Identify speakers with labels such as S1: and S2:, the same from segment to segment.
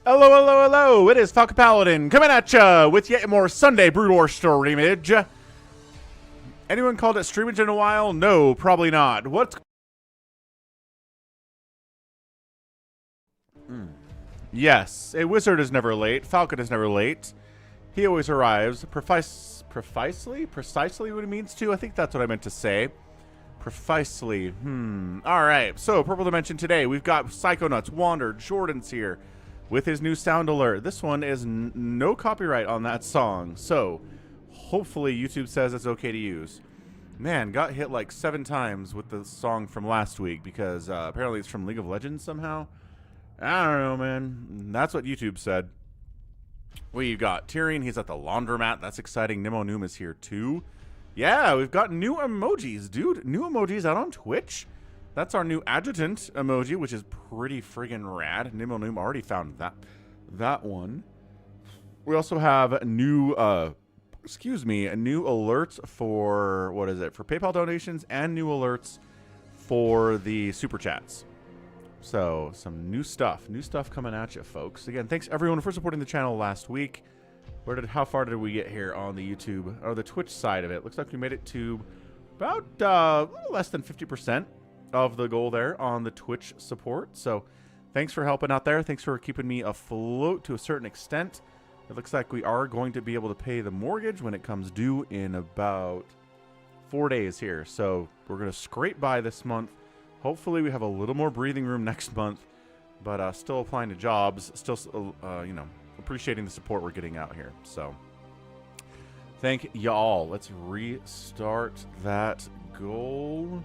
S1: Hello, hello, hello! It is Falcon Paladin coming at ya with yet more Sunday Brood War streamage. Anyone called it streamage in a while? No, probably not. What's... Yes, a wizard is never late. Falcon is never late. He always arrives. Precisely what he means to? I think that's what I meant to say. Precisely. Alright, so Purple Dimension today. We've got Psychonauts, Wander, Jordan's here with his new sound alert. This one is no copyright on that song, so hopefully YouTube says it's okay to use. Man, got hit like 7 times with the song from last week because apparently it's from League of Legends somehow. I don't know, man. That's what YouTube said. Well, you got Tyrion. He's at the laundromat. That's exciting. Nemo Noom is here too. Yeah, we've got new emojis, dude. New emojis out on Twitch. That's our new adjutant emoji, which is pretty friggin' rad. Nemo Noom already found that one. We also have new excuse me, a new alerts for, what is it, for PayPal donations and new alerts for the Super Chats. So, some new stuff coming at you, folks. Again, thanks everyone for supporting the channel last week. How far did we get here on the YouTube, or the Twitch side of it? Looks like we made it to about a little less than 50% of the goal there on the Twitch support. So, thanks for helping out there. Thanks for keeping me afloat to a certain extent. It looks like we are going to be able to pay the mortgage when it comes due in about 4 days here. So, we're going to scrape by this month. Hopefully, we have a little more breathing room next month, but still applying to jobs, still, you know, appreciating the support we're getting out here. So, thank y'all. Let's restart that goal.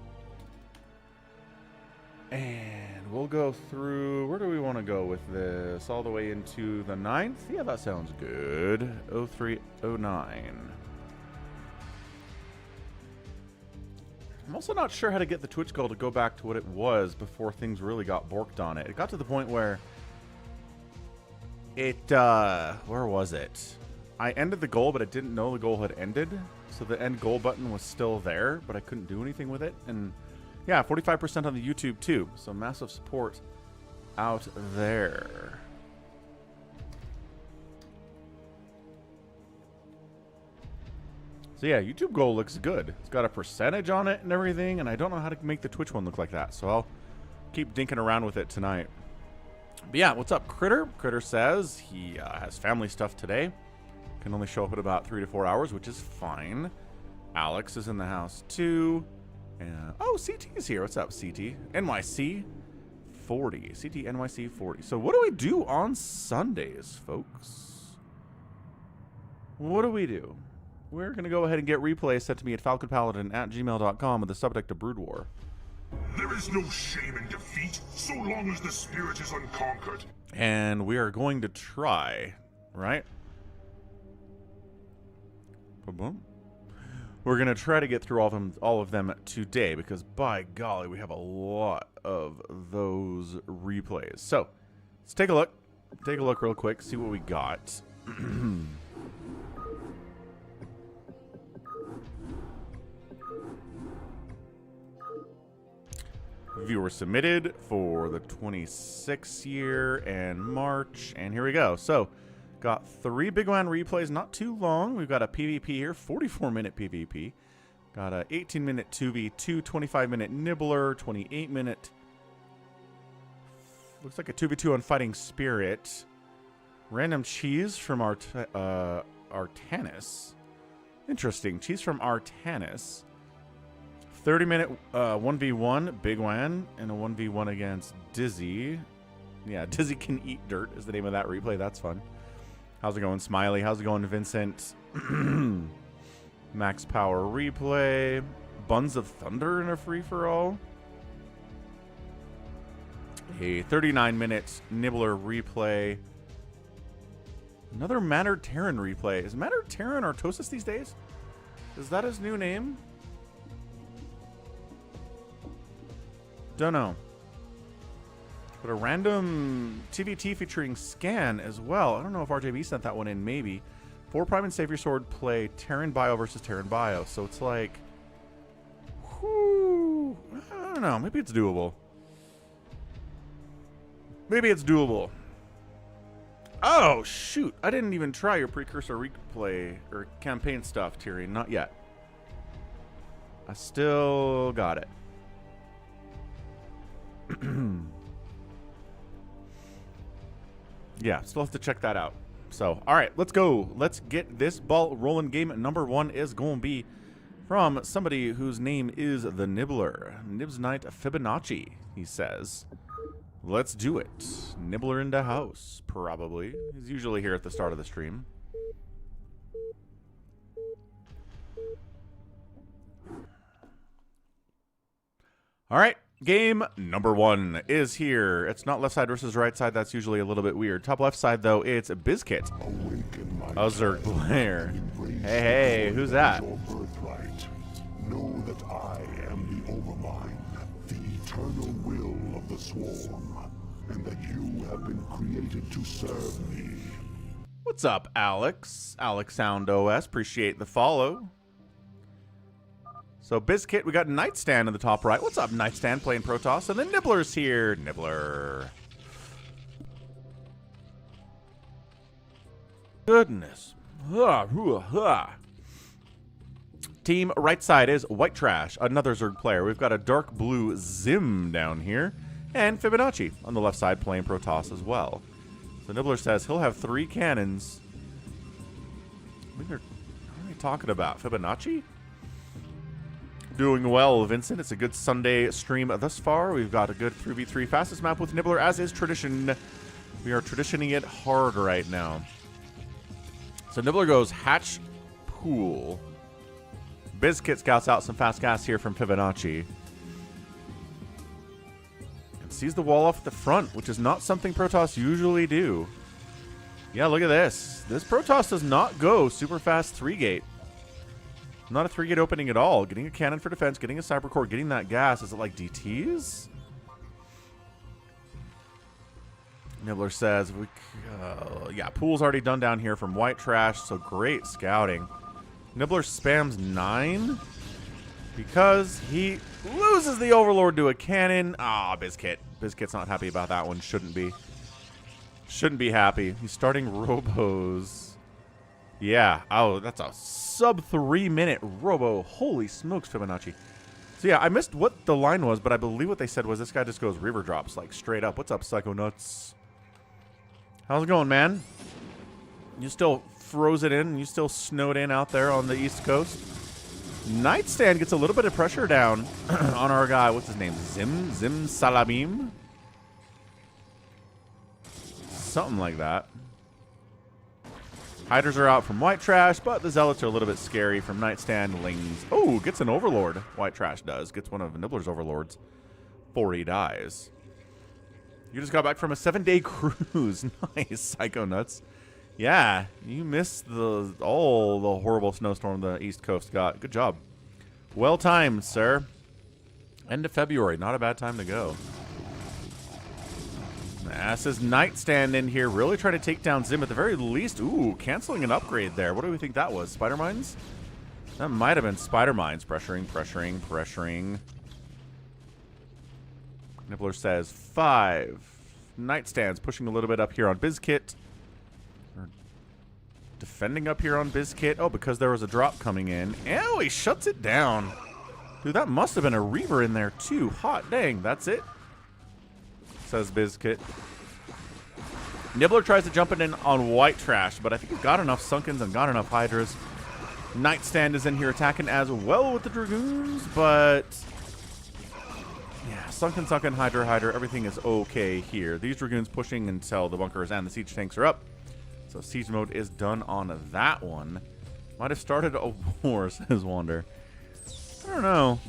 S1: And we'll go through, where do we want to go with this? All the way into the 9th? Yeah, that sounds good. 0309. I'm also not sure how to get the Twitch goal to go back to what it was before things really got borked on it. It got to the point where it, where was it? I ended the goal, but I didn't know the goal had ended. So the end goal button was still there, but I couldn't do anything with it. And yeah, 45% on the YouTube too. So massive support out there. So yeah, YouTube goal looks good. It's got a percentage on it and everything, and I don't know how to make the Twitch one look like that. So I'll keep dinking around with it tonight. But yeah, what's up, Critter? Critter says he has family stuff today. Can only show up in about 3 to 4 hours, which is fine. Alex is in the house too. Oh, CT is here. What's up, CT? NYC 40. CT NYC 40. So what do we do on Sundays, folks? What do we do? We're going to go ahead and get replays sent to me at falconpaladin@gmail.com with the subject of Brood War.
S2: There is no shame in defeat, so long as the spirit is unconquered.
S1: And we are going to try, right? Boom. We're going to try to get through all of them today, because by golly, we have a lot of those replays. So, let's take a look. Take a look real quick, see what we got. Viewer submitted for the 26th year and March, and here we go. So, got 3 Bigwan replays, not too long. We've got a PvP here, 44-minute PvP. Got a 18-minute 2v2, 25-minute Nibbler, 28-minute. Looks like a 2v2 on Fighting Spirit. Random cheese from Avcatinus. Interesting, cheese from Avcatinus. 30-minute 1v1 Bigwan and a 1v1 against Dizzy. Yeah, Dizzy Can Eat Dirt is the name of that replay. That's fun. How's it going, Smiley? How's it going, Vincent? Max Power replay. Buns of Thunder in a free-for-all. A 39-minute Nibbler replay. Another Matter Terran replay. Is Matter Terran Artosis these days? Is that his new name? Don't know. But a random TvT featuring Scan as well. I don't know if RJB sent that one in, maybe. 4 Prime and SaviorSword play Terran Bio versus Terran Bio. So it's like, whoo, I don't know. Maybe it's doable. Maybe it's doable. Oh, shoot. I didn't even try your precursor replay or campaign stuff, Tyrion. Not yet. I still got it. Yeah, still have to check that out. So, all right, let's go. Let's get this ball rolling. Game number 1 is going to be from somebody whose name is the Nibbler. Nibs Knight Fibonacci, he says. Let's do it. Nibbler in the house, probably. He's usually here at the start of the stream. All right. Game number 1 is here. It's not left side versus right side. That's usually a little bit weird. Top left side, though, it's Bizkit. Uzzard Blair. Hey, who's that?
S2: Know that I am the Overmind, the eternal will of the Swarm, and that you have been created to serve me.
S1: What's up, Alex? Alex Sound OS. Appreciate the follow. So, Bizkit, we got Nightstand in the top right. What's up, Nightstand, playing Protoss? And then Nibbler's here. Nibbler. Goodness. Team right side is White Trash, another Zerg player. We've got a dark blue Zim down here. And Fibonacci on the left side playing Protoss as well. So Nibbler says he'll have 3 cannons. What are we talking about? Fibonacci? Doing well, Vincent. It's a good Sunday stream thus far. We've got a good 3v3 fastest map with Nibbler, as is tradition. We are traditioning it hard right now. So Nibbler goes Hatch Pool. Bizkit scouts out some fast gas here from Fibonacci. And sees the wall off the front, which is not something Protoss usually do. Yeah, look at this. This Protoss does not go super fast 3-gate. Not a 3-gate opening at all. Getting a cannon for defense, getting a cyber core, getting that gas. Is it like DTs? Nibbler says, yeah, pool's already done down here from White Trash, so great scouting. Nibbler spams 9 because he loses the Overlord to a cannon. Ah, Bizkit. Bizkit's not happy about that one. Shouldn't be. Shouldn't be happy. He's starting Robos. Yeah. Oh, that's a sub 3-minute Robo. Holy smokes, Fibonacci. So yeah, I missed what the line was, but I believe what they said was this guy just goes river drops, like straight up. What's up, Psycho Nuts? How's it going, man? You still froze it in? You still snowed in out there on the East Coast? Nightstand gets a little bit of pressure down on our guy. What's his name? Zim Salamim? Something like that. Hydras are out from White Trash, but the Zealots are a little bit scary from Nightstand. Lings. Oh, gets an Overlord. White Trash does. Gets one of Nibbler's Overlords before he dies. You just got back from a 7-day cruise. Nice, Psycho Nuts. Yeah, you missed all the horrible snowstorm the East Coast got. Good job. Well timed, sir. End of February. Not a bad time to go. Ass's Nightstand in here, really trying to take down Zim at the very least. Ooh, canceling an upgrade there. What do we think that was? Spider Mines? That might have been Spider Mines. Pressuring. Nibbler says 5. Nightstands pushing a little bit up here on Bizkit. Or defending up here on Bizkit. Oh, because there was a drop coming in. Oh, he shuts it down. Dude, that must have been a Reaver in there too. Hot dang, that's it. Says Bizkit. Nibbler tries to jump it in on White Trash, but I think he's got enough Sunkens and got enough Hydras. Nightstand is in here attacking as well with the Dragoons, but yeah, Sunken, Hydra, everything is okay here. These Dragoons pushing until the bunkers and the siege tanks are up. So siege mode is done on that one. Might have started a war, says Wander. I don't know.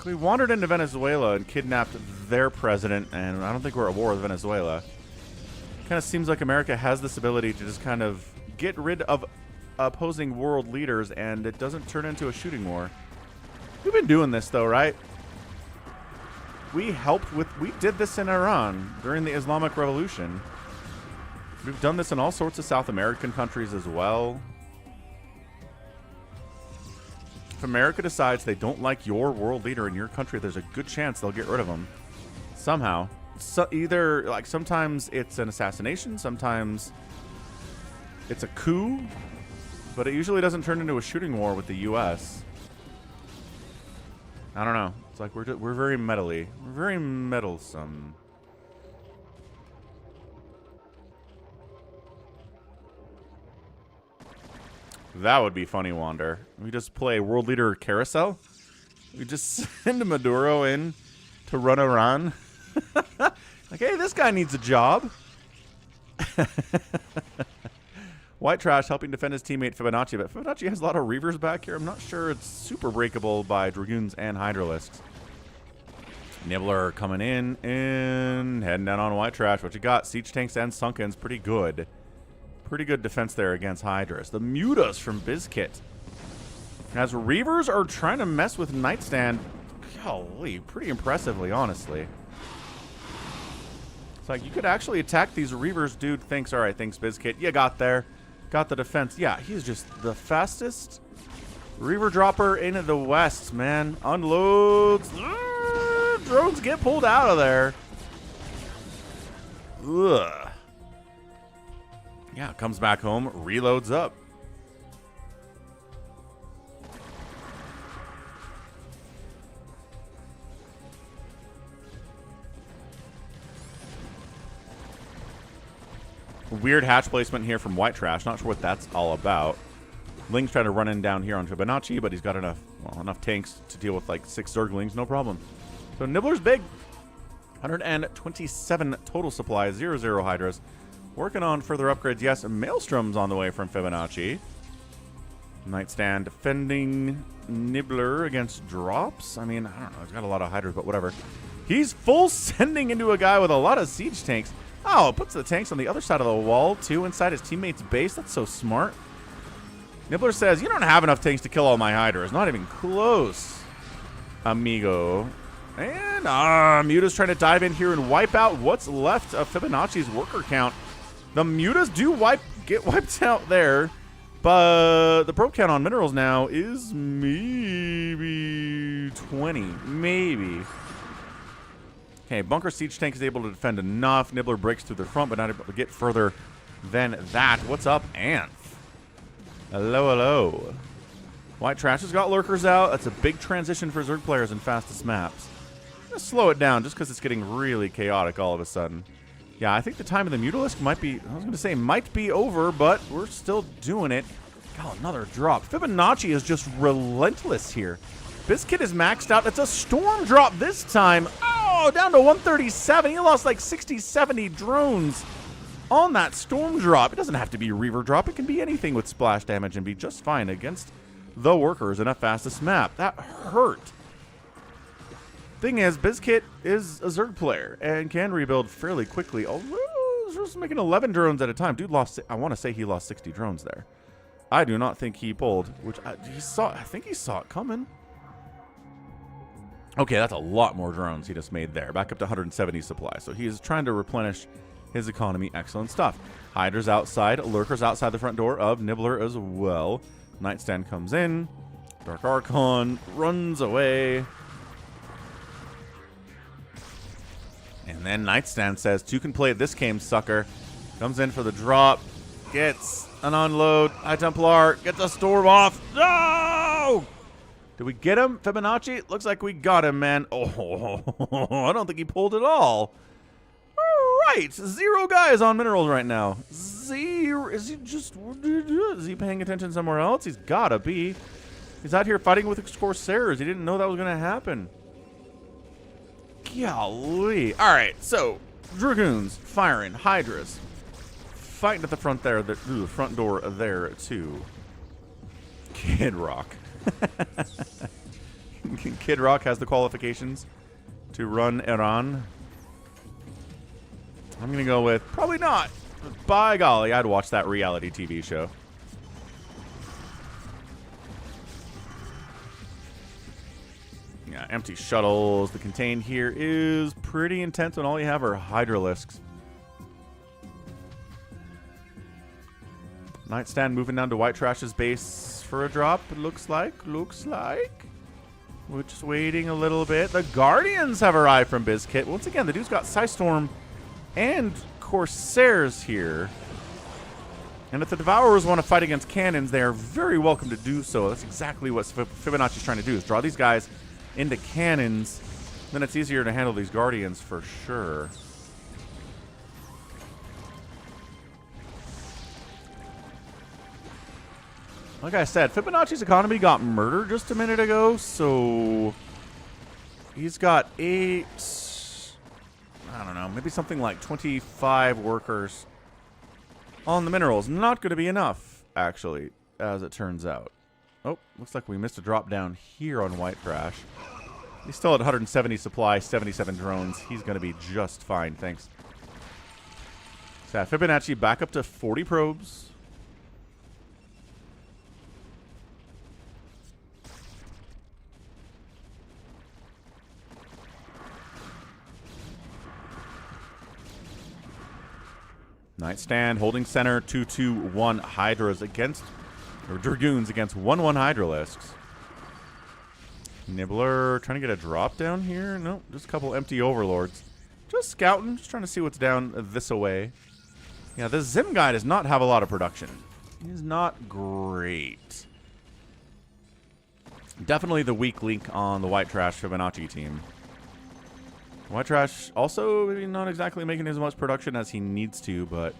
S1: We wandered into Venezuela and kidnapped their president, and I don't think we're at war with Venezuela. Kind of seems like America has this ability to just kind of get rid of opposing world leaders, and it doesn't turn into a shooting war. We've been doing this, though, right? We did this in Iran during the Islamic Revolution. We've done this in all sorts of South American countries as well. If America decides they don't like your world leader in your country, there's a good chance they'll get rid of him somehow. So either, like, sometimes it's an assassination, sometimes it's a coup, but it usually doesn't turn into a shooting war with the U.S. I don't know. It's like we're very metally. We're very meddlesome. That would be funny, Wander. We just play World Leader Carousel. We just send Maduro in to run Iran. Like, hey, this guy needs a job. White Trash helping defend his teammate Fibonacci, but Fibonacci has a lot of Reavers back here. I'm not sure it's super breakable by Dragoons and Hydralisks. Nibbler coming in and heading down on White Trash. What you got? Siege tanks and Sunkens. Pretty good. Pretty good defense there against Hydras. The Mutas from Bizkit. As Reavers are trying to mess with Nightstand. Golly, pretty impressively, honestly. It's like, you could actually attack these Reavers, dude. Thanks. All right, thanks, Bizkit. You got there. Got the defense. Yeah, he's just the fastest Reaver dropper in the West, man. Unloads. Drones get pulled out of there. Ugh. Yeah, comes back home, reloads up. Weird hatch placement here from White Trash. Not sure what that's all about. Ling's trying to run in down here on Fibonacci, but he's got enough tanks to deal with like 6 Zerglings, no problem. So Nibbler's big. 127 total supply, 0 Hydras. Working on further upgrades. Yes, Maelstrom's on the way from Fibonacci. Nightstand defending Nibbler against drops. I mean, I don't know. He's got a lot of Hydras, but whatever. He's full sending into a guy with a lot of siege tanks. Oh, puts the tanks on the other side of the wall, too, inside his teammate's base. That's so smart. Nibbler says, you don't have enough tanks to kill all my Hydras. Not even close, amigo. And Muta's trying to dive in here and wipe out what's left of Fibonacci's worker count. The Mutas do get wiped out there, but the probe count on minerals now is maybe 20. Maybe. Okay, Bunker Siege Tank is able to defend enough. Nibbler breaks through the front, but not able to get further than that. What's up, Anth? Hello, hello. White Trash has got lurkers out. That's a big transition for Zerg players in fastest maps. I'm going to slow it down just because it's getting really chaotic all of a sudden. Yeah, I think the time of the Mutalisk might be, I was going to say might be over, but we're still doing it. God, another drop. Fibonacci is just relentless here. Bizkit is maxed out. It's a storm drop this time. Oh, down to 137. He lost like 60, 70 drones on that storm drop. It doesn't have to be a Reaver drop. It can be anything with splash damage and be just fine against the workers in a fastest map. That hurt. Thing is, Bizkit is a Zerg player and can rebuild fairly quickly. Although he's just making 11 drones at a time. Dude lost, I want to say he lost 60 drones there. I do not think he pulled, which I think he saw it coming. Okay, that's a lot more drones he just made there. Back up to 170 supply. So he is trying to replenish his economy. Excellent stuff. Hydra's outside. Lurkers outside the front door of Nibbler as well. Nightstand comes in. Dark Archon runs away. And then Nightstand says, 2 can play this game, sucker. Comes in for the drop. Gets an unload. High Templar gets a storm off. No! Did we get him, Fibonacci? Looks like we got him, man. Oh, I don't think he pulled it all. All right, 0 guys on minerals right now. 0. Is he paying attention somewhere else? He's gotta be. He's out here fighting with Corsairs. He didn't know that was gonna happen. Golly. All right, so Dragoons firing, Hydras fighting at the front there, the front door there too. Kid Rock. Kid Rock has the qualifications to run Iran. I'm going to go with probably not. By golly, I'd watch that reality TV show. Yeah, empty shuttles. The contain here is pretty intense when all you have are Hydralisks. Nightstand moving down to White Trash's base for a drop, it looks like. We're just waiting a little bit. The Guardians have arrived from Bizkit. Once again, the dude's got Psystorm and Corsairs here. And if the Devourers want to fight against cannons, they are very welcome to do so. That's exactly what Fibonacci's trying to do, is draw these guys into cannons. Then it's easier to handle these Guardians for sure. Like I said, Fibonacci's economy got murdered just a minute ago, so he's got 8, I don't know, maybe something like 25 workers on the minerals. Not going to be enough, actually, as it turns out. Oh, looks like we missed a drop down here on White Trash. He's still at 170 supply, 77 drones. He's going to be just fine, thanks. So Fibonacci back up to 40 probes. Nightstand holding center. 2/2/1 Hydras against, or Dragoons against 1/1 Hydralisks. Nibbler trying to get a drop down here. Nope, just a couple empty Overlords. Just scouting, just trying to see what's down this away. Yeah, this Zim guy does not have a lot of production. He's not great. Definitely the weak link on the White Trash Fibonacci team. White Trash also maybe not exactly making as much production as he needs to, but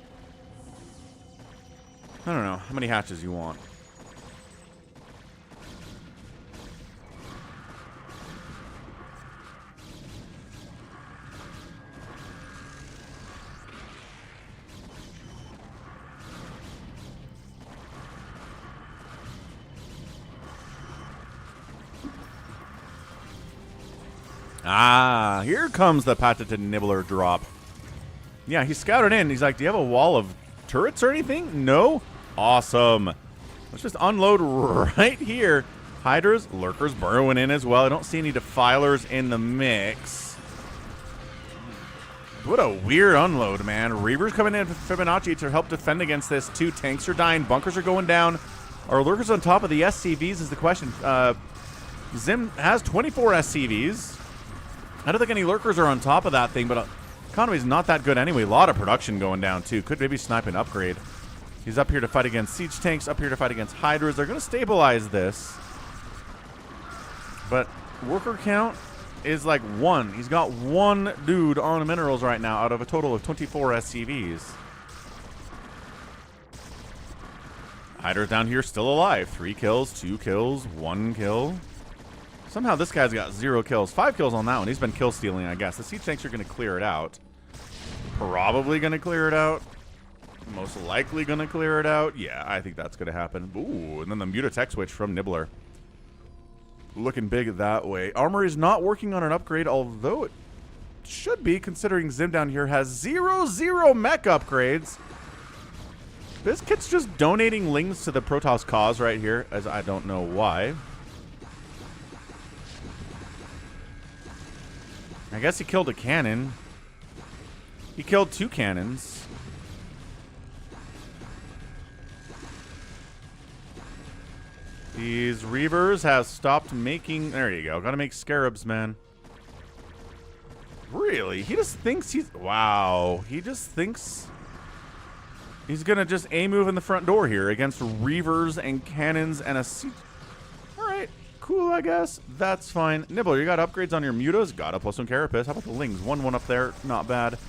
S1: I don't know how many hatches you want. Ah, here comes the patented Nibbler drop. Yeah, he scouted in. He's like, do you have a wall of turrets or anything? No? Awesome. Let's just unload right here. Hydras, Lurkers burrowing in as well. I don't see any Defilers in the mix. What a weird unload, man. Reavers coming in with Fibonacci to help defend against this. 2 tanks are dying. Bunkers are going down. Are Lurkers on top of the SCVs is the question. Zim has 24 SCVs. I don't think any Lurkers are on top of that thing, but economy's not that good anyway. A lot of production going down, too. Could maybe snipe an upgrade. He's up here to fight against Siege Tanks, up here to fight against Hydras. They're going to stabilize this. But worker count is like 1. He's got 1 dude on minerals right now out of a total of 24 SCVs. Hydras down here still alive. 3 kills, 2 kills, 1 kill. Somehow this guy's got 0 kills. 5 kills on that one. He's been kill stealing, I guess. The Siege Tanks are going to clear it out. Probably going to clear it out. Most likely going to clear it out. Yeah, I think that's going to happen. Ooh, and then the Mutatech switch from Nibbler. Looking big that way. Armory is not working on an upgrade, although it should be, considering Zim down here has 0 mech upgrades. This kid's just donating links to the Protoss cause right here, as I don't know why. I guess he killed a cannon. He killed 2 cannons. These Reavers have stopped making... There you go. Gotta make Scarabs, man. Really? He just thinks he's... Wow. He just thinks... He's gonna just A-move in the front door here against Reavers and cannons and a... Alright. Cool, I guess. That's fine. Nibbler, you got upgrades on your Mutas? Got a +1 Carapace. How about the Lings? 1/1 up there. Not bad.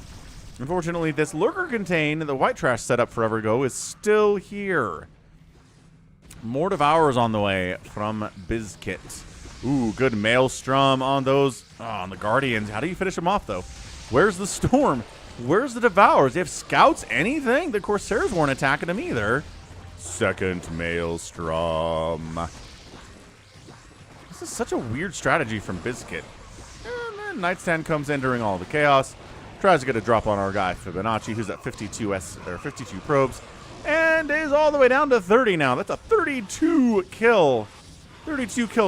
S1: Unfortunately, this Lurker Contain, the White Trash setup forever ago, is still here. More Devourers on the way from Bizkit. Ooh, good Maelstrom on those. Oh, on the Guardians. How do you finish them off, though? Where's the Storm? Where's the Devourers? They have Scouts? Anything? The Corsairs weren't attacking them either. Second Maelstrom. This is such a weird strategy from Bizkit. And then Nightstand comes in during all the chaos. Tries to get a drop on our guy Fibonacci, who's at 52 probes. And is all the way down to 30 now. That's a 32 kill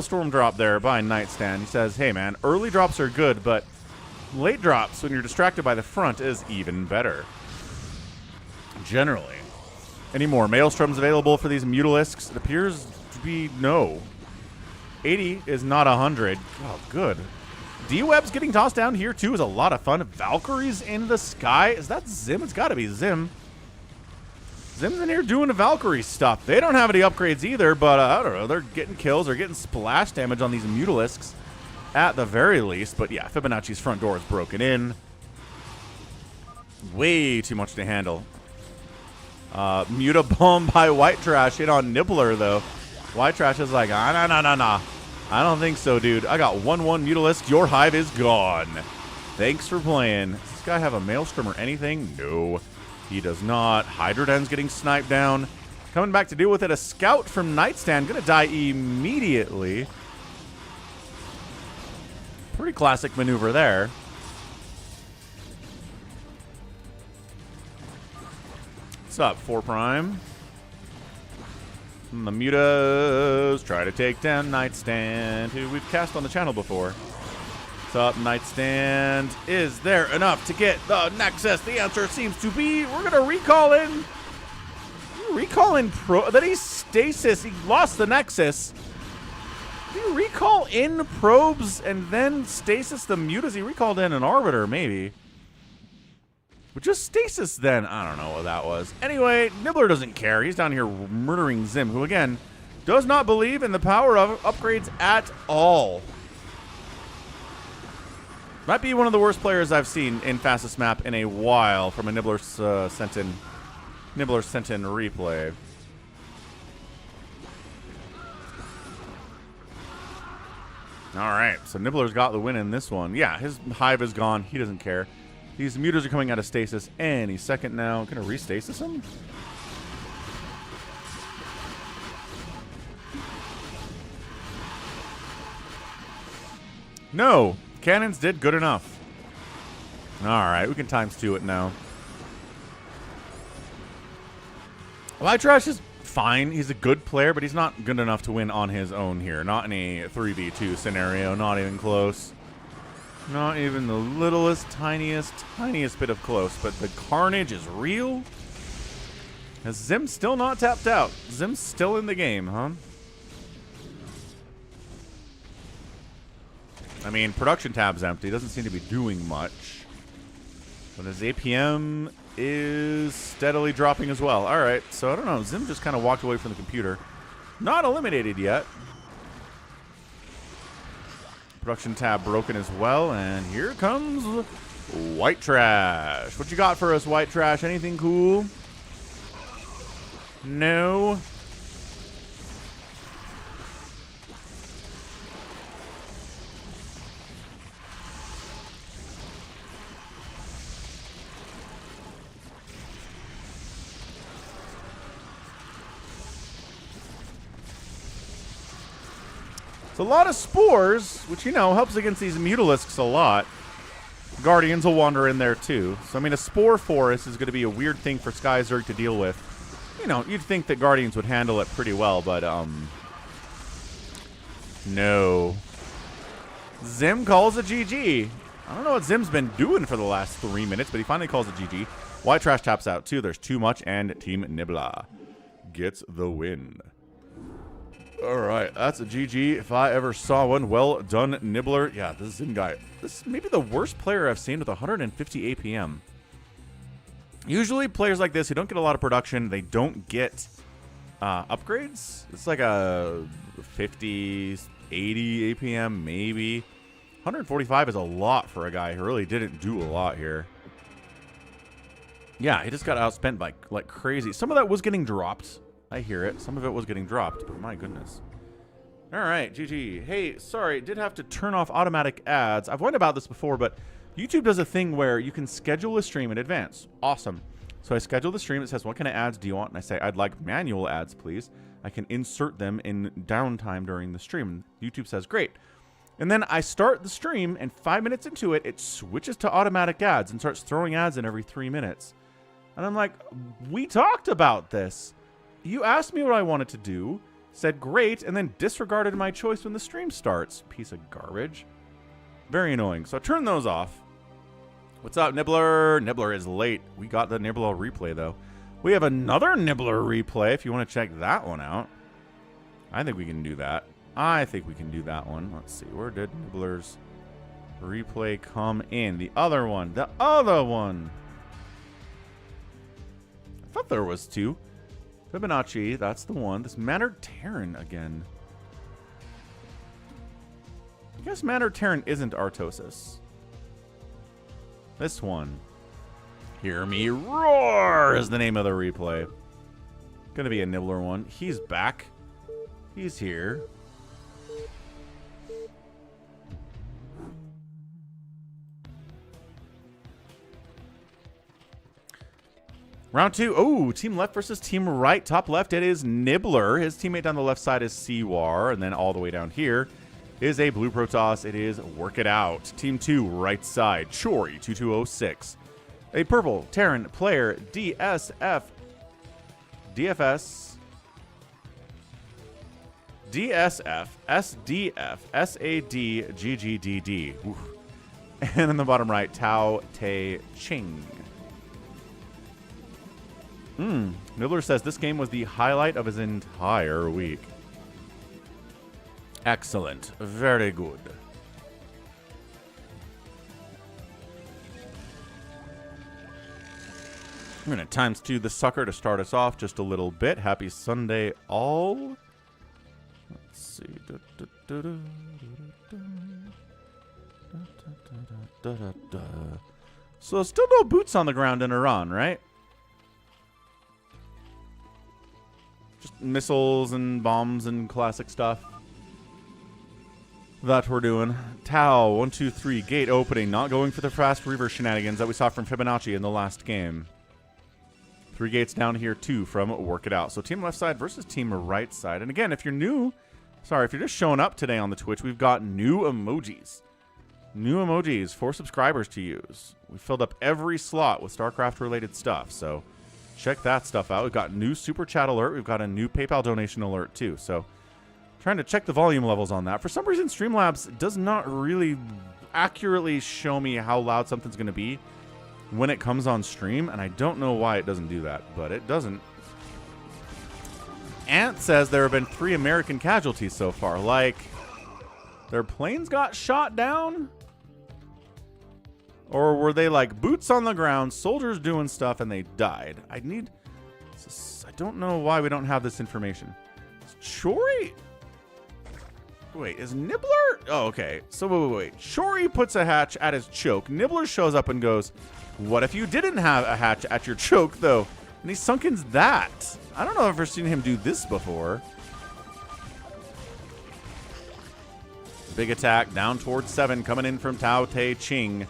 S1: storm drop there by Nightstand. He says, hey man, early drops are good, but late drops when you're distracted by the front is even better. Generally. Any more Maelstroms available for these Mutalisks? It appears to be no. 80 is not 100. Oh, good. D-Web's getting tossed down here, too, is a lot of fun. Valkyries in the sky. Is that Zim? It's got to be Zim. Zim's in here doing the Valkyrie stuff. They don't have any upgrades either, but I don't know. They're getting kills. They're getting splash damage on these Mutalisks at the very least. But, yeah, Fibonacci's front door is broken in. Way too much to handle. Muta bomb by White Trash hit on Nibbler, though. White Trash is like, nah. I don't think so, dude. I got 1/1 Mutalisk. Your hive is gone. Thanks for playing. Does this guy have a Maelstrom or anything? No, he does not. Hydraden's getting sniped down. Coming back to deal with it. A Scout from Nightstand. Gonna die immediately. Pretty classic maneuver there. What's up, 4 Prime? And the Mutas try to take down Nightstand, who we've cast on the channel before. What's up, Nightstand? Is there enough to get the Nexus? The answer seems to be we're gonna recall in. Then he stasis. He lost the Nexus. Did he recall in probes and then stasis the mute? As he recalled in an arbiter, maybe. But just stasis then. I don't know what that was. Anyway, Nibbler doesn't care. He's down here murdering Zim, who again does not believe in the power of upgrades at all. Might be one of the worst players I've seen in fastest map in a while from a Nibbler sent in replay. All right, so Nibbler's got the win in this one. Yeah, his hive is gone. He doesn't care. These muters are coming out of stasis any second now. Gonna restasis him? No, cannons did good enough. All right, we can ×2 it now. Light Trash is fine. He's a good player, but he's not good enough to win on his own here. Not in a 3v2 scenario. Not even close. Not even the littlest, tiniest bit of close. But the carnage is real. Is Zim still not tapped out? Zim's still in the game, huh? I mean, production tab's empty. Doesn't seem to be doing much. But his APM is steadily dropping as well. All right, so I don't know. Zim just kind of walked away from the computer. Not eliminated yet. Production tab broken as well, and here comes White Trash. What you got for us, White Trash? Anything cool? No. It's a lot of spores, which, you know, helps against these mutalisks a lot. Guardians will wander in there, too. So, I mean, a spore forest is going to be a weird thing for Skyzerg to deal with. You know, you'd think that Guardians would handle it pretty well, but, no. Zim calls a GG. I don't know what Zim's been doing for the last 3 minutes, but he finally calls a GG. White Trash taps out, too. There's too much, and Team Nibbler gets the win. All right, that's a GG if I ever saw one. Well done, Nibbler. Yeah, this Zim guy. This is maybe the worst player I've seen with 150 APM. Usually players like this who don't get a lot of production, they don't get upgrades. It's like a 50, 80 APM, maybe. 145 is a lot for a guy who really didn't do a lot here. Yeah, he just got outspent by like crazy. Some of that was getting dropped. I hear it. Some of it was getting dropped, but my goodness. All right, GG. Hey, sorry, did have to turn off automatic ads. I've wondered about this before, but YouTube does a thing where you can schedule a stream in advance. Awesome. So I schedule the stream. It says, what kind of ads do you want? And I say, I'd like manual ads, please. I can insert them in downtime during the stream. YouTube says, great. And then I start the stream, and 5 minutes into it, it switches to automatic ads and starts throwing ads in every 3 minutes. And I'm like, we talked about this. You asked me what I wanted to do, said great, and then disregarded my choice when the stream starts. Piece of garbage. Very annoying. So I turned those off. What's up, Nibbler? Nibbler is late. We got the Nibbler replay, though. We have another Nibbler replay if you want to check that one out. I think we can do that. I think we can do that one. Let's see. Where did Nibbler's replay come in? The other one. The other one. I thought there was two. Fibonacci, that's the one. This Mannered Terran again. I guess Mannered Terran isn't Artosis. This one. Hear Me Roar is the name of the replay. Gonna be a Nibbler one. He's back. He's here. Round two. Oh, team left versus team right. Top left, it is Nibbler. His teammate down the left side is Seawar. And then all the way down here is a blue Protoss. It is Work It Out. Team two, right side, Chori 2206. A purple Terran player, DFS, SDF, SAD, GGDD. Oof. And in the bottom right, Tao Te Ching. Nibbler says this game was the highlight of his entire week. Excellent. Very good. I'm going to ×2 the sucker to start us off just a little bit. Happy Sunday, all. Let's see. So still no boots on the ground in Iran, right? Just missiles and bombs and classic stuff that we're doing. Tau, 1, 2, 3, gate opening. Not going for the fast reverse shenanigans that we saw from Fibonacci in the last game. 3 gates down here, 2 from Work It Out. So team left side versus team right side. And again, if you're new, sorry, if you're just showing up today on the Twitch, we've got new emojis. New emojis for subscribers to use. We filled up every slot with StarCraft-related stuff, so check that stuff out. We've got new Super Chat alert. We've got a new PayPal donation alert, too. So trying to check the volume levels on that. For some reason, Streamlabs does not really accurately show me how loud something's going to be when it comes on stream, and I don't know why it doesn't do that, but it doesn't. Ant says there have been 3 American casualties so far. Like, their planes got shot down? Or were they like boots on the ground, soldiers doing stuff, and they died? I don't know why we don't have this information. Is Chori? Wait, is Nibbler? Oh, okay. So wait. Chori puts a hatch at his choke. Nibbler shows up and goes, what if you didn't have a hatch at your choke, though? And he sunkens that. I don't know if I've ever seen him do this before. Big attack down towards 7 coming in from Tao Te Ching.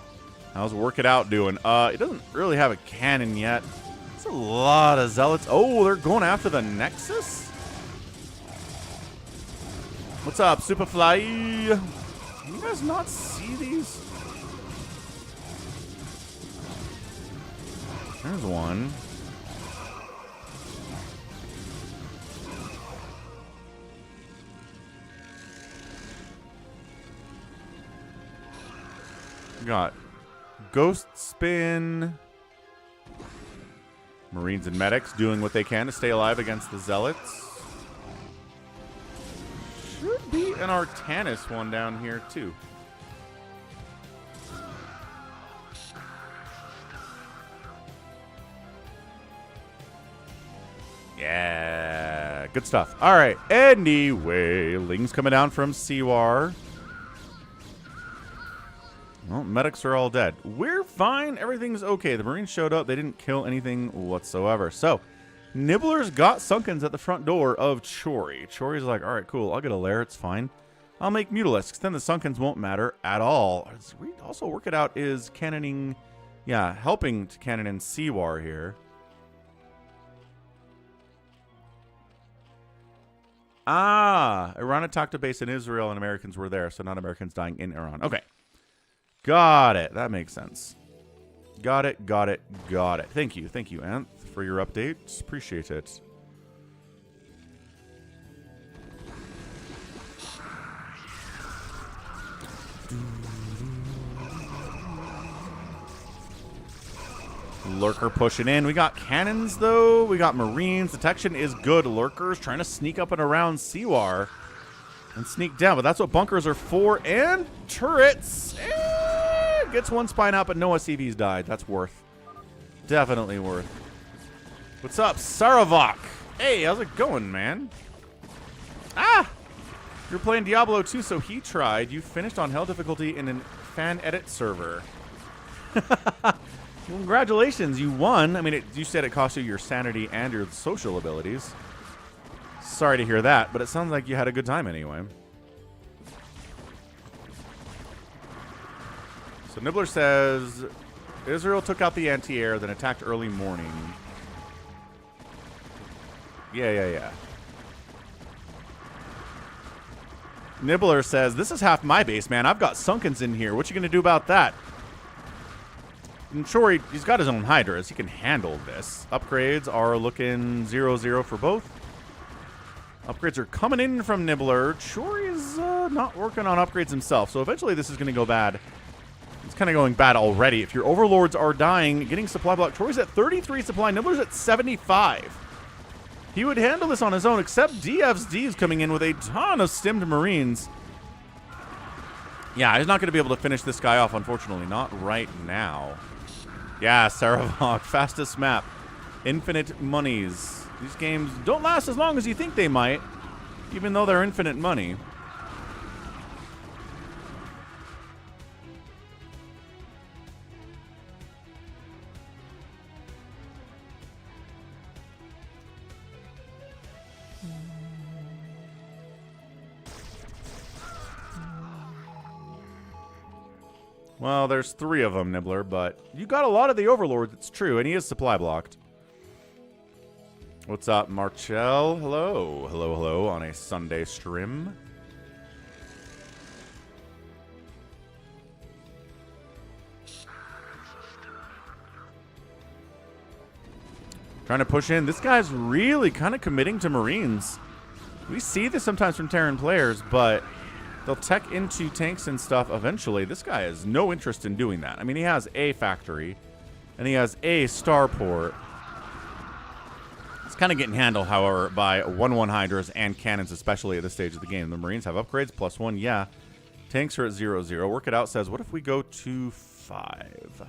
S1: How's Work It Out doing? It doesn't really have a cannon yet. It's a lot of zealots. Oh, they're going after the Nexus? What's up, Superfly? Can you guys not see these? There's one. We got Ghost Spin. Marines and medics doing what they can to stay alive against the zealots. Should be an Arcanus one down here, too. Yeah, good stuff. All right, anyway, Ling's coming down from Siwar. Well, medics are all dead. We're fine. Everything's okay. The Marines showed up. They didn't kill anything whatsoever. So, Nibbler's got Sunkens at the front door of Chori. Chori's like, all right, cool. I'll get a lair. It's fine. I'll make Mutalisks. Then the Sunkens won't matter at all. We also Work It Out is cannoning, yeah, helping to cannon in Siwar here. Iran attacked a base in Israel and Americans were there, so not Americans dying in Iran. Okay. Got it. That makes sense. Got it. Thank you, Anth, for your updates. Appreciate it. Lurker pushing in. We got cannons, though. We got Marines. Detection is good. Lurkers trying to sneak up and around Siwar and sneak down, but that's what bunkers are for. And turrets. Gets one spine out, but no SCVs died. That's worth. Definitely worth. What's up, Saravok? Hey, how's it going, man? You're playing Diablo 2, so he tried. You finished on hell difficulty in a fan edit server. Congratulations, you won. I mean, you said it cost you your sanity and your social abilities. Sorry to hear that, but it sounds like you had a good time anyway. So Nibbler says, Israel took out the anti-air, then attacked early morning. Yeah. Nibbler says, this is half my base, man. I've got Sunkens in here. What you going to do about that? And Chori, he's got his own Hydras. He can handle this. Upgrades are looking 0-0 for both. Upgrades are coming in from Nibbler. Chori is not working on upgrades himself, so eventually this is going to go bad. He's It's kind of going bad already. If your overlords are dying, getting supply block. Troy's at 33 supply. Nibbler's at 75. He would handle this on his own, except DF's D's coming in with a ton of stimmed Marines. Yeah, he's not going to be able to finish this guy off, unfortunately. Not right now. Yeah, Saravok, fastest map. Infinite monies. These games don't last as long as you think they might, even though they're infinite money. Well, there's 3 of them, Nibbler, but you got a lot of the overlords, it's true, and he is supply blocked. What's up, Marcel? Hello. Hello, hello, on a Sunday stream. Trying to push in. This guy's really kind of committing to Marines. We see this sometimes from Terran players, but they'll tech into tanks and stuff eventually. This guy has no interest in doing that. I mean, he has a factory, and he has a starport. It's kind of getting handled, however, by 1-1 Hydras and cannons, especially at this stage of the game. The Marines have upgrades, +1, yeah. Tanks are at 0-0. Work It Out says, what if we go to 5?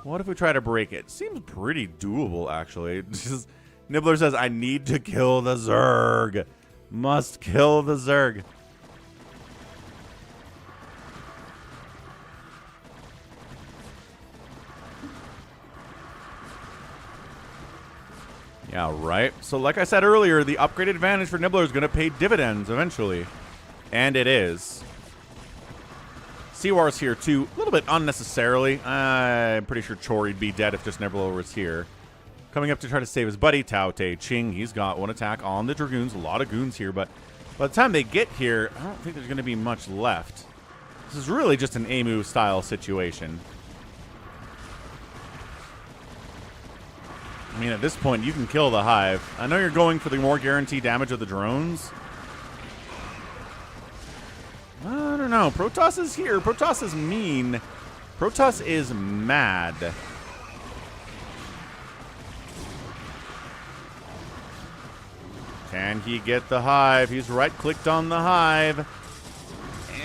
S1: What if we try to break it? Seems pretty doable, actually. Nibbler says, I need to kill the Zerg. Must kill the Zerg. Yeah, right. So like I said earlier, the upgraded advantage for Nibbler is going to pay dividends eventually. And it is. Seawar's here too, a little bit unnecessarily. I'm pretty sure Chori'd be dead if just Nibbler was here. Coming up to try to save his buddy, Tao Te Ching. He's got 1 attack on the Dragoons. A lot of goons here, but by the time they get here, I don't think there's going to be much left. This is really just an Amu-style situation. I mean, at this point, you can kill the Hive. I know you're going for the more guaranteed damage of the drones. I don't know. Protoss is here. Protoss is mean. Protoss is mad. Can he get the Hive? He's right-clicked on the Hive.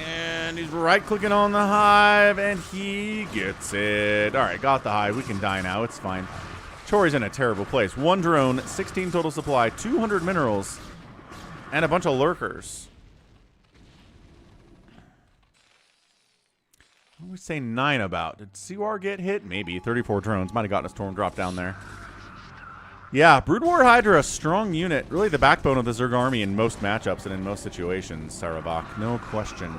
S1: And he's right-clicking on the Hive, and he gets it. All right, got the Hive. We can die now. It's fine. Chori's in a terrible place. 1 drone, 16 total supply, 200 minerals, and a bunch of lurkers. What do we say 9 about? Did Seawar get hit? Maybe. 34 drones. Might have gotten a storm drop down there. Yeah, Brood War Hydra, a strong unit. Really the backbone of the Zerg army in most matchups and in most situations, Saravok. No question.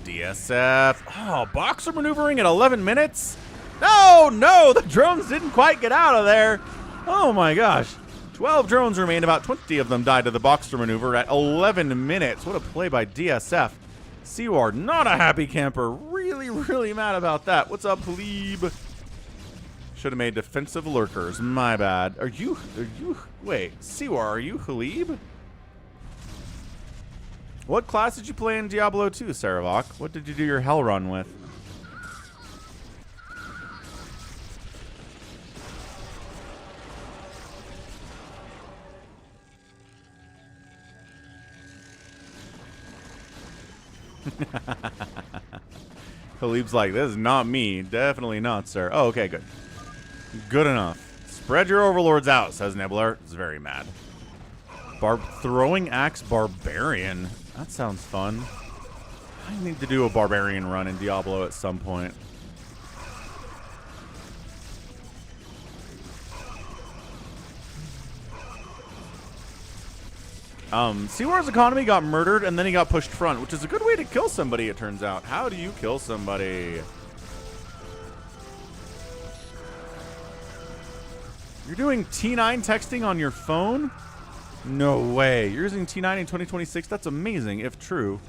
S1: DSF. Oh, boxer maneuvering at 11 minutes? No, the drones didn't quite get out of there. Oh my gosh. 12 drones remain. About 20 of them died to the boxer maneuver at 11 minutes. What a play by DSF. Seaward, not a happy camper. Really, really mad about that. What's up, plebe? Should have made defensive lurkers. My bad. Wait, Seawar, are you Halib? What class did you play in Diablo 2, Saravok? What did you do your hell run with? Khalib's like, this is not me. Definitely not, sir. Oh, okay, good. Good enough. Spread your overlords out, says Nibbler. It's very mad. Throwing axe barbarian. That sounds fun. I need to do a barbarian run in Diablo at some point. Seawar's economy got murdered and then he got pushed front, which is a good way to kill somebody, it turns out. How do you kill somebody? You're doing T9 texting on your phone? No way. You're using T9 in 2026? That's amazing, if true.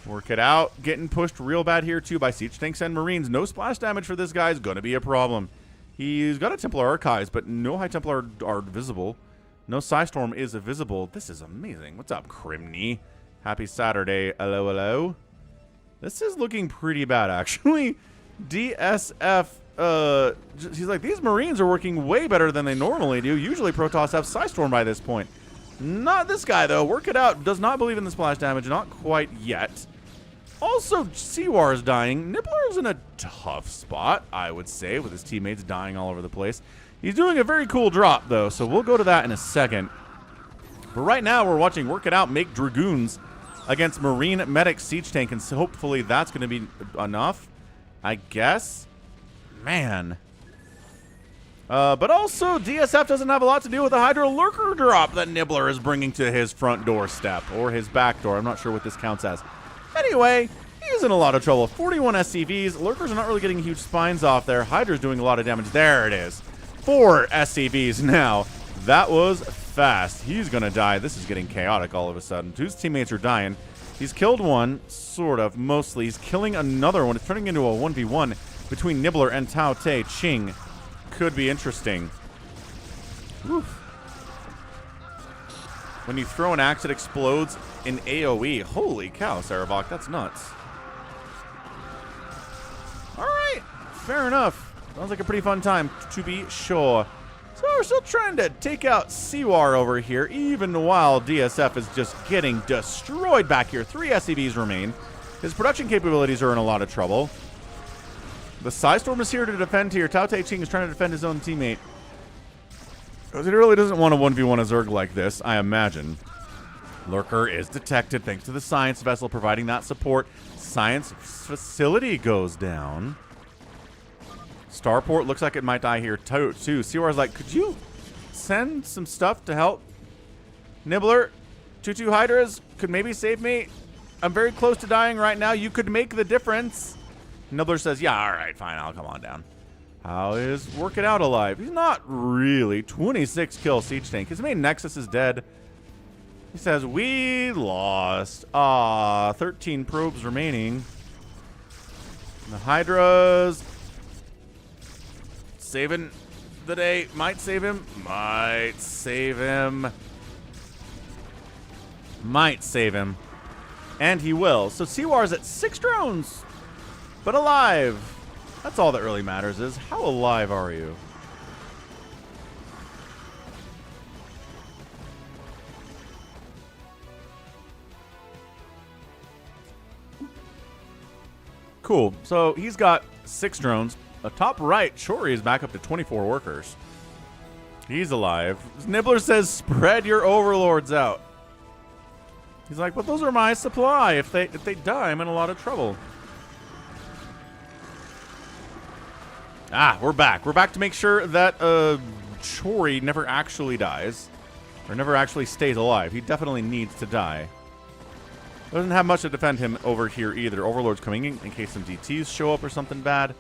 S1: Work it out. Getting pushed real bad here, too, by siege tanks and marines. No splash damage for this guy is going to be a problem. He's got a Templar Archives, but no High Templar are visible. No Psystorm is visible. This is amazing. What's up, Crimney? Happy Saturday. Hello, hello. This is looking pretty bad, actually. DSF, he's like, these Marines are working way better than they normally do. Usually Protoss have Psystorm by this point. Not this guy, though. Work It Out does not believe in the splash damage. Not quite yet. Also, Seawar is dying. Nibbler is in a tough spot, I would say, with his teammates dying all over the place. He's doing a very cool drop, though, so we'll go to that in a second. But right now, we're watching Work It Out make Dragoons against Marine Medic Siege Tank, and so hopefully that's going to be enough, I guess. Man. But also, DSF doesn't have a lot to do with the Hydra Lurker drop that Nibbler is bringing to his front doorstep, or his back door. I'm not sure what this counts as. Anyway, he's in a lot of trouble. 41 SCVs. Lurkers are not really getting huge spines off there. Hydra's doing a lot of damage. There it is. 4 SCVs now. That was fast. He's going to die. This is getting chaotic all of a sudden. His teammates are dying. He's killed one, sort of, mostly. He's killing another one. It's turning into a 1v1 between Nibbler and Tao Te Ching. Could be interesting. Woof. When you throw an axe, it explodes in AoE. Holy cow, Sarabok, that's nuts. Alright, fair enough. Sounds like a pretty fun time, to be sure. So we're still trying to take out Seawar over here, even while DSF is just getting destroyed back here. 3 SCVs remain. His production capabilities are in a lot of trouble. The Psystorm is here to defend here. Tao Te Ching is trying to defend his own teammate. Because he really doesn't want to 1v1 a Zerg like this, I imagine. Lurker is detected thanks to the science vessel providing that support. Science facility goes down. Starport looks like it might die here too. Seawar's like, could you send some stuff to help? Nibbler, 2-2 Hydras could maybe save me. I'm very close to dying right now. You could make the difference. Nibbler says, yeah, all right, fine, I'll come on down. How is Work It Out alive? He's not really. 26 kill Siege Tank. His main Nexus is dead. He says, we lost. 13 probes remaining. The Hydras saving the day. Might save him. Might save him. Might save him. And he will. So Seawar's at 6 drones. But alive. That's all that really matters is how alive are you? Cool. So he's got 6 drones. Top right, Chori is back up to 24 workers. He's alive. Nibbler says, spread your overlords out. He's like, but those are my supply. If they die, I'm in a lot of trouble. We're back. We're back to make sure that Chori never actually dies. Or never actually stays alive. He definitely needs to die. Doesn't have much to defend him over here either. Overlord's coming in case some DTs show up or something bad.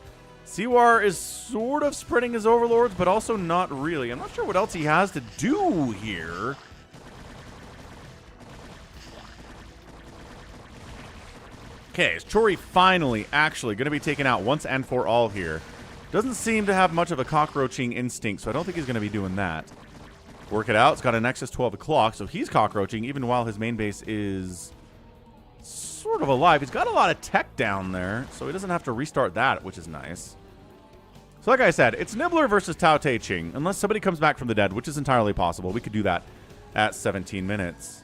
S1: Seawar is sort of spreading his overlords, but also not really. I'm not sure what else he has to do here. Okay, is Chori finally actually going to be taken out once and for all here? Doesn't seem to have much of a cockroaching instinct, so I don't think he's going to be doing that. Work It Out. It's got a Nexus 12 o'clock, so he's cockroaching even while his main base is sort of alive. He's got a lot of tech down there, so he doesn't have to restart that, which is nice. So like I said, it's Nibbler versus Tao Te Ching. Unless somebody comes back from the dead, which is entirely possible. We could do that at 17 minutes.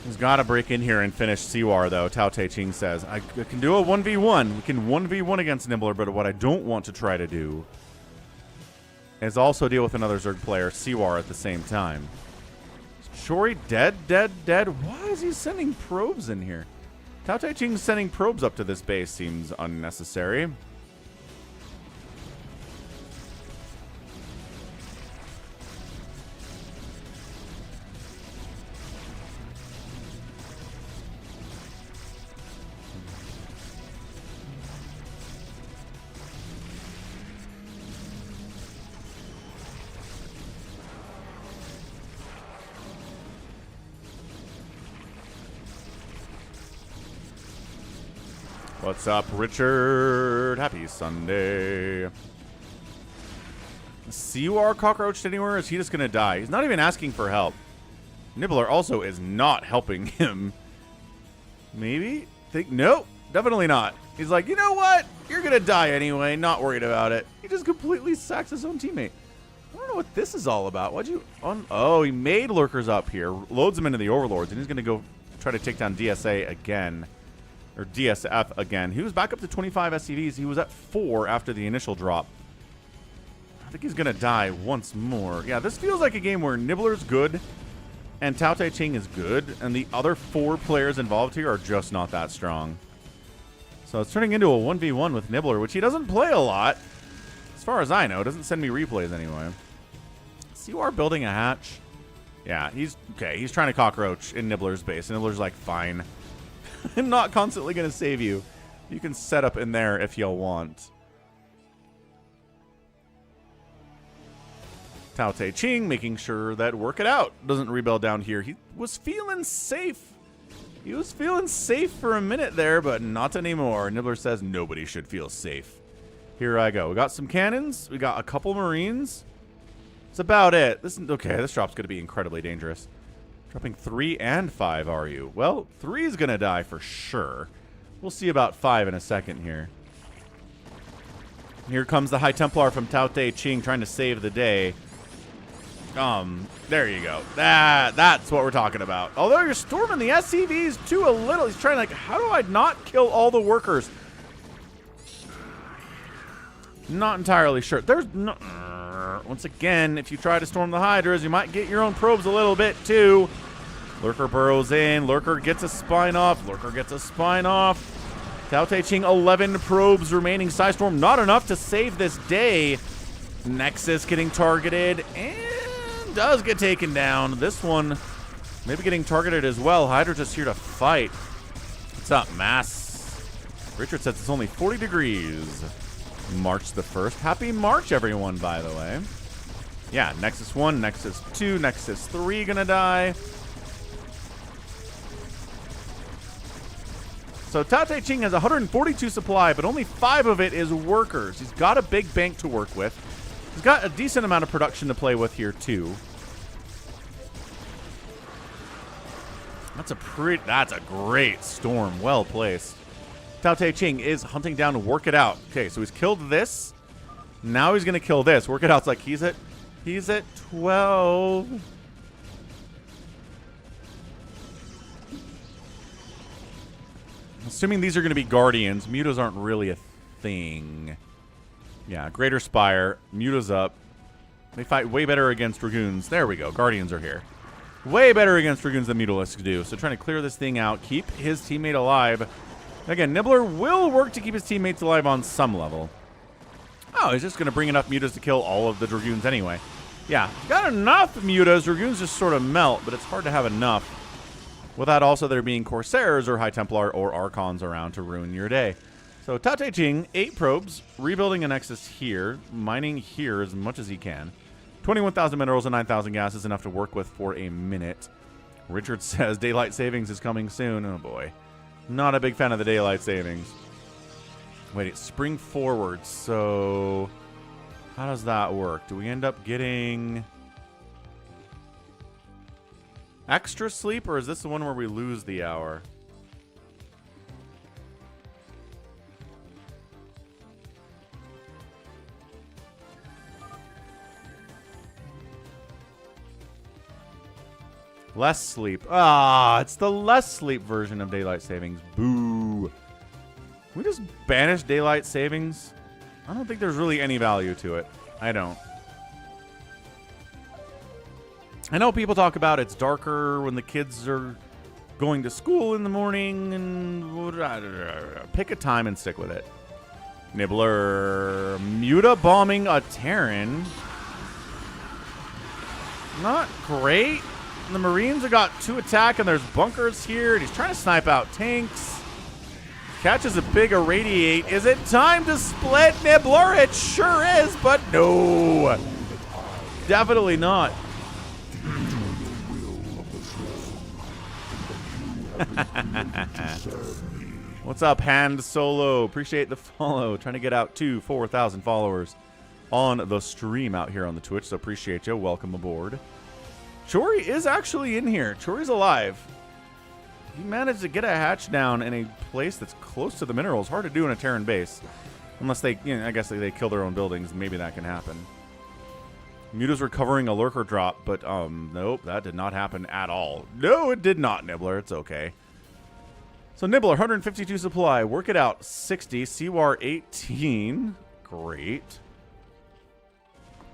S1: He's got to break in here and finish Seawar, though, Tao Te Ching says. I can do a 1v1. We can 1v1 against Nibbler, but what I don't want to try to do is also deal with another Zerg player, Seawar, at the same time. Is Chori dead? Why is he sending probes in here? Tao Te Ching sending probes up to this base seems unnecessary. What's up, Richard? Happy Sunday. CUR cockroached anywhere? Or is he just going to die? He's not even asking for help. Nibbler also is not helping him. Maybe? Nope. Definitely not. He's like, you know what? You're going to die anyway. Not worried about it. He just completely sacks his own teammate. I don't know what this is all about. Why'd you... Oh, he made lurkers up here. Loads them into the overlords. And he's going to go try to take down DSA again. Or DSF again. He was back up to 25 SCVs. He was at 4 after the initial drop. I think he's going to die once more. Yeah, this feels like a game where Nibbler's good and Tao Te Ching is good. And the other 4 players involved here are just not that strong. So it's turning into a 1v1 with Nibbler, which he doesn't play a lot. As far as I know, doesn't send me replays anyway. CUR building a hatch. Yeah, he's okay. He's trying to cockroach in Nibbler's base. And Nibbler's like, fine. I'm not constantly going to save you. You can set up in there if you want. Tao Te Ching making sure that Work It Out doesn't rebuild down here. He was feeling safe. He was feeling safe for a minute there, but not anymore. Nibbler says nobody should feel safe. Here I go. We got some cannons. We got a couple Marines. That's about it. Okay, this drop's going to be incredibly dangerous. Dropping 3 and 5, are you? Well, 3 is going to die for sure. We'll see about 5 in a second here. Here comes the High Templar from Tao Te Ching trying to save the day. There you go. That's what we're talking about. Although you're storming the SCVs too a little. He's trying like, how do I not kill all the workers? Not entirely sure. There's no... Once again, if you try to storm the Hydras, you might get your own probes a little bit too. Lurker burrows in. Lurker gets a spine off. Lurker gets a spine off. Tao Te Ching, 11 probes remaining. Psystorm, not enough to save this day. Nexus getting targeted and does get taken down. This one maybe getting targeted as well. Hydra just here to fight. What's up, Mass? Richard says it's only 40 degrees. March the 1st. Happy March, everyone, by the way. Yeah, Nexus 1, Nexus 2, Nexus 3 gonna die. So Tao Te Ching has 142 supply, but only 5 of it is workers. He's got a big bank to work with. He's got a decent amount of production to play with here, too. That's a great storm. Well placed. Tao Te Ching is hunting down Work It Out. Okay, so he's killed this. Now he's going to kill this. Work It Out's like, he's at 12. Assuming these are going to be Guardians. Mutas aren't really a thing. Yeah, Greater Spire. Muta's up. They fight way better against Dragoons. There we go. Guardians are here. Way better against Dragoons than Mutalisks do. So trying to clear this thing out. Keep his teammate alive. Again, Nibbler will work to keep his teammates alive on some level. Oh, he's just going to bring enough mutas to kill all of the Dragoons anyway. Yeah, got enough mutas. Dragoons just sort of melt, but it's hard to have enough without also there being Corsairs or High Templar or Archons around to ruin your day. So Tao Te Ching, 8 probes, rebuilding a Nexus here, mining here as much as he can. 21,000 minerals and 9,000 gas is enough to work with for a minute. Richard says daylight savings is coming soon. Oh boy. Not a big fan of the daylight savings. Wait, spring forward. So how does that work? Do we end up getting extra sleep, or is this the one where we lose the hour? Less sleep. Ah, it's the less sleep version of daylight savings. Boo. We just banish daylight savings? I don't think there's really any value to it. I don't. I know people talk about it's darker when the kids are going to school in the morning, and pick a time and stick with it. Nibbler Muta bombing a Terran. Not great. The Marines have got 2 attack, and there's bunkers here, and he's trying to snipe out tanks. Catches a big irradiate. Is it time to split Nibbler? It sure is, but no. Definitely not. What's up, Hand Solo? Appreciate the follow. Trying to get out to 4,000 followers. on the stream out here on the Twitch, so appreciate you. Welcome aboard. Chori is actually in here. Chori's alive. He managed to get a hatch down in a place that's close to the minerals. Hard to do in a Terran base. Unless they, you know, I guess they kill their own buildings. Maybe that can happen. Muta's recovering a lurker drop, but nope, that did not happen at all. No, it did not, Nibbler. It's okay. So Nibbler, 152 supply. Work it out. 60. Siwar 18. Great.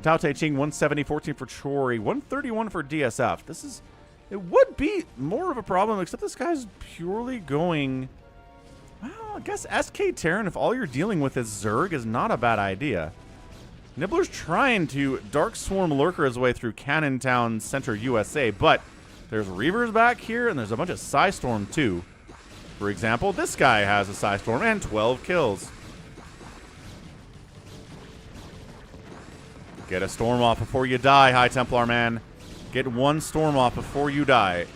S1: Tao Te Ching 170, 14 for Chori, 131 for DSF. This is, it would be more of a problem, except this guy's purely going, well, I guess SK Terran, if all you're dealing with is Zerg, is not a bad idea. Nibbler's trying to Dark Swarm Lurker his way through Cannon Town Center, USA, but there's Reavers back here, and there's a bunch of Psystorm, too. For example, this guy has a Psystorm and 12 kills. Get a storm off before you die, High Templar man. Get one storm off before you die.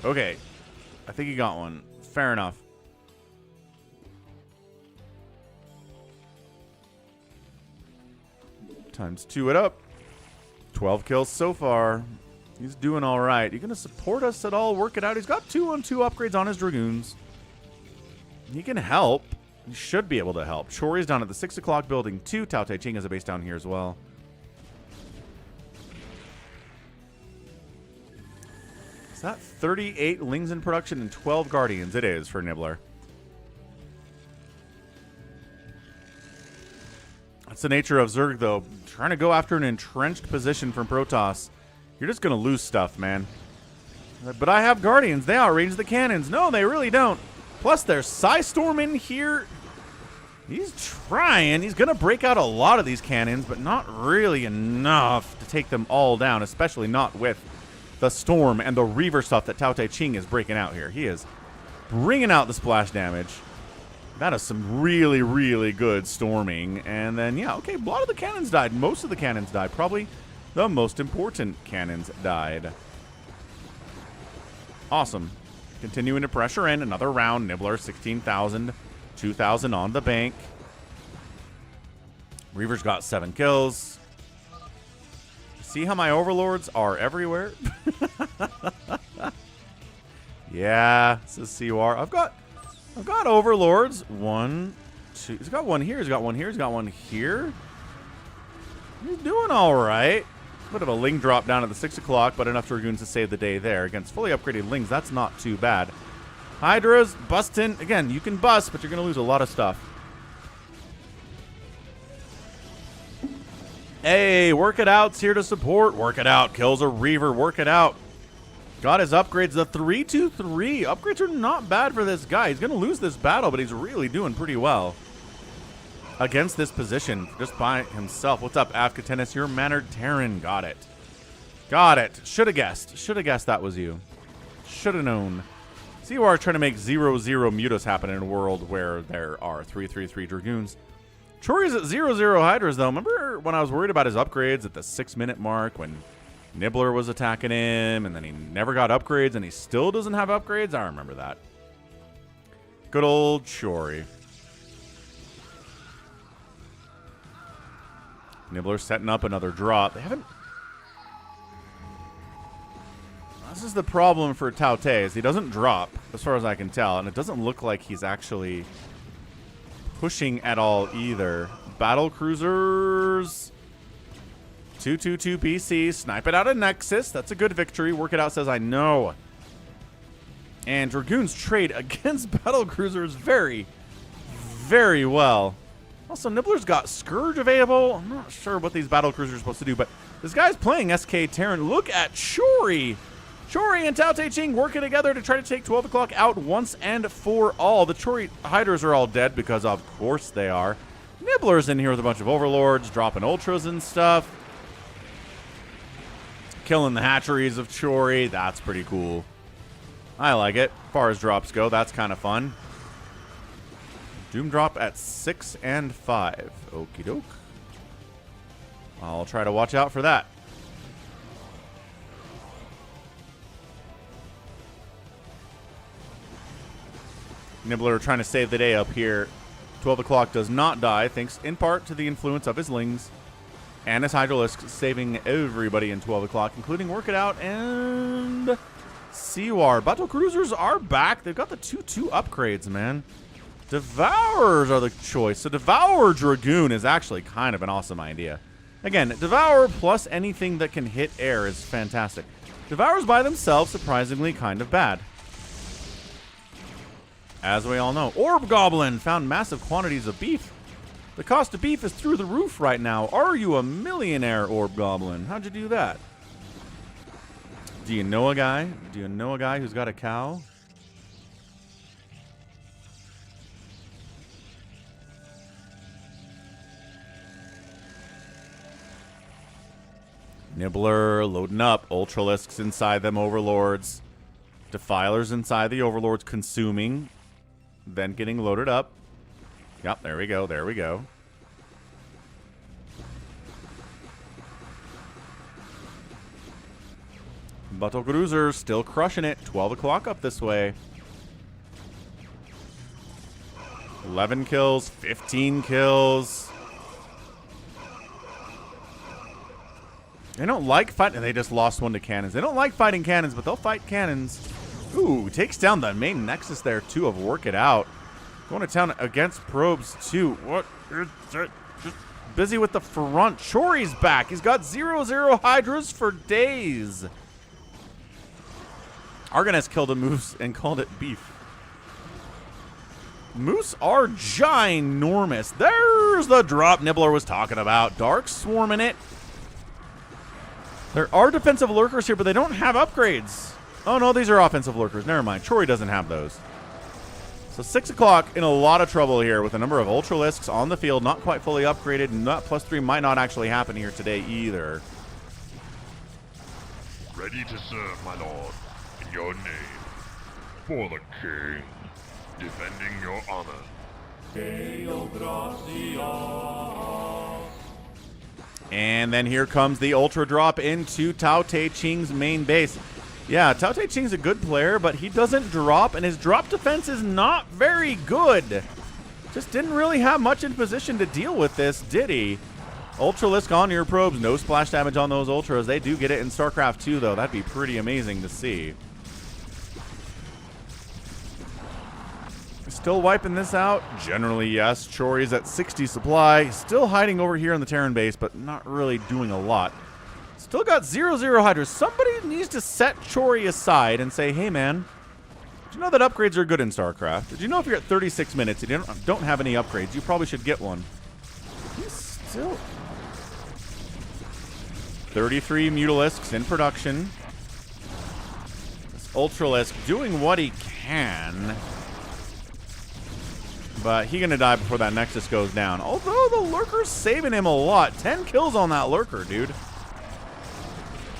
S1: Okay. I think he got one. Fair enough. ×2 it up. 12 kills so far. He's doing all right. You going to support us at all? Work it out. He's got 2-on-2 upgrades on his Dragoons. He can help. He should be able to help. Chori's down at the 6 o'clock building 2. Tao Te Ching has a base down here as well. Is that 38 Lings in production and 12 Guardians? It is for Nibbler. That's the nature of Zerg, though. Trying to go after an entrenched position from Protoss. You're just going to lose stuff, man. But I have Guardians. They outrange the cannons. No, they really don't. Plus, there's Psystorm in here. He's trying. He's going to break out a lot of these cannons, but not really enough to take them all down, especially not with the Storm and the Reaver stuff that Tao Te Ching is breaking out here. He is bringing out the splash damage. That is some really, really good storming. And then, yeah, okay, a lot of the cannons died. Most of the cannons died. Probably the most important cannons died. Awesome. Continuing to pressure in. Another round. Nibbler, 16,000. 2,000 on the bank. Reaver's got 7 kills. See how my overlords are everywhere? Yeah, this is CUR. I've got overlords. 1, 2. He's got one here. He's got one here. He's got one here. He's doing all right. Bit of a Ling drop down at the 6 o'clock, but enough Dragoons to save the day there. Against fully upgraded Lings, that's not too bad. Hydras, bustin'. Again, you can bust, but you're going to lose a lot of stuff. Hey, work it out's here to support. Work it out. Kills a Reaver. Work it out. Got his upgrades. The 3-2-3. Upgrades are not bad for this guy. He's going to lose this battle, but he's really doing pretty well against this position just by himself. What's up, Avcatinus? You're Mannered Terran. Got it. Got it. Should have guessed. Should have guessed that was you. Should have known. CUR trying to make 0-0 Mutas happen in a world where there are 3-3-3 Dragoons. Chori's at 0-0 Hydras, though. Remember when I was worried about his upgrades at the 6-minute mark when Nibbler was attacking him and then he never got upgrades and he still doesn't have upgrades? I remember that. Good old Chori. Nibbler setting up another drop. They haven't... This is the problem for Tao Te, is he doesn't drop, as far as I can tell, and it doesn't look like he's actually pushing at all either. Battle cruisers. 2-2-2 BC. Snipe it out of Nexus. That's a good victory. Work it out says, I know. And Dragoons trade against battle cruisers very, very well. Also, Nibbler's got Scourge available. I'm not sure what these battle cruisers are supposed to do, but this guy's playing SK Terran. Look at Chori. Chori and Tao Te Ching working together to try to take 12 o'clock out once and for all. The Chori Hydras are all dead because of course they are. Nibbler's in here with a bunch of overlords, dropping ultras and stuff. Killing the hatcheries of Chori. That's pretty cool. I like it. As far as drops go, that's kind of fun. Doom drop at 6 and 5. Okie doke. I'll try to watch out for that. Nibbler trying to save the day up here. 12 o'clock does not die, thanks in part to the influence of his Lings and his Hydralisk, saving everybody in 12 o'clock, including Work It Out and Seawar. Battle Cruisers are back. They've got the 2-2 upgrades, man. Devourers are the choice. So Devour Dragoon is actually kind of an awesome idea. Again, Devour plus anything that can hit air is fantastic. Devours by themselves, surprisingly kind of bad. As we all know, Orb Goblin found massive quantities of beef. The cost of beef is through the roof right now. Are you a millionaire, Orb Goblin? How'd you do that? Do you know a guy? Do you know a guy who's got a cow? Nibbler loading up. Ultralisks inside them, Overlords. Defilers inside the Overlords consuming. Then getting loaded up. Yep, there we go, there we go. Battle Cruisers still crushing it. 12 o'clock up this way. 11 kills, 15 kills. They don't like fighting. They just lost one to cannons. They don't like fighting cannons, but they'll fight cannons. Ooh, takes down the main nexus there, too, of Work It Out. Going to town against probes, too. What? Just busy with the front. Chori's back. He's got 0-0 Hydras for days. Argoness killed a moose and called it beef. Moose are ginormous. There's the drop Nibbler was talking about. Dark swarming it. There are defensive lurkers here, but they don't have upgrades. Oh, no, these are offensive lurkers. Never mind. Chori doesn't have those. So 6 o'clock in a lot of trouble here with a number of Ultralisks on the field, not quite fully upgraded. Not +3 might not actually happen here today either.
S2: Ready to serve, my lord, in your name. For the king, defending your honor.
S1: And then here comes the Ultra drop into Tao Te Ching's main base. Yeah, Tao Te Ching's a good player, but he doesn't drop, and his drop defense is not very good. Just didn't really have much in position to deal with this, did he? Ultralisk on your probes. No splash damage on those Ultras. They do get it in StarCraft 2, though. That'd be pretty amazing to see. Still wiping this out? Generally, yes. Chori's at 60 supply. Still hiding over here in the Terran base, but not really doing a lot. Still got 0-0 Hydras. Somebody needs to set Chori aside and say, hey, man, did you know that upgrades are good in StarCraft? Did you know if you're at 36 minutes and you don't have any upgrades, you probably should get one? He's still... 33 Mutalisks in production. This Ultralisk doing what he can. But he's going to die before that Nexus goes down. Although the Lurker's saving him a lot. 10 kills on that Lurker, dude.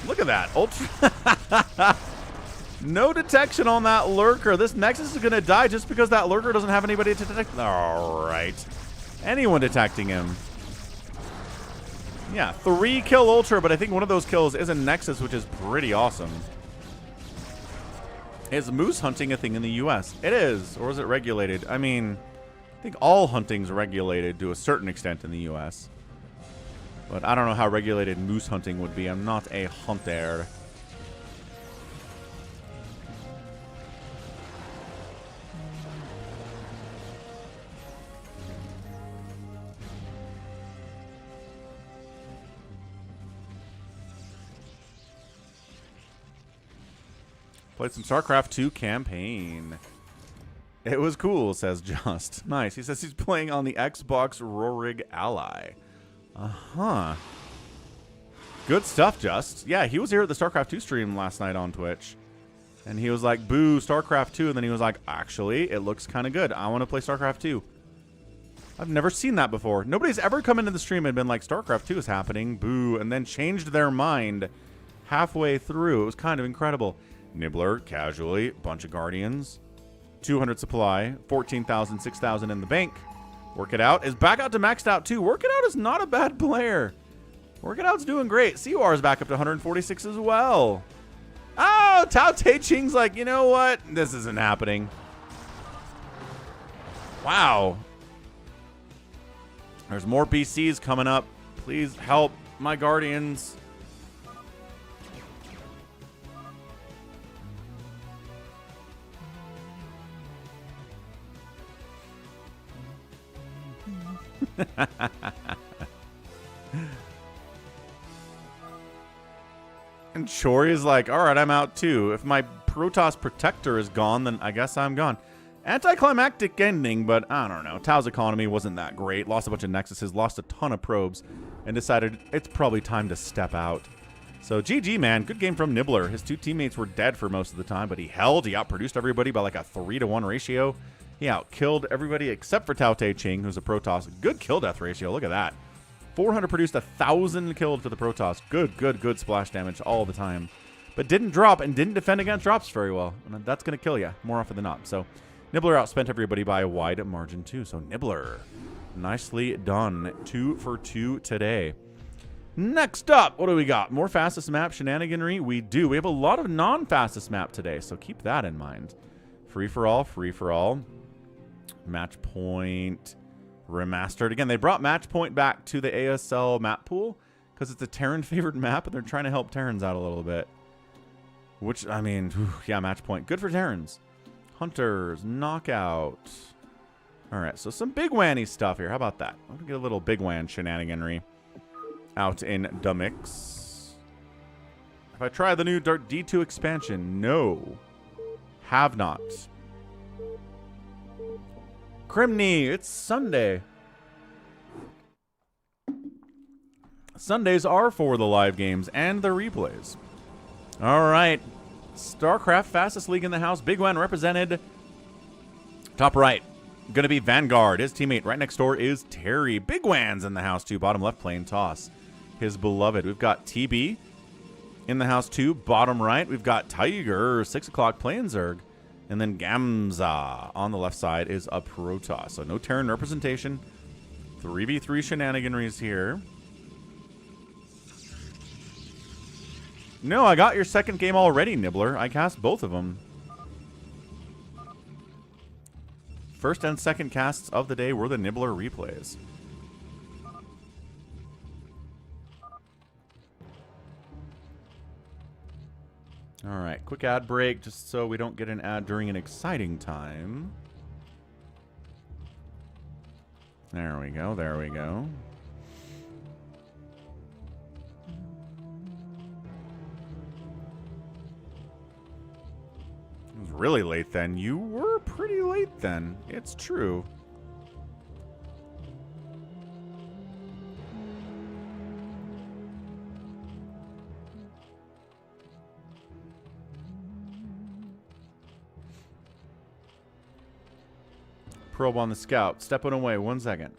S1: Look at that. Ultra. No detection on that Lurker. This Nexus is going to die just because that Lurker doesn't have anybody to detect. All right. Anyone detecting him. Yeah, 3 kill Ultra, but I think one of those kills is a Nexus, which is pretty awesome. Is moose hunting a thing in the U.S.? It is. Or is it regulated? I mean... I think all hunting's regulated to a certain extent in the U.S. But I don't know how regulated moose hunting would be. I'm not a hunter. Played some StarCraft 2 campaign. It was cool, says Just. Nice. He says he's playing on the Xbox Rorig Ally. Uh-huh. Good stuff, Just. Yeah, he was here at the StarCraft 2 stream last night on Twitch. And he was like, boo, StarCraft 2. And then he was like, actually, it looks kind of good. I want to play StarCraft 2. I've never seen that before. Nobody's ever come into the stream and been like, StarCraft 2 is happening, boo, and then changed their mind halfway through. It was kind of incredible. Nibbler, casually, bunch of Guardians. 200 supply, 14,000, 6,000 in the bank. Work It Out is back out to maxed out too. Work It Out is not a bad player. Work It Out's doing great. Seawar is back up to 146 as well. Oh, Tao Te Ching's like, you know what? This isn't happening. Wow. There's more BCs coming up. Please help my Guardians. And Chori is like, all right, I'm out too. If my Protoss Protector is gone, then I guess I'm gone. Anticlimactic ending, but I don't know. Tao's economy wasn't that great. Lost a bunch of Nexuses, lost a ton of probes, and decided it's probably time to step out. So GG, man. Good game from Nibbler. His two teammates were dead for most of the time, but he held. He outproduced everybody by like a 3-to-1 ratio. He outkilled everybody except for Tao Te Ching, who's a Protoss. Good kill death ratio. Look at that. 400 produced, 1,000 killed for the Protoss. Good splash damage all the time. But didn't drop and didn't defend against drops very well. And that's going to kill you more often than not. So Nibbler outspent everybody by a wide margin too. So Nibbler, nicely done. 2 for 2 today. Next up, what do we got? More fastest map shenaniganry? We do. We have a lot of non-fastest map today, so keep that in mind. Free for all. Match point remastered. Again, they brought match point back to the ASL map pool because it's a Terran favored map, and they're trying to help Terrans out a little bit. Which, I mean, yeah, match point. Good for Terrans. Hunters, knockout. All right, so some big wanny stuff here. How about that? I'm gonna get a little big wan shenaniganry out in the mix. Have I tried the new D2 expansion? No. Have not. Crimney, it's Sunday. Sundays are for the live games and the replays. All right. StarCraft, fastest league in the house. Bigwan represented. Top right, going to be Vanguard. His teammate right next door is Terry. Bigwan's in the house too. Bottom left playing Toss. His beloved. We've got TB in the house too. Bottom right, we've got Tiger, 6 o'clock playing Zerg. And then Gamza on the left side is a Protoss. So no Terran representation. 3v3 shenaniganries here. No, I got your second game already, Nibbler. I cast both of them. First and second casts of the day were the Nibbler replays. All right, quick ad break just so we don't get an ad during an exciting time. There we go, there we go. It was really late then. You were pretty late then. It's true. Probe on the scout. Stepping away. 1 second.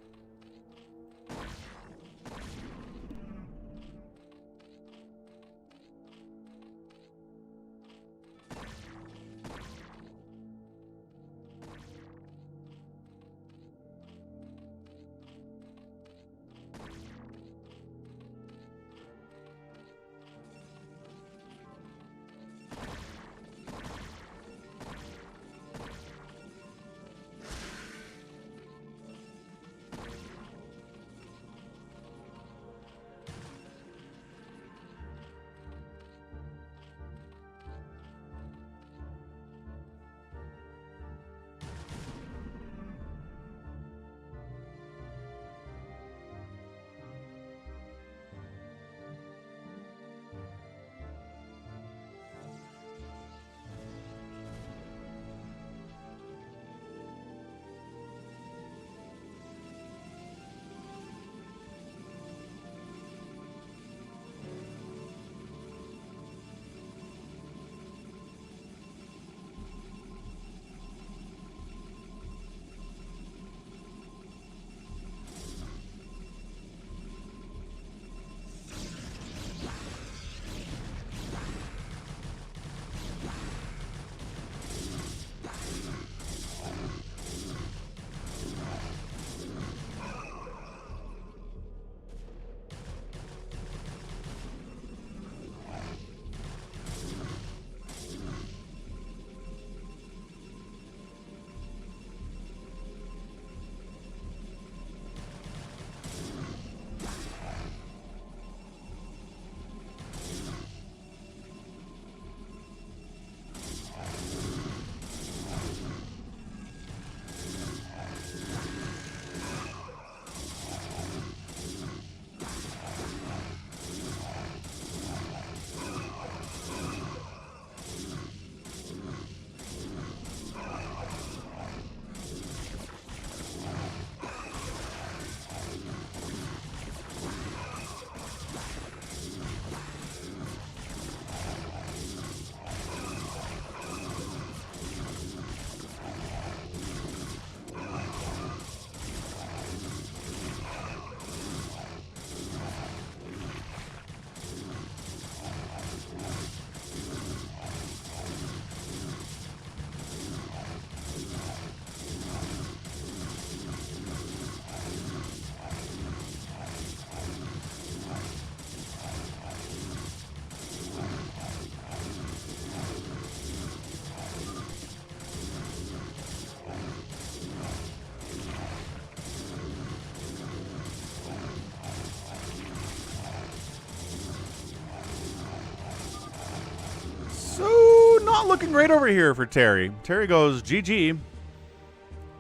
S1: looking great over here for Terry. Terry goes, GG.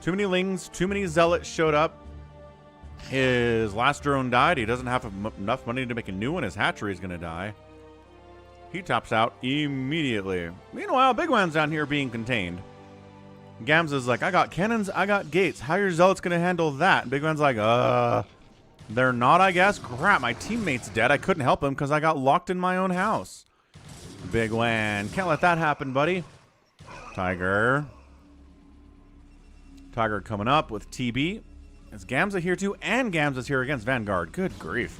S1: Too many Lings, too many Zealots showed up. His last drone died. He doesn't have enough money to make a new one. His hatchery is going to die. He tops out immediately. Meanwhile, Bigwan's down here being contained. Gamza's like, I got cannons, I got gates. How are your Zealots going to handle that? And Bigwan's like, they're not, I guess. Crap, my teammate's dead. I couldn't help him because I got locked in my own house. Bigwan, can't let that happen, buddy. Tiger coming up with TB. Is Gamza here too? And Gamza's here against Vanguard. Good grief.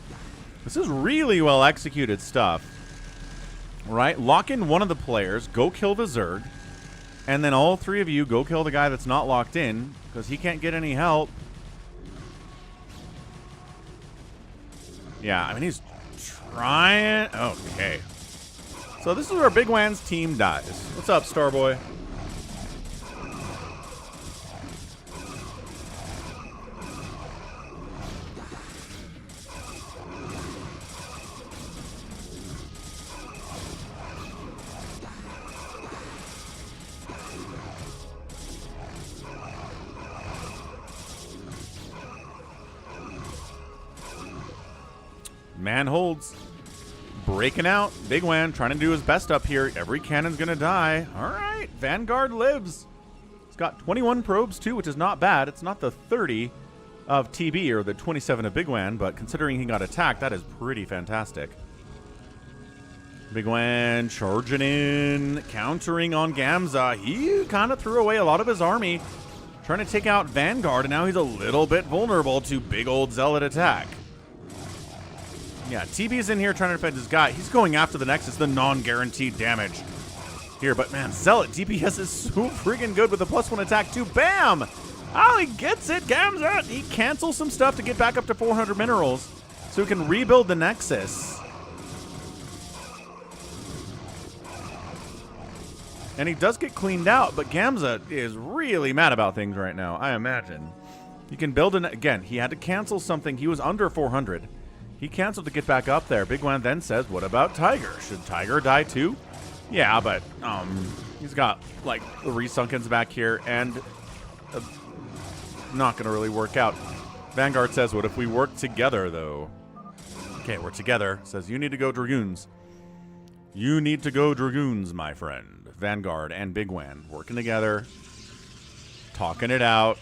S1: This is really well executed stuff. Right? Lock in one of the players. Go kill the Zerg. And then all three of you go kill the guy that's not locked in. Because he can't get any help. Yeah, I mean, he's trying. Okay. So this is where Bigwan's team dies. What's up, Starboy? Man holds. Breaking out. Bigwan trying to do his best up here. Every cannon's going to die. All right. Vanguard lives. He's got 21 probes, too, which is not bad. It's not the 30 of TB or the 27 of Bigwan, but considering he got attacked, that is pretty fantastic. Bigwan charging in, countering on Gamza. He kind of threw away a lot of his army, trying to take out Vanguard, and now he's a little bit vulnerable to big old Zealot attack. Yeah, TB's in here trying to defend his guy. He's going after the Nexus, the non-guaranteed damage here. But, man, Zealot DPS is so freaking good with the +1 attack, too. Bam! Oh, he gets it. Gamza, he cancels some stuff to get back up to 400 minerals so he can rebuild the Nexus. And he does get cleaned out, but Gamza is really mad about things right now, I imagine. You can build an... Again, he had to cancel something. He was under 400. He canceled to get back up there. Bigwan then says, what about Tiger? Should Tiger die too? Yeah, but he's got, like, the Resunkens back here, and not going to really work out. Vanguard says, what if we work together, though? Okay, we're together. Says, you need to go Dragoons. You need to go Dragoons, my friend. Vanguard and Bigwan working together, talking it out.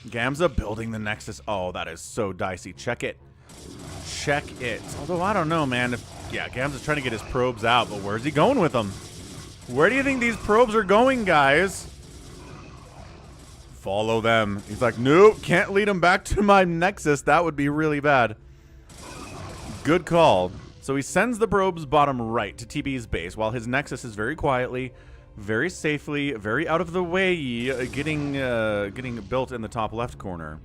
S1: Gamza building the Nexus. Oh, that is so dicey. Check it. Check it. Although, I don't know, man. Yeah, Gamza's trying to get his probes out, but where's he going with them? Where do you think these probes are going, guys? Follow them. He's like, nope, can't lead them back to my Nexus. That would be really bad. Good call. So he sends the probes bottom right to TB's base, while his Nexus is very quietly, very safely, very out of the way, getting built in the top left corner.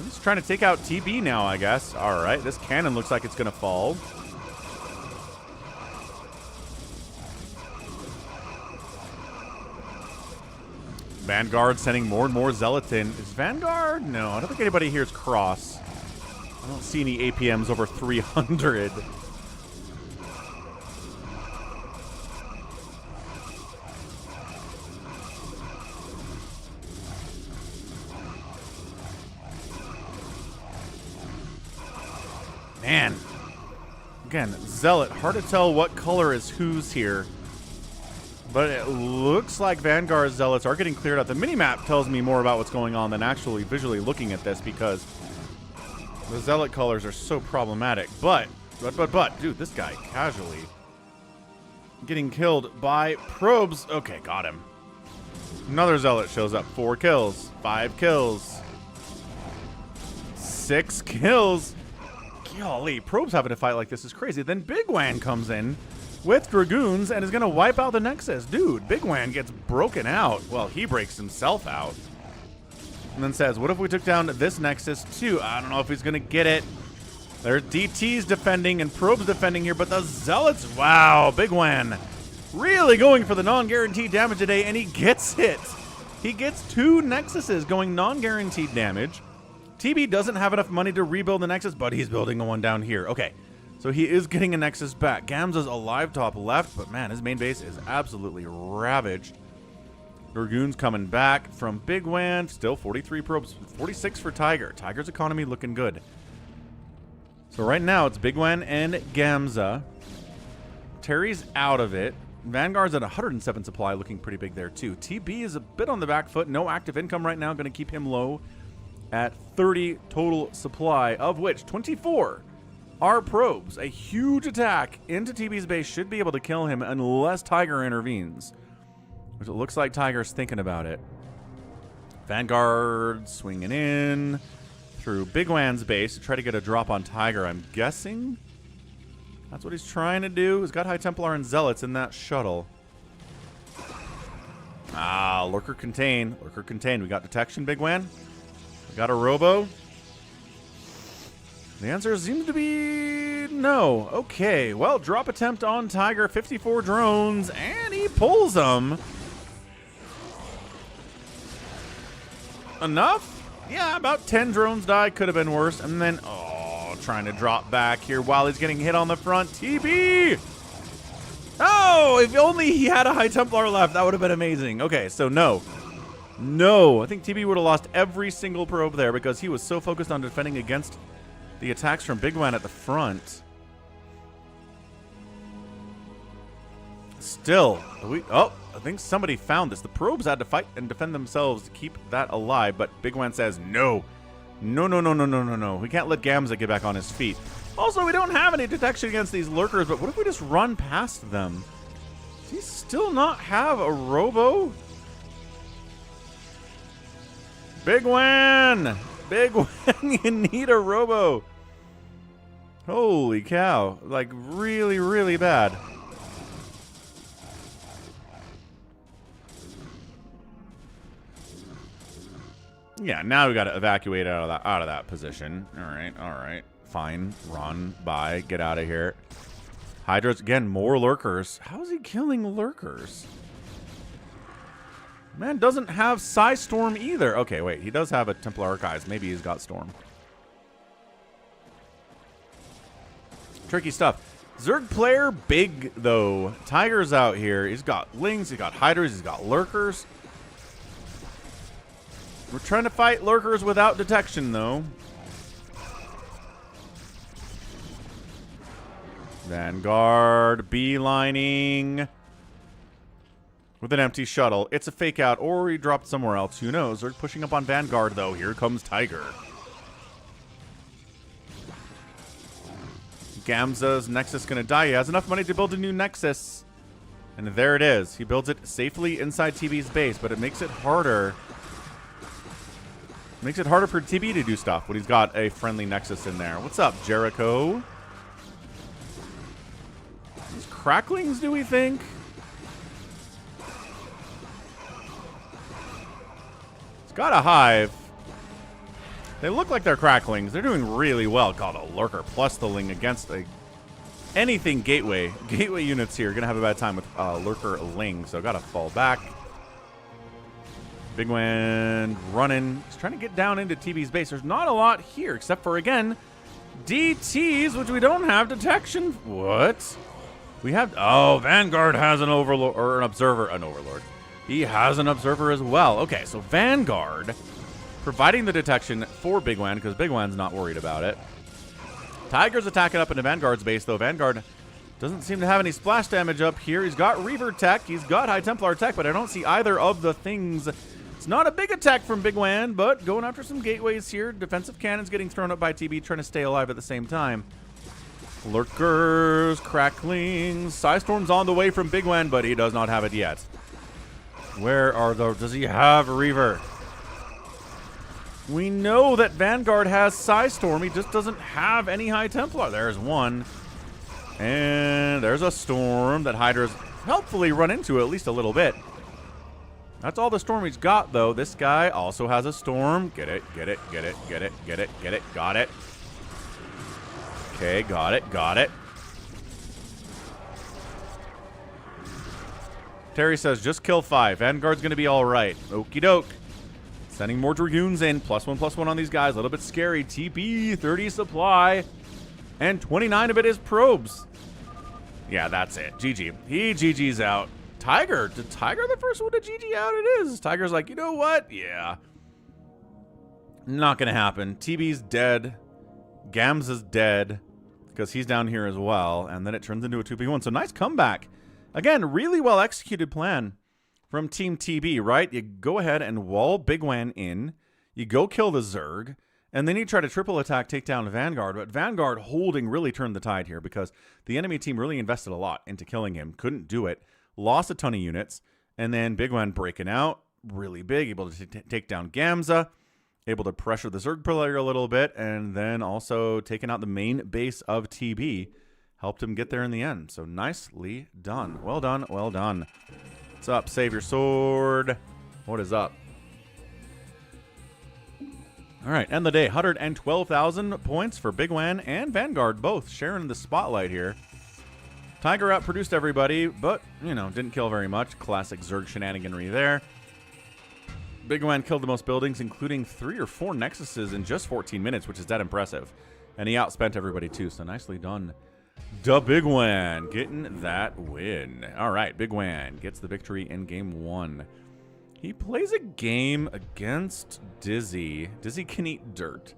S1: He's trying to take out TB now, I guess. All right, this cannon looks like it's going to fall. Vanguard sending more and more Zealotin. Is Vanguard? No, I don't think anybody here is cross. I don't see any APMs over 300. Man. Again, Zealot. Hard to tell what color is whose here. But it looks like Vanguard Zealots are getting cleared out. The minimap tells me more about what's going on than actually visually looking at this, because the Zealot colors are so problematic. But, dude, this guy casually getting killed by probes. Okay, got him. Another Zealot shows up. 4 kills. 5 kills. 6 kills. Golly, probes having to fight like this is crazy. Then Bigwan comes in with Dragoons and is going to wipe out the Nexus. Dude, Bigwan gets broken out. Well, he breaks himself out. And then says, what if we took down this Nexus too? I don't know if he's going to get it. There's DTs defending and probes defending here, but the Zealots, wow, Bigwan really going for the non-guaranteed damage today, and he gets it. He gets 2 Nexuses going non-guaranteed damage. TB doesn't have enough money to rebuild the Nexus, but he's building a one down here. Okay, so he is getting a Nexus back. Gamza's alive top left, but man, his main base is absolutely ravaged. Dragoon's coming back from Bigwan, still 43 probes, 46 for Tiger. Tiger's economy looking good. So right now, it's Bigwan and Gamza. Terry's out of it. Vanguard's at 107 supply, looking pretty big there, too. TB is a bit on the back foot. No active income right now. Going to keep him low at 30 total supply, of which 24 are probes. A huge attack into TB's base should be able to kill him unless Tiger intervenes, which it looks like Tiger's thinking about it. Vanguard swinging in through Bigwan's base to try to get a drop on Tiger, I'm guessing. That's what he's trying to do. He's got High Templar and Zealots in that shuttle. Ah, Lurker contain. Lurker contain. We got detection, Bigwan. We got a Robo. The answer seems to be no. Okay, well, drop attempt on Tiger. 54 drones, and he pulls them. Enough? Yeah, about 10 drones die. Could have been worse. And then, oh, trying to drop back here while he's getting hit on the front. TB! Oh, if only he had a High Templar left, that would have been amazing. Okay, so no. No, I think TB would have lost every single probe there because he was so focused on defending against the attacks from Bigwan at the front. Still, oh, I think somebody found this. The probes had to fight and defend themselves to keep that alive, but Bigwan says no. No, no, no, no, no, no, no. We can't let Gamza get back on his feet. Also, we don't have any detection against these lurkers, but what if we just run past them? Does he still not have a Robo? Bigwan! Bigwan, you need a Robo. Holy cow. Like, really, really bad. Yeah, now we got to evacuate out of that position. All right, fine. Run, bye, get out of here. Hydras again, more lurkers. How is he killing lurkers? Man doesn't have Psy Storm either. Okay, wait, he does have a Templar Archives. Maybe he's got Storm. Tricky stuff. Zerg player big though. Tiger's out here. He's got Lings. He's got Hydras. He's got lurkers. We're trying to fight lurkers without detection, though. Vanguard beelining with an empty shuttle. It's a fake out, or he dropped somewhere else. Who knows? They're pushing up on Vanguard, though. Here comes Tiger. Gamza's Nexus going to die. He has enough money to build a new Nexus. And there it is. He builds it safely inside TB's base, but it makes it harder. Makes it harder for TB to do stuff when he's got a friendly Nexus in there. What's up, Jericho? These cracklings, do we think? It's got a hive. They look like they're cracklings. They're doing really well. Got a lurker plus the Ling against anything gateway. Gateway units here are going to have a bad time with lurker Ling, so got to fall back. Bigwan running. He's trying to get down into TB's base. There's not a lot here, except for, again, DTs, which we don't have detection. What? We have... Oh, Vanguard has an overlord, or an observer. An overlord. He has an observer as well. Okay, so Vanguard providing the detection for Bigwan, because Bigwan's not worried about it. Tiger's attacking up into Vanguard's base, though. Vanguard doesn't seem to have any splash damage up here. He's got Reaver tech. He's got High Templar tech, but I don't see either of the things. It's not a big attack from Bigwan, but going after some gateways here. Defensive cannons getting thrown up by TB, trying to stay alive at the same time. Lurkers, cracklings. Psystorm's on the way from Bigwan, but he does not have it yet. Where are those? Does he have Reaver? We know that Vanguard has Psystorm. He just doesn't have any High Templar. There's one. And there's a Storm that Hydra's helpfully run into at least a little bit. That's all the Storm he's got, though. This guy also has a Storm. Get it, get it, get it, get it, get it, get it. Got it. Okay, got it, got it. Terry says, just kill 5. Vanguard's going to be all right. Okie doke. Sending more Dragoons in. +1/+1 on these guys. A little bit scary. TP, 30 supply. And 29 of it is probes. Yeah, that's it. GG. He GG's out. Tiger. Did Tiger the first one to GG out? It is. Tiger's like, you know what? Yeah. Not going to happen. TB's dead. Gams is dead. Because he's down here as well. And then it turns into a 2v1. So nice comeback. Again, really well executed plan from Team TB, right? You go ahead and wall Bigwan in. You go kill the Zerg. And then you try to triple attack, take down Vanguard. But Vanguard holding really turned the tide here because the enemy team really invested a lot into killing him. Couldn't do it. Lost a ton of units. And then Bigwan breaking out. Really big. Able to take down Gamza. Able to pressure the Zerg player a little bit. And then also taking out the main base of TB. Helped him get there in the end. So nicely done. Well done. Well done. What's up, SaviorSword? What is up? All right, end the day. 112,000 points for Bigwan and Vanguard, both sharing the spotlight here. Tiger outproduced everybody, but, you know, didn't kill very much. Classic Zerg shenaniganry there. Bigwan killed the most buildings, including 3 or 4 Nexuses in just 14 minutes, which is dead impressive. And he outspent everybody, too, so nicely done. Da Bigwan getting that win. All right, Bigwan gets the victory in game 1. He plays a game against Dizzy. Dizzy can eat dirt.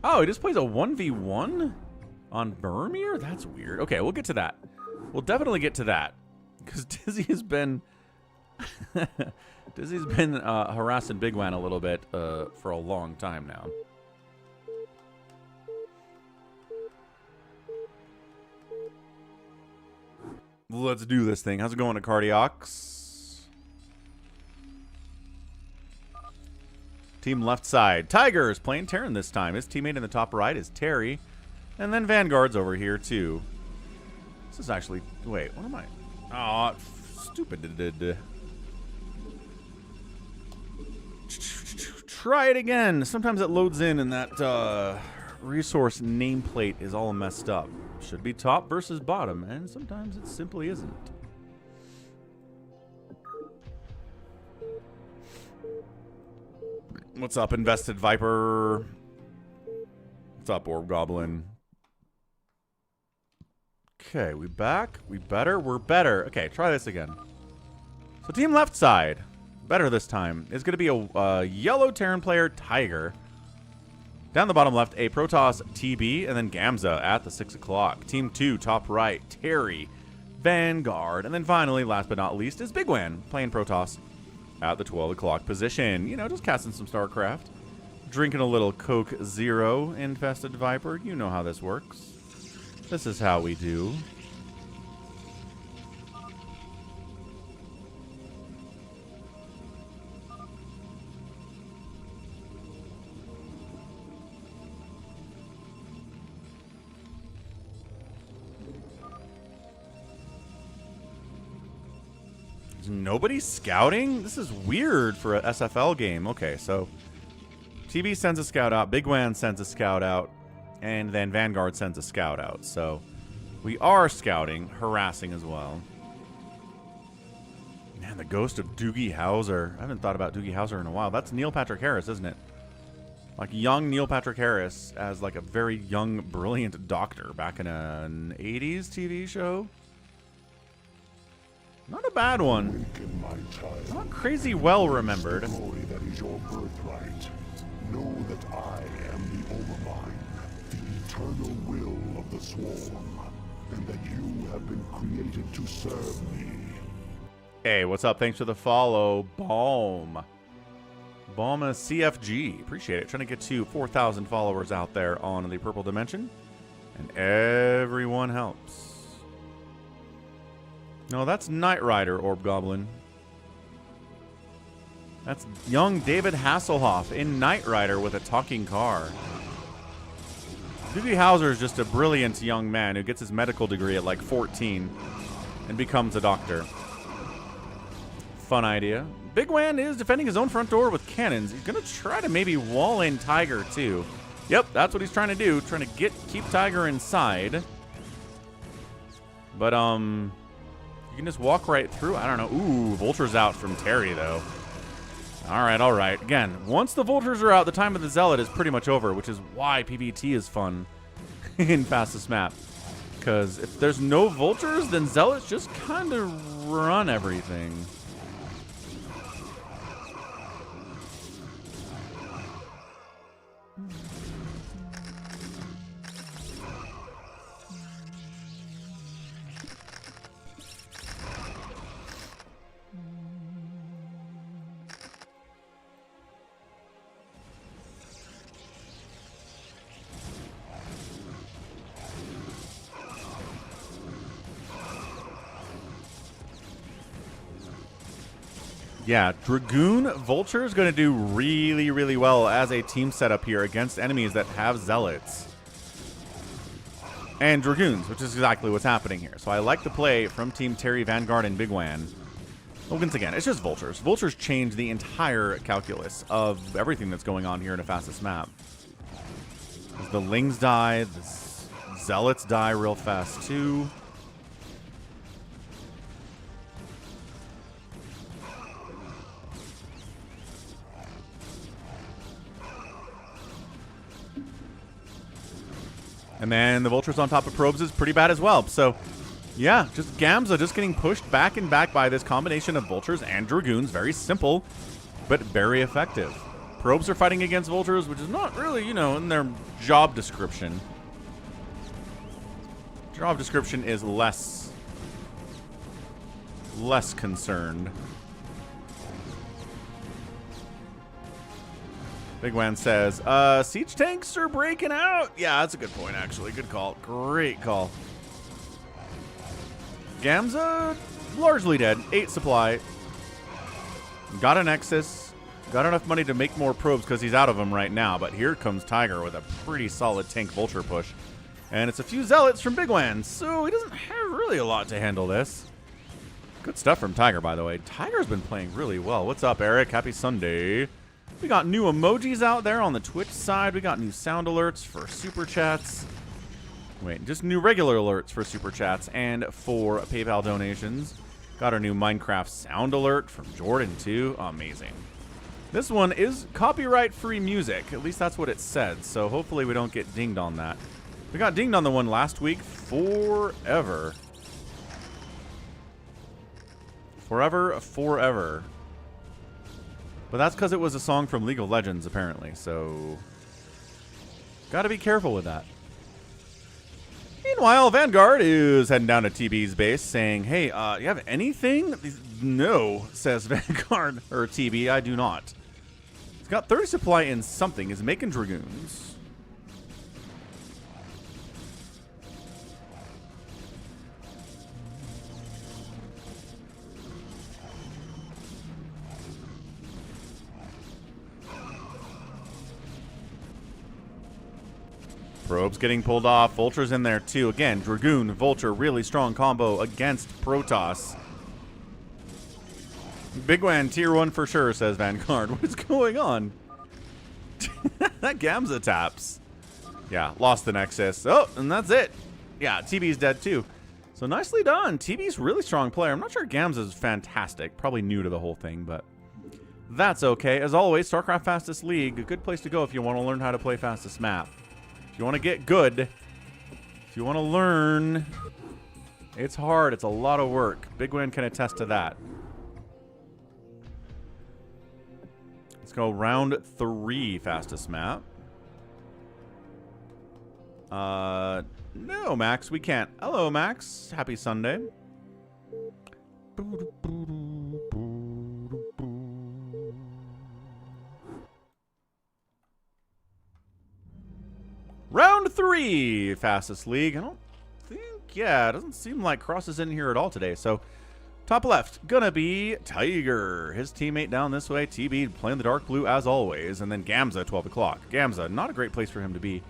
S1: Oh, he just plays a 1v1 on Burmir? That's weird. Okay, we'll get to that. We'll definitely get to that. Because Dizzy has been... Dizzy's been harassing Bigwan a little bit for a long time now. Let's do this thing. How's it going, Cardiox? Team left side. Tigers playing Terran this time. His teammate in the top right is Terry. And then Vanguard's over here, too. This is actually... Wait, what am I... Oh, stupid. Try it again. Sometimes it loads in and that resource nameplate is all messed up. Should be top versus bottom, and sometimes it simply isn't. What's up, Invested Viper? What's up, Orb Goblin? Okay, we back. We better. We're better. Okay, try this again. So team left side, better this time, is going to be a yellow Terran player, Tiger. Down the bottom left, a Protoss TB, and then Gamza at the 6 o'clock. Team 2, top right, Terry, Vanguard, and then finally, last but not least, is Bigwan playing Protoss at the 12 o'clock position. You know, just casting some StarCraft. Drinking a little Coke Zero, Infested Viper. You know how this works. This is how we do. Nobody scouting? This is weird for a SFL game. Okay, so TB sends a scout out, Bigwan sends a scout out, and then Vanguard sends a scout out. So we are scouting, harassing as well. Man, the ghost of Doogie Howser. I haven't thought about Doogie Howser in a while. That's Neil Patrick Harris, isn't it? Like young Neil Patrick Harris as like a very young, brilliant doctor back in an 80s TV show. Not a bad one. Not crazy well remembered.
S3: Glory that is your birthright. Know that I am the Overmind, the eternal will of the Swarm, and that you have been created to serve me.
S1: Hey, what's up? Thanks for the follow, Balm. Balm CFG. Appreciate it. Trying to get to 4,000 followers out there on the Purple Dimension, and everyone helps. No, that's Knight Rider, Orb Goblin. That's young David Hasselhoff in Knight Rider with a talking car. Doogie Howser is just a brilliant young man who gets his medical degree at like 14 and becomes a doctor. Fun idea. Bigwan is defending his own front door with cannons. He's going to try to maybe wall in Tiger, too. Yep, that's what he's trying to do. Trying to keep Tiger inside. But, you can just walk right through. I don't know. Ooh, Vulture's out from Terry, though. All right, all right. Again, once the Vultures are out, the time of the Zealot is pretty much over, which is why PvT is fun in fastest map. Because if there's no Vultures, then Zealots just kind of run everything. Yeah, Dragoon Vulture is going to do really, really well as a team setup here against enemies that have Zealots. And Dragoons, which is exactly what's happening here. So I like the play from Team Terry, Vanguard, and Bigwan. Well, once again, it's just Vultures. Vultures change the entire calculus of everything that's going on here in a fastest map. The Lings die, the Zealots die real fast too. And then the Vultures on top of Probes is pretty bad as well. So, yeah, just Gamza just getting pushed back and back by this combination of Vultures and Dragoons. Very simple, but very effective. Probes are fighting against Vultures, which is not really, you know, in their job description. Job description is less concerned. Bigwan says, siege tanks are breaking out. Yeah, that's a good point, actually. Good call. Great call. Gamza, largely dead. 8 supply. Got a Nexus. Got enough money to make more probes because he's out of them right now. But here comes Tiger with a pretty solid tank Vulture push. And it's a few Zealots from Bigwan, so he doesn't have really a lot to handle this. Good stuff from Tiger, by the way. Tiger's been playing really well. What's up, Eric? Happy Sunday. We got new emojis out there on the Twitch side. We got new sound alerts for Super Chats. Wait, just new regular alerts for Super Chats and for PayPal donations. Got our new Minecraft sound alert from Jordan, too. Amazing. This one is copyright-free music. At least that's what it said, so hopefully we don't get dinged on that. We got dinged on the one last week forever. Forever. But that's because it was a song from League of Legends, apparently. So, gotta be careful with that. Meanwhile, Vanguard is heading down to TB's base saying, hey, you have anything? No, says Vanguard. Or TB, I do not. He's got 30 supply in something. He's making Dragoons. Probes getting pulled off. Vulture's in there too. Again, Dragoon, Vulture, really strong combo against Protoss. Bigwan tier 1 for sure, says Vanguard. What is going on? That Gamza taps. Yeah, lost the Nexus. Oh, and that's it. Yeah, TB's dead too. So nicely done. TB's really strong player. I'm not sure Gamza's fantastic. Probably new to the whole thing, but that's okay. As always, StarCraft Fastest League, a good place to go if you want to learn how to play fastest map. If you want to get good, if you want to learn, it's hard. It's a lot of work. Bigwan can attest to that. Let's go round 3 fastest map. No, Max, we can't. Hello, Max. Happy Sunday. Round 3, fastest league. I don't think, yeah, it doesn't seem like Cross is in here at all today. So, top left, gonna be Tiger. His teammate down this way, TB, playing the dark blue as always. And then Gamza, 12 o'clock. Gamza, not a great place for him to be.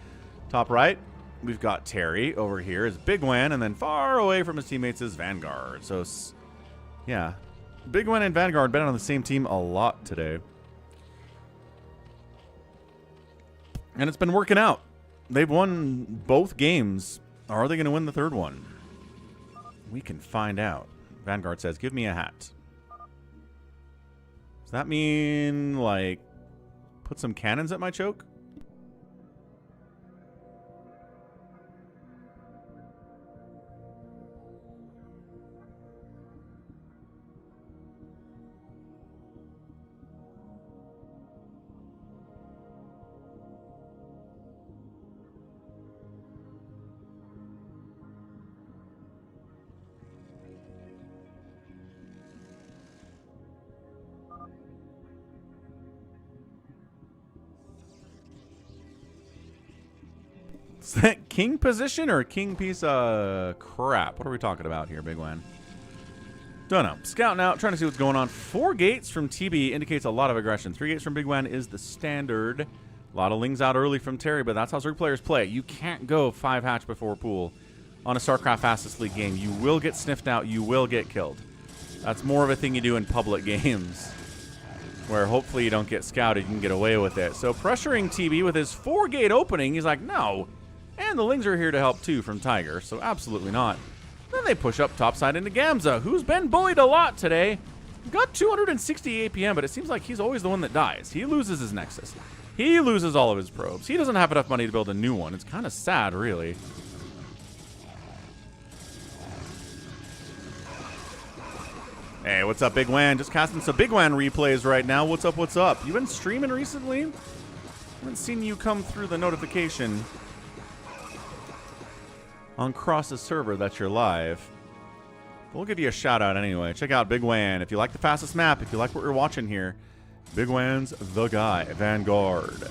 S1: Top right, we've got Terry. Over here is Bigwan. And then far away from his teammates is Vanguard. So, yeah, Bigwan and Vanguard been on the same team a lot today. And it's been working out. They've won both games. Are they going to win the third one? We can find out. Vanguard says, give me a hat. Does that mean, like, put some cannons at my choke? Is that king position or king piece of crap? What are we talking about here, Bigwan? Don't know. Scouting out, trying to see what's going on. 4 gates from TB indicates a lot of aggression. 3 gates from Bigwan is the standard. A lot of lings out early from Terry, but that's how Zerg players play. You can't go 5 hatch before pool on a StarCraft Fastest League game. You will get sniffed out. You will get killed. That's more of a thing you do in public games, where hopefully you don't get scouted. You can get away with it. So pressuring TB with his 4-gate opening, he's like, no. And the lings are here to help too from Tiger, so absolutely not. Then they push up topside into Gamza, who's been bullied a lot today. Got 260 APM, but it seems like he's always the one that dies. He loses his Nexus. He loses all of his probes. He doesn't have enough money to build a new one. It's kind of sad, really. Hey, what's up, Bigwan? Just casting some Bigwan replays right now. What's up, what's up? You been streaming recently? Haven't seen you come through the notification on Cross's server that you're live. We'll give you a shout out anyway. Check out Bigwan. If you like the fastest map, if you like what we're watching here, Bigwan's the guy. Vanguard.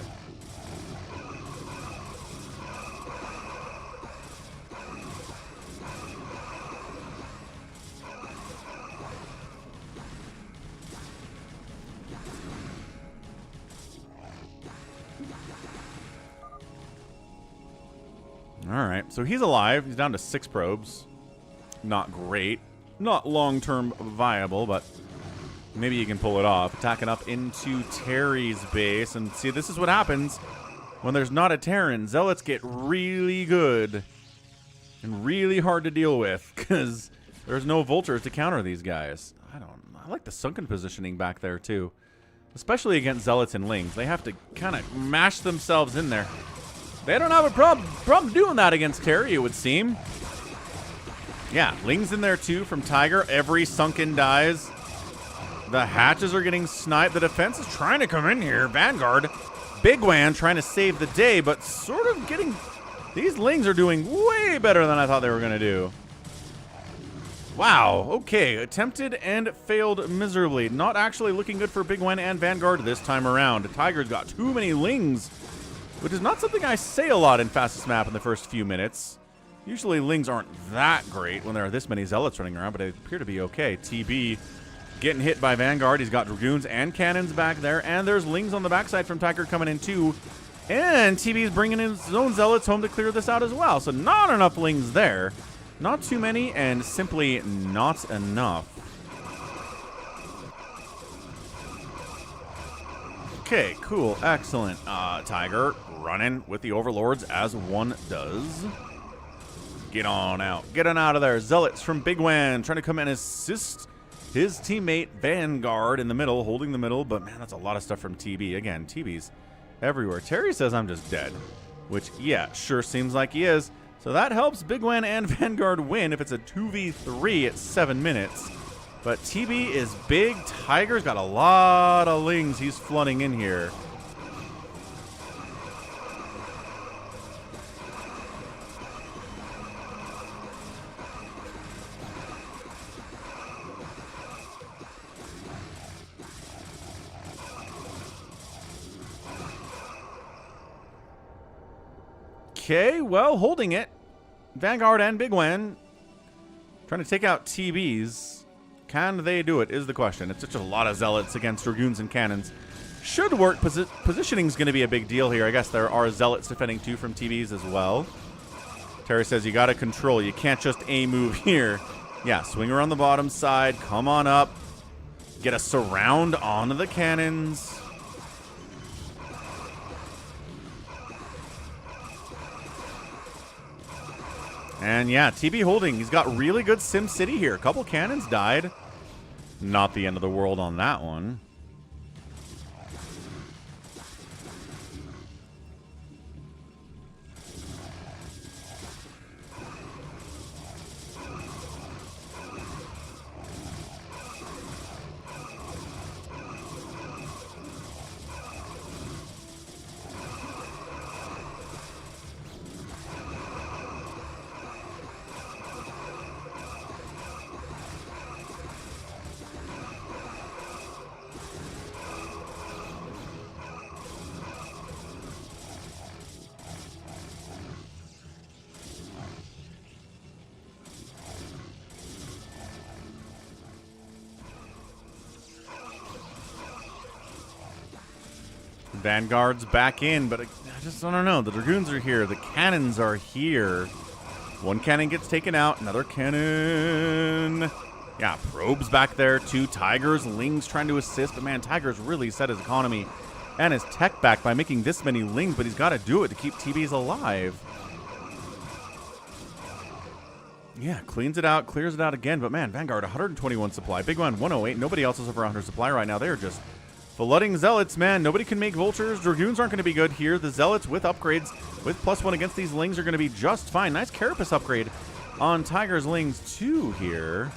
S1: Alright, so he's alive. He's down to 6 probes. Not great. Not long-term viable, but maybe you can pull it off. Attacking up into Terry's base. And see, this is what happens when there's not a Terran. Zealots get really good and really hard to deal with because there's no vultures to counter these guys. I like the sunken positioning back there, too. Especially against Zealots and Lings. They have to kind of mash themselves in there. They don't have a problem doing that against Terry, it would seem. Yeah, Ling's in there too from Tiger. Every sunken dies. The hatches are getting sniped. The defense is trying to come in here. Vanguard, Bigwan trying to save the day, but sort of getting... These Lings are doing way better than I thought they were going to do. Wow, okay. Attempted and failed miserably. Not actually looking good for Bigwan and Vanguard this time around. Tiger's got too many Lings, which is not something I say a lot in Fastest Map in the first few minutes. Usually Lings aren't that great when there are this many Zealots running around, but they appear to be okay. TB getting hit by Vanguard. He's got Dragoons and Cannons back there, and there's Lings on the backside from Tiger coming in too. And TB's bringing in his own Zealots home to clear this out as well. So not enough Lings there. Not too many, and simply not enough. Okay, cool, excellent. Tiger running with the Overlords as one does. Get on out. Get on out of there. Zealots from Bigwan trying to come and assist his teammate Vanguard in the middle, holding the middle. But, man, that's a lot of stuff from TB. Again, TB's everywhere. Terry says I'm just dead, which, yeah, sure seems like he is. So that helps Bigwan and Vanguard win if it's a 2v3 at 7 minutes. But TB is big. Tiger's got a lot of Lings he's flooding in here. Okay, well, holding it. Vanguard and Bigwan trying to take out TBs. Can they do it is the question. It's such a lot of Zealots against Dragoons and Cannons. Should work. Positioning's going to be a big deal here. I guess there are Zealots defending too from TBs as well. Terry says you got to control. You can't just A-move here. Yeah, swing around the bottom side. Come on up. Get a surround onto the Cannons. And yeah, TB holding. He's got really good Sim City here. A couple cannons died. Not the end of the world on that one. Vanguard's back in, but I just don't know. The Dragoons are here. The cannons are here. One cannon gets taken out. Another cannon. Yeah, Probe's back there too. Tigers, Lings trying to assist. But man, Tigers really set his economy and his tech back by making this many Lings, but he's got to do it to keep TBs alive. Yeah, cleans it out, clears it out again. But man, Vanguard, 121 supply. Bigwan, 108. Nobody else is over 100 supply right now. They're just flooding Zealots, man. Nobody can make Vultures. Dragoons aren't going to be good here. The Zealots with upgrades, with +1 against these Lings, are going to be just fine. Nice Carapace upgrade on Tiger's Lings too here.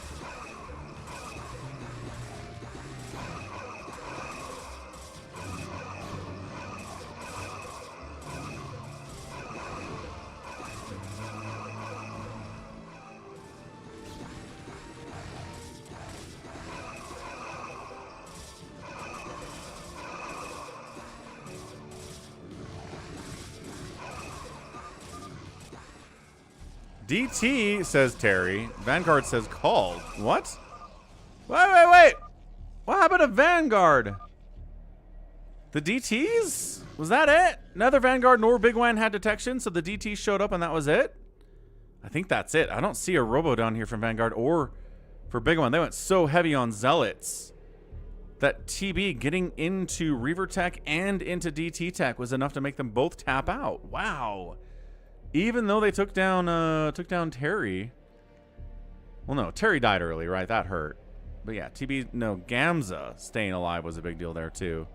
S1: DT, says Terry. Vanguard says called. What? Wait. What happened to Vanguard? The DTs? Was that it? Neither Vanguard nor Bigwan had detection, so the DT showed up and that was it? I think that's it. I don't see a robo down here from Vanguard or for Bigwan. They went so heavy on Zealots that TB getting into Reaver Tech and into DT Tech was enough to make them both tap out. Wow. Even though they took down Terry. Well, no, Terry died early, right? That hurt. But yeah, Gamza staying alive was a big deal there too.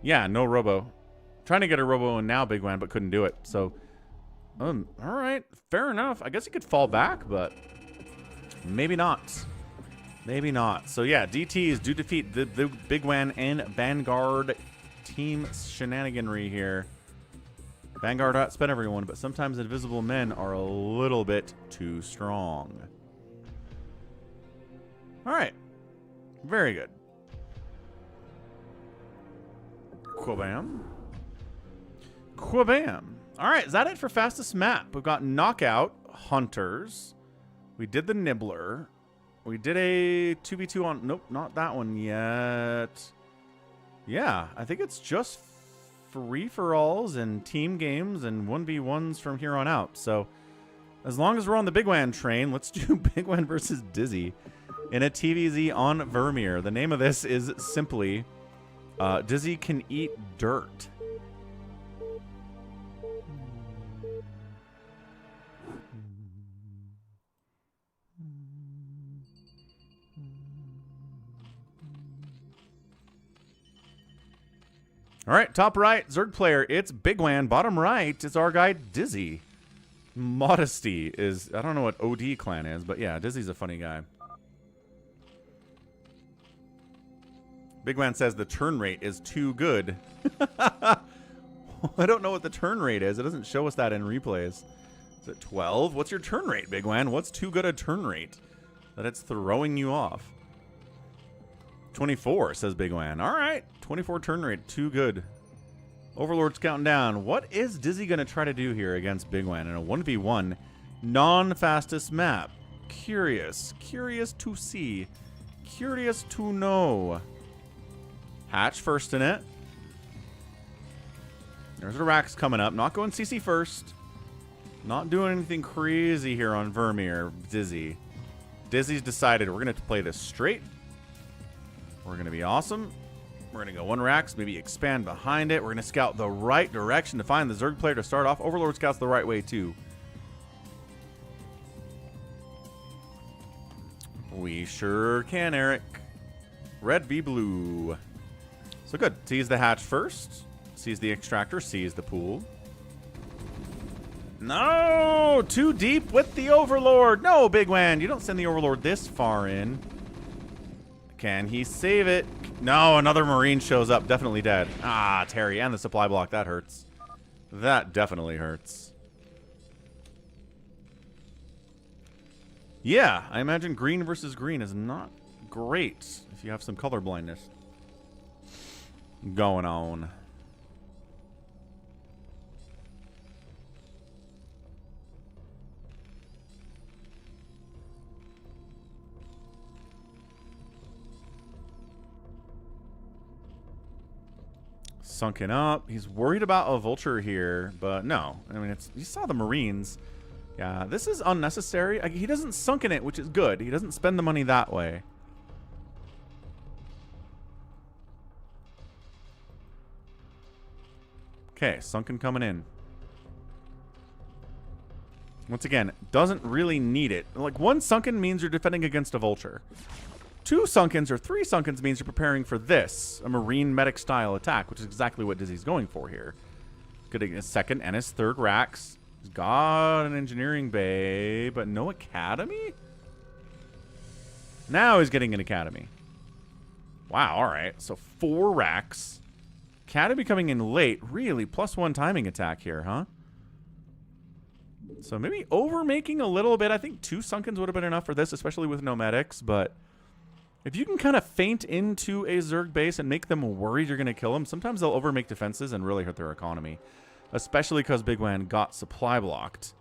S1: Yeah, no robo. Trying to get a robo in now, Bigwan, but couldn't do it. So, all right, fair enough. I guess he could fall back, but maybe not. Maybe not. So yeah, DTs do defeat the Bigwan and Vanguard team shenaniganry here. Vanguard outspent everyone, but sometimes invisible men are a little bit too strong. All right. Very good. Quabam. Quabam. All right, is that it for fastest map? We've got Knockout, Hunters. We did the Nibbler. We did a 2v2 on... Nope, not that one yet. Yeah, I think it's just free-for-alls and team games and 1v1s from here on out. So as long as we're on the Bigwan train, let's do Bigwan versus Dizzy in a TvZ on Vermeer. The name of this is simply Dizzy Can Eat Dirt. All right, top right, Zerg player, it's Bigwan. Bottom right, it's our guy, Dizzy. Modesty is, I don't know what OD clan is, but yeah, Dizzy's a funny guy. Bigwan says the turn rate is too good. I don't know what the turn rate is. It doesn't show us that in replays. Is it 12? What's your turn rate, Bigwan? What's too good a turn rate that it's throwing you off? 24, says Bigwan. All right, 24 turn rate, too good. Overlord's counting down. What is Dizzy going to try to do here against Bigwan in a 1v1 non-fastest map? Curious to see. Curious to know. Hatch first in it. There's a Rax coming up. Not going CC first. Not doing anything crazy here on Vermeer. Dizzy. Dizzy's decided we're going to play this straight. We're going to be awesome. We're going to go one Rax, maybe expand behind it. We're going to scout the right direction to find the Zerg player to start off. Overlord scouts the right way too. sure can, Eric. Red v blue. So good. Sees the hatch first. Sees the extractor. Sees the pool. No! Too deep with the Overlord. No, Bigwan. You don't send the Overlord this far in. Can he save it? No, another Marine shows up. Definitely dead. Ah, Terry. And the supply block. That hurts. That definitely hurts. Yeah, I imagine green versus green is not great if you have some color blindness going on. Sunken up. He's worried about a vulture here, but no. I mean, you saw the Marines. Yeah, this is unnecessary. He doesn't sunken it, which is good. He doesn't spend the money that way. Okay, sunken coming in. Once again, doesn't really need it. Like, 1 sunken means you're defending against a vulture. 2 sunkens or 3 sunkens means you're preparing for this, a Marine medic style attack, which is exactly what Dizzy's going for here. Getting his 2nd and his 3rd racks. He's got an engineering bay, but no academy? Now he's getting an academy. Wow, alright. So 4 racks. Academy coming in late. Really, +1 timing attack here, huh? So maybe overmaking a little bit. I think 2 sunkens would have been enough for this, especially with no medics, but if you can kind of feint into a Zerg base and make them worried you're going to kill them, sometimes they'll overmake defenses and really hurt their economy. Especially because Bigwan got supply blocked.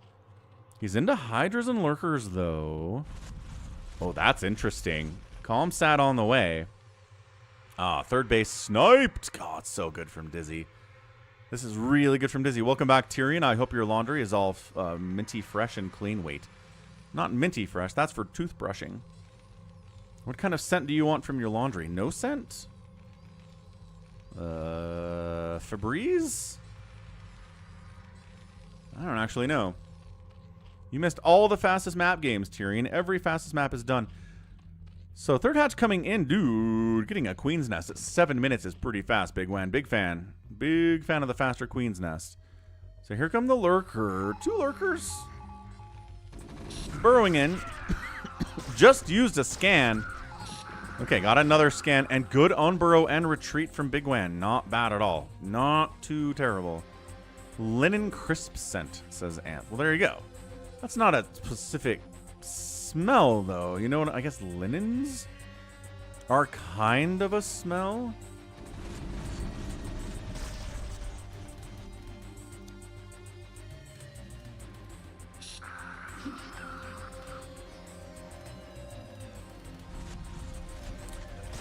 S1: He's into Hydras and Lurkers, though. Oh, that's interesting. Calm sat on the way. Ah, 3rd base sniped. God, it's so good from Dizzy. This is really good from Dizzy. Welcome back, Tyrion. I hope your laundry is all minty fresh and clean. Wait. Not minty fresh. That's for toothbrushing. What kind of scent do you want from your laundry? No scent? Febreze? I don't actually know. You missed all the fastest map games, Tyrion. Every fastest map is done. So 3rd hatch coming in. Dude, getting a Queen's Nest at 7 minutes is pretty fast, Bigwan. Big fan. Big fan of the faster Queen's Nest. So here come the Lurker. 2 Lurkers. Burrowing in. Just used a scan. Okay, got another scan. And good unburrow and retreat from Bigwan. Not bad at all. Not too terrible. Linen crisp scent, says Ant. Well, there you go. That's not a specific smell, though. You know what? I guess linens are kind of a smell.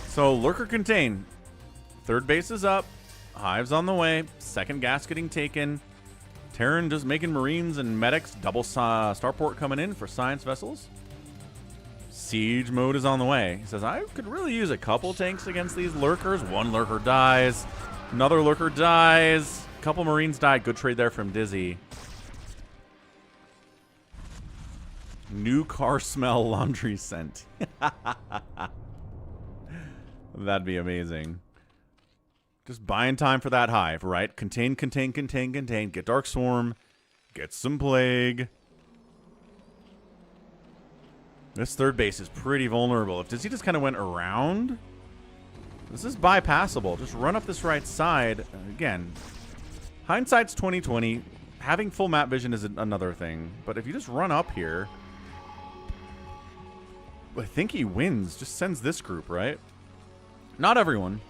S1: So, Lurker contain. 3rd base is up. Hive's on the way. 2nd gas getting taken. Terran just making Marines and medics. Double starport coming in for science vessels. Siege mode is on the way. He says, I could really use a couple tanks against these Lurkers. 1 Lurker dies. Another Lurker dies. A couple Marines died. Good trade there from Dizzy. New car smell laundry scent. That'd be amazing. Just buying time for that hive, right? Contain, contain, contain, contain. Get Dark Swarm. Get some Plague. This 3rd base is pretty vulnerable. If Dizzy just kind of went around, this is bypassable. Just run up this right side. Again, hindsight's 20/20. Having full map vision is another thing. But if you just run up here, I think he wins. Just sends this group, right? Not everyone.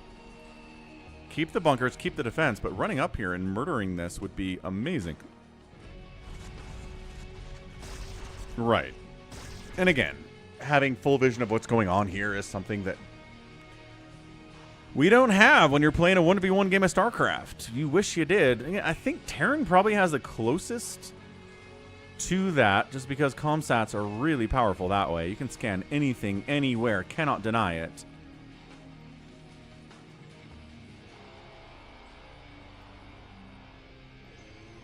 S1: Keep the bunkers, keep the defense, but running up here and murdering this would be amazing. Right. And again, having full vision of what's going on here is something that we don't have when you're playing a 1v1 game of StarCraft. You wish you did. I think Terran probably has the closest to that, just because comsats are really powerful that way. You can scan anything, anywhere, cannot deny it.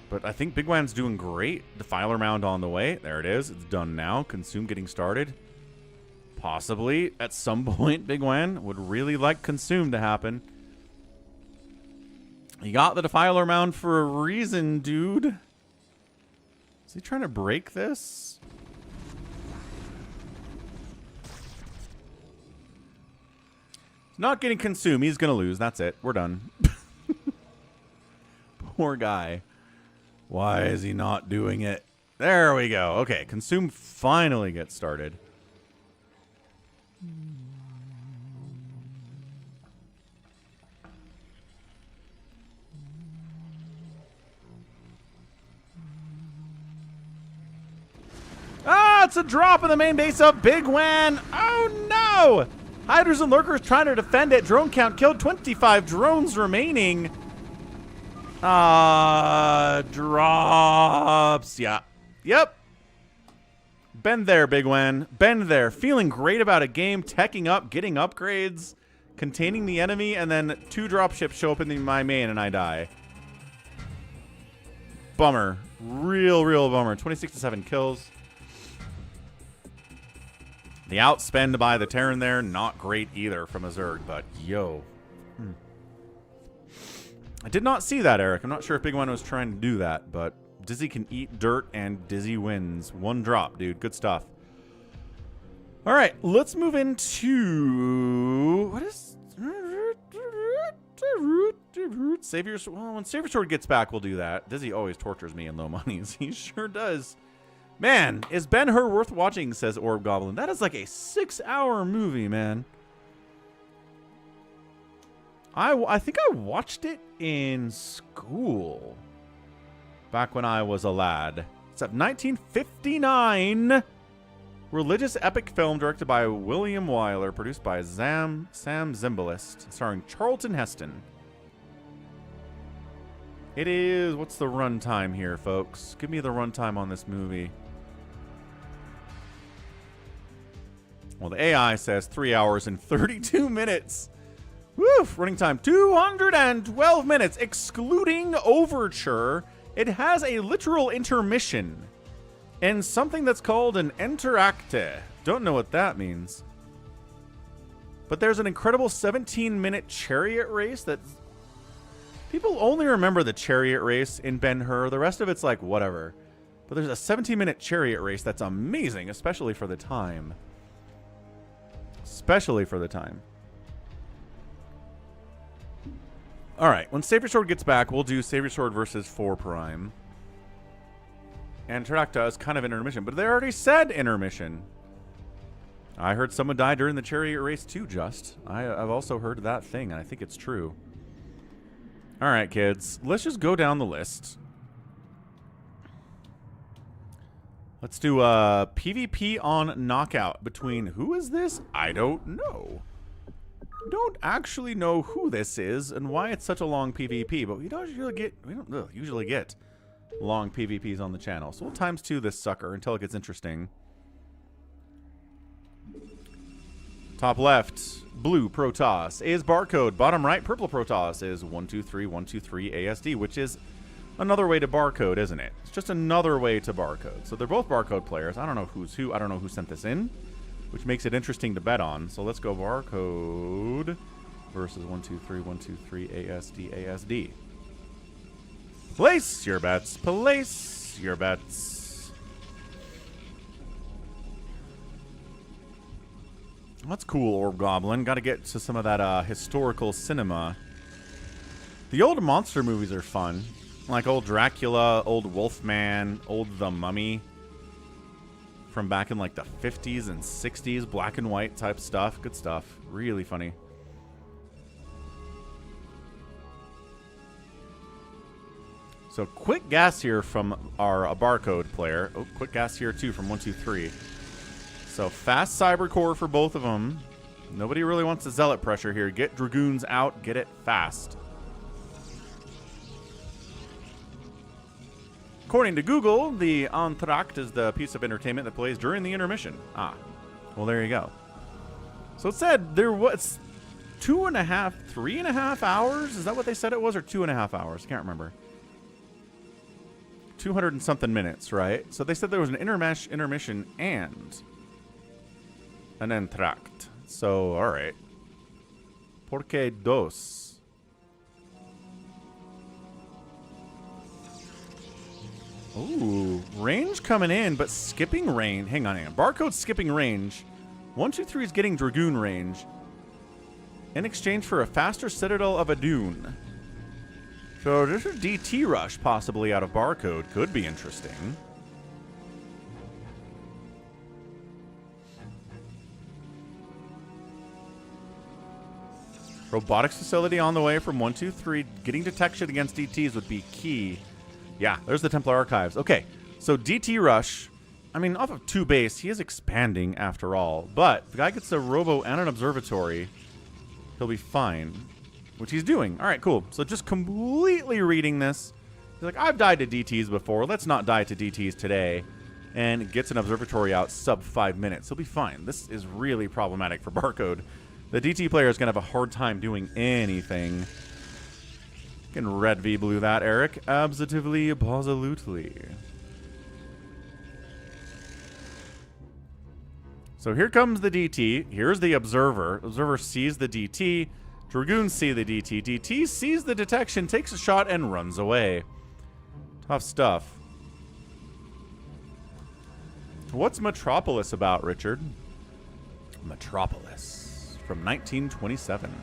S1: But I think Bigwan's doing great. Defiler mound on the way. There it is. It's done now. Consume getting started. Possibly, at some point, Bigwan would really like Consume to happen. You got the Defiler Mound for a reason, dude. Is he trying to break this? Not getting Consume. He's going to lose. That's it. We're done. Poor guy. Why is he not doing it? There we go. Okay, Consume finally gets started. Ah, it's a drop in the main base of Bigwan. Oh, no. Hiders and Lurkers trying to defend it. Drone count killed. 25 drones remaining. Drops. Yeah. Yep. Been there, Bigwan. Been there. Feeling great about a game. Teching up. Getting upgrades. Containing the enemy. And then 2 dropships show up in my main and I die. Bummer. Real bummer. 26 to 7 kills. The outspend by the Terran there, not great either from a Zerg, but yo. I did not see that, Eric. I'm not sure if Bigwan was trying to do that, but Dizzy can eat dirt and Dizzy wins. 1 drop, dude. Good stuff. All right, let's move into... What is... SaviorSword. Well, when SaviorSword gets back, we'll do that. Dizzy always tortures me in low monies. He sure does. Man, is Ben-Hur worth watching, says Orb Goblin. That is like a 6-hour movie, man. I think I watched it in school. Back when I was a lad. It's at 1959. Religious epic film directed by William Wyler. Produced by Sam Zimbalist. Starring Charlton Heston. It is... What's the runtime here, folks? Give me the runtime on this movie. Well, the AI says 3 hours and 32 minutes. Woo! Running time 212 minutes, excluding overture. It has a literal intermission and something that's called an enteracte. Don't know what that means. But there's an incredible 17-minute chariot race that people only remember the chariot race in Ben-Hur. The rest of it's like whatever. But there's a 17-minute chariot race that's amazing, especially for the time. Especially for the time. Alright, when SaviorSword gets back, we'll do SaviorSword versus 4 Prime. And Terracta is kind of an intermission, but they already said intermission. I heard someone die during the chariot race too, Just. I've also heard that thing, and I think it's true. Alright, kids. Let's just go down the list. Let's do PvP on Knockout between... Who is this? I don't know. Don't actually know who this is and why it's such a long PvP, but we don't usually get long PvPs on the channel. So we'll ×2 this sucker until it gets interesting. Top left, blue Protoss is barcode. Bottom right, purple Protoss is 123123 ASD, which is another way to barcode, isn't it? It's just another way to barcode. So they're both barcode players. I don't know who's who. I don't know who sent this in, which makes it interesting to bet on. So let's go barcode versus 123123 ASD ASD. Place your bets. Place your bets. That's cool, Orb Goblin. Got to get to some of that historical cinema. The old monster movies are fun. Like old Dracula, old Wolfman, old The Mummy. From back in like the 50s and 60s. Black and white type stuff. Good stuff. Really funny. So quick gas here from our barcode player. Oh, quick gas here too from 123. So fast cybercore for both of them. Nobody really wants to zealot pressure here. Get dragoons out. Get it fast. According to Google, the entr'acte is the piece of entertainment that plays during the intermission. Ah, well there you go. So it said there was 2.5, 3.5 hours. Is that what they said it was, or 2.5 hours? I can't remember. 200 and something minutes, right? So they said there was an intermission and an entract. So, alright. Porque dos? Ooh, range coming in, but skipping range. Hang on. Barcode skipping range. 1, 2, 3 is getting Dragoon range. In exchange for a faster Citadel of Adun. So there's a DT rush possibly out of Barcode. Could be interesting. Robotics facility on the way from 1, 2, 3. Getting detection against DTs would be key. Yeah, there's the Templar Archives. Okay, so DT rush. I mean, off of 2 base, he is expanding after all. But the guy gets a robo and an observatory. He'll be fine. Which he's doing. All right, cool. So just completely reading this. He's like, I've died to DTs before. Let's not die to DTs today. And gets an observatory out sub 5 minutes. He'll be fine. This is really problematic for Barcode. The DT player is going to have a hard time doing anything. You can red V blue that, Eric. Absolutely, positively. So here comes the DT. Here's the Observer. Observer sees the DT. Dragoons see the DT. DT sees the detection, takes a shot, and runs away. Tough stuff. What's Metropolis about, Richard? Metropolis from 1927.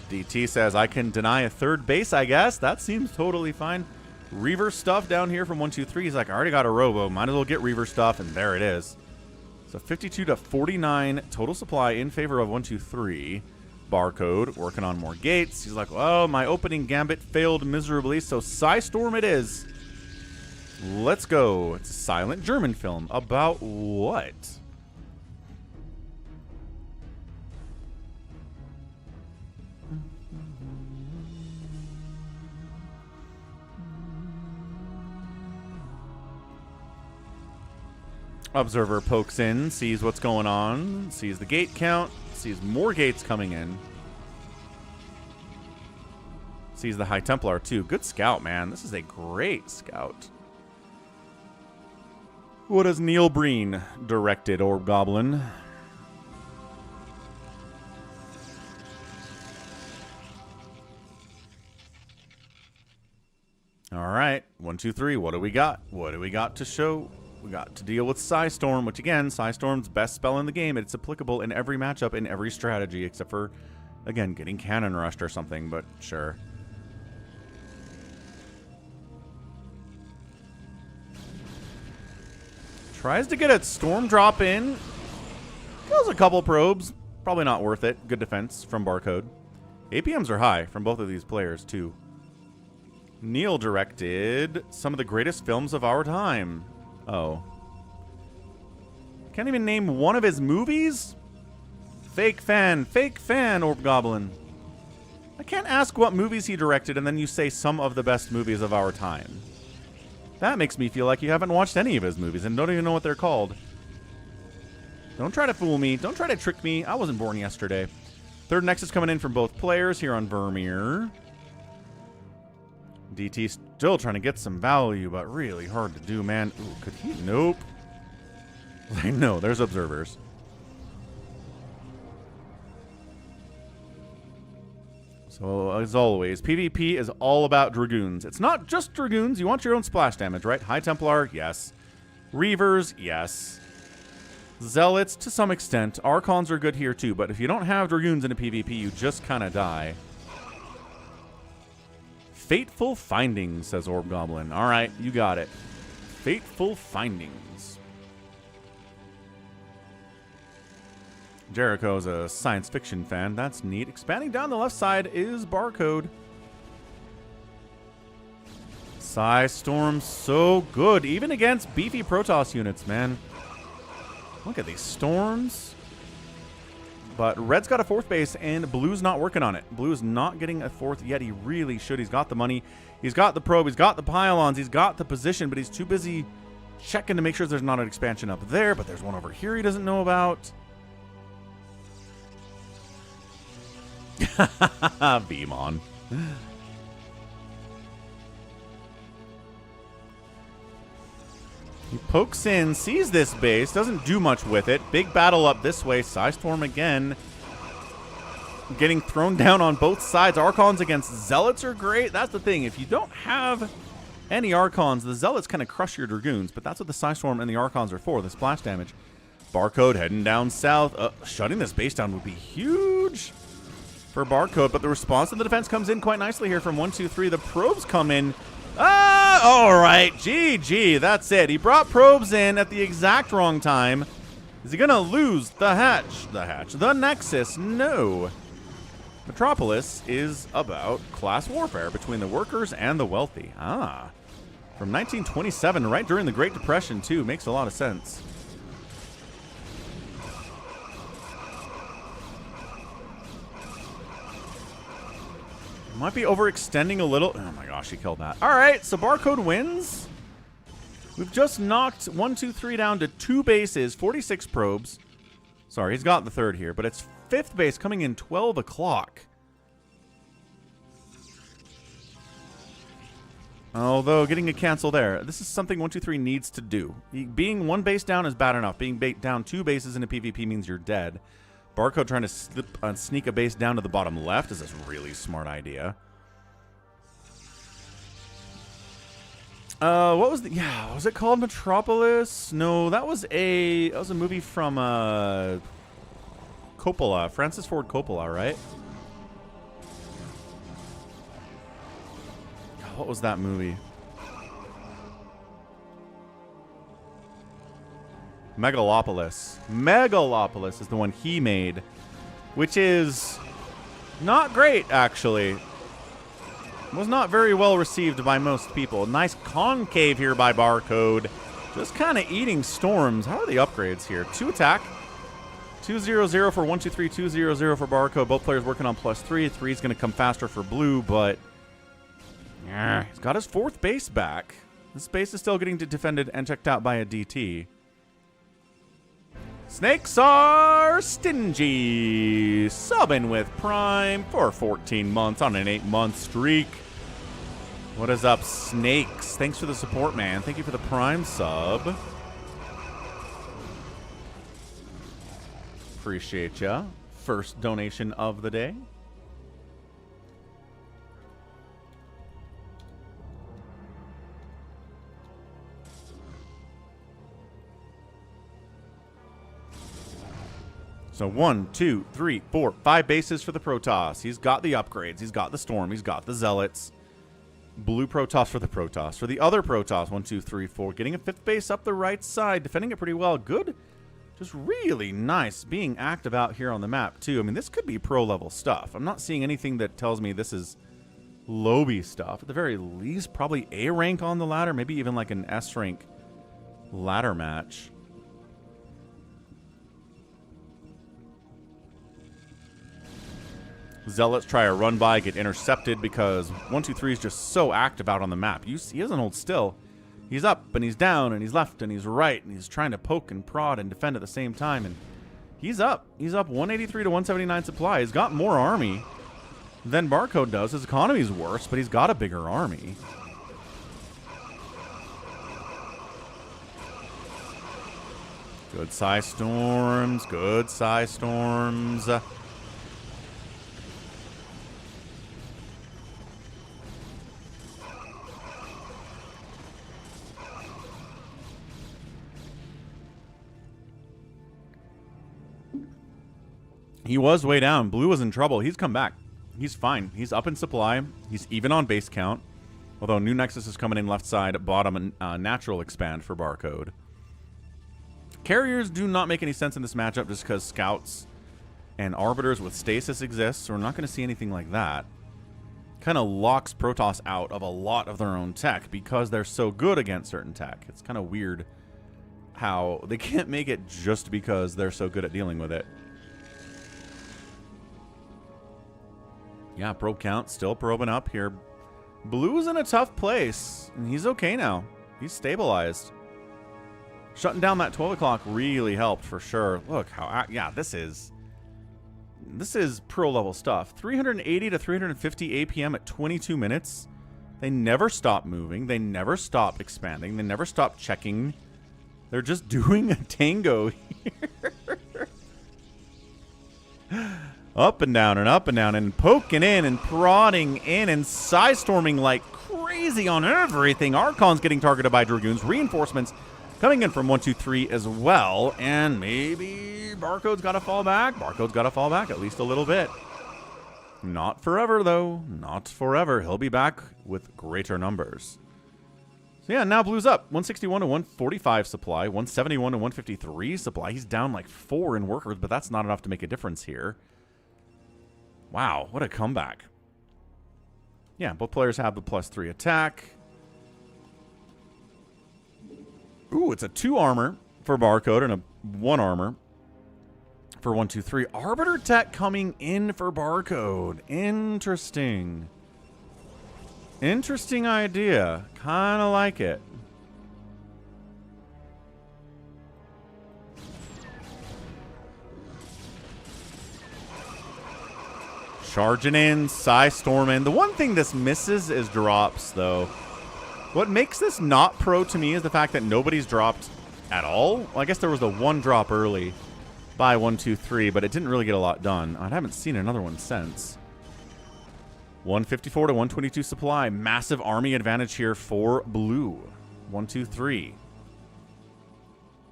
S1: DT says, I can deny a 3rd base, I guess. That seems totally fine. Reaver stuff down here from 1, 2, 3. He's like, I already got a robo. Might as well get Reaver stuff, and there it is. So 52 to 49 total supply in favor of 1, 2, 3. Barcode working on more gates. He's like, well, my opening gambit failed miserably, so Psystorm it is. Let's go. It's a silent German film. About what? Observer pokes in, sees what's going on, sees the gate count, sees more gates coming in. Sees the High Templar too. Good scout, man. This is a great scout. What has Neil Breen directed, Orb Goblin? All right. 1, 2, 3. What do we got? What do we got to show? We got to deal with Psystorm, which again, Psystorm's best spell in the game. It's applicable in every matchup, in every strategy, except for, again, getting cannon rushed or something, but sure. Tries to get a Storm drop in. Kills a couple probes. Probably not worth it. Good defense from Barcode. APMs are high from both of these players, too. Neil directed some of the greatest films of our time. Oh. Can't even name one of his movies? Fake fan, Orb Goblin. I can't ask what movies he directed and then you say some of the best movies of our time. That makes me feel like you haven't watched any of his movies and don't even know what they're called. Don't try to fool me. Don't try to trick me. I wasn't born yesterday. 3rd Nexus coming in from both players here on Vermeer. DT still trying to get some value, but really hard to do, man. Ooh, could he? Nope. I know, there's observers. So, as always, PvP is all about Dragoons. It's not just Dragoons. You want your own splash damage, right? High Templar, yes. Reavers, yes. Zealots, to some extent. Archons are good here, too. But if you don't have Dragoons in a PvP, you just kind of die. Fateful Findings, says Orb Goblin. All right, you got it. Fateful Findings. Jericho's a science fiction fan. That's neat. Expanding down the left side is Barcode. Psystorm, so good. Even against beefy Protoss units, man. Look at these storms. But Red's got a 4th base, and Blue's not working on it. Blue's not getting a 4th yet. He really should. He's got the money. He's got the probe. He's got the pylons. He's got the position, but he's too busy checking to make sure there's not an expansion up there, but there's one over here he doesn't know about. Beamon. He pokes in, sees this base, doesn't do much with it. Big battle up this way. Psystorm again. Getting thrown down on both sides. Archons against Zealots are great. That's the thing. If you don't have any Archons, the Zealots kind of crush your Dragoons, but that's what the Psystorm and the Archons are for, the splash damage. Barcode heading down south. Shutting this base down would be huge for Barcode, but the response to the defense comes in quite nicely here from 1, 2, 3. The probes come in. Ah, all right. GG. That's it. He brought probes in at the exact wrong time. Is he going to lose the hatch? The Nexus? No. Metropolis is about class warfare between the workers and the wealthy. Ah. From 1927, right during the Great Depression, too. Makes a lot of sense. Might be overextending a little. Oh my gosh, he killed that. All right, so Barcode wins. We've just knocked 1, 2, 3 down to 2 bases, 46 probes. Sorry, he's got the third here, but it's 5th base coming in 12 o'clock. Although getting a cancel there, this is something 1, 2, 3 needs to do. Being 1 base down is bad enough. Being down 2 bases in a PvP means you're dead. Barcode trying to sneak a base down to the bottom left is a really smart idea. What was the... Yeah, was it called Metropolis? No, that was a movie from Coppola. Francis Ford Coppola, right? What was that movie? Megalopolis. Megalopolis is the one he made, which is not great, actually. Was not very well received by most people. Nice concave here by Barcode. Just kind of eating storms. How are the upgrades here? 2 attack. 2-0-0 for 1, 2, 3. 2-0-0 for Barcode. Both players working on +3. 3 is going to come faster for blue, but yeah, he's got his 4th base back. This base is still getting defended and checked out by a DT. Snakes are stingy. Subbing with Prime for 14 months on an 8-month streak. What is up, Snakes? Thanks for the support, man. Thank you for the Prime sub. Appreciate ya. First donation of the day. So 1, 2, 3, 4, 5 bases for the Protoss. He's got the upgrades. He's got the Storm. He's got the Zealots. Blue Protoss for the Protoss. For the other Protoss, 1, 2, 3, 4. Getting a 5th base up the right side. Defending it pretty well. Good. Just really nice being active out here on the map, too. I mean, this could be pro-level stuff. I'm not seeing anything that tells me this is lobby stuff. At the very least, probably A rank on the ladder. Maybe even like an S rank ladder match. Zealots try a run by, get intercepted because 1, 2, 3 is just so active out on the map. He doesn't hold still. He's up and he's down and he's left and he's right and he's trying to poke and prod and defend at the same time. And he's up. He's up 183 to 179 supply. He's got more army than Barcode does. His economy's worse, but he's got a bigger army. Good size storms. Good size storms. He was way down. Blue was in trouble. He's come back. He's fine. He's up in supply. He's even on base count. Although new Nexus is coming in left side, bottom, and natural expand for Barcode. Carriers do not make any sense in this matchup just because scouts and arbiters with stasis exist, so we're not going to see anything like that. Kind of locks Protoss out of a lot of their own tech because they're so good against certain tech. It's kind of weird how they can't make it just because they're so good at dealing with it. Yeah, probe count still probing up here. Blue's in a tough place, and he's okay now. He's stabilized. Shutting down that 12 o'clock really helped for sure. Look how, yeah, this is pro level stuff. 380 to 350 APM at 22 minutes. They never stop moving. They never stop expanding. They never stop checking They're just doing a tango here. Up and down and poking in and prodding in and side-storming like crazy on everything. Archon's getting targeted by Dragoons. Reinforcements coming in from 1, 2, 3 as well. And maybe Barcode's got to fall back. Barcode's got to fall back at least a little bit. Not forever, though. Not forever. He'll be back with greater numbers. So yeah, now Blue's up. 161 to 145 supply. 171 to 153 supply. He's down like 4 in workers, but that's not enough to make a difference here. Wow, what a comeback. Yeah, both players have the +3 attack. Ooh, it's a 2 armor for Barcode and a 1 armor for 1, 2, 3. Arbiter tech coming in for Barcode. Interesting. Interesting idea. Kind of like it. Charging in, storming. The one thing this misses is drops, though. What makes this not pro to me is the fact that nobody's dropped at all. Well, I guess there was the 1 drop early by 1, 2, 3, but it didn't really get a lot done. I haven't seen another one since. 154 to 122 supply. Massive army advantage here for Blue. 1, 2, 3.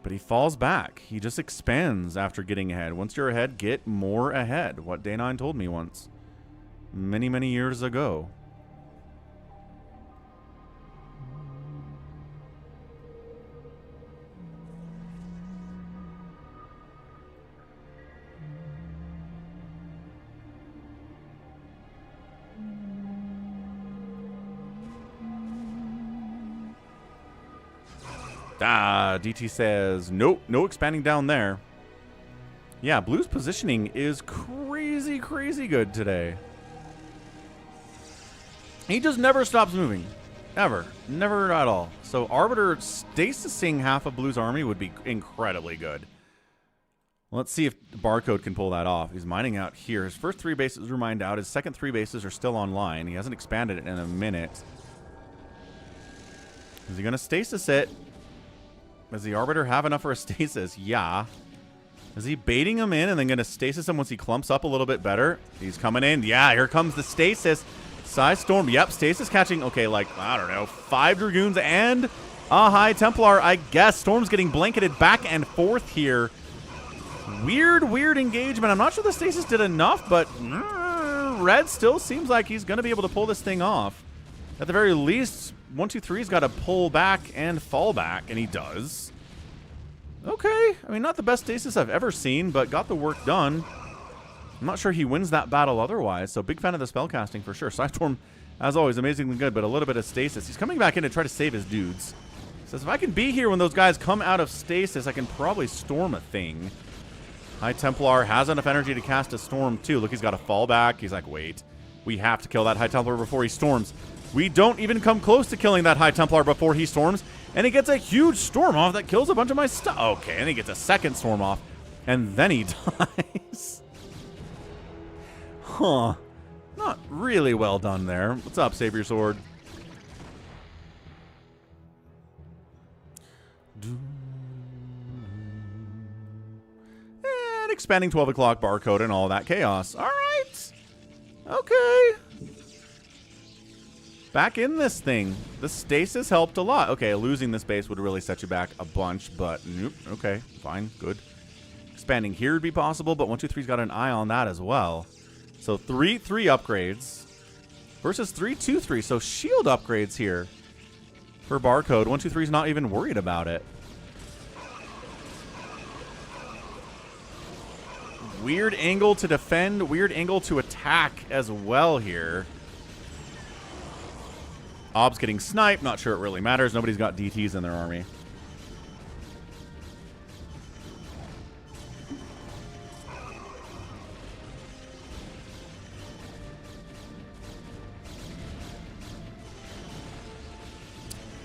S1: But he falls back. He just expands after getting ahead. Once you're ahead, get more ahead. What Day9 told me once. Many, many years ago. DT says, nope, no expanding down there. Yeah, Blue's positioning is crazy, crazy good today. He just never stops moving. Ever. Never at all. So Arbiter stasising half of Blue's army would be incredibly good. Let's see if Barcode can pull that off. He's mining out here. His first 3 bases are mined out. His second 3 bases are still online. He hasn't expanded it in a minute. Is he going to stasis it? Does the Arbiter have enough for a stasis? Yeah. Is he baiting him in and then going to stasis him once he clumps up a little bit better? He's coming in. Yeah, here comes the stasis. Storm. Yep, stasis catching, okay, like, I don't know, 5 Dragoons and a High Templar, I guess. Storm's getting blanketed back and forth here. Weird engagement. I'm not sure the stasis did enough, but Red still seems like he's going to be able to pull this thing off. At the very least, 1, 2, 3's got to pull back and fall back, and he does. Okay. I mean, not the best stasis I've ever seen, but got the work done. I'm not sure he wins that battle otherwise, so big fan of the spellcasting for sure. Storm, as always, amazingly good, but a little bit of stasis. He's coming back in to try to save his dudes. Says, if I can be here when those guys come out of stasis, I can probably storm a thing. High Templar has enough energy to cast a storm, too. Look, he's got a fallback. He's like, wait, we have to kill that High Templar before he storms. We don't even come close to killing that High Templar before he storms, and he gets a huge storm off that kills a bunch of my stuff. Okay, and he gets a second storm off, and then he dies. Huh. Not really well done there. What's up, SaviorSword? And expanding 12 o'clock barcode and all that chaos. All right. Okay. Back in this thing. The stasis helped a lot. Okay, losing this base would really set you back a bunch, but nope. Okay, fine, good. Expanding here would be possible, but 1, 2, 3's got an eye on that as well. So 3, 3 upgrades versus 3, 2, 3. So shield upgrades here for barcode. 1, 2, 3's not even worried about it. Weird angle to defend, weird angle to attack as well here. Ob's getting sniped. Not sure it really matters. Nobody's got DTs in their army.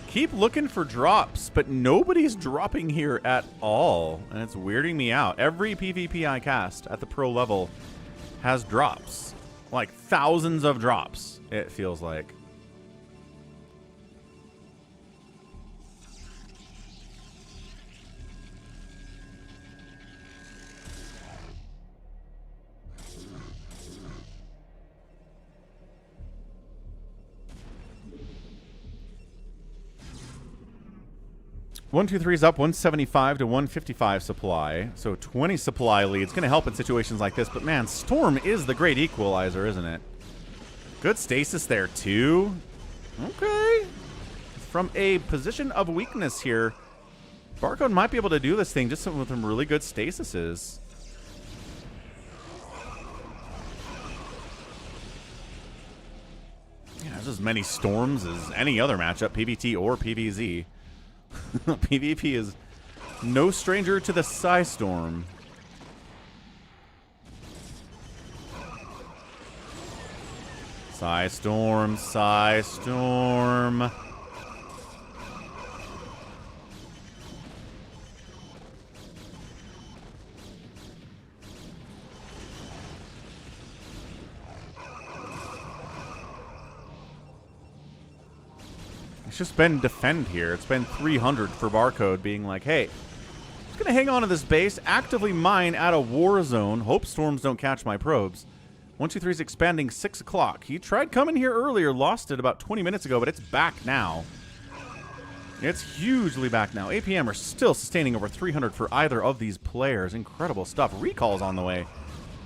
S1: Keep looking for drops, but nobody's dropping here at all, and it's weirding me out. Every PvP I cast at the pro level has drops. Like thousands of drops, it feels like. 123's up 175 to 155 supply. So 20 supply lead. It's going to help in situations like this. But man, Storm is the great equalizer, isn't it? Good stasis there too. Okay. From a position of weakness here, Barcode might be able to do this thing just with some really good stasises. Yeah, there's as many Storms as any other matchup, PvT or PvZ. PvP is no stranger to the Psy Storm. Psy Storm, Psy Storm. It's just been defend here. It's been 300 for Barcode being like, hey, I'm just going to hang on to this base, actively mine at a war zone, hope storms don't catch my probes. 123's expanding 6 o'clock. He tried coming here earlier, lost it about 20 minutes ago, but it's back now. It's hugely back now. APM are still sustaining over 300 for either of these players. Incredible stuff. Recall's on the way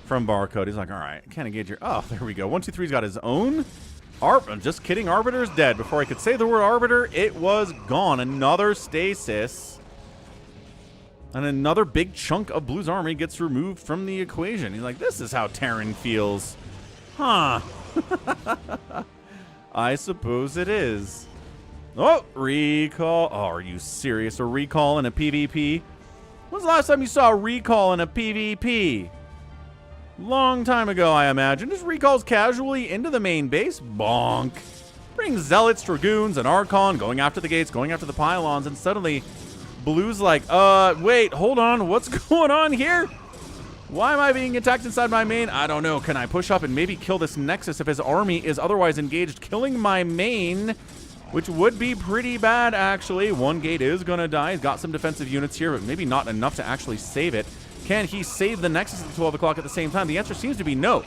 S1: from Barcode. He's like, all right, can't engage here. Oh, there we go. 123's got his own. I'm just kidding. Arbiter's dead. Before I could say the word Arbiter, it was gone. Another stasis. And another big chunk of Blue's army gets removed from the equation. He's like, this is how Terran feels. Huh. I suppose it is. Oh, recall. Oh, are you serious? A recall in a PvP? When's the last time you saw a recall in a PvP? Long time ago, I imagine. Just recalls casually into the main base. Bonk. Brings Zealots, Dragoons, and Archon going after the gates, going after the pylons, and suddenly Blue's like, wait, hold on. What's going on here? Why am I being attacked inside my main? I don't know. Can I push up and maybe kill this Nexus if his army is otherwise engaged, killing my main, which would be pretty bad, actually. One gate is going to die. He's got some defensive units here, but maybe not enough to actually save it. Can he save the Nexus at 12 o'clock at the same time? The answer seems to be no.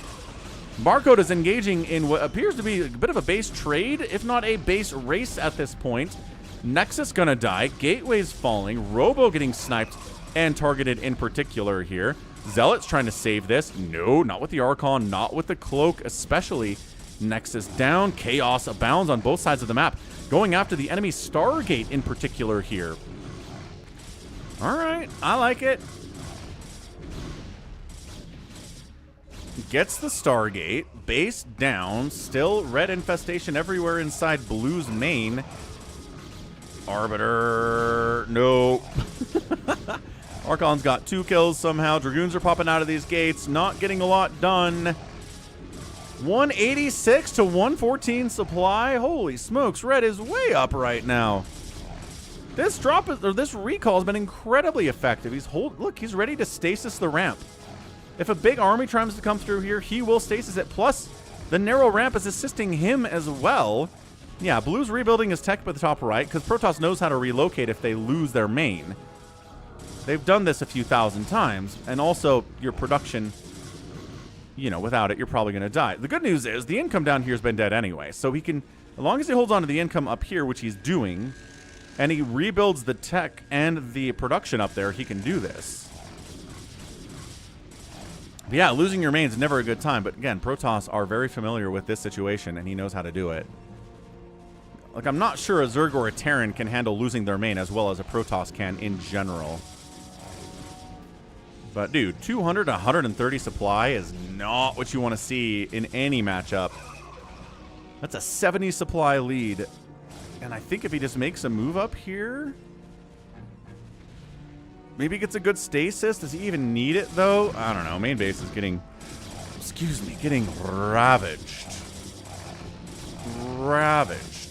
S1: Barcode is engaging in what appears to be a bit of a base trade, if not a base race at this point. Nexus gonna die. Gateway's falling. Robo getting sniped and targeted in particular here. Zealot's trying to save this. No, not with the Archon, not with the Cloak especially. Nexus down. Chaos abounds on both sides of the map. Going after the enemy Stargate in particular here. All right, I like it. Gets the Stargate, base down, still red infestation everywhere inside Blue's main. Arbiter, no. Archon's got 2 kills somehow. Dragoons are popping out of these gates, not getting a lot done. 186 to 114 supply. Holy smokes, red is way up right now. This this recall has been incredibly effective. Look, he's ready to stasis the ramp. If a big army tries to come through here, he will stasis it. Plus, the narrow ramp is assisting him as well. Yeah, Blue's rebuilding his tech by the top right, because Protoss knows how to relocate if they lose their main. They've done this a few thousand times, and also your production, you know, without it, you're probably going to die. The good news is the income down here has been dead anyway, so he can, as long as he holds on to the income up here, which he's doing, and he rebuilds the tech and the production up there, he can do this. But yeah, losing your main is never a good time, but again, Protoss are very familiar with this situation, and he knows how to do it. Like, I'm not sure a Zerg or a Terran can handle losing their main as well as a Protoss can in general. But, dude, 200 to 130 supply is not what you want to see in any matchup. That's a 70 supply lead. And I think if he just makes a move up here, maybe gets a good stasis. Does he even need it, though? I don't know. Main base is getting, excuse me, getting ravaged. Ravaged.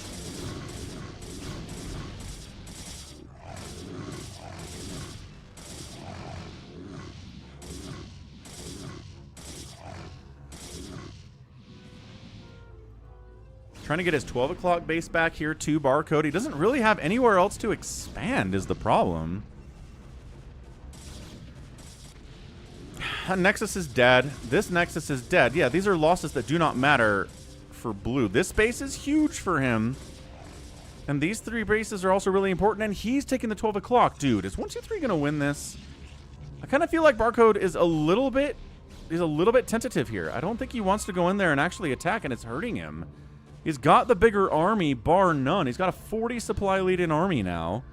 S1: Trying to get his 12 o'clock base back here to Barcode. He doesn't really have anywhere else to expand is the problem. Nexus is dead. This Nexus is dead. Yeah, these are losses that do not matter for Blue. This base is huge for him. And these 3 bases are also really important, and he's taking the 12 o'clock. Dude, is 1-2-3 going to win this? I kind of feel like Barcode is a little bit tentative here. I don't think he wants to go in there and actually attack, and it's hurting him. He's got the bigger army, bar none. He's got a 40 supply lead in army now.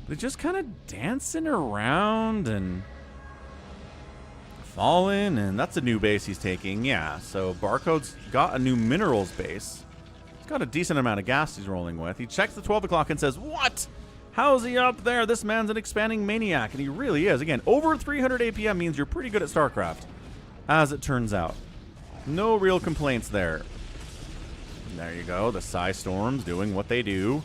S1: They're just kind of dancing around and falling, and that's a new base he's taking. Yeah, so Barcode's got a new minerals base. He's got a decent amount of gas he's rolling with. He checks the 12 o'clock and says, what? How's he up there? This man's an expanding maniac, and he really is. Again, over 300 APM means you're pretty good at StarCraft, as it turns out. No real complaints there. There you go. The Psy Storms doing what they do.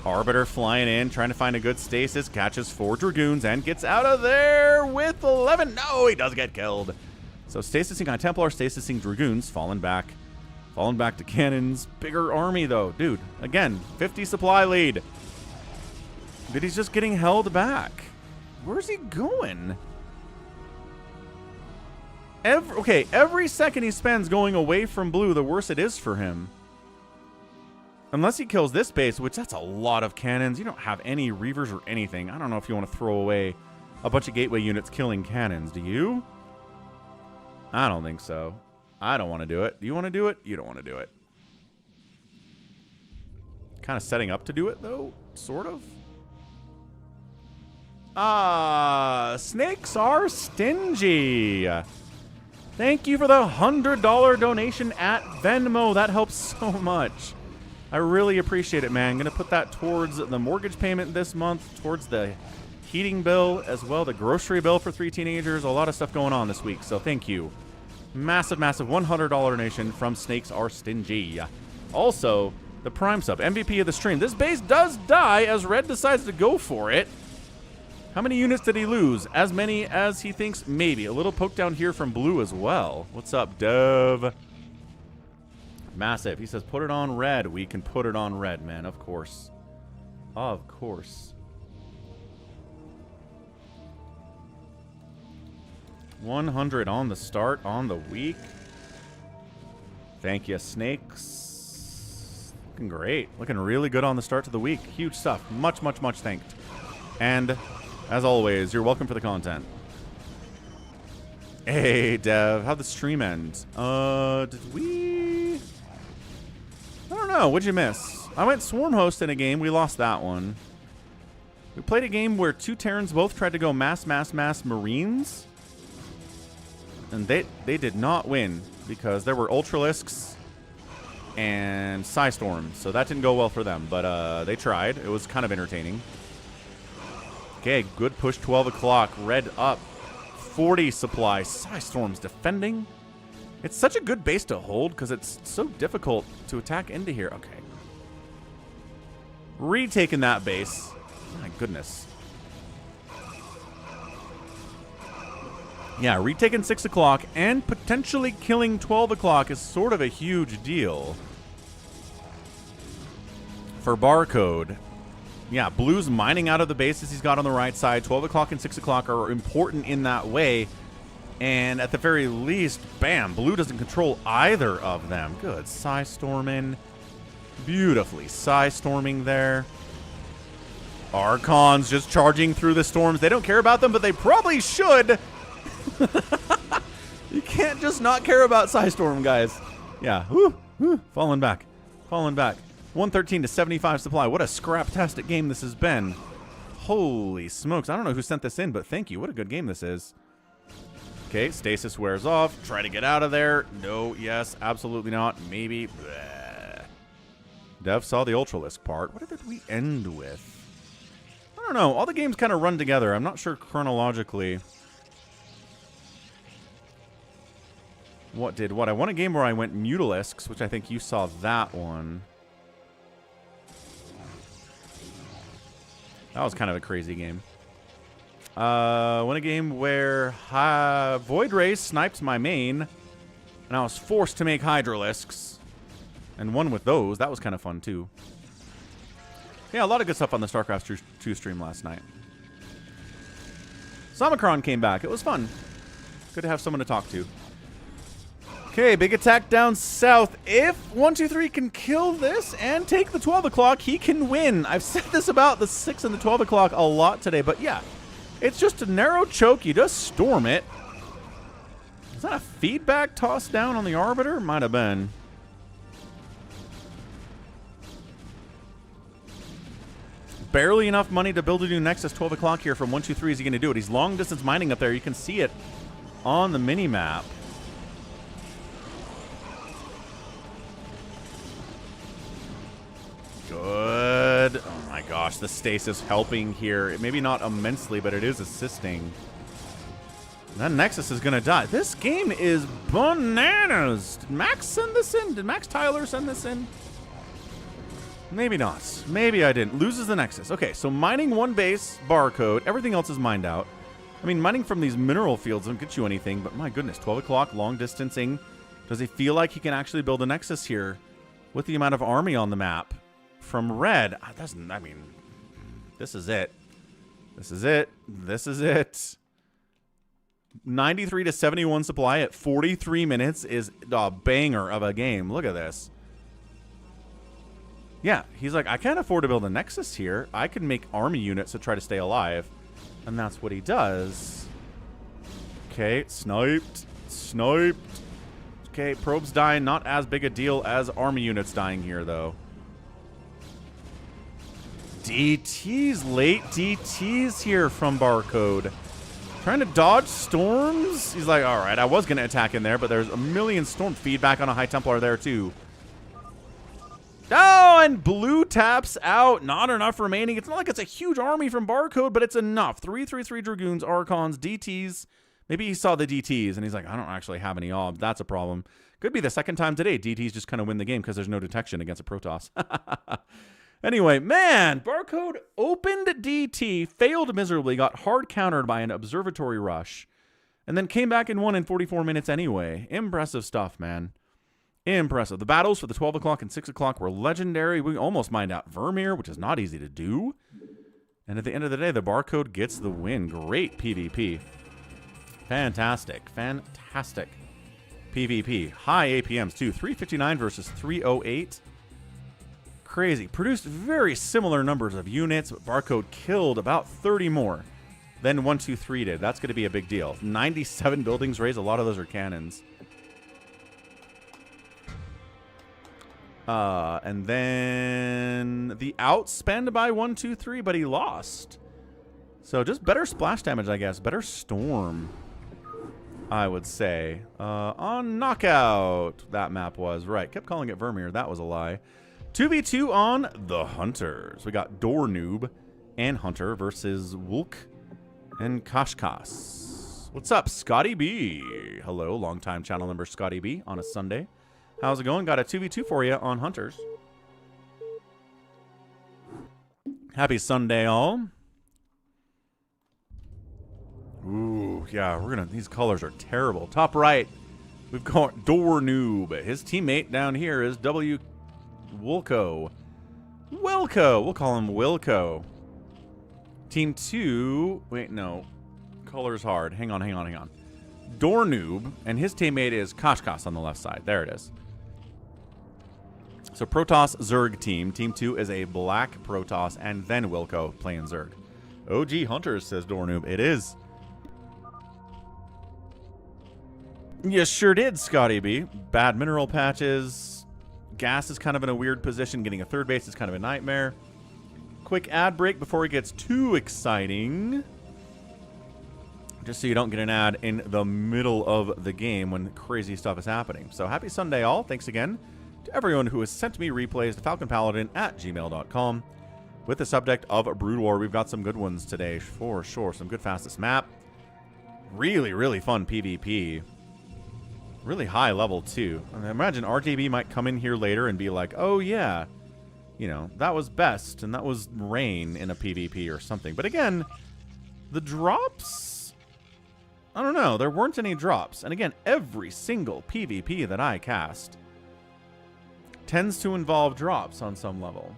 S1: Arbiter flying in, trying to find a good stasis, catches 4 Dragoons, and gets out of there with 11. No, he does get killed. So stasising on Templar, stasising Dragoons, falling back to cannons. Bigger army, though. Dude, again, 50 supply lead. But he's just getting held back. Where's he going? Every second he spends going away from blue, the worse it is for him. Unless he kills this base, which that's a lot of cannons. You don't have any Reavers or anything. I don't know if you want to throw away a bunch of gateway units killing cannons. Do you? I don't think so. I don't want to do it. Do you want to do it? You don't want to do it. Kind of setting up to do it, though. Sort of. Snakes are stingy. Thank you for the $100 donation at Venmo. That helps so much. I really appreciate it, man. I'm going to put that towards the mortgage payment this month, towards the heating bill, as well the grocery bill for 3 teenagers. A lot of stuff going on this week, so thank you. Massive, massive $100 donation from Snakes Are Stingy. Also, the Prime sub, MVP of the stream. This base does die as Red decides to go for it. How many units did he lose? As many as he thinks, maybe. A little poke down here from Blue as well. What's up, Dove? Massive. He says, put it on Red. We can put it on Red, man. Of course. Of course. 100 on the start on the week. Thank you, Snakes. Looking great. Looking really good on the start to the week. Huge stuff. Much, much, much thanked. And as always, you're welcome for the content. Hey, Dev. How'd the stream end? Did we... I don't know. What'd you miss? I went Swarm Host in a game. We lost that one. We played a game where 2 Terrans both tried to go mass Marines. And they did not win because there were Ultralisks and Psystorms. So that didn't go well for them. But they tried. It was kind of entertaining. Okay, good push, 12 o'clock. Red up. 40 supply. Psystorms defending. It's such a good base to hold because it's so difficult to attack into here. Okay. Retaking that base. My goodness. Yeah, retaking 6 o'clock and potentially killing 12 o'clock is sort of a huge deal for Barcode. Yeah, Blue's mining out of the bases he's got on the right side. 12 o'clock and 6 o'clock are important in that way. And at the very least, bam, Blue doesn't control either of them. Good. Psystorming. Beautifully Psystorming there. Archons just charging through the storms. They don't care about them, but they probably should. You can't just not care about Psystorm, guys. Yeah. Woo. Falling back. 113 to 75 supply. What a scrap-tastic game this has been. Holy smokes. I don't know who sent this in, but thank you. What a good game this is. Okay, stasis wears off. Try to get out of there. No, yes, absolutely not. Maybe. Bleh. Dev saw the Ultralisk part. What did we end with? I don't know. All the games kind of run together. I'm not sure chronologically. What did what? I won a game where I went Mutalisks, which I think you saw that one. That was kind of a crazy game. Won a game where Void Rays sniped my main, and I was forced to make Hydralisks, and won with those. That was kind of fun, too. Yeah, a lot of good stuff on the StarCraft 2 stream last night. Samacron came back. It was fun. Good to have someone to talk to. Okay, big attack down south. If 123 can kill this and take the 12 o'clock, he can win. I've said this about the 6 and the 12 o'clock a lot today, but yeah, it's just a narrow choke. You just storm it. Is that a feedback toss down on the Arbiter? Might have been. Barely enough money to build a new Nexus. 12 o'clock here from 123. Is he going to do it? He's long distance mining up there. You can see it on the mini map. Good. Oh my gosh, the stasis helping here. Maybe not immensely, but it is assisting. That Nexus is going to die. This game is bananas. Did Max send this in? Did Max Tyler send this in? Maybe not. Maybe I didn't. Loses the Nexus. Okay, so mining one base, barcode. Everything else is mined out. I mean, mining from these mineral fields don't get you anything, but my goodness, 12 o'clock, long distancing. Does he feel like he can actually build a Nexus here with the amount of army on the map? From red, doesn't, I mean, this is it. This is it. This is it. 93 to 71 supply at 43 minutes is a banger of a game. Look at this. Yeah, he's like, I can't afford to build a Nexus here. I can make army units to try to stay alive. And that's what he does. Okay, sniped. Sniped. Okay, probes dying. Not as big a deal as army units dying here, though. DTs, late DTs here from Barcode. Trying to dodge storms. He's like, all right, I was going to attack in there, but there's a million storm feedback on a High Templar there, too. Oh, and blue taps out. Not enough remaining. It's not like it's a huge army from Barcode, but it's enough. 333 Dragoons, Archons, DTs. Maybe he saw the DTs, and he's like, I don't actually have any obs. That's a problem. Could be the second time today. DTs just kind of win the game because there's no detection against a Protoss. Anyway, man, Barcode opened DT, failed miserably, got hard countered by an observatory rush, and then came back and won in 44 minutes anyway. Impressive stuff, man. Impressive. The battles for the 12 o'clock and 6 o'clock were legendary. We almost mined out Vermeer, which is not easy to do. And at the end of the day, the Barcode gets the win. Great PvP. Fantastic. Fantastic PvP. High APMs, too. 359 versus 308. Crazy. Produced very similar numbers of units, but Barcode killed about 30 more than 123 did. That's going to be a big deal. 97 buildings raised. A lot of those are cannons. And then the outspend by 123, but he lost. So just better splash damage, I guess. Better storm, I would say. On Knockout, that map was. Right. Kept calling it Vermeer. That was a lie. 2v2 on the Hunters. We got Door Noob and Hunter versus Wulk and Kashkas. What's up, Scotty B? Hello, longtime channel member Scotty B on a Sunday. How's it going? Got a 2v2 for you on Hunters. Happy Sunday, all. Ooh, yeah, we're gonna. These colors are terrible. Top right, we've got Door Noob. His teammate down here is Wilco. We'll call him Wilco. Team 2. Wait, no. Color's hard. Hang on. Door Noob, and his teammate is Kashkas on the left side. There it is. So Protoss Zerg team. Team 2 is a black Protoss, and then Wilco playing Zerg. OG Hunters, says Door Noob. It is. You sure did, Scotty B. Bad mineral patches. Gas is kind of in a weird position. Getting a third base is kind of a nightmare. Quick ad break before it gets too exciting. Just so you don't get an ad in the middle of the game when crazy stuff is happening. So happy Sunday, all. Thanks again to everyone who has sent me replays to falconpaladin@gmail.com with the subject of Brood War. We've got some good ones today for sure. Some good fastest map. Really, really fun PvP. Really high level, too. I imagine RJB might come in here later and be like, oh, yeah, you know, that was best, and that was rain in a PvP or something. But again, the drops, I don't know. There weren't any drops. And again, every single PvP that I cast tends to involve drops on some level.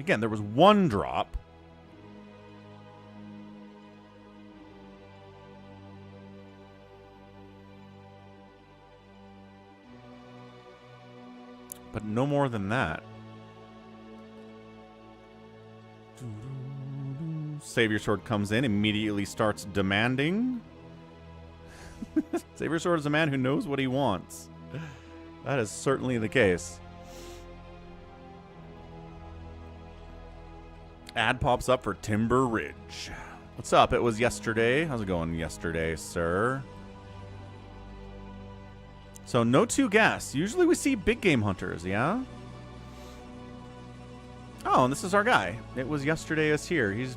S1: Again, there was one drop. but no more than that. SaviorSword comes in, immediately starts demanding. SaviorSword is a man who knows what he wants. That is certainly the case. Ad pops up for Timber Ridge. What's up? It was yesterday. How's it going yesterday, sir? So no 2 guests. Usually we see big game hunters, yeah? Oh, and this is our guy. It was yesterday is here. He's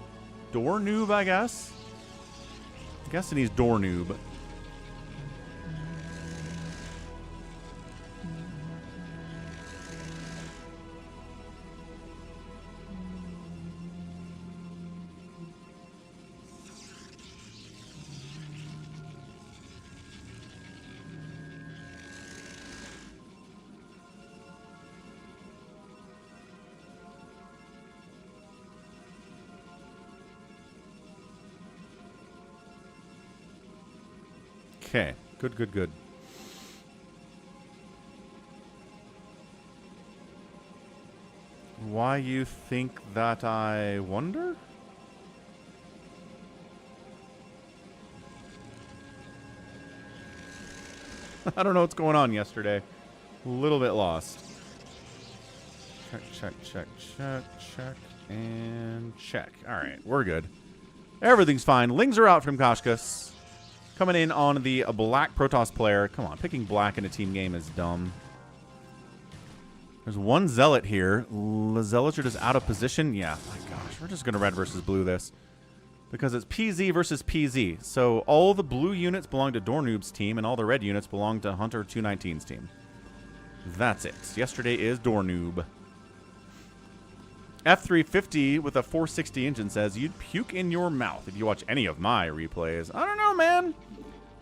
S1: door noob, I guess. I'm guessing he's door noob. Okay, good, good, good. Why you think that I wonder? I don't know what's going on yesterday. A little bit lost. Check, check, check, check, check, and check. All right, we're good. Everything's fine. Lings are out from Kashkas. Coming in on the black Protoss player. Come on, picking black in a team game is dumb. There's one Zealot here. The Zealots are just out of position. Yeah, my gosh. We're just going to red versus blue this. Because it's PZ versus PZ. So all the blue units belong to Doornoob's team, and all the red units belong to Hunter 219's team. That's it. Yesterday is Doornoob. F350 with a 460 engine says, you'd puke in your mouth if you watch any of my replays. I don't know, man.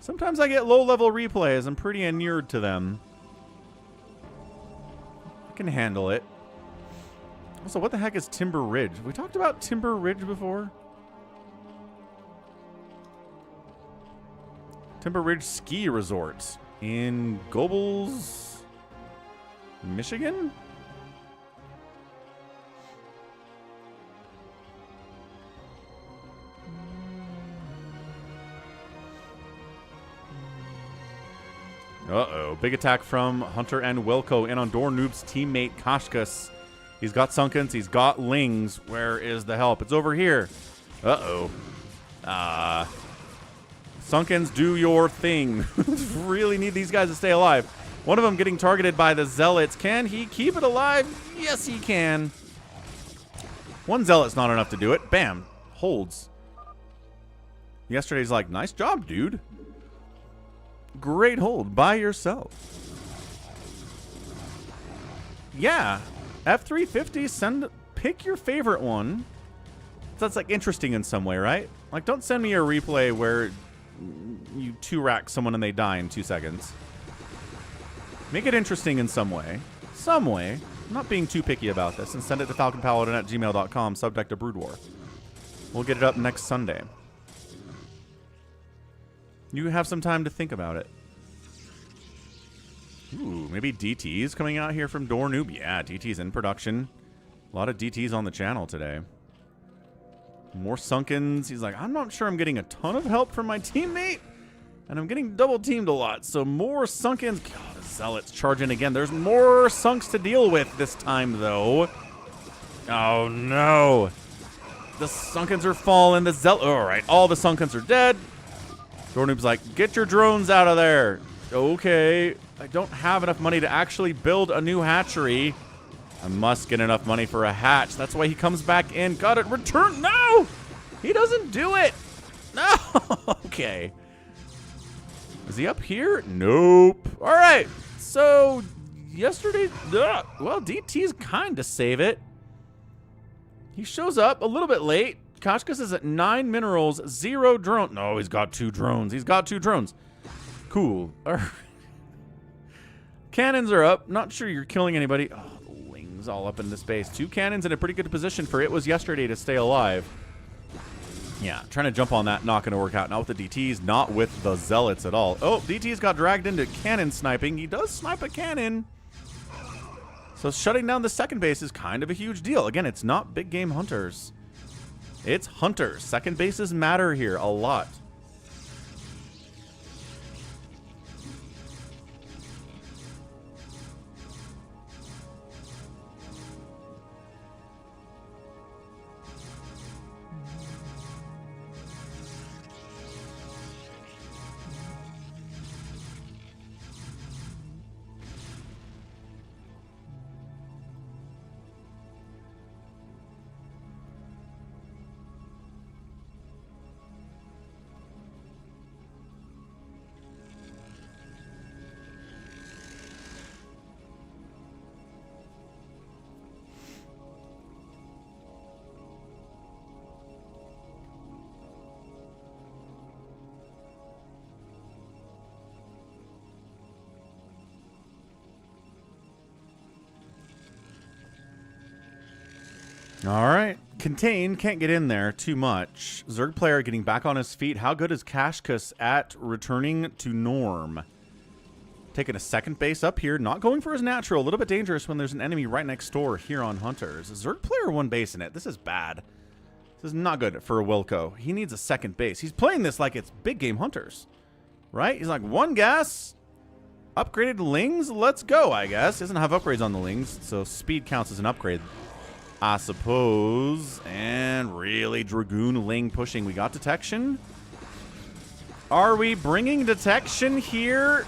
S1: Sometimes I get low-level replays. I'm pretty inured to them. I can handle it. Also, what the heck is Timber Ridge? Have we talked about Timber Ridge before? Timber Ridge Ski Resort in Gobles, Michigan? Uh-oh. Big attack from Hunter and Wilco in on Doornoob's teammate Kashkas. He's got Sunkens. He's got Lings. Where is the help? It's over here. Uh-oh. Sunkens, do your thing. Really need these guys to stay alive. One of them getting targeted by the Zealots. Can he keep it alive? Yes, he can. One Zealot's not enough to do it. Bam. Holds. Yesterday's like, nice job, dude. Great hold by yourself. Yeah. F350, pick your favorite one. So that's like interesting in some way, right? Like, don't send me a replay where you 2-rack someone and they die in 2 seconds. Make it interesting in some way. Some way. I'm not being too picky about this. And send it to falconpaladin@gmail.com, subject to Brood War. We'll get it up next Sunday. You have some time to think about it. Ooh, maybe DT's coming out here from Doornoob. Yeah, DT's in production. A lot of DT's on the channel today. More Sunkens. He's like, I'm not sure I'm getting a ton of help from my teammate. And I'm getting double teamed a lot. So more Sunkens. God, the Zealots charging again. There's more Sunks to deal with this time, though. Oh, no. The Sunkens are falling. The Zealot. All right, all the Sunkens are dead. Doornoob's like, get your drones out of there. Okay. I don't have enough money to actually build a new hatchery. I must get enough money for a hatch. That's why he comes back in. Got it. Return. No! He doesn't do it. No. Okay. Is he up here? Nope. All right. So, yesterday, well, DT's kind of save it. He shows up a little bit late. Kashkas is at 9 minerals, 0 drone. No, he's got 2 drones. He's got 2 drones. Cool. All right. Cannons are up. Not sure you're killing anybody. Oh, the Lings all up in the space. 2 cannons in a pretty good position for it was yesterday to stay alive. Yeah, trying to jump on that. Not going to work out. Not with the DTs. Not with the Zealots at all. Oh, DT's got dragged into cannon sniping. He does snipe a cannon. So shutting down the second base is kind of a huge deal. Again, it's not big game hunters. It's hunters. Second bases matter here a lot. All right. Contain can't get in there too much. Zerg player getting back on his feet. How good is Kashkas at returning to norm? Taking a second base up here. Not going for his natural. A little bit dangerous when there's an enemy right next door here on Hunters. Zerg player one base in it. This is bad. This is not good for a Wilco. He needs a second base. He's playing this like it's big game Hunters. Right? He's like, one gas. Upgraded Lings? Let's go, I guess. He doesn't have upgrades on the Lings, so speed counts as an upgrade, I suppose. And really, Dragoon Ling pushing. We got detection. Are we bringing detection here?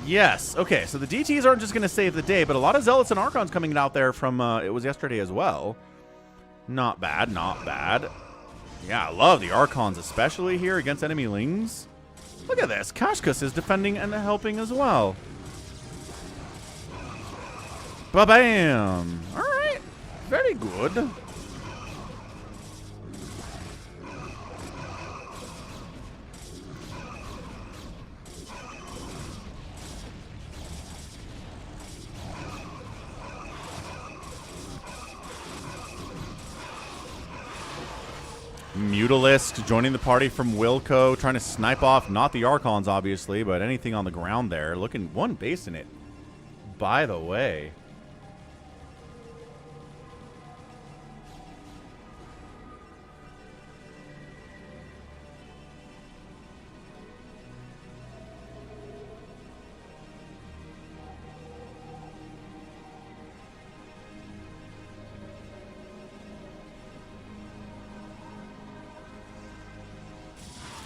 S1: Yes. Okay, so the DTs aren't just going to save the day, but a lot of Zealots and Archons coming out there from, it was yesterday as well. Not bad, not bad. Yeah, I love the Archons, especially here against enemy Lings. Look at this. Kashkas is defending and helping as well. Ba-bam! Alright. Very good. Mutalisk joining the party from Wilco, trying to snipe off, not the Archons, obviously, but anything on the ground there. Looking one base in it, by the way.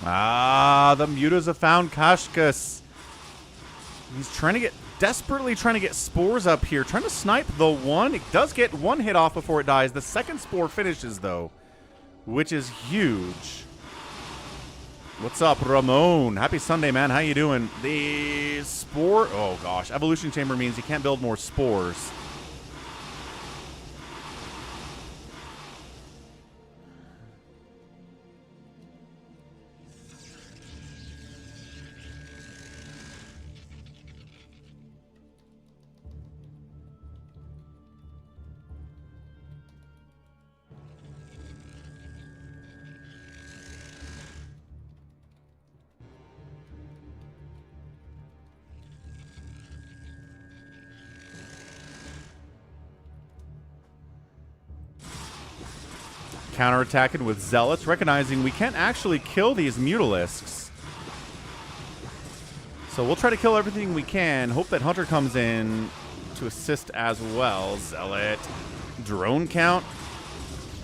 S1: Ah, the Mutas have found Kashkas. He's trying to get, desperately trying to get spores up here. Trying to snipe the one. It does get one hit off before it dies. The second spore finishes, though, which is huge. What's up, Ramon? Happy Sunday, man. How you doing? The spore, oh gosh. Evolution Chamber means you can't build more spores. Counterattacking with Zealots, recognizing we can't actually kill these Mutalisks. So we'll try to kill everything we can. Hope that Hunter comes in to assist as well. Zealot. Drone count.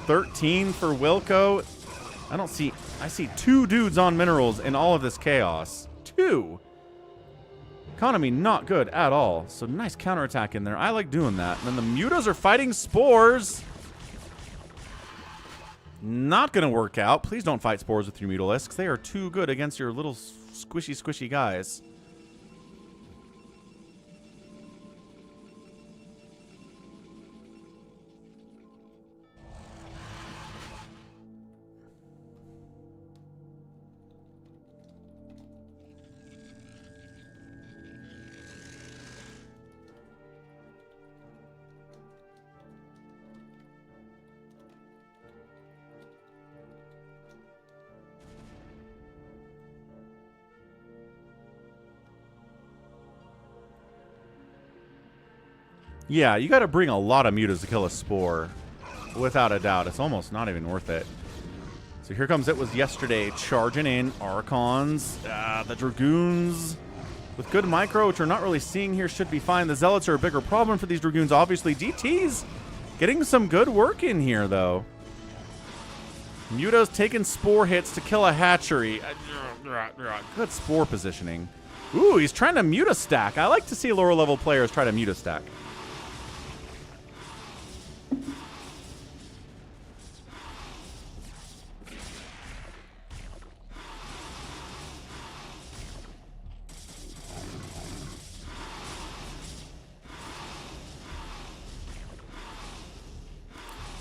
S1: 13 for Wilco. I see 2 dudes on minerals in all of this chaos. 2. Economy not good at all. So nice counterattack in there. I like doing that. And then the Mutas are fighting spores. Not going to work out. Please don't fight spores with your Mutalisks. They are too good against your little squishy guys. Yeah, you got to bring a lot of mutas to kill a spore. Without a doubt. It's almost not even worth it. So here comes It Was Yesterday charging in. Archons. The Dragoons with good micro, which we're not really seeing here, should be fine. The Zealots are a bigger problem for these Dragoons, obviously. DT's getting some good work in here, though. Muta's taking spore hits to kill a hatchery. Good spore positioning. Ooh, he's trying to Muta stack. I like to see lower level players try to Muta stack.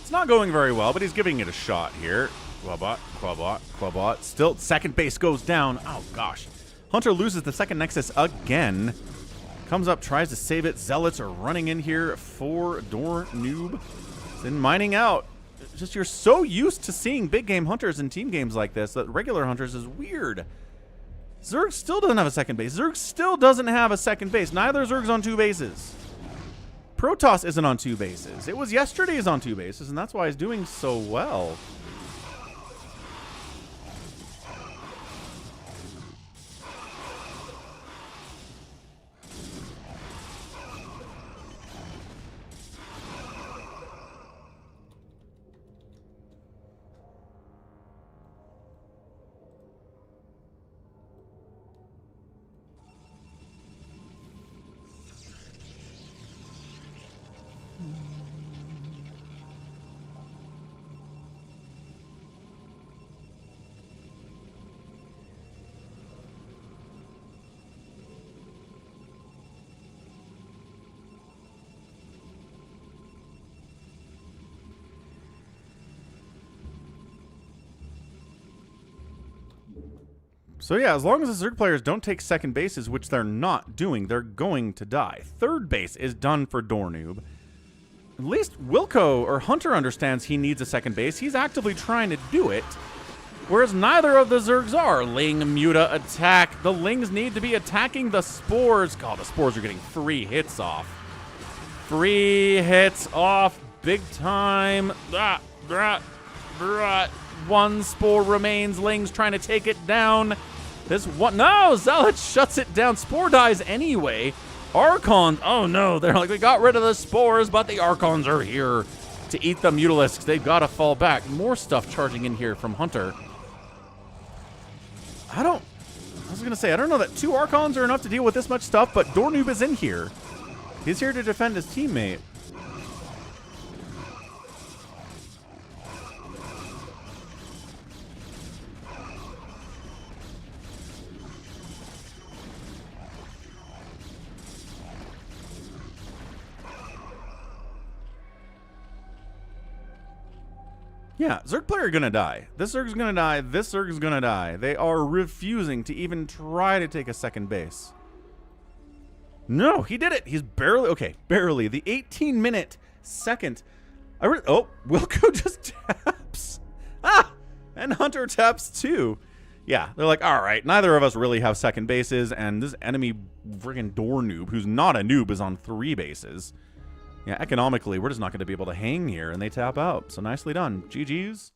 S1: It's not going very well, but he's giving it a shot here. Quabot, Quabot, Quabot. Still, second base goes down. Oh, gosh. Hunter loses the second Nexus again. Comes up, tries to save it. Zealots are running in here for Dornoob. Then mining out. Just, you're so used to seeing big game Hunters in team games like this that regular Hunters is weird. Zerg still doesn't have a second base. Zerg still doesn't have a second base. Neither Zerg's on 2 bases. Protoss isn't on 2 bases. It Was Yesterday is on 2 bases, and that's why he's doing so well. So yeah, as long as the Zerg players don't take second bases, which they're not doing, they're going to die. Third base is done for Dornoob. At least Wilco or Hunter understands he needs a second base. He's actively trying to do it, whereas neither of the Zergs are. Ling, Muta, attack. The Lings need to be attacking the spores. God, the spores are getting free hits off. Free hits off big time. One spore remains. Ling's trying to take it down. This one, no, Zealot shuts it down. Spore dies anyway. Archons, oh no, they're like, we got rid of the spores, but the Archons are here to eat the Mutalisks. They've got to fall back. More stuff charging in here from Hunter. I was going to say, I don't know that 2 Archons are enough to deal with this much stuff, but Dornoob is in here. He's here to defend his teammate. Yeah, Zerg player gonna die. This Zerg's gonna die. This Zerg's gonna die. They are refusing to even try to take a second base. No, he did it. He's barely, okay, barely. The 18-minute second. Oh, Wilco just taps. Ah, and Hunter taps too. Yeah, they're like, all right, neither of us really have second bases, and this enemy friggin' Dornoob, who's not a noob, is on 3 bases. Yeah, economically, we're just not going to be able to hang here, and they tap out. So nicely done. GG's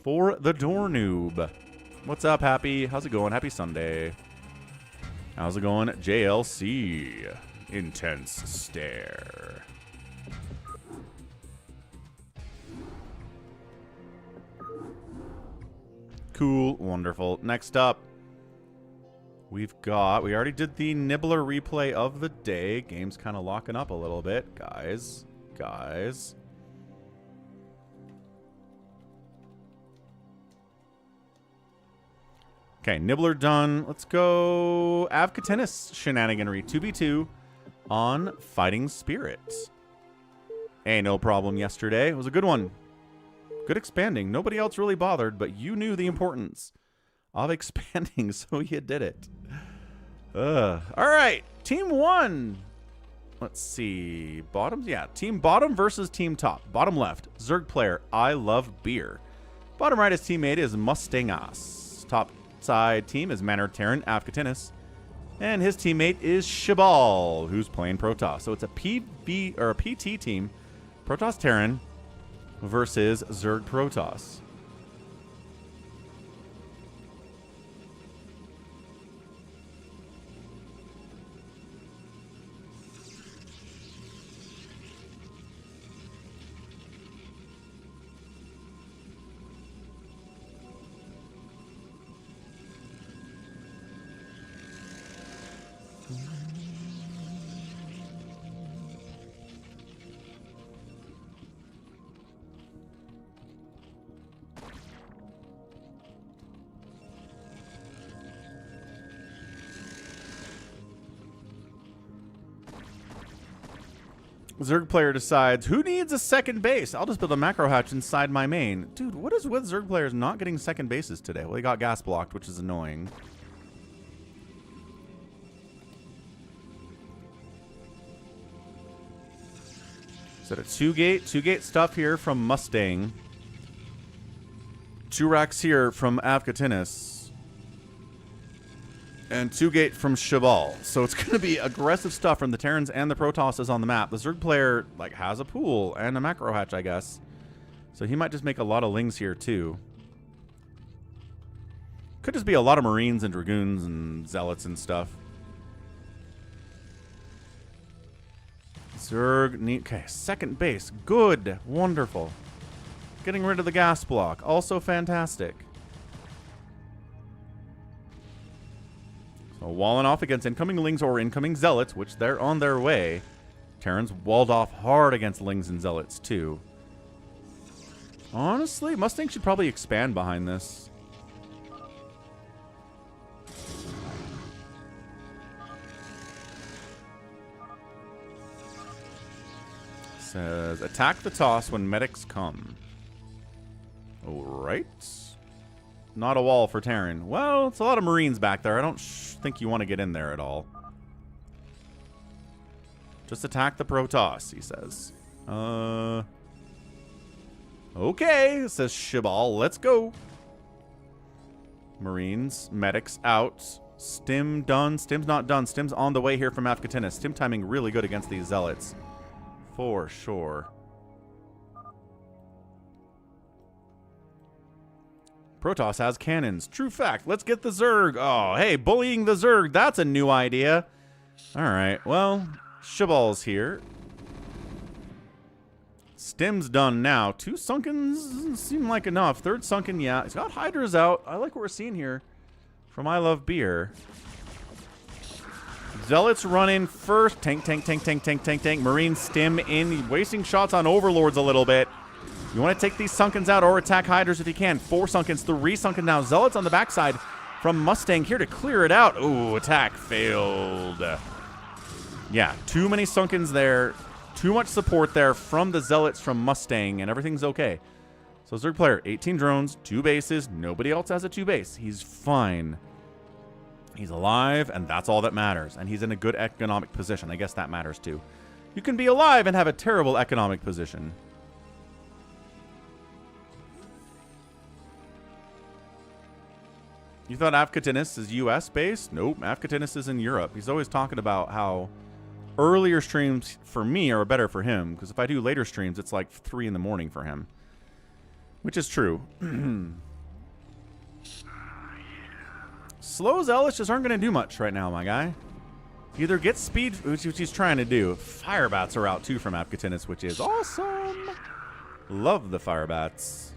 S1: for the Dornoob. What's up, Happy? How's it going? Happy Sunday. How's it going? JLC. Intense stare. Cool. Wonderful. Next up, we already did the Nibbler replay of the day. Game's kind of locking up a little bit. Guys. Okay, Nibbler done. Let's go Avcatinus shenaniganry 2v2 on Fighting Spirits. Hey, no problem yesterday. It was a good one. Good expanding. Nobody else really bothered, but you knew the importance of expanding, so you did it. All right, Team 1. Let's see. Bottoms? Yeah, Team Bottom versus Team Top. Bottom left, Zerg player, I love beer. Bottom right, his teammate is Mustangas. Top side team is Manor Terran, Avcatinus. And his teammate is Shabal, who's playing Protoss. So it's a PV or a PT team, Protoss Terran versus Zerg Protoss. Zerg player decides, who needs a second base? I'll just build a macro hatch inside my main. Dude, what is with Zerg players not getting second bases today? Well, he got gas blocked, which is annoying. Is that a two-gate? Two-gate stuff here from Mustang. 2 racks here from Avcatinus. And 2-gate from Shabal. So it's going to be aggressive stuff from the Terrans and the Protosses on the map. The Zerg player like has a pool and a macro hatch, I guess. So he might just make a lot of Lings here too. Could just be a lot of Marines and Dragoons and Zealots and stuff. Zerg need... Okay, second base. Good. Wonderful. Getting rid of the gas block. Also fantastic. So walling off against incoming Lings or incoming Zealots, which they're on their way. Terrans walled off hard against Lings and Zealots, too. Honestly, Mustang should probably expand behind this. Says, attack the toss when medics come. Alright. Not a wall for Terran. Well, it's a lot of Marines back there. I don't think you want to get in there at all. Just attack the Protoss, he says. Okay, says Shabal. Let's go. Marines, medics out. Stim done. Stim's not done. Stim's on the way here from Avcatinus. Stim timing really good against these Zealots. For sure. Protoss has cannons. True fact. Let's get the Zerg. Oh, hey, bullying the Zerg. That's a new idea. All right. Well, Shabal's here. Stim's done now. 2 Sunkens doesn't seem like enough. 3rd Sunken, yeah. He's got Hydras out. I like what we're seeing here from I Love Beer. Zealots run in first. Tank, tank, tank, tank, tank, tank, tank. Marine Stim in. Wasting shots on Overlords a little bit. You want to take these Sunkens out or attack Hydras if you can. 4 Sunkens, 3 Sunken now. Zealots on the backside from Mustang here to clear it out. Ooh, attack failed. Yeah, too many Sunkens there. Too much support there from the Zealots from Mustang, and everything's okay. So Zerg player, 18 drones, 2 bases. Nobody else has a 2 base. He's fine. He's alive, and that's all that matters. And he's in a good economic position. I guess that matters too. You can be alive and have a terrible economic position. You thought Avcatinus is US based? Nope, Avcatinus is in Europe. He's always talking about how earlier streams for me are better for him, because if I do later streams, it's like 3 in the morning for him. Which is true. Slow Zealots just aren't going to do much right now, my guy. Either get speed, which he's trying to do. Firebats are out too from Avcatinus, which is awesome. Love the Firebats.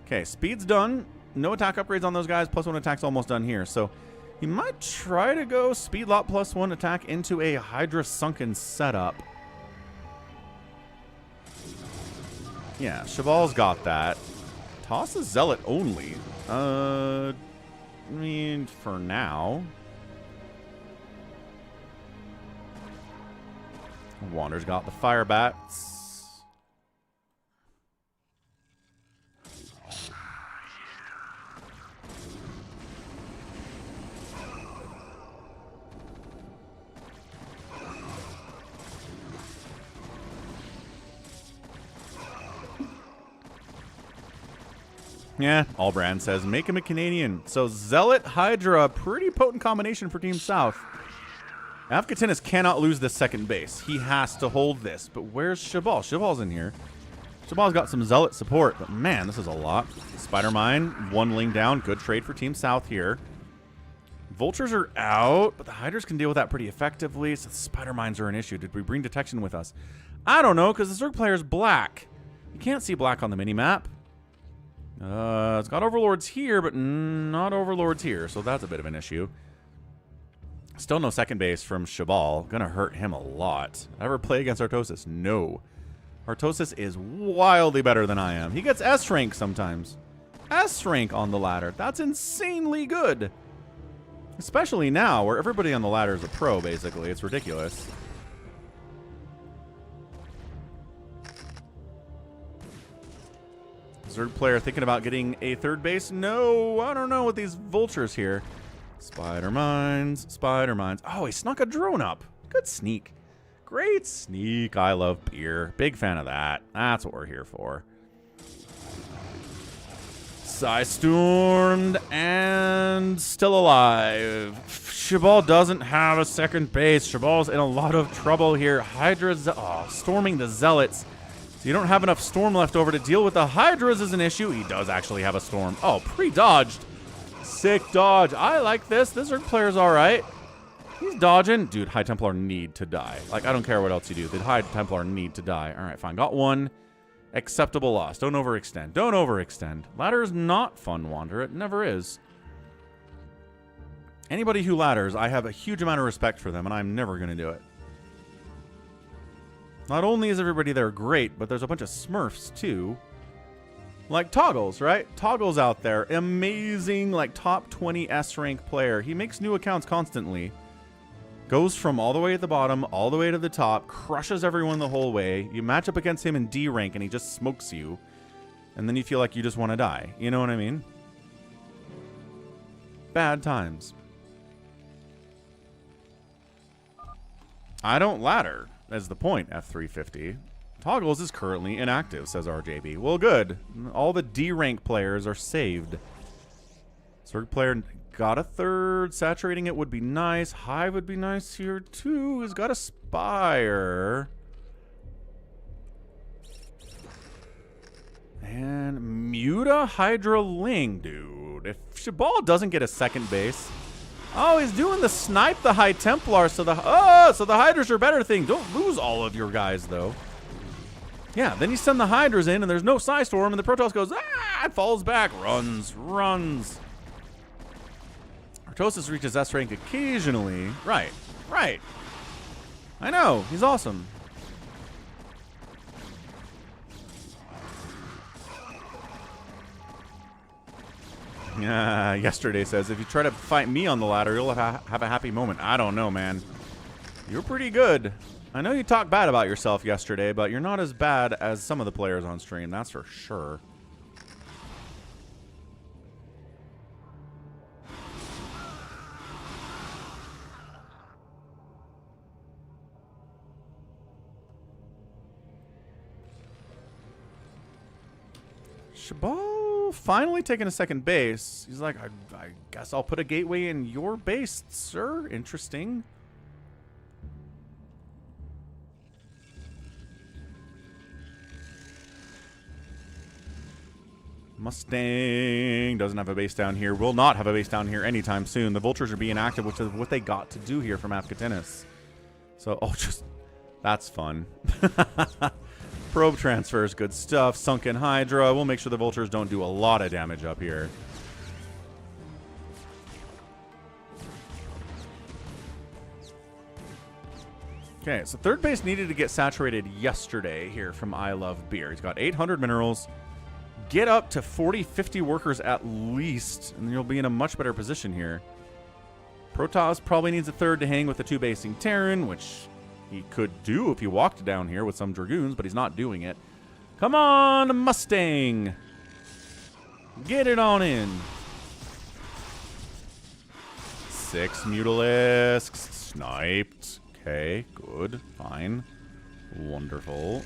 S1: Okay, speed's done. No attack upgrades on those guys. +1 attack's almost done here. So he might try to go speed lot +1 attack into a Hydra Sunken setup. Yeah, Shabal's got that. Toss a Zealot only. I mean, for now. Wander's got the Firebats. Yeah, Allbrand says, make him a Canadian. So Zealot, Hydra, pretty potent combination for Team South. Avcatinus cannot lose this second base. He has to hold this. But where's Shabal? Shabal's in here. Shabal's got some Zealot support, but man, this is a lot. Spider Mine, one laying down. Good trade for Team South here. Vultures are out, but the Hydras can deal with that pretty effectively, so the Spider Mines are an issue. Did we bring detection with us? I don't know, because the Zerg player is black. You can't see black on the mini-map. It's got Overlords here, but not Overlords here, so that's a bit of an issue. Still no second base from Shabal. Gonna hurt him a lot. Ever play against Artosis? No. Artosis is wildly better than I am. He gets S rank sometimes. S rank on the ladder. That's insanely good. Especially now, where everybody on the ladder is a pro, basically. It's ridiculous. Zerg player thinking about getting a third base? No, I don't know with these vultures here. Spider Mines, Spider Mines. Oh, he snuck a drone up. Good sneak. Great sneak. I love beer. Big fan of that. That's what we're here for. Psy-stormed and still alive. Shabal doesn't have a second base. Shabal's in a lot of trouble here. Hydras, storming the Zealots. So you don't have enough storm left over to deal with the Hydras is an issue. He does actually have a storm. Oh, pre-dodged. Sick dodge. I like this. This Zerg player's all right. He's dodging. Dude, High Templar need to die. Like, I don't care what else you do. The High Templar need to die. All right, fine. Got one. Acceptable loss. Don't overextend. Don't overextend. Ladder is not fun, Wander. It never is. Anybody who ladders, I have a huge amount of respect for them, and I'm never going to do it. Not only is everybody there great, but there's a bunch of smurfs, too. Like Toggles, right? Toggles out there. Amazing, like, top 20 S-rank player. He makes new accounts constantly. Goes from all the way at the bottom, all the way to the top, crushes everyone the whole way. You match up against him in D rank and he just smokes you. And then you feel like you just want to die. You know what I mean? Bad times. I don't ladder, as the point, F350. Toggles is currently inactive, says RJB. Well, good. All the D rank players are saved. Zerg player got a third. Saturating it would be nice. Hive would be nice here, too. He's got a Spire. And Muta Hydra Ling, dude. If Shabal doesn't get a second base... Oh, he's doing the snipe the High Templar, so the Hydras are better thing. Don't lose all of your guys, though. Yeah, then you send the Hydras in, and there's no Psystorm, and the Protoss goes, it falls back. Runs. Artosis reaches S rank occasionally. Right. I know. He's awesome. Yesterday says, if you try to fight me on the ladder, you'll have a happy moment. I don't know, man. You're pretty good. I know you talked bad about yourself yesterday, but you're not as bad as some of the players on stream. That's for sure. Shabal finally taking a second base. He's like, I guess I'll put a gateway in your base, sir. Interesting. Mustang doesn't have a base down here. Will not have a base down here anytime soon. The Vultures are being active, which is what they got to do here from Avcatinus. So, that's fun. Probe transfers, good stuff. Sunken Hydra. We'll make sure the Vultures don't do a lot of damage up here. Okay, so third base needed to get saturated yesterday here from I Love Beer. He's got 800 minerals. Get up to 40, 50 workers at least, and you'll be in a much better position here. Protoss probably needs a third to hang with the two basing Terran, which he could do if he walked down here with some Dragoons, but he's not doing it. Come on, Mustang. Get it on in. 6 Mutalisks. Sniped. Okay, good. Fine. Wonderful.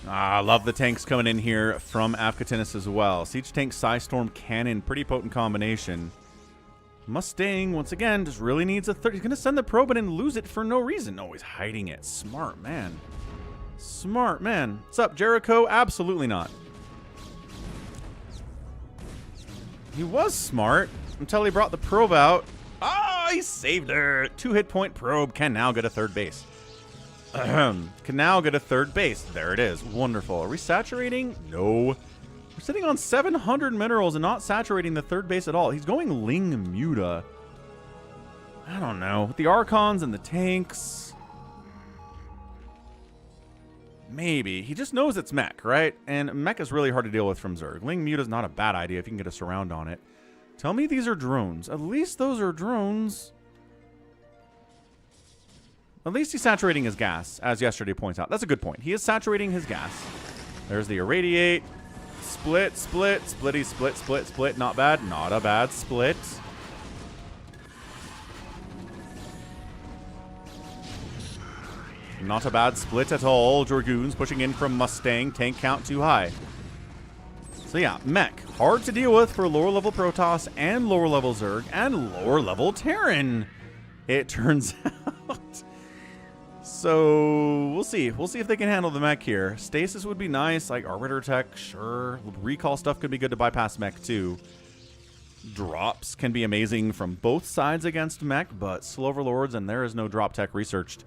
S1: Ah, love the tanks coming in here from Avcatinus as well. Siege Tank, Psystorm, Cannon, pretty potent combination. Mustang, once again, just really needs a third. He's going to send the probe in and lose it for no reason. Oh, he's hiding it. Smart man. Smart man. What's up, Jericho? Absolutely not. He was smart until he brought the probe out. Ah, he saved her. 2 hit point probe can now get a third base. Can now get a third base. There it is. Wonderful. Are we saturating? No. We're sitting on 700 minerals and not saturating the third base at all. He's going Ling Muta. I don't know. With the Archons and the tanks. Maybe. He just knows it's mech, right? And mech is really hard to deal with from Zerg. Ling Muta is not a bad idea if you can get a surround on it. Tell me these are drones. At least those are drones. At least he's saturating his gas, as yesterday points out. That's a good point. He is saturating his gas. There's the Irradiate. Split, split, splitty, split, split, split. Not bad. Not a bad split. Not a bad split at all. Dragoons pushing in from Mustang. Tank count too high. So yeah, mech. Hard to deal with for lower level Protoss and lower level Zerg and lower level Terran, it turns out. So we'll see. We'll see if they can handle the mech here. Stasis would be nice. Like Arbiter Tech, sure. Recall stuff could be good to bypass mech too. Drops can be amazing from both sides against mech, but slow overlords, and there is no drop tech researched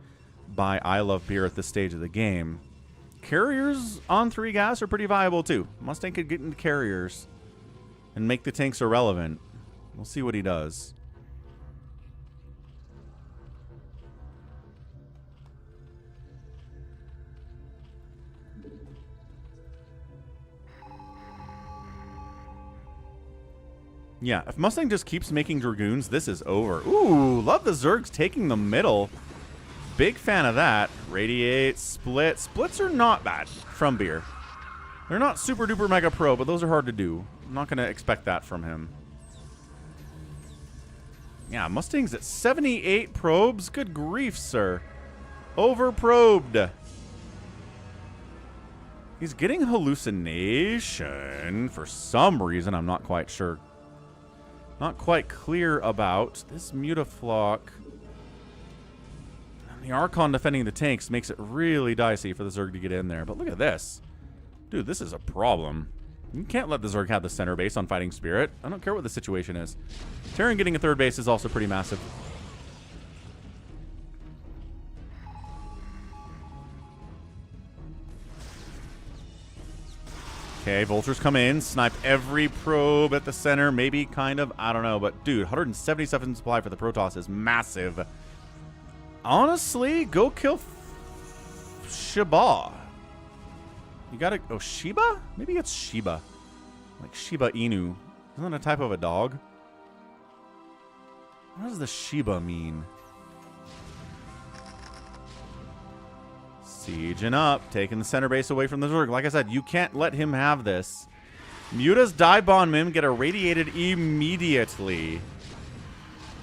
S1: by I Love Beer at this stage of the game. Carriers on 3 gas are pretty viable too. Mustang could get into carriers and make the tanks irrelevant. We'll see what he does. Yeah, if Mustang just keeps making Dragoons, this is over. Ooh, love the Zergs taking the middle. Big fan of that. Radiate, split. Splits are not bad from Beer. They're not super duper mega pro, but those are hard to do. I'm not going to expect that from him. Yeah, Mustang's at 78 probes. Good grief, sir. Over probed. He's getting hallucination for some reason. I'm not quite sure. Not quite clear about this Mutaflock. The Archon defending the tanks makes it really dicey for the Zerg to get in there. But look at this. Dude, this is a problem. You can't let the Zerg have the center base on Fighting Spirit. I don't care what the situation is. Terran getting a third base is also pretty massive. Okay, Vultures come in, snipe every probe at the center. Maybe, kind of, I don't know. But, dude, 177 supply for the Protoss is massive. Honestly, go kill Shiba. You gotta... Oh, Shiba? Maybe it's Shiba. Like Shiba Inu. Isn't that a type of a dog? What does the Shiba mean? Sieging up, taking the center base away from the Zerg. Like I said, you can't let him have this. Muta's die bomb him, get irradiated immediately.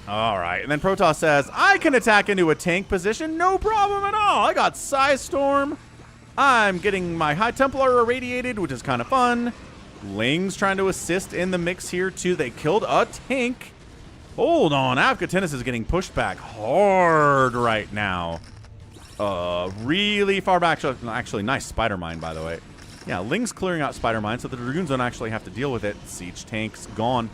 S1: Alright, and then Protoss says, I can attack into a tank position, no problem at all. I got Psystorm. I'm getting my High Templar irradiated, which is kind of fun. Ling's trying to assist in the mix here, too. They killed a tank. Hold on, Avcatinus is getting pushed back hard right now. Really far back. Actually, nice Spider Mine, by the way. Yeah, Ling's clearing out Spider Mine, so the Dragoons don't actually have to deal with it. Siege tank's gone.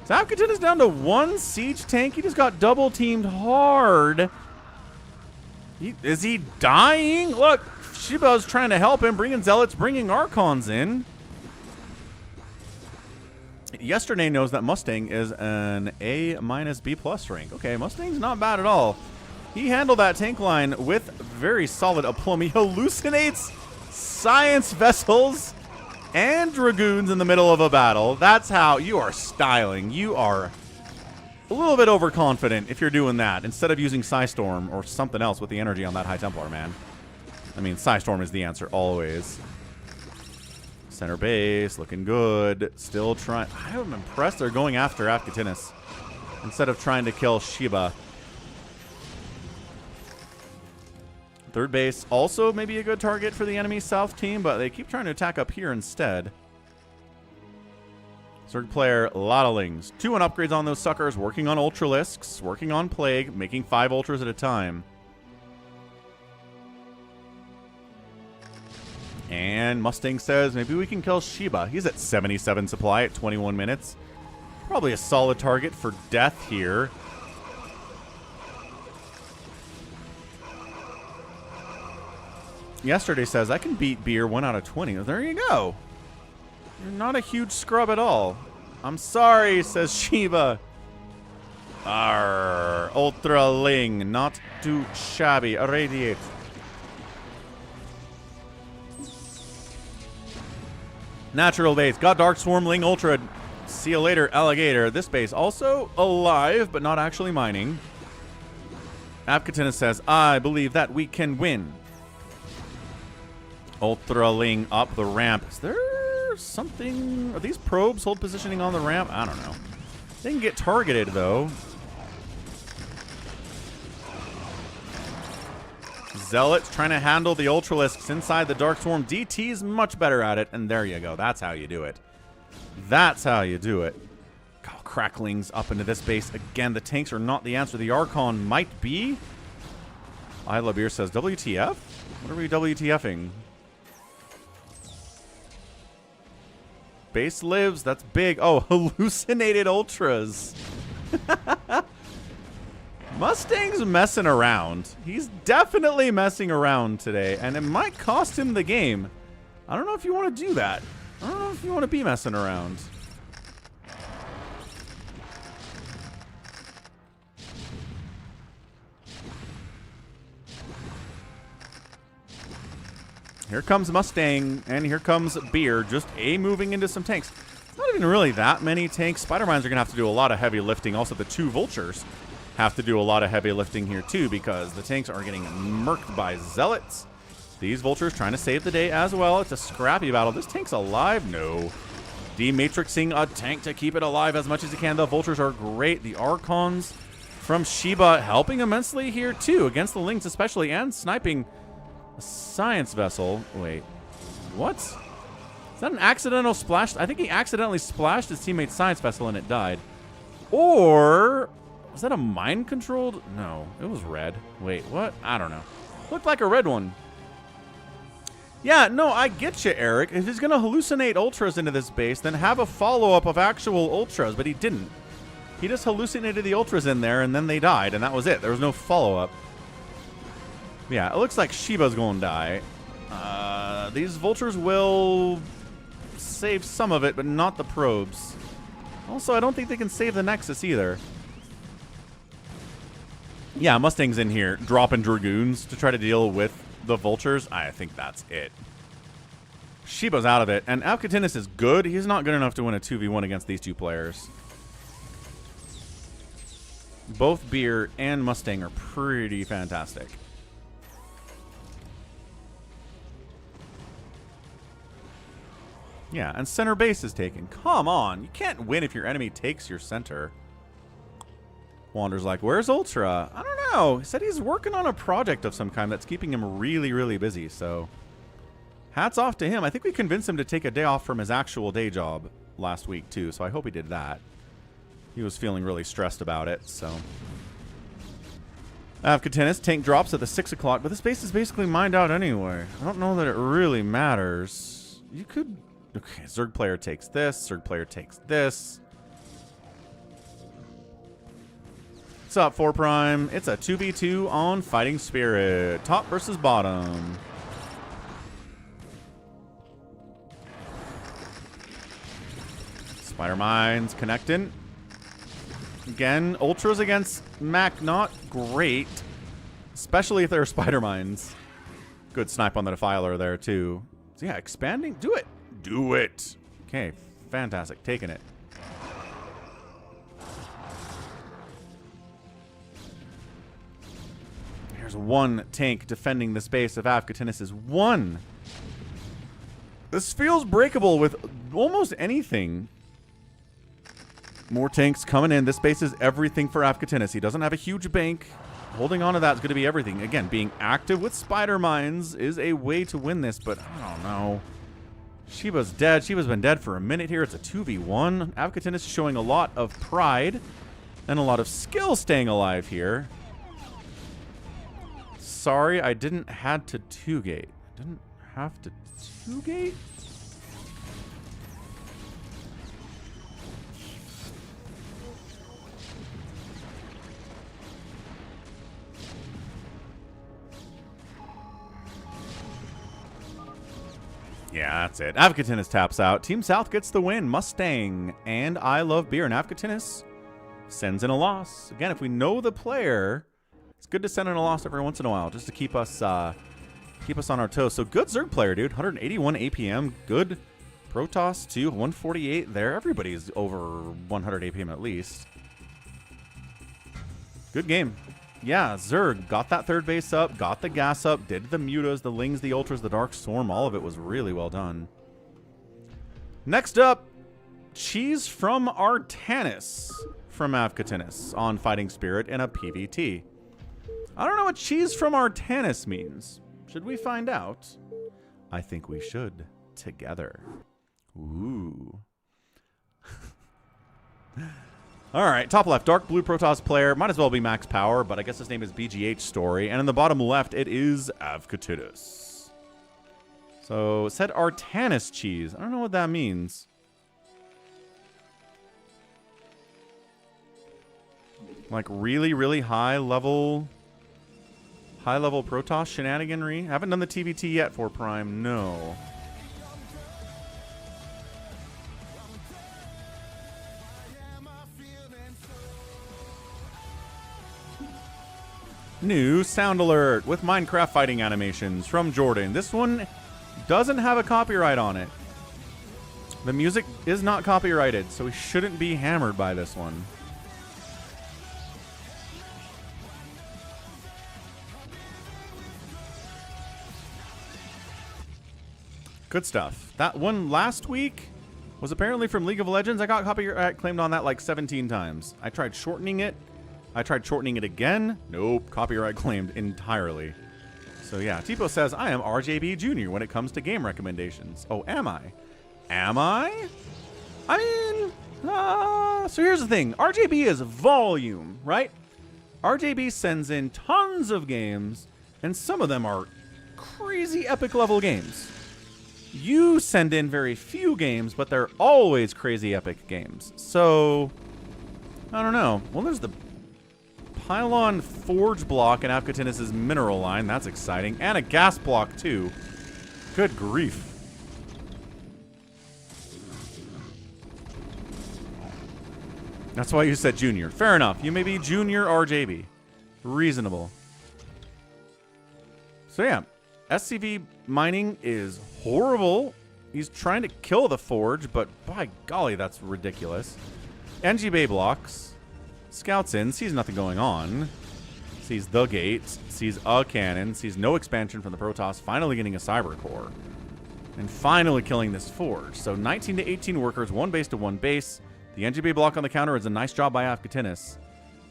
S1: So Avcatinus down to 1 siege tank. He just got double teamed hard. Is he dying? Look, Shiba's trying to help him, bringing Zealots, bringing Archons in. Yesterday knows that Mustang is an A-B+ rank. Okay, Mustang's not bad at all. He handled that tank line with very solid aplomb. He hallucinates science vessels and Dragoons in the middle of a battle. That's how you are styling. You are a little bit overconfident if you're doing that instead of using Psystorm or something else with the energy on that High Templar, man. I mean, Psystorm is the answer always. Center base, looking good. Still trying. I'm impressed they're going after Avcatinus instead of trying to kill Shiba. Third base also maybe a good target for the enemy south team, but they keep trying to attack up here instead. Zerg player, a lot of lings. 2-1 upgrades on those suckers, working on Ultralisks, working on Plague, making 5 Ultras at a time. And Mustang says maybe we can kill Shiba. He's at 77 supply at 21 minutes. Probably a solid target for death here. Yesterday says I can beat Beer 1 out of 20. There you go. You're not a huge scrub at all. I'm sorry, says Shiba. Arr, Ultra Ling, not too shabby. Irradiate. Natural base. Got Dark Swarm, Ling Ultra. See you later, Alligator. This base also alive, but not actually mining. Avcatinus says, I believe that we can win. Ultra Ling up the ramp. Is there something? Are these probes hold positioning on the ramp? I don't know. They can get targeted, though. Zealots trying to handle the Ultralisks inside the Dark Swarm. DT's much better at it, and there you go. That's how you do it. That's how you do it. God, cracklings up into this base. Again, the tanks are not the answer. The Archon might be. Isla Beer says, WTF? What are we WTFing? Base lives. That's big. Oh, hallucinated Ultras. Mustang's messing around. He's definitely messing around today, and it might cost him the game. I don't know if you want to do that. I don't know if you want to be messing around. Here comes Mustang, and here comes Beer, just moving into some tanks. It's not even really that many tanks. Spider-Mines are going to have to do a lot of heavy lifting. Also, the 2 Vultures have to do a lot of heavy lifting here, too, because the tanks are getting murked by Zealots. These Vultures trying to save the day as well. It's a scrappy battle. This tank's alive? No. Dematrixing a tank to keep it alive as much as he can. The Vultures are great. The Archons from Shiba helping immensely here, too, against the Lings especially, and sniping a Science Vessel. Wait. What? Is that an accidental splash? I think he accidentally splashed his teammate's Science Vessel and it died. Or was that a mind-controlled? No, it was red. Wait, what? I don't know. Looked like a red one. Yeah, no, I get you, Eric. If he's going to hallucinate Ultras into this base, then have a follow-up of actual Ultras, but he didn't. He just hallucinated the Ultras in there, and then they died, and that was it. There was no follow-up. Yeah, it looks like Shiba's going to die. These Vultures will save some of it, but not the probes. Also, I don't think they can save the Nexus either. Yeah, Mustang's in here, dropping Dragoons to try to deal with the Vultures. I think that's it. Shiba's out of it, and Avcatinus is good. He's not good enough to win a 2v1 against these 2 players. Both Beer and Mustang are pretty fantastic. Yeah, and center base is taken. Come on, you can't win if your enemy takes your center. Wander's like, where's Ultra? I don't know. He said he's working on a project of some kind that's keeping him really, really busy, so hats off to him. I think we convinced him to take a day off from his actual day job last week, too, so I hope he did that. He was feeling really stressed about it, so. Avcatinus, tank drops at the 6 o'clock, but this base is basically mined out anyway. I don't know that it really matters. You could... Okay, Zerg player takes this. Zerg player takes this. What's up, 4 Prime? It's a 2v2 on Fighting Spirit. Top versus bottom. Spider Mines connecting. Again, Ultras against Mac, not great. Especially if they're Spider Mines. Good snipe on the Defiler there, too. So yeah, expanding. Do it. Do it. Okay, fantastic. Taking it. There's 1 tank defending the space of Avcatinus is 1. This feels breakable with almost anything. More tanks coming in. This base is everything for Avcatinus. He doesn't have a huge bank. Holding on to that is going to be everything. Again, being active with spider mines is a way to win this, but I don't know. Shiba's dead. Shiba's been dead for a minute here. It's a 2v1. Avcatinus showing a lot of pride and a lot of skill staying alive here. Sorry, I didn't had to 2-gate. Didn't have to 2-gate? Yeah, that's it. Avcatinus taps out. Team South gets the win. Mustang and I Love Beer. And Avcatinus sends in a loss. Again, if we know the player, it's good to send in a loss every once in a while just to keep us on our toes. So good Zerg player, dude. 181 APM. Good Protoss too. 148 there. Everybody's over 100 APM at least. Good game. Yeah, Zerg got that third base up, got the gas up, did the mutas, the lings, the ultras, the dark storm. All of it was really well done. Next up, Cheese from Artanis from Avcatinus on Fighting Spirit and a PvT. I don't know what Cheese from Artanis means. Should we find out? I think we should together. Ooh. All right, top left, dark blue Protoss player. Might as well be max power, but I guess his name is BGH Story. And in the bottom left, it is Avcatinus. So it said Artanis cheese. I don't know what that means. Like really, really high level Protoss shenaniganry. Haven't done the TvT yet for Prime. No. New sound alert with Minecraft fighting animations from Jordan. This one doesn't have a copyright on it. The music is not copyrighted, so we shouldn't be hammered by this one. Good stuff. That one last week was apparently from League of Legends. I got copyright claimed on that like 17 times. I tried shortening it. I tried shortening it again. Nope. Copyright claimed entirely. So yeah, Tipo says, I am RJB Jr. when it comes to game recommendations. Oh, am I? Am I? I mean, so here's the thing. RJB is volume, right? RJB sends in tons of games, and some of them are crazy epic level games. You send in very few games, but they're always crazy epic games. So, I don't know. Well, there's the Pylon Forge block in Avcatinus' mineral line. That's exciting. And a gas block, too. Good grief. That's why you said junior. Fair enough. You may be junior RJB. Reasonable. So, yeah. SCV mining is horrible. He's trying to kill the Forge, but by golly, that's ridiculous. NG Bay blocks. Scouts in, sees nothing going on. Sees the gate, sees a cannon, sees no expansion from the Protoss, finally getting a Cyber Core. And finally killing this Forge. So 19 to 18 workers, one base to one base. The NG Bay block on the counter is a nice job by Avcatinus.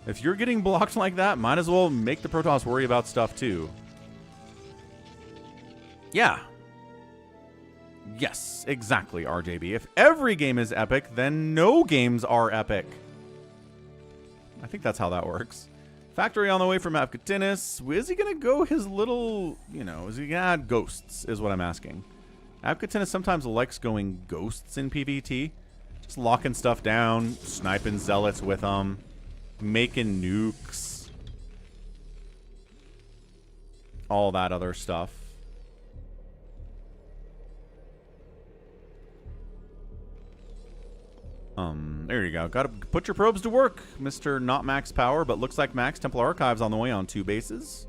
S1: If you're getting blocked like that, might as well make the Protoss worry about stuff too. Yeah. Yes, exactly, RJB. If every game is epic, then no games are epic. I think that's how that works. Factory on the way from Avcatinus. Is he going to go his little, you know, is he going to add ghosts, is what I'm asking. Avcatinus sometimes likes going ghosts in PvT. Just locking stuff down, sniping zealots with them, making nukes. All that other stuff. There you go. Gotta put your probes to work, Mr. Not Max Power, but looks like Max Templar Archives on the way on 2 bases.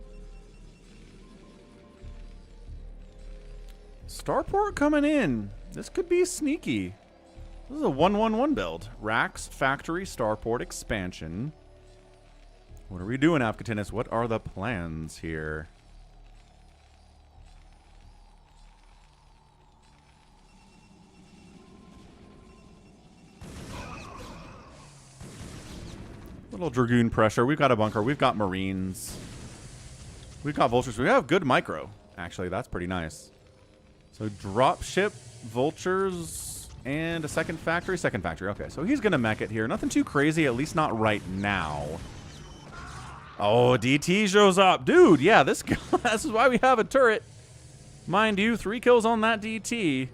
S1: Starport coming in. This could be sneaky. This is a 1-1-1 build. Rax, Factory, Starport, Expansion. What are we doing, Avcatinus? What are the plans here? Little Dragoon pressure. We've got a bunker. We've got Marines. We've got Vultures. We have good micro. Actually, that's pretty nice. So dropship, Vultures, and a second factory. Second factory. Okay, so he's going to mech it here. Nothing too crazy, at least not right now. Oh, DT shows up. Dude, yeah, this guy, this is why we have a turret. Mind you, 3 kills on that DT.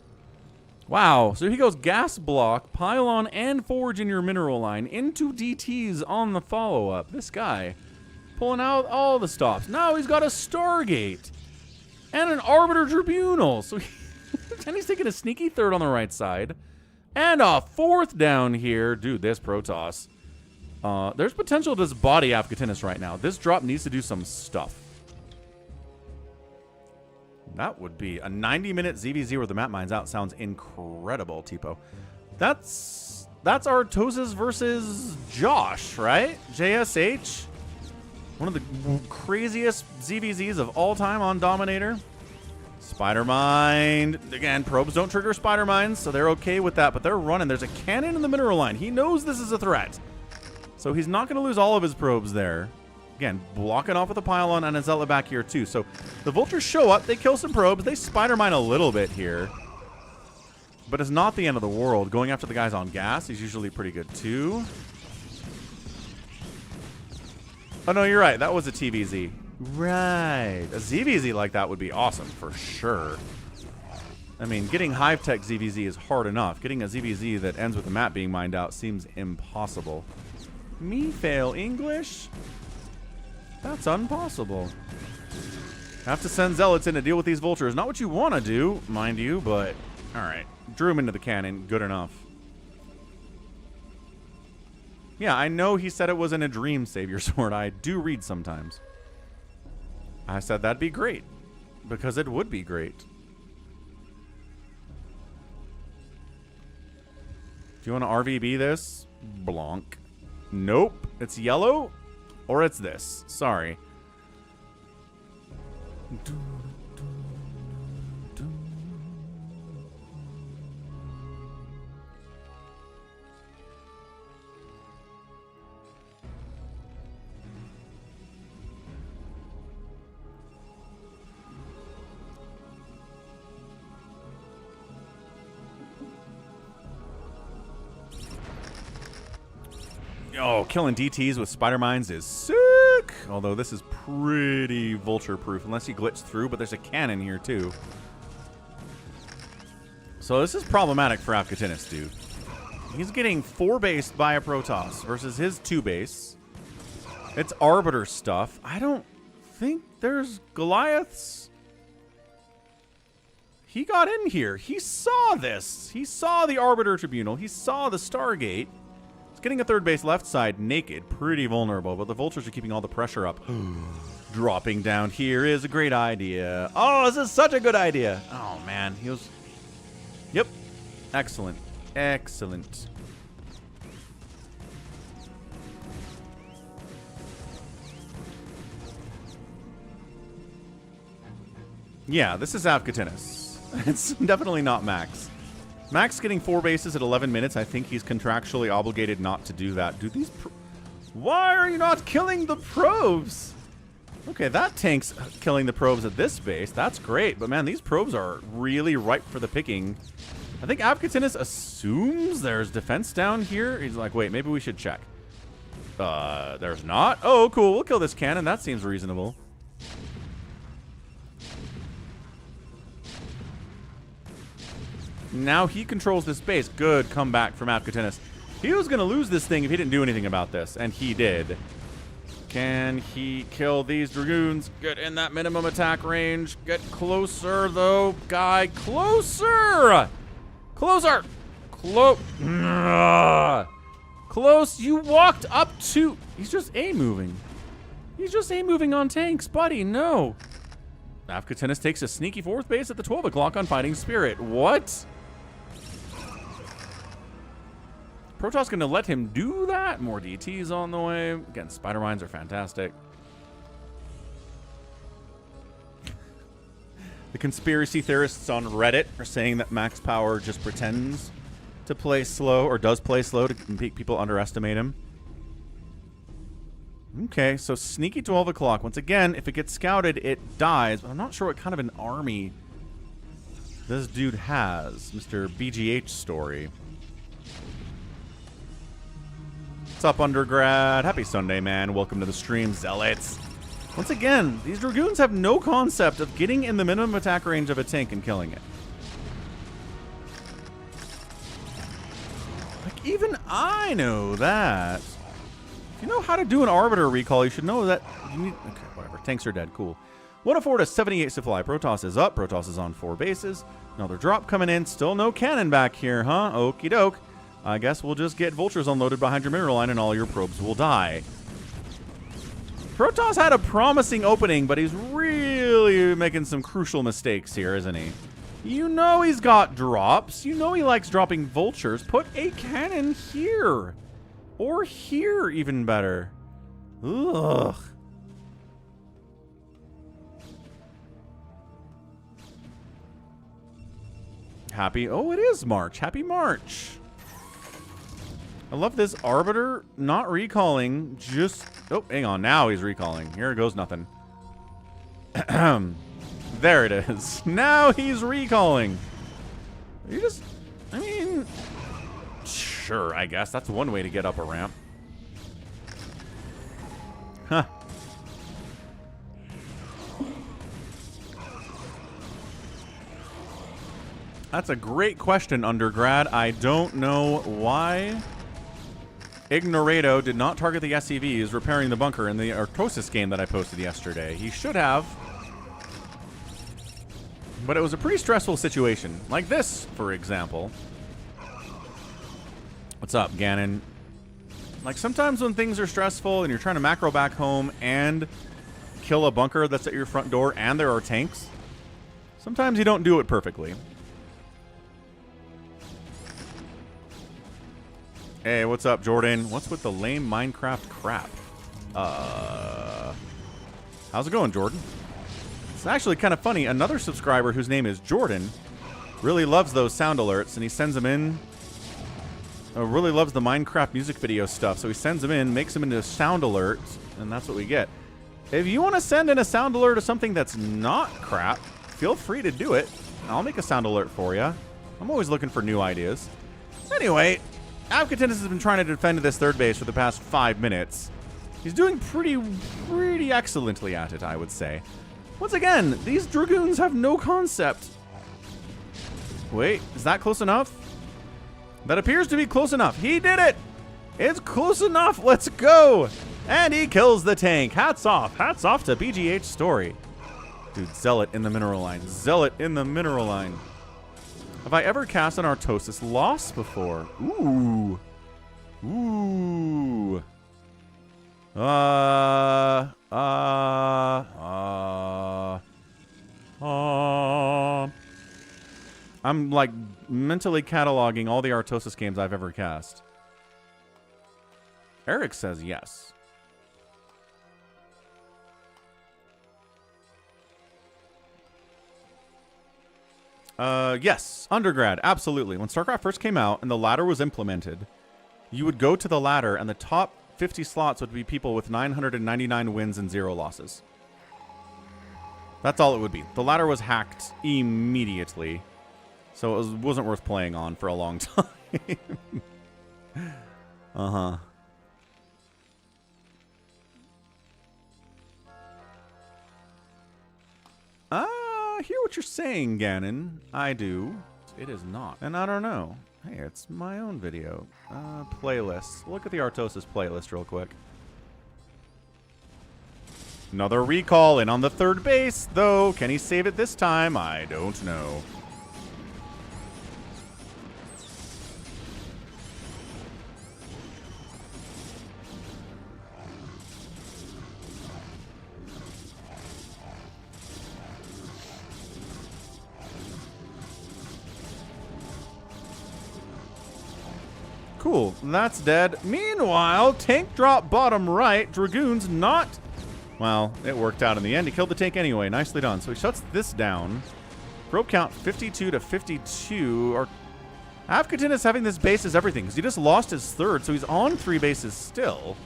S1: Wow, so he goes gas block, pylon, and forge in your mineral line into DTs on the follow-up. This guy pulling out all the stops. Now he's got a Stargate and an Arbiter Tribunal. So and he's taking a sneaky third on the right side and a 4th down here. Dude, this Protoss. There's potential to just body Avcatinus right now. This drop needs to do some stuff. That would be a 90-minute ZVZ where the map mines out. Sounds incredible, Tipo. That's Artosis versus Josh, right? JSH. One of the craziest ZVZs of all time on Dominator. Spider Mine. Again, probes don't trigger Spider Mines, so they're okay with that, but they're running. There's a cannon in the mineral line. He knows this is a threat. So he's not going to lose all of his probes there. Again, blocking off with a pylon and a zealot back here too. So the Vultures show up, they kill some probes, they spider mine a little bit here. But it's not the end of the world. Going after the guys on gas is usually pretty good too. Oh no, you're right. That was a TVZ. Right. A ZVZ like that would be awesome for sure. I mean, getting Hive Tech ZVZ is hard enough. Getting a ZVZ that ends with the map being mined out seems impossible. Me fail English? That's impossible. Have to send zealots in to deal with these Vultures. Not what you want to do, mind you, but alright. Drew him into the cannon. Good enough. Yeah, I know he said it was in a dream, SaviorSword. I do read sometimes. I said that'd be great. Because it would be great. Do you want to RVB this? Blanc. Nope. It's yellow. Or it's this. Sorry. Oh, killing DTs with spider mines is sick. Although this is pretty vulture proof unless you glitch through, but there's a cannon here too. So this is problematic for Avcatinus, dude. He's getting 4-based by a Protoss versus his 2-base. It's Arbiter stuff. I don't think there's Goliaths. He got in here. He saw this. He saw the Arbiter Tribunal. He saw the Stargate. Getting a 3rd base left side naked, pretty vulnerable, but the Vultures are keeping all the pressure up. Dropping down here is a great idea. Oh, this is such a good idea. Oh, man. He was... Yep. Excellent. Excellent. Yeah, this is Avcatinus. It's definitely not Max. Max getting 4 bases at 11 minutes. I think he's contractually obligated not to do that. Dude, these... Why are you not killing the probes? Okay, that tank's killing the probes at this base. That's great. But, man, these probes are really ripe for the picking. I think Avcatinus assumes there's defense down here. He's like, wait, maybe we should check. There's not? Oh, cool. We'll kill this cannon. That seems reasonable. Now he controls this base. Good comeback from Avcatinus. He was going to lose this thing if he didn't do anything about this, and he did. Can he kill these Dragoons? Get in that minimum attack range. Get closer, though, guy. Closer! Closer! Close. You walked up to... He's just A-moving. He's just A-moving on tanks, buddy. No. Avcatinus takes a sneaky 4th base at the 12 o'clock on Fighting Spirit. What? Protoss going to let him do that? More DTs on the way. Again, spider mines are fantastic. The conspiracy theorists on Reddit are saying that Max Power just pretends to play slow or does play slow to make people underestimate him. Okay, so sneaky 12 o'clock. Once again, if it gets scouted, it dies. But I'm not sure what kind of an army this dude has. Mr. BGH story. What's up, undergrad? Happy Sunday, man. Welcome to the stream, zealots. Once again, these Dragoons have no concept of getting in the minimum attack range of a tank and killing it. Like, even I know that. If you know how to do an Arbiter recall, you should know that you need... Okay, whatever. Tanks are dead. Cool. 104 to 78 supply. Protoss is up. Protoss is on 4 bases. Another drop coming in. Still no cannon back here, huh? Okie doke. I guess we'll just get vultures unloaded behind your mineral line and all your probes will die. Protoss had a promising opening, but he's really making some crucial mistakes here, isn't he? You know he's got drops. You know he likes dropping vultures. Put a cannon here. Or here, even better. Ugh. Happy... Oh, it is March. Happy March. I love this Arbiter not recalling. Just... Oh, hang on. Now he's recalling. Here goes nothing. There it is. Now he's recalling. You just... I mean... Sure, I guess. That's one way to get up a ramp. Huh. That's a great question, undergrad. I don't know why Ignorado did not target the SCVs repairing the bunker in the Artosis game that I posted yesterday. He should have. But it was a pretty stressful situation. Like this, for example. What's up, Ganon? Like, sometimes when things are stressful and you're trying to macro back home and kill a bunker that's at your front door and there are tanks, sometimes you don't do it perfectly. Hey, what's up, Jordan? What's with the lame Minecraft crap? How's it going, Jordan? It's actually kind of funny. Another subscriber whose name is Jordan really loves those sound alerts, and he sends them in. Really loves the Minecraft music video stuff, so he sends them in, makes them into sound alerts, and that's what we get. If you want to send in a sound alert of something that's not crap, feel free to do it. I'll make a sound alert for you. I'm always looking for new ideas. Anyway, Avcatinus has been trying to defend this third base for the past 5 minutes. He's doing pretty excellently at it, I would say. Once again, these Dragoons have no concept. Wait, is that close enough? That appears to be close enough. He did it! It's close enough. Let's go! And he kills the tank. Hats off. Hats off to BGH story. Dude, Zealot in the mineral line. Zealot in the mineral line. Have I ever cast an Artosis loss before? Ooh. Ooh. I'm like mentally cataloging all the Artosis games I've ever cast. Eric says yes. Yes, undergrad, absolutely. When StarCraft first came out and the ladder was implemented, you would go to the ladder and the top 50 slots would be people with 999 wins and 0 losses. That's all it would be. The ladder was hacked immediately. So it wasn't worth playing on for a long time. Uh-huh. I hear what you're saying, Ganon. I do. It is not. And I don't know. Hey, it's my own video. Playlist. Look at the Artosis playlist real quick. Another recall in on the third base, though. Can he save it this time? I don't know. Cool, that's dead. Meanwhile, tank drop bottom right. Dragoons not... Well, it worked out in the end. He killed the tank anyway. Nicely done. So he shuts this down. Probe count 52 to 52. Or Avcatinus having this base is everything, because he just lost his third, so he's on 3 bases still.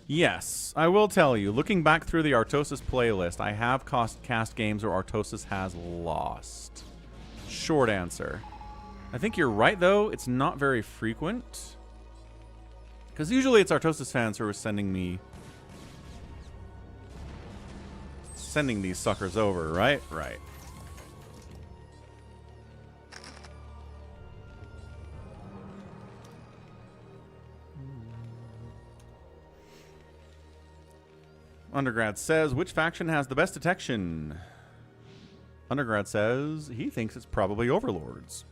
S1: Yes, I will tell you, looking back through the Artosis playlist, I have cast games where Artosis has lost. Short answer. I think you're right, though. It's not very frequent. Because usually it's Artosis fans who are sending these suckers over, right? Right. Undergrad says, which faction has the best detection? Undergrad says he thinks it's probably Overlords.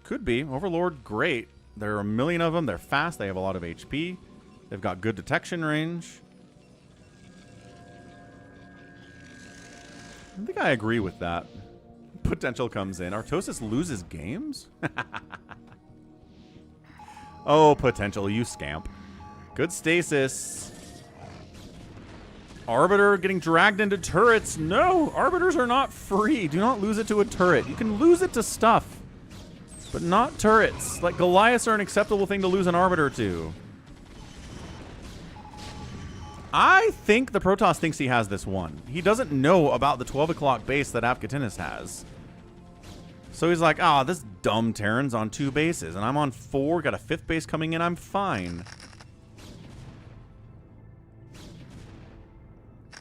S1: Could be. Overlord, great. There are a million of them. They're fast. They have a lot of HP. They've got good detection range. I think I agree with that. Potential comes in. Artosis loses games? Oh, Potential, you scamp. Good stasis. Arbiter getting dragged into turrets. No, Arbiters are not free. Do not lose it to a turret. You can lose it to stuff, but not turrets. Like, Goliaths are an acceptable thing to lose an Arbiter to. I think the Protoss thinks he has this one. He doesn't know about the 12 o'clock base that Avcatinus has. So he's like, ah, this dumb Terran's on 2 bases, and I'm on 4, got a 5th base coming in, I'm fine.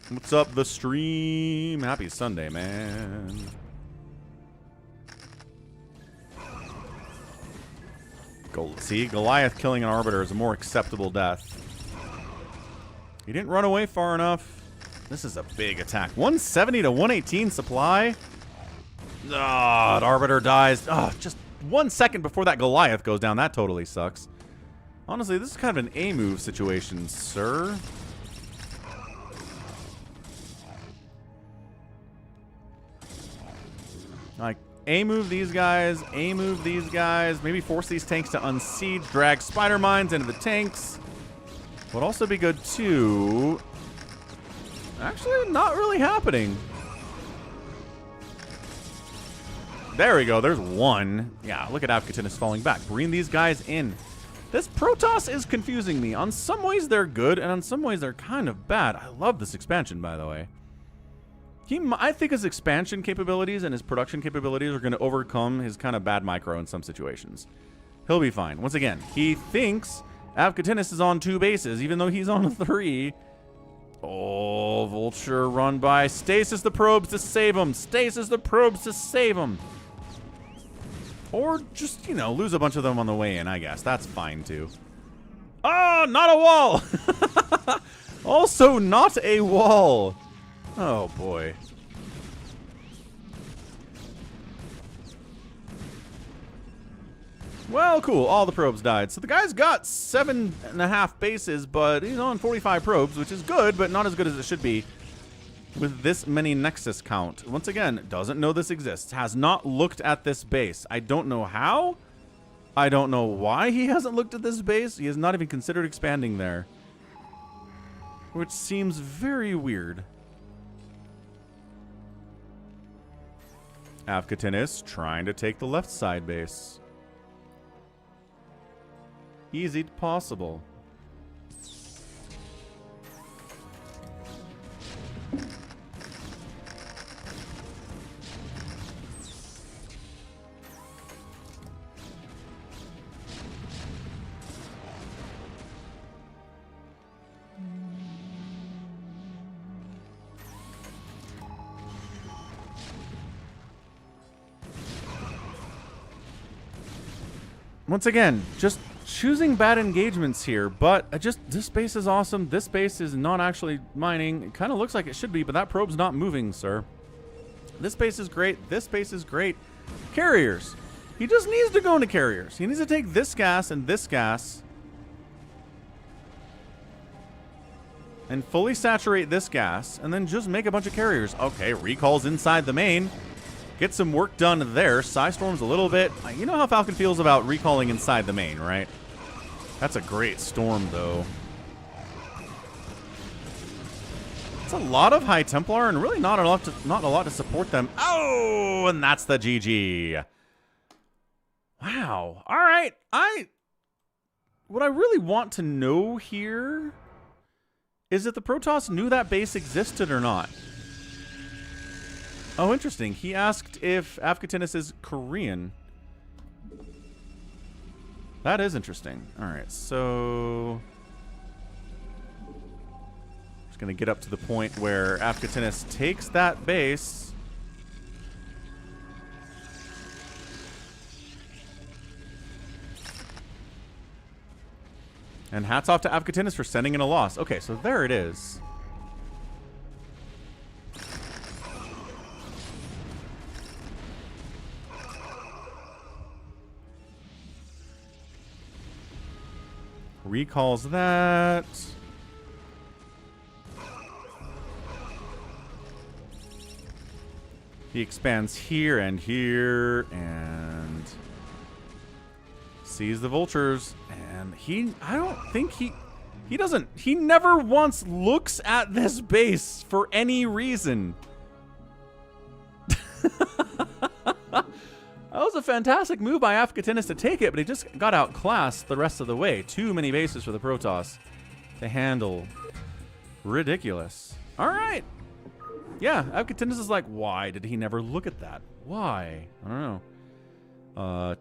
S1: What's up, the stream? Happy Sunday, man. See, Goliath killing an Arbiter is a more acceptable death. He didn't run away far enough. This is a big attack. 170 to 118 supply. Ah, the Arbiter dies. Ah, just 1 second before that Goliath goes down. That totally sucks. Honestly, this is kind of an A-move situation, sir. Like, A-move these guys, A-move these guys, maybe force these tanks to unsiege, drag spider mines into the tanks. Would also be good, too. Actually, not really happening. There we go, there's one. Yeah, look at Avcatinus falling back. Bring these guys in. This Protoss is confusing me. On some ways, they're good, and on some ways, they're kind of bad. I love this expansion, by the way. I think his expansion capabilities and his production capabilities are going to overcome his kind of bad micro in some situations. He'll be fine. Once again, he thinks Avcatinus is on 2 bases, even though he's on 3. Oh, Vulture run by. Stasis the probes to save him. Stasis the probes to save him. Or just, you know, lose a bunch of them on the way in, I guess. That's fine, too. Oh, not a wall! Also, not a wall. Oh, boy. Well, cool. All the probes died. So the guy's got 7.5 bases, but he's on 45 probes, which is good, but not as good as it should be with this many Nexus count. Once again, doesn't know this exists. Has not looked at this base. I don't know how. I don't know why he hasn't looked at this base. He has not even considered expanding there, which seems very weird. Avcatinus trying to take the left side base. Easy possible. Once again, just choosing bad engagements here, but this base is awesome. This base is not actually mining. It kind of looks like it should be, but that probe's not moving, sir. This base is great. This base is great. Carriers. He just needs to go into carriers. He needs to take this gas and fully saturate this gas, and then just make a bunch of carriers. Okay, recalls inside the main. Get some work done there. Psystorms a little bit. You know how Falcon feels about recalling inside the main, right? That's a great storm, though. It's a lot of High Templar and really not a lot to support them. Oh, and that's the GG. Wow. All right. What I really want to know here is it the Protoss knew that base existed or not? Oh, interesting. He asked if Avcatinus is Korean. That is interesting. All right, so just gonna get up to the point where Avcatinus takes that base. And hats off to Avcatinus for sending in a loss. Okay, so there it is. Recalls that. He expands here and and sees the vultures. And I don't think he never once looks at this base for any reason. That was a fantastic move by Avcatinus to take it, but he just got outclassed the rest of the way. Too many bases for the Protoss to handle. Ridiculous. All right. Yeah, Avcatinus is like, why did he never look at that? Why? I don't know.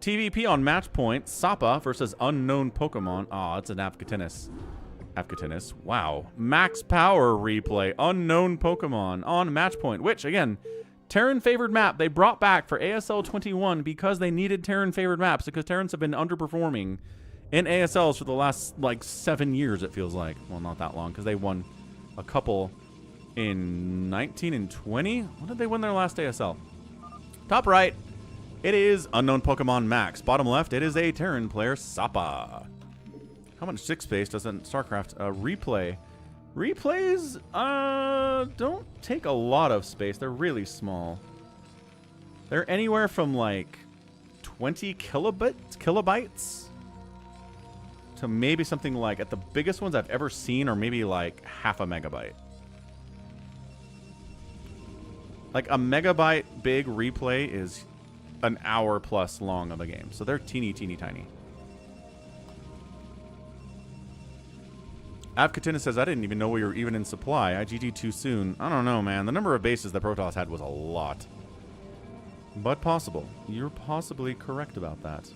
S1: TvP on match point. Sapa versus unknown Pokemon. Oh, it's an Avcatinus. Avcatinus. Wow. Max power replay. Unknown Pokemon on match point, which, again, Terran favored map they brought back for ASL 21 because they needed Terran favored maps, because Terrans have been underperforming in ASLs for the last like 7 years, it feels like. Well, not that long, because they won a couple in 19 and 20. When did they win their last ASL? Top right, it is unknown Pokemon Max. Bottom left, it is a Terran player, Sapa. How much 6 space doesn't StarCraft replay? Replays don't take a lot of space. They're really small. They're anywhere from like 20 kilobytes to maybe something like, at the biggest ones I've ever seen, or maybe like half a megabyte. Like a megabyte big replay is an hour plus long of a game. So they're teeny tiny. Avcatinus says, I didn't even know we were even in supply. I GG'd too soon. I don't know, man. The number of bases that Protoss had was a lot. But possible. You're possibly correct about that.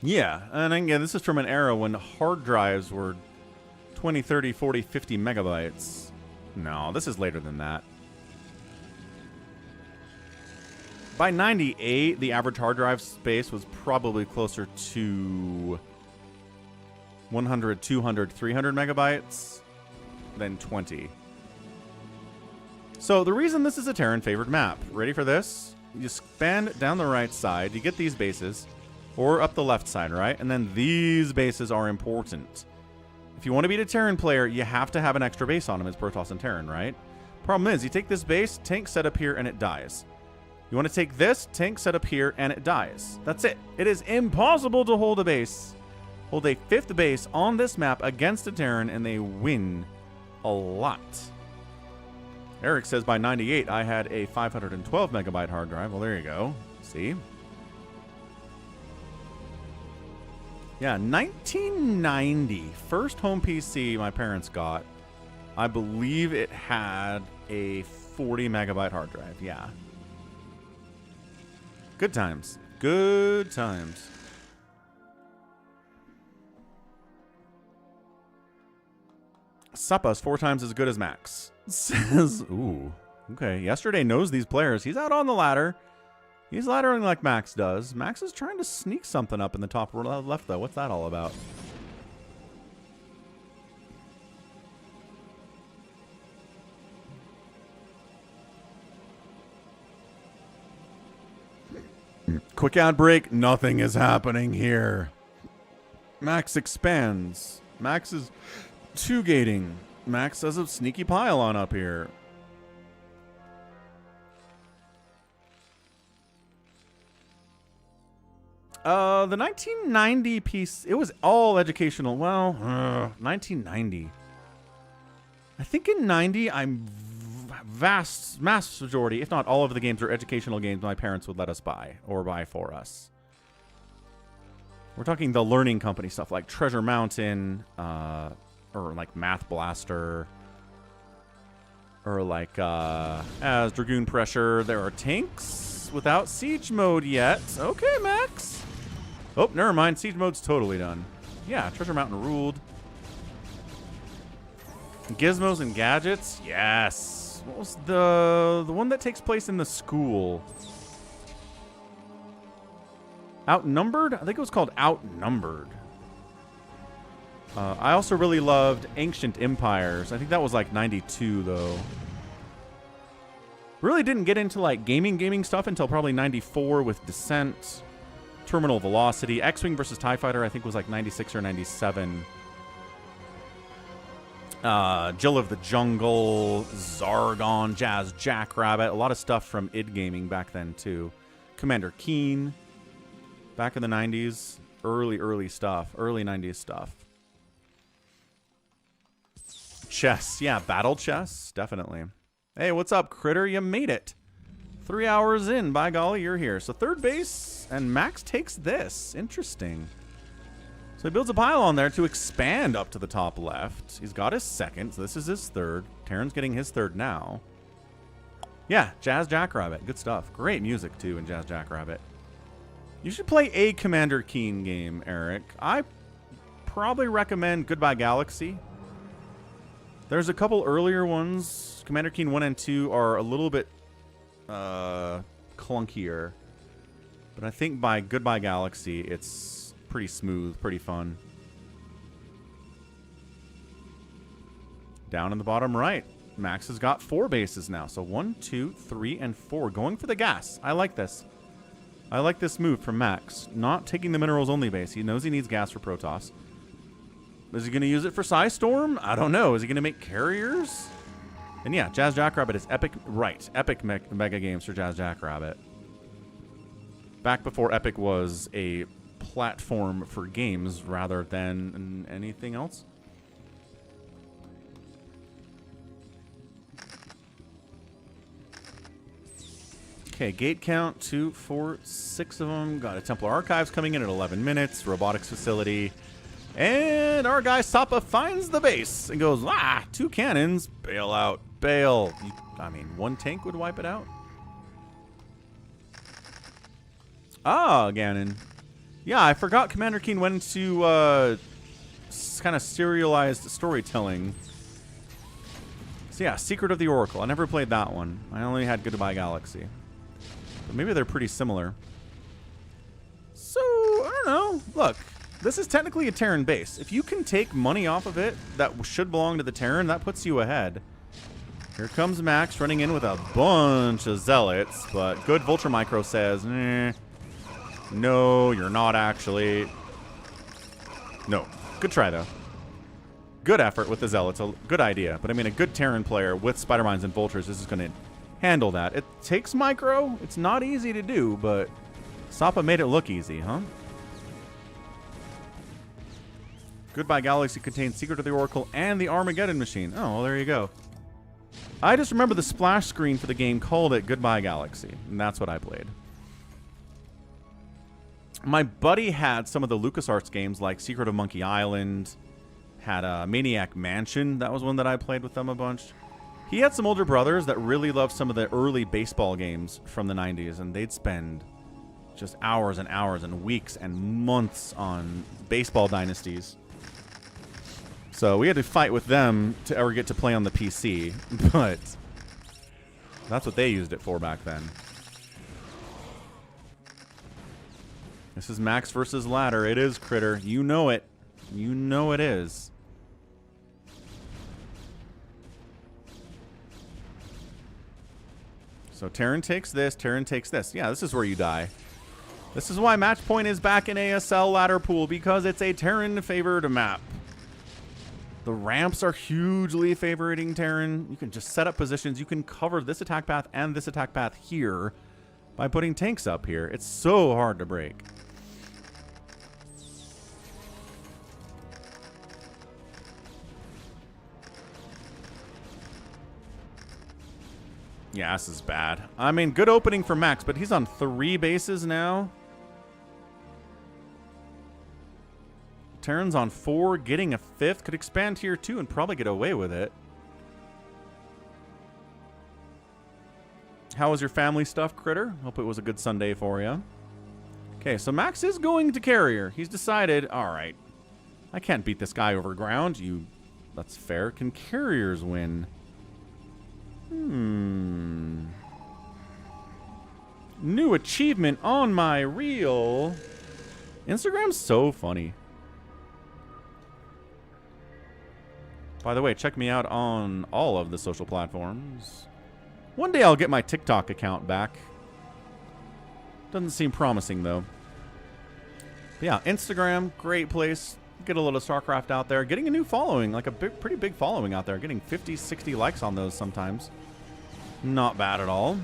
S1: Yeah, and again, this is from an era when hard drives were 20, 30, 40, 50 megabytes. No, this is later than that. By 98, the average hard drive space was probably closer to 100, 200, 300 megabytes than 20. So the reason this is a Terran favored map, ready for this? You expand down the right side, you get these bases. Or up the left side, right? And then these bases are important. If you want to beat a Terran player, you have to have an extra base on him as Protoss and Terran, right? Problem is, you take this base, tank set up here, and it dies. You want to take this, tank set up here, and it dies. That's it. It is impossible to hold a base. Hold a 5th base on this map against a Terran, and they win a lot. Eric says, by 98, I had a 512 megabyte hard drive. Well, there you go. See? Yeah, 1990. First home PC my parents got. I believe it had a 40 megabyte hard drive. Yeah. Good times. Good times. Sapa's 4 times as good as Max. Says, ooh. Okay, Yesterday knows these players. He's out on the ladder. He's laddering like Max does. Max is trying to sneak something up in the top left, though. What's that all about? Quick ad break. Nothing is happening here. Max expands. Max is 2-gating. Max does a sneaky pylon up here. The 1990 piece, it was all educational. Well, 1990. I think in 90, mass majority, if not all of the games are educational games my parents would let us buy or buy for us. We're talking the learning company stuff like Treasure Mountain, or like Math Blaster, or like as Dragoon Pressure. There are tanks without siege mode yet. Okay, Max. Oh, never mind. Siege mode's totally done. Yeah, Treasure Mountain ruled. Gizmos and gadgets. Yes. What was the one that takes place in the school? Outnumbered? I think it was called Outnumbered. I also really loved Ancient Empires. I think that was like 92 though. Really didn't get into like gaming stuff until probably 94 with Descent, Terminal Velocity. X-Wing versus TIE Fighter I think was like 96 or 97. Jill of the Jungle, Zargon, Jazz Jackrabbit. A lot of stuff from id Gaming back then too. Commander Keen. Back in the 90s. Early stuff. Early 90s stuff. Chess. Yeah, battle chess. Definitely. Hey, what's up, Critter? You made it. 3 hours in. By golly, you're here. So third base, and Max takes this. Interesting. So he builds a pylon there to expand up to the top left. He's got his second, so this is his third. Terran's getting his third now. Yeah, Jazz Jackrabbit. Good stuff. Great music, too, in Jazz Jackrabbit. You should play a Commander Keen game, Eric. I probably recommend Goodbye Galaxy. There's a couple earlier ones. Commander Keen 1 and 2 are a little bit clunkier. But I think by Goodbye Galaxy, it's pretty smooth, pretty fun. Down in the bottom right, Max has got 4 bases now. So 1, 2, 3, and 4. Going for the gas. I like this. I like this move from Max. Not taking the minerals only base. He knows he needs gas for Protoss. Is he going to use it for Psystorm? I don't know. Is he going to make carriers? And yeah, Jazz Jackrabbit is epic. Right. Epic mega games for Jazz Jackrabbit. Back before Epic was a platform for games rather than anything else. Okay, gate count 2, 4, 6 of them. Got a Templar Archives coming in at 11 minutes. Robotics facility. And our guy Sapa finds the base and goes, 2 cannons. Bail out. Bail. I mean, 1 tank would wipe it out. Ganon. Yeah, I forgot Commander Keen went into kind of serialized storytelling. So yeah, Secret of the Oracle. I never played that one. I only had Goodbye Galaxy. But maybe they're pretty similar. So, I don't know. Look, this is technically a Terran base. If you can take money off of it that should belong to the Terran, that puts you ahead. Here comes Max running in with a bunch of zealots, but good Vulture Micro says, no, you're not actually. No. Good try, though. Good effort with the zealots. A good idea. But, I mean, a good Terran player with Spider Mines and Vultures is going to handle that. It takes micro. It's not easy to do, but Sapa made it look easy, huh? Goodbye Galaxy contains Secret of the Oracle and the Armageddon Machine. Oh, well, there you go. I just remember the splash screen for the game called it Goodbye Galaxy, and that's what I played. My buddy had some of the LucasArts games like Secret of Monkey Island, had Maniac Mansion. That was one that I played with them a bunch. He had some older brothers that really loved some of the early baseball games from the 90s, and they'd spend just hours and hours and weeks and months on baseball dynasties. So we had to fight with them to ever get to play on the PC, but that's what they used it for back then. This is Max versus Ladder. It is, Critter. You know it. You know it is. So Terran takes this, Terran takes this. Yeah, this is where you die. This is why Match Point is back in ASL Ladder Pool, because it's a Terran-favored map. The ramps are hugely favoring Terran. You can just set up positions. You can cover this attack path and this attack path here by putting tanks up here. It's so hard to break. Yeah, this is bad. I mean, good opening for Max, but he's on 3 bases now. Terran's on 4, getting a 5th. Could expand tier 2 and probably get away with it. How was your family stuff, Critter? Hope it was a good Sunday for you. Okay, so Max is going to carrier. He's decided, all right, I can't beat this guy over ground. That's fair. Can carriers win? New achievement on my reel. Instagram's so funny. By the way, check me out on all of the social platforms. One day I'll get my TikTok account back. Doesn't seem promising, though. But yeah, Instagram, great place. Get a little StarCraft out there. Getting a new following, like a pretty big following out there. Getting 50, 60 likes on those sometimes. Not bad at all.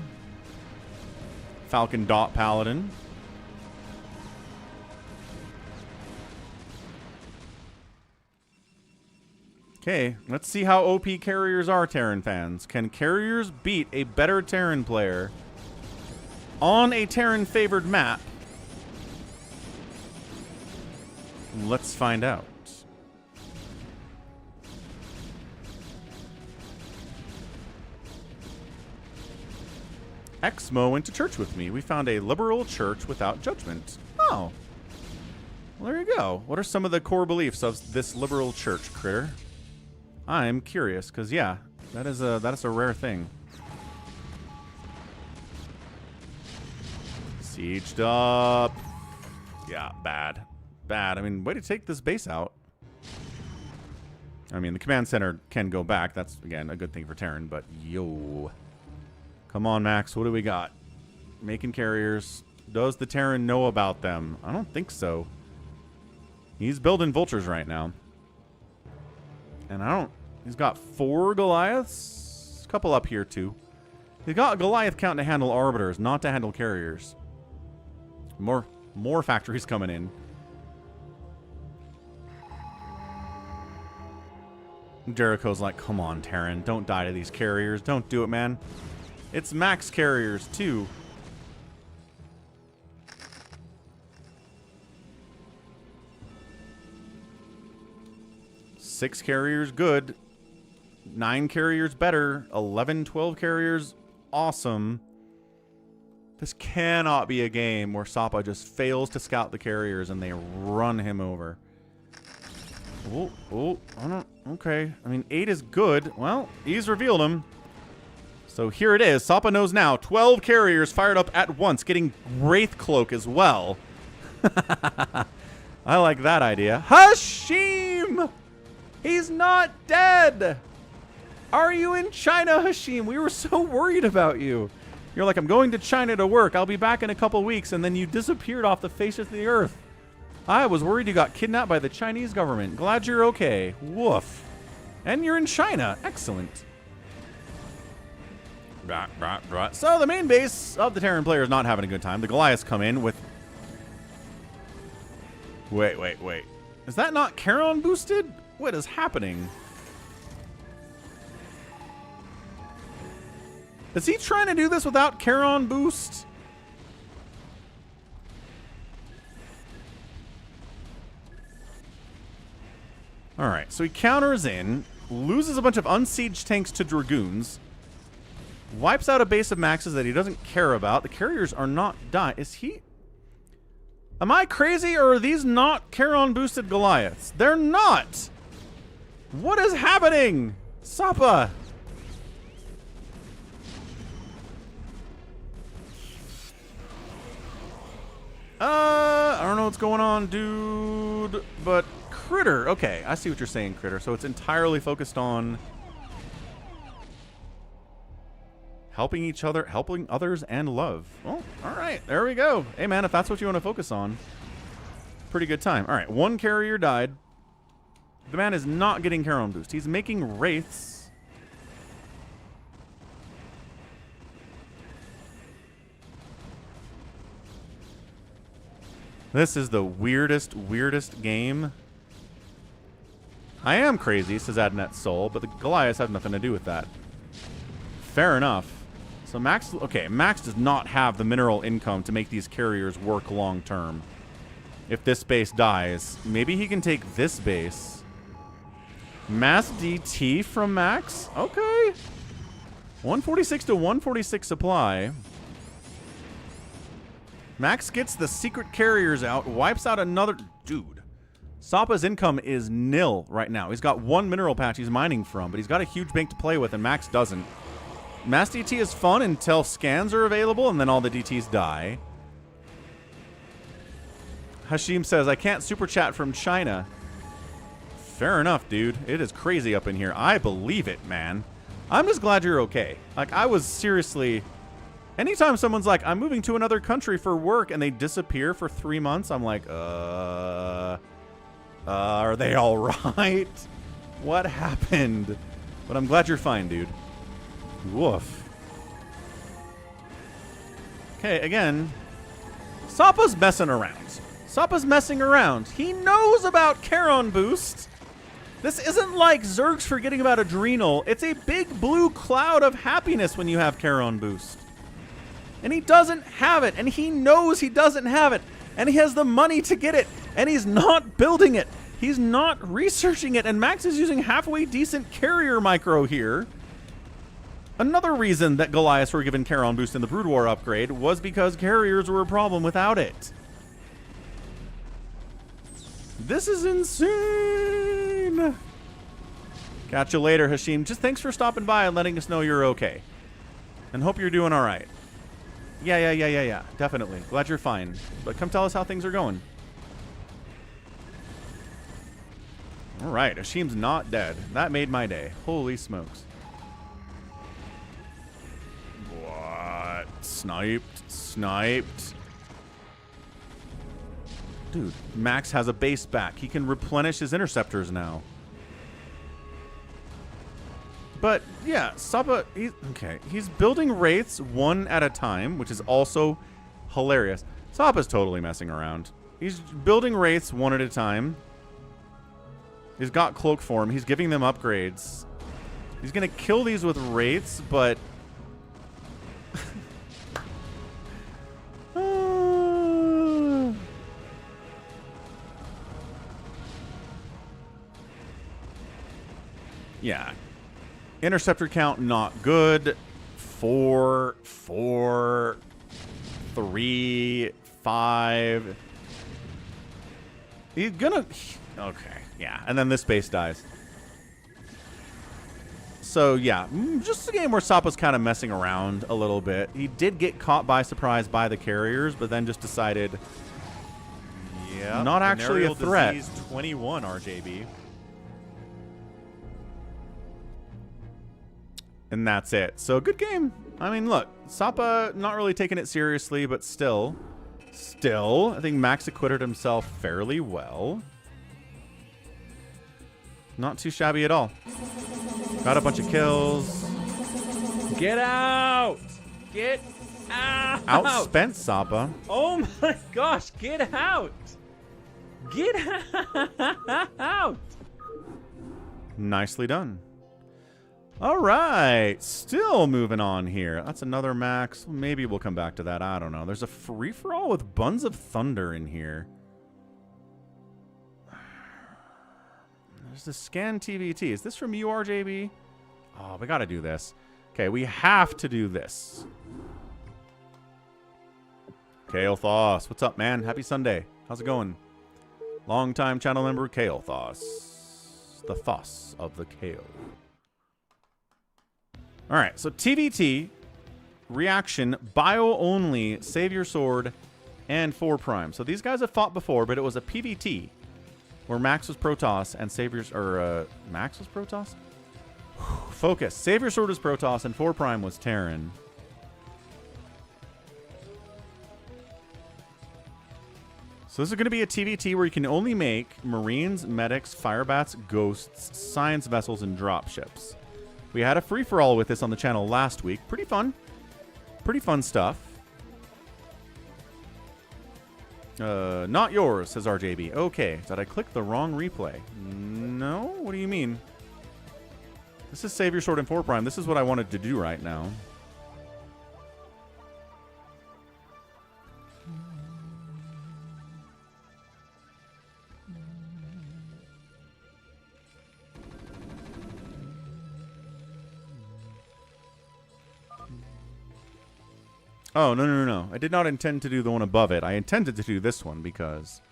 S1: Falconpaladin. Okay, let's see how OP carriers are, Terran fans. Can carriers beat a better Terran player on a Terran-favored map? Let's find out. Exmo went to church with me. We found a liberal church without judgment. Oh. Well, there you go. What are some of the core beliefs of this liberal church, Critter? I'm curious, because, yeah, that is a rare thing. Sieged up. Yeah, bad. Bad. I mean, way to take this base out. I mean, the command center can go back. That's, again, a good thing for Terran, but yo. Come on, Max. What do we got? Making carriers. Does the Terran know about them? I don't think so. He's building vultures right now. And he's got 4 Goliaths. A couple up here, too. He's got a Goliath count to handle arbiters, not to handle carriers. More factories coming in. Jericho's like, come on, Terran. Don't die to these carriers. Don't do it, man. It's max carriers, too. Six carriers, good. 9 carriers, better. 11, 12 carriers, awesome. This cannot be a game where Sapa just fails to scout the carriers and they run him over. Oh, I don't, okay. I mean, 8 is good. Well, he's revealed him. So here it is. Sapa knows now. 12 carriers fired up at once, getting Wraith Cloak as well. I like that idea. Hashim! He's not dead! Are you in China, Hashim? We were so worried about you. You're like, I'm going to China to work. I'll be back in a couple weeks, and then you disappeared off the face of the earth. I was worried you got kidnapped by the Chinese government. Glad you're okay. Woof. And you're in China. Excellent. So the main base of the Terran player is not having a good time. The Goliaths come in with... Wait. Is that not Charon boosted? What is happening? Is he trying to do this without Charon boost? Alright, so he counters in, loses a bunch of unsieged tanks to Dragoons, wipes out a base of maxes that he doesn't care about. The carriers are not dying. Is he... Am I crazy, or are these not Charon boosted Goliaths? They're not! What is happening? Sapa! I don't know what's going on, dude, but Critter. Okay, I see what you're saying, Critter. So it's entirely focused on helping each other, helping others, and love. Well, all right, there we go. Hey, man, if that's what you want to focus on, pretty good time. All right, 1 carrier died. The man is not getting Charon boost. He's making Wraiths. This is the weirdest game. I am crazy, says Adnet Soul, but the Goliaths have nothing to do with that. Fair enough. So Max, okay, Max does not have the mineral income to make these carriers work long term. If this base dies, maybe he can take this base. Mass DT from Max? Okay. 146 to 146 supply. Max gets the secret carriers out, wipes out another... Dude. Sapa's income is nil right now. He's got one mineral patch he's mining from, but he's got a huge bank to play with, and Max doesn't. Mass DT is fun until scans are available, and then all the DTs die. Hashim says, I can't super chat from China. Fair enough, dude. It is crazy up in here. I believe it, man. I'm just glad you're okay. Like, I was seriously... Anytime someone's like, I'm moving to another country for work, and they disappear for 3 months, I'm like, are they all right? What happened? But I'm glad you're fine, dude. Woof. Okay, again, Sapa's messing around. Sapa's messing around. He knows about Charon boost. This isn't like Zerg's forgetting about Adrenal. It's a big blue cloud of happiness when you have Charon boost. And he doesn't have it, and he knows he doesn't have it, and he has the money to get it, and he's not building it. He's not researching it, and Max is using halfway decent carrier micro here. Another reason that Goliaths were given Charon boost in the Brood War upgrade was because carriers were a problem without it. This is insane. Catch you later, Hashim. Just thanks for stopping by and letting us know you're okay. And hope you're doing all right. Yeah. Definitely. Glad you're fine. But come tell us how things are going. All right. Hashim's not dead. That made my day. Holy smokes. What? Sniped. Dude, Max has a base back. He can replenish his interceptors now. But, yeah, Sapa, he's building wraiths one at a time, which is also hilarious. Sapa's totally messing around. He's building wraiths one at a time. He's got cloak form. He's giving them upgrades. He's going to kill these with wraiths, but... yeah. Interceptor count not good. 4, 3, 5. He's gonna... okay, yeah. And then this base dies. So, yeah. Just a game where Sapa's kind of messing around a little bit. He did get caught by surprise by the carriers, but then just decided... yeah, not actually a threat.
S4: Disease 21, RJB.
S1: And that's it. So, good game. I mean, look, Sapa not really taking it seriously, but still, I think Max acquitted himself fairly well. Not too shabby at all. Got a bunch of kills.
S4: Get out! Get out!
S1: Outspent Sapa.
S4: Oh my gosh, get out! Get out!
S1: Nicely done. All right, still moving on here. That's another Max. Maybe we'll come back to that. I don't know. There's a free-for-all with Buns of Thunder in here. There's the Scan TvT. Is this from you, RJB? Oh, we got to do this. Okay, we have to do this. KOTH. What's up, man? Happy Sunday. How's it going? Long-time channel member, KOTH. The Thos of the KO. All right, so TvT, Reaction, Bio Only, SaviorSword, and 4 Prime. So these guys have fought before, but it was a PvT where Max was Protoss and Max was Protoss? Focus. SaviorSword was Protoss and 4 Prime was Terran. So this is going to be a TvT where you can only make Marines, Medics, Firebats, Ghosts, Science Vessels, and Dropships. We had a free-for-all with this on the channel last week. Pretty fun. Pretty fun stuff. Not yours, says RJB. Okay. Did I click the wrong replay? No? What do you mean? This is SaviorSword and 4 Prime. This is what I wanted to do right now. Oh, no. I did not intend to do the one above it. I intended to do this one because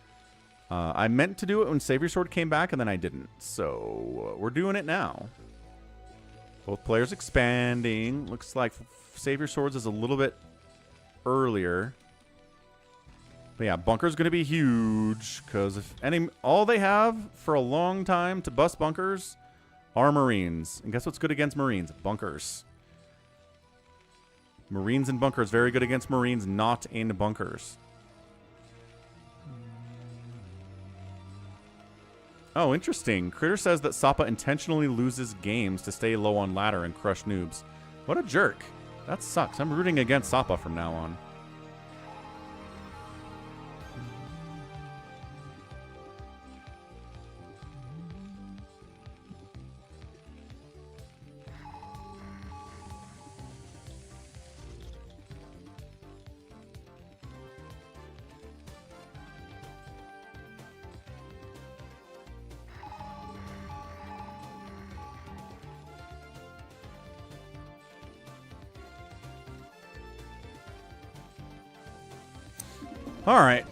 S1: I meant to do it when SaviorSword came back, and then I didn't. So we're doing it now. Both players expanding. Looks like SaviorSword's is a little bit earlier. But yeah, bunker's going to be huge because if all they have for a long time to bust bunkers are Marines. And guess what's good against Marines? Bunkers. Marines and bunkers, very good against Marines, not in bunkers. Oh, interesting. Critter says that Sapa intentionally loses games to stay low on ladder and crush noobs. What a jerk. That sucks. I'm rooting against Sapa from now on. All right.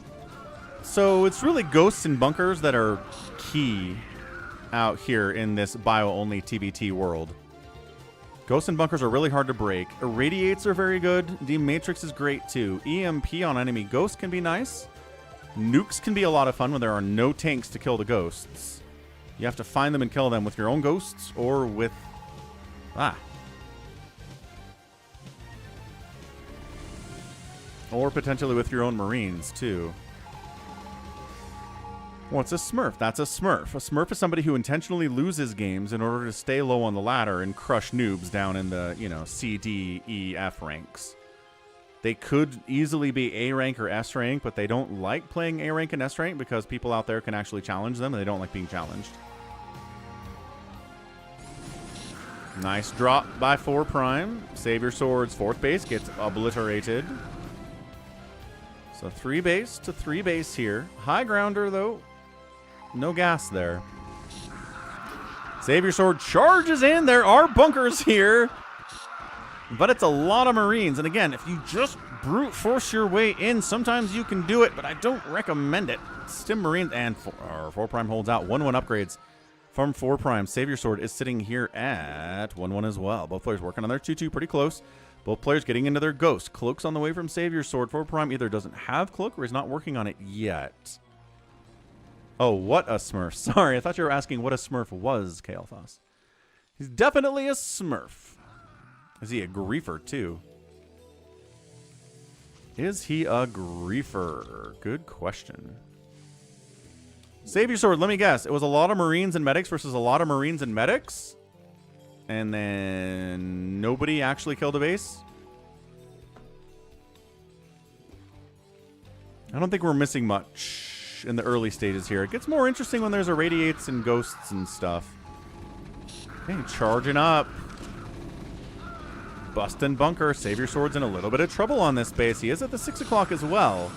S1: So it's really ghosts and bunkers that are key out here in this bio-only TvT world. Ghosts and bunkers are really hard to break. Irradiates are very good. D-Matrix is great too. EMP on enemy ghosts can be nice. Nukes can be a lot of fun when there are no tanks to kill the ghosts. You have to find them and kill them with your own ghosts or with... Or potentially with your own Marines, too. What's a Smurf? That's a Smurf. A Smurf is somebody who intentionally loses games in order to stay low on the ladder and crush noobs down in the, C, D, E, F ranks. They could easily be A rank or S rank, but they don't like playing A rank and S rank because people out there can actually challenge them, and they don't like being challenged. Nice drop by 4 Prime. SaviorSword's 4th base gets obliterated. So 3 base to 3 base here. High grounder, though. No gas there. SaviorSword charges in. There are bunkers here. But it's a lot of Marines. And again, if you just brute force your way in, sometimes you can do it, but I don't recommend it. Stim Marines and 4 Prime holds out. 1-1 upgrades from 4 Prime. SaviorSword is sitting here at 1-1 as well. Both players working on their 2-2 pretty close. Both players getting into their ghost. Cloak's on the way from SaviorSword. 4 Prime either doesn't have Cloak or is not working on it yet. Oh, what a Smurf. Sorry, I thought you were asking what a Smurf was, KOTH. He's definitely a Smurf. Is he a griefer, too? Is he a griefer? Good question. SaviorSword, let me guess. It was a lot of Marines and medics versus a lot of Marines and medics? And then nobody actually killed a base? I don't think we're missing much in the early stages here. It gets more interesting when there's irradiates and ghosts and stuff. Okay, charging up. Bustin' bunker. SaviorSword's in a little bit of trouble on this base. He is at the 6 o'clock as well.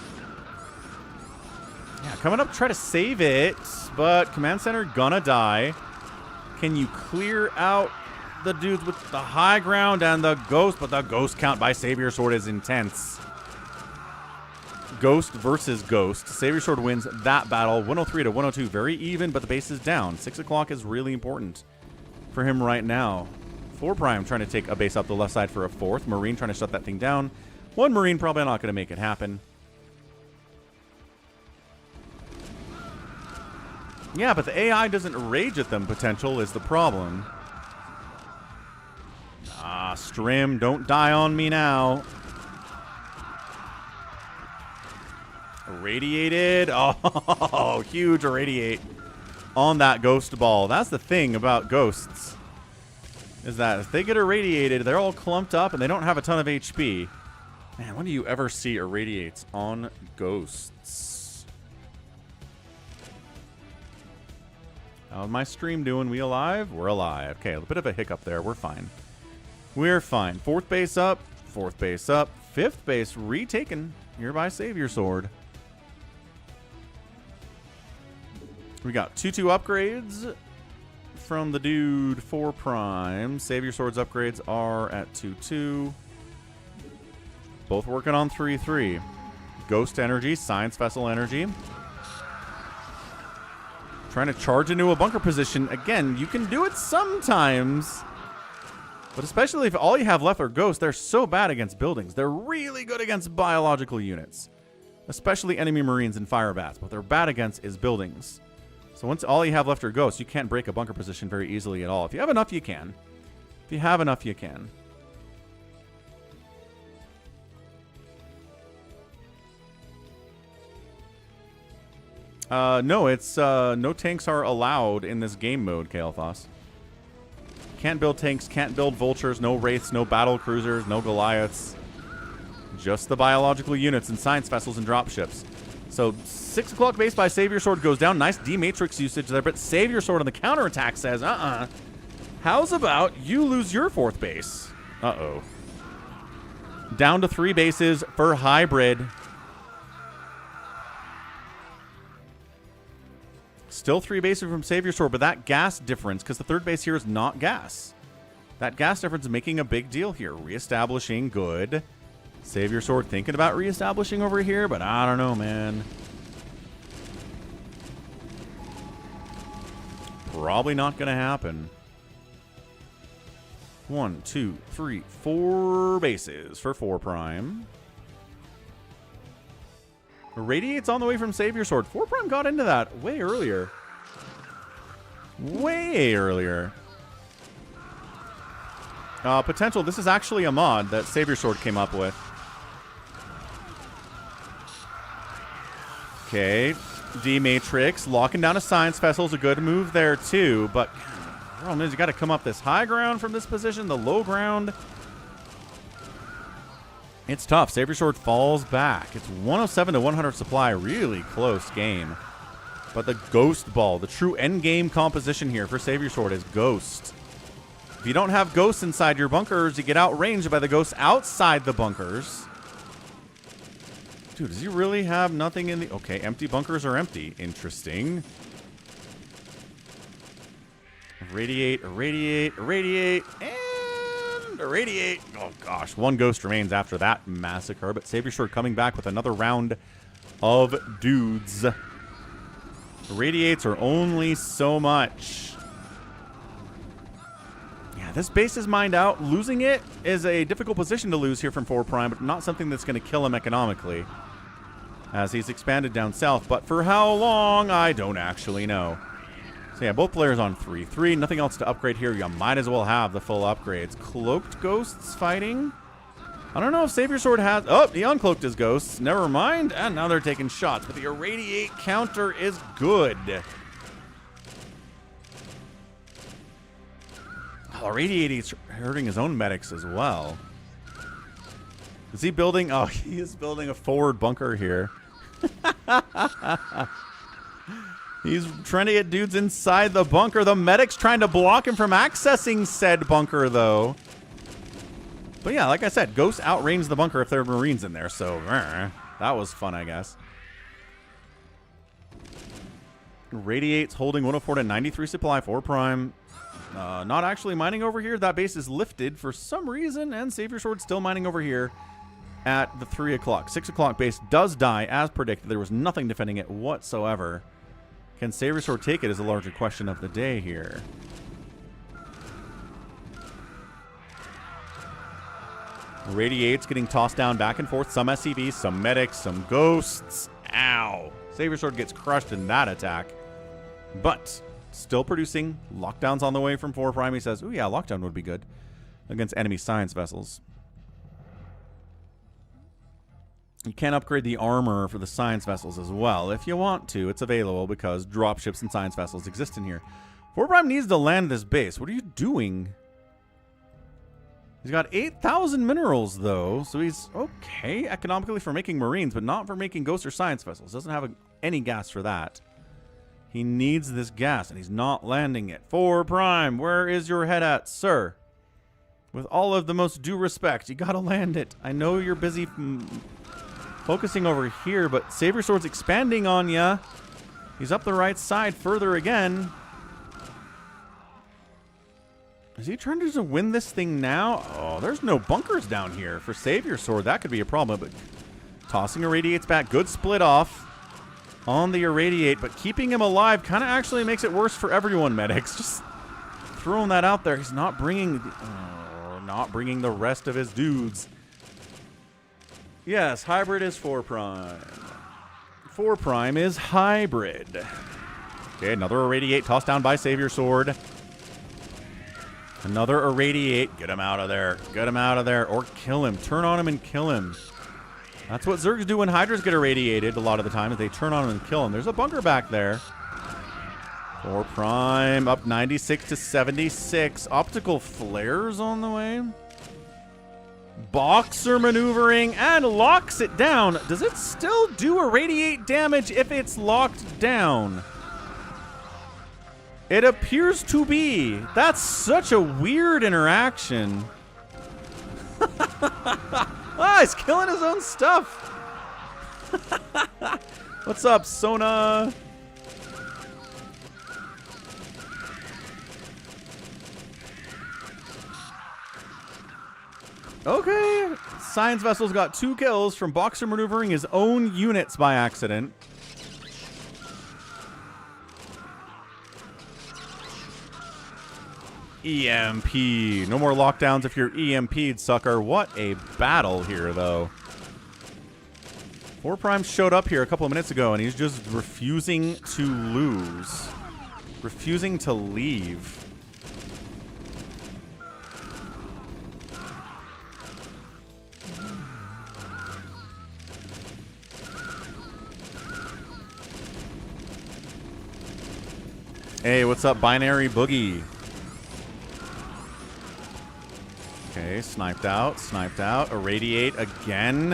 S1: Yeah, coming up, try to save it, but Command Center gonna die. Can you clear out the dudes with the high ground and the ghost? But the ghost count by SaviorSword is intense. Ghost versus ghost. SaviorSword wins that battle. 103 to 102. Very even, but the base is down. 6 o'clock is really important for him right now. 4 Prime trying to take a base up the left side for a 4th. Marine trying to shut that thing down. 1 Marine probably not going to make it happen. Yeah, but the AI doesn't rage at them. Potential is the problem. Ah, Strim, don't die on me now. Irradiated. Oh, huge irradiate on that ghost ball. That's the thing about ghosts, is that if they get irradiated, they're all clumped up and they don't have a ton of HP. Man, when do you ever see irradiates on ghosts? How's my stream doing? We alive? We're alive. Okay, a bit of a hiccup there. We're fine. We're fine. 4th base up. 4th base up. 5th base retaken here by SaviorSword. We got 2-2 upgrades from the dude 4 Prime. SaviorSword's upgrades are at 2-2. Both working on 3-3. Ghost energy, Science Vessel energy. Trying to charge into a bunker position. Again, you can do it sometimes. But especially if all you have left are ghosts, they're so bad against buildings. They're really good against biological units. Especially enemy marines and fire bats. What they're bad against is buildings. So once all you have left are ghosts, you can't break a bunker position very easily at all. If you have enough, you can. If you have enough, you can. No, it's no tanks are allowed in this game mode, KOTH. Can't build tanks, can't build vultures, no wraiths, no battle cruisers, no Goliaths. Just the biological units and science vessels and dropships. So 6 o'clock base by SaviorSword goes down. Nice D-Matrix usage there, but SaviorSword on the counterattack says, how's about you lose your 4th base? Uh-oh. Down to 3 bases for hybrid. Still 3 bases from SaviorSword, but that gas difference, because the 3rd base here is not gas. That gas difference is making a big deal here. Reestablishing, good. SaviorSword thinking about reestablishing over here, but I don't know, man. Probably not going to happen. 1, 2, 3, 4 bases for 4 prime. Radiate's on the way from SaviorSword. 4 prime got into that way earlier. Way earlier. Potential. This is actually a mod that SaviorSword came up with. Okay. D-Matrix. Locking down a science vessel is a good move there, too. But the problem is you got to come up this high ground from this position, the low ground. It's tough. SaviorSword falls back. It's 107 to 100 supply. Really close game. But the Ghost Ball, the true endgame composition here for SaviorSword is Ghost. If you don't have ghosts inside your bunkers, you get outranged by the ghosts outside the bunkers. Dude, does he really have nothing in the... Okay, empty bunkers are empty. Interesting. Irradiate, irradiate, irradiate, and irradiate. Oh, gosh. 1 ghost remains after that massacre, but SaviorSword coming back with another round of dudes. Irradiates are only so much. Yeah, this base is mined out. Losing it is a difficult position to lose here from 4 prime, but not something that's going to kill him economically as he's expanded down south. But for how long, I don't actually know. So yeah, both players on 3-3. Nothing else to upgrade here. You might as well have the full upgrades. Cloaked ghosts fighting. I don't know if SaviorSword has... Oh, he uncloaked his ghosts. Never mind. And now they're taking shots. But the irradiate counter is good. Oh, irradiate's hurting his own medics as well. Is he building... Oh, he is building a forward bunker here. He's trying to get dudes inside the bunker. The medic's trying to block him from accessing said bunker, though. But yeah, like I said, ghosts outrange the bunker if there are marines in there. So, that was fun, I guess. Radiate's holding 104 to 93 supply, 4 prime. Not actually mining over here. That base is lifted for some reason, and SaviorSword still mining over here at the 3 o'clock. 6 o'clock base does die, as predicted. There was nothing defending it whatsoever. Can SaviorSword take it is a larger question of the day here. Radiate's getting tossed down back and forth. Some SCVs, some medics, some ghosts. Ow. SaviorSword gets crushed in that attack. But still producing. Lockdown's on the way from 4 prime. He says, ooh, yeah, lockdown would be good against enemy science vessels. You can upgrade the armor for the science vessels as well. If you want to, it's available because dropships and science vessels exist in here. 4 prime needs to land this base. What are you doing? He's got 8,000 minerals, though, so he's okay economically for making marines, but not for making ghosts or science vessels. Doesn't have any gas for that. He needs this gas, and he's not landing it. 4 prime, where is your head at, sir? With all of the most due respect, you gotta land it. I know you're busy focusing over here, but SaviorSword's expanding on ya. He's up the right side further again. Is he trying to just win this thing now? Oh, there's no bunkers down here for SaviorSword. That could be a problem, but tossing Irradiates back. Good split off on the Irradiate, but keeping him alive kind of actually makes it worse for everyone, medics. Just throwing that out there. He's not bringing the rest of his dudes. Yes, hybrid is 4 prime. 4 prime is hybrid. Okay, another Irradiate tossed down by SaviorSword. Another Irradiate. Get him out of there. Get him out of there. Or kill him. Turn on him and kill him. That's what Zergs do when Hydras get irradiated a lot of the time, is they turn on him and kill him. There's a bunker back there. 4 prime up 96 to 76. Optical flares on the way. Boxer maneuvering and locks it down. Does it still do irradiate damage if it's locked down? It appears to be. That's such a weird interaction. Ah, he's killing his own stuff. What's up, Sona? Okay. Science Vessel's got 2 kills from Boxer maneuvering his own units by accident. EMP. No more lockdowns if you're EMP'd, sucker. What a battle here, though. 4 prime showed up here a couple of minutes ago, and he's just refusing to lose. Refusing to leave. Hey, what's up, Binary Boogie? Okay, sniped out, irradiate again.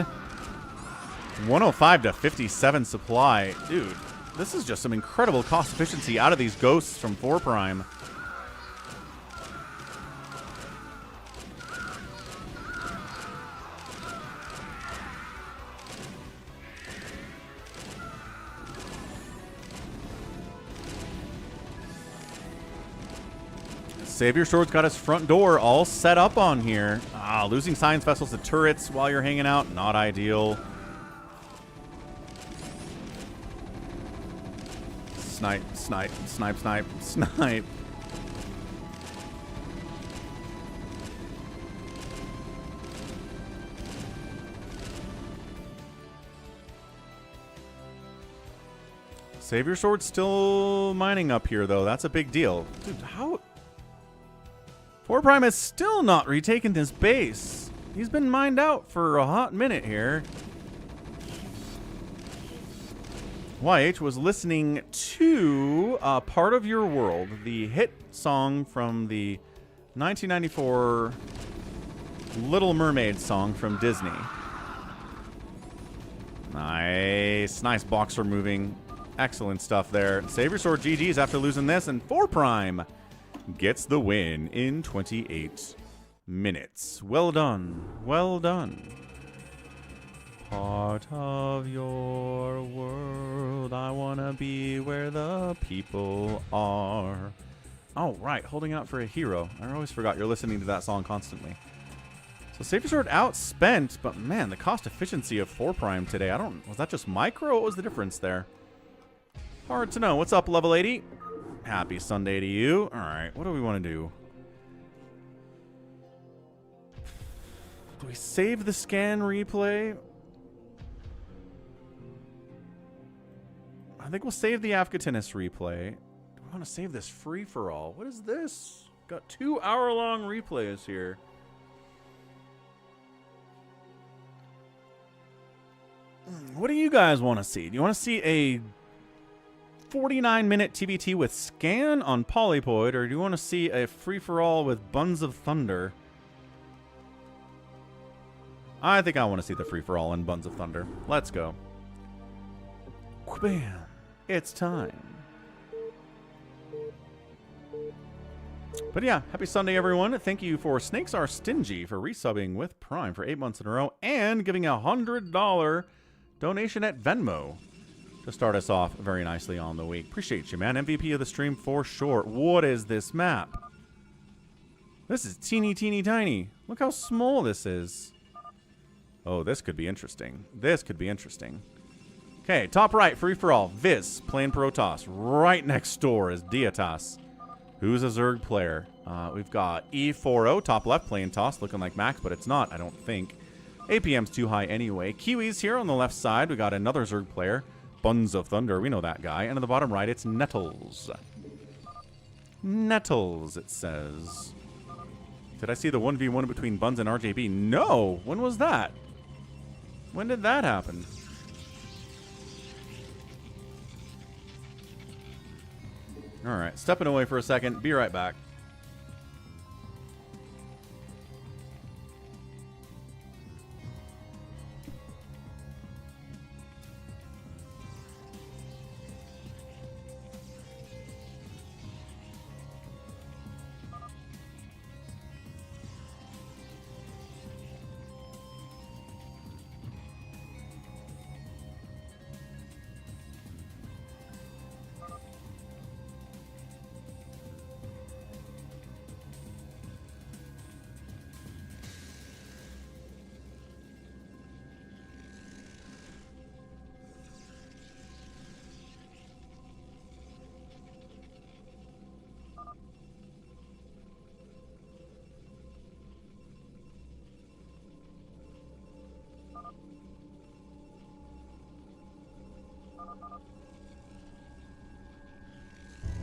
S1: 105 to 57 supply. Dude, this is just some incredible cost efficiency out of these ghosts from 4 prime. SaviorSword's got his front door all set up on here. Ah, losing Science Vessels to turrets while you're hanging out, not ideal. Snipe, snipe, snipe, snipe, snipe. SaviorSword's still mining up here, though. That's a big deal. Dude, how... 4 prime has still not retaken this base. He's been mined out for a hot minute here. YH was listening to Part of Your World, the hit song from the 1994 Little Mermaid song from Disney. Nice. Nice boxer moving. Excellent stuff there. SaviorSword GG's after losing this, and 4 prime gets the win in 28 minutes. Well done. Well done. Part of your world, I wanna be where the people are. Oh, right. Holding out for a hero. I always forgot you're listening to that song constantly. So SaviorSword outspent, but man, the cost efficiency of 4 prime today. Was that just micro? What was the difference there? Hard to know. What's up, level 80? Happy Sunday to you. All right, what do we want to do? Do we save the scan replay? I think we'll save the Avcatinus replay. Do we want to save this free-for-all? What is this? Got 2 hour-long replays here. What do you guys want to see? Do you want to see a 49-minute TvT with Scan on Polypoid, or do you want to see a free-for-all with Buns of Thunder? I think I want to see the free-for-all and Buns of Thunder. Let's go. Bam. It's time. But yeah, happy Sunday, everyone. Thank you for Snakes Are Stingy for resubbing with Prime for 8 months in a row and giving a $100 donation at Venmo to start us off very nicely on the week. Appreciate you, man. MVP of the stream for sure. What is this map? This is teeny, teeny, tiny. Look how small this is. Oh, this could be interesting. This could be interesting. Okay, top right, free for all. Viz, playing Protoss. Right next door is Dietas, who's a Zerg player. We've got E40, top left, playing Toss, looking like Max, but it's not, I don't think. APM's too high anyway. Kiwis here on the left side. We got another Zerg player. Buns of Thunder, we know that guy. And on the bottom right, it's Nettles. Nettles, it says. Did I see the 1v1 between Buns and RJB? No! When was that? When did that happen? Alright, stepping away for a second. Be right back.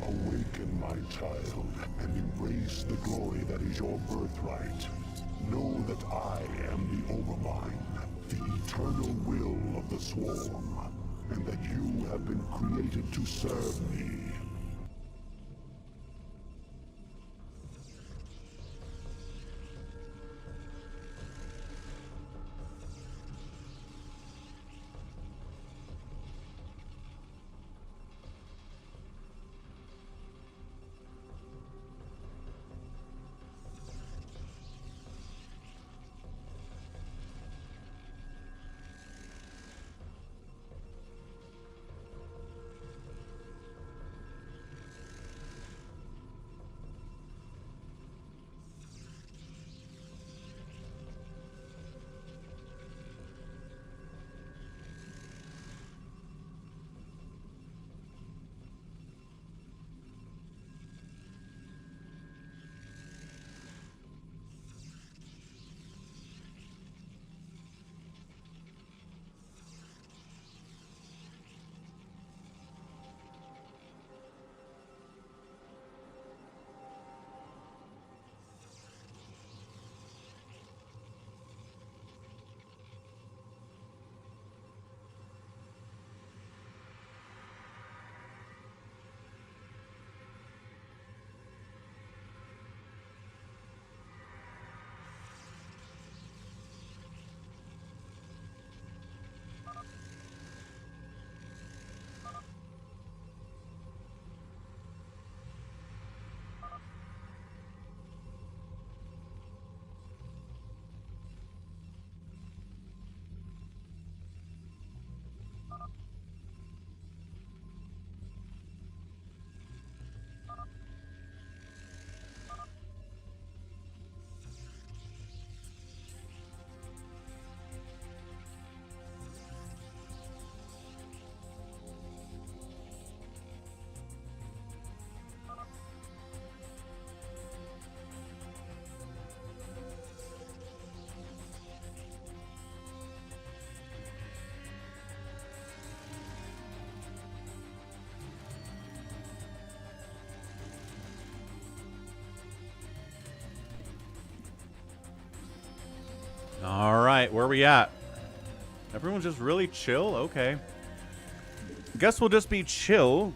S3: Awaken, my child, and embrace the glory that is your birthright. Know that I am the Overmind, the eternal will of the Swarm, and that you have been created to serve me.
S1: All right, where are we at? Everyone's just really chill? Okay. Guess we'll just be chill.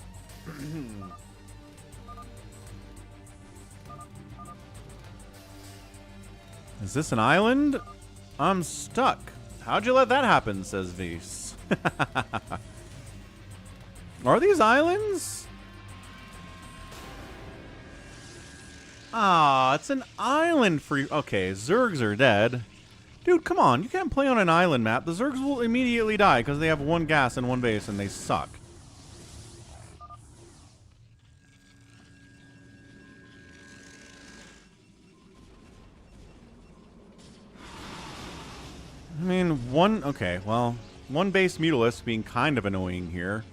S1: Is this an island? I'm stuck. How'd you let that happen, says Vise. Are these islands? Ah, it's an island for you. Okay, Zergs are dead. Dude, come on. You can't play on an island map. The Zergs will immediately die because they have one gas and one base and they suck. I mean, okay, well, one base Mutalisk being kind of annoying here.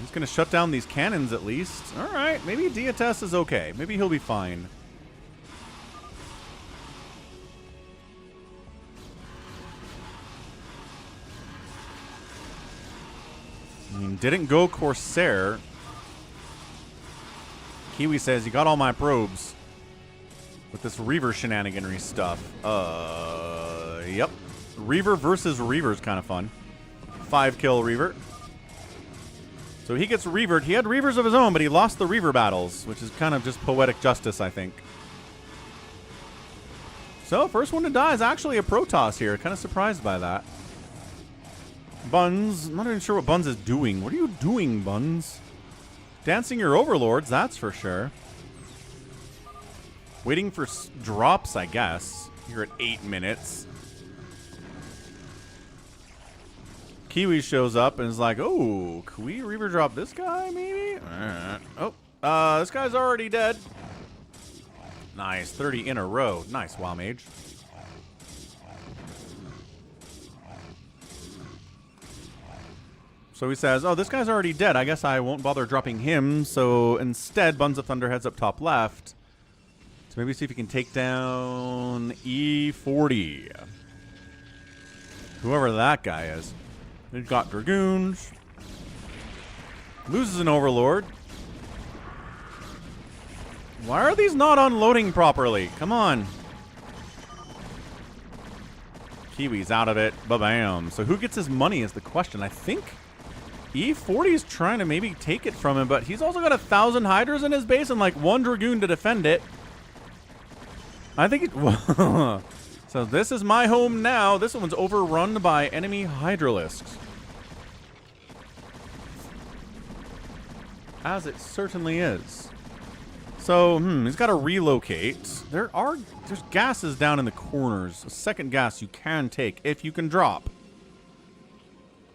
S1: He's going to shut down these cannons at least. All right, maybe Dietes is okay. Maybe he'll be fine. I mean, didn't go Corsair. Kiwi says, you got all my probes. With this Reaver shenaniganry stuff. Yep. Reaver versus Reaver is kind of fun. 5-kill Reaver. So he gets Reavered. He had Reavers of his own, but he lost the Reaver battles, which is kind of just poetic justice, I think. So, first one to die is actually a Protoss here. Kind of surprised by that. Buns. I'm not even sure what Buns is doing. What are you doing, Buns? Dancing your overlords, that's for sure. Waiting for drops, I guess. You're at 8 minutes. Kiwi shows up and is like, oh, can we Reaver drop this guy, maybe? Oh, this guy's already dead. Nice, 30 in a row. Nice, Wild Mage. So he says, oh, this guy's already dead. I guess I won't bother dropping him. So instead, Buns of Thunderhead's up top left. So maybe see if he can take down E40. Whoever that guy is. He's got Dragoons. Loses an Overlord. Why are these not unloading properly? Come on. Kiwi's out of it. Ba-bam. So who gets his money is the question. I think E40 is trying to maybe take it from him, but he's also got 1,000 Hydras in his base and like 1 Dragoon to defend it. I think it... So this is my home now. This one's overrun by enemy Hydralisks. As it certainly is. So, he's got to relocate. There's gases down in the corners. A second gas you can take if you can drop.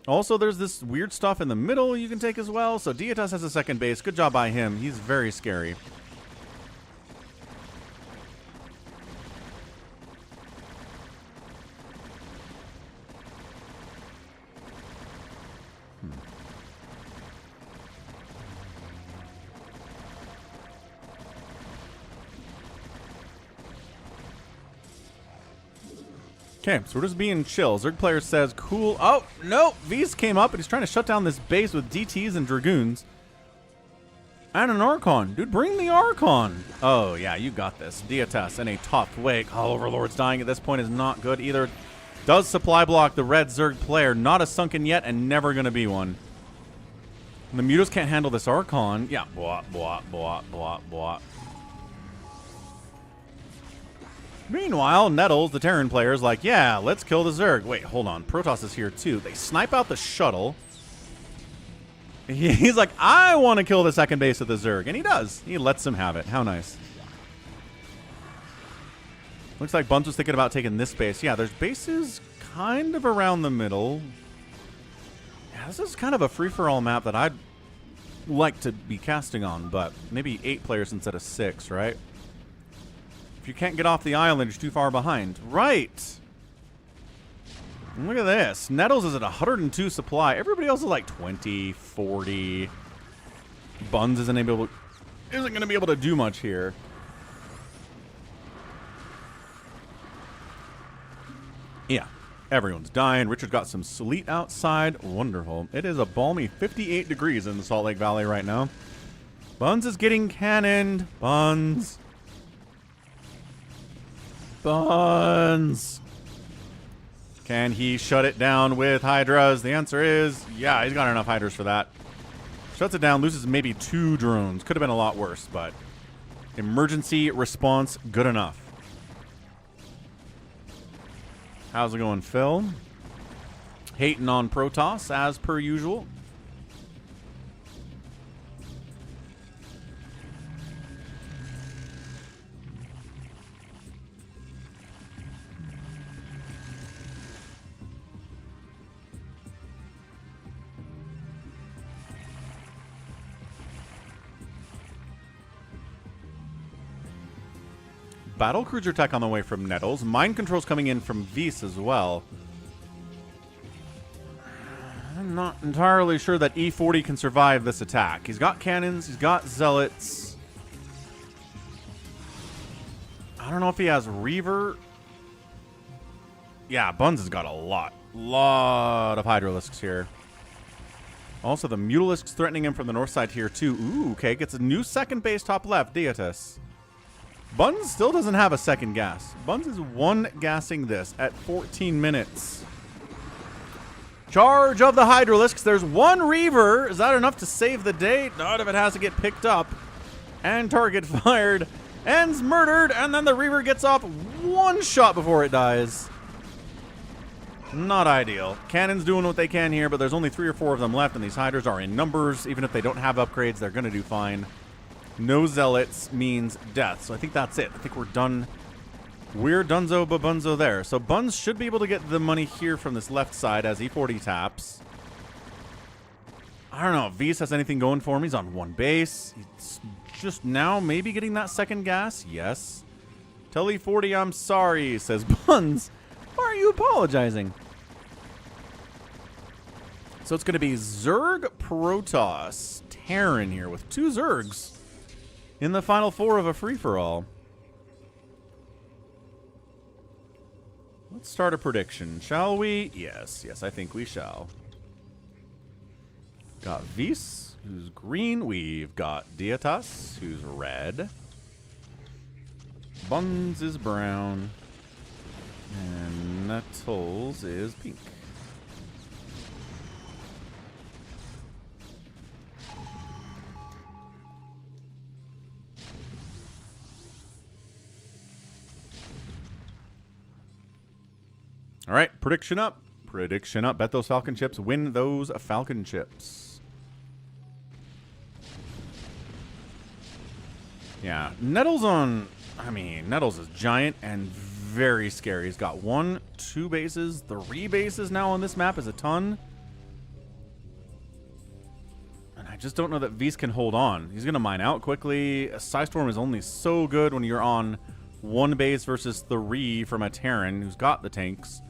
S1: Also, there's this weird stuff in the middle you can take as well. So Dietas has a second base. Good job by him. He's very scary. Okay, so we're just being chill. Zerg player says, cool. Oh, no. V's came up and he's trying to shut down this base with DTs and Dragoons. And an Archon. Dude, bring the Archon. Oh, yeah, you got this. Dietas and a Toth Wake. Oh, Overlord's dying at this point is not good either. Does supply block the red Zerg player. Not a sunken yet and never going to be one. And the Mutos can't handle this Archon. Yeah, blah, blah, blah, blah, blah. Meanwhile, Nettles, the Terran player, is like, yeah, let's kill the Zerg. Wait, hold on. Protoss is here, too. They snipe out the shuttle. He's like, I want to kill the second base of the Zerg. And he does. He lets him have it. How nice. Looks like Buns was thinking about taking this base. Yeah, there's bases kind of around the middle. Yeah, this is kind of a free-for-all map that I'd like to be casting on, but maybe 8 players instead of 6, right? If you can't get off the island, you're too far behind. Right. Look at this. Nettles is at 102 supply. Everybody else is like 20, 40. Buns isn't going to be able to do much here. Yeah. Everyone's dying. Richard got some sleet outside. Wonderful. It is a balmy 58 degrees in the Salt Lake Valley right now. Buns is getting cannoned. Buns. Buns. Can he shut it down with Hydras? The answer is, yeah, he's got enough Hydras for that. Shuts it down, loses maybe 2 drones. Could have been a lot worse, but emergency response, good enough. How's it going, Phil? Hating on Protoss, as per usual. battlecruiser tech on the way from Nettles. Mind control's coming in from Vs as well. I'm not entirely sure that E40 can survive this attack. He's got cannons, he's got zealots. I don't know if he has Reaver. Yeah, Buns has got a lot of Hydralisks here. Also, the Mutalisks threatening him from the north side here, too. Ooh, okay, gets a new second base top left, Dietis. Buns still doesn't have a second gas. Buns is one gassing this at 14 minutes. Charge of the Hydralisks. There's one Reaver. Is that enough to save the day? Not if it has to get picked up. And target fired. Ends murdered. And then the Reaver gets off one shot before it dies. Not ideal. Cannon's doing what they can here, but there's only 3 or 4 of them left, and these Hydras are in numbers. Even if they don't have upgrades, they're going to do fine. No Zealots means death, so I think that's it. I think we're done. We're dunzo babunzo there. So Buns should be able to get the money here from this left side as E40 taps. I don't know if Vs has anything going for him. He's on one base. He's just now maybe getting that second gas. Yes. Tell E40 I'm sorry, says Buns. Why are you apologizing? So it's going to be Zerg, Protoss, Terran here with 2 Zergs in the final 4 of a free-for-all. Let's start a prediction, shall we? Yes, yes, I think we shall. Got Vis, who's green. We've got Dietas, who's red. Buns is brown. And Nettles is pink. All right, prediction up. Prediction up. Bet those Falcon chips. Win those Falcon chips. Yeah, Nettles on... I mean, Nettles is giant and very scary. He's got 1, 2 bases. 3 bases now on this map is a ton. And I just don't know that Vs can hold on. He's going to mine out quickly. A Psystorm is only so good when you're on 1 base versus 3 from a Terran who's got the tanks.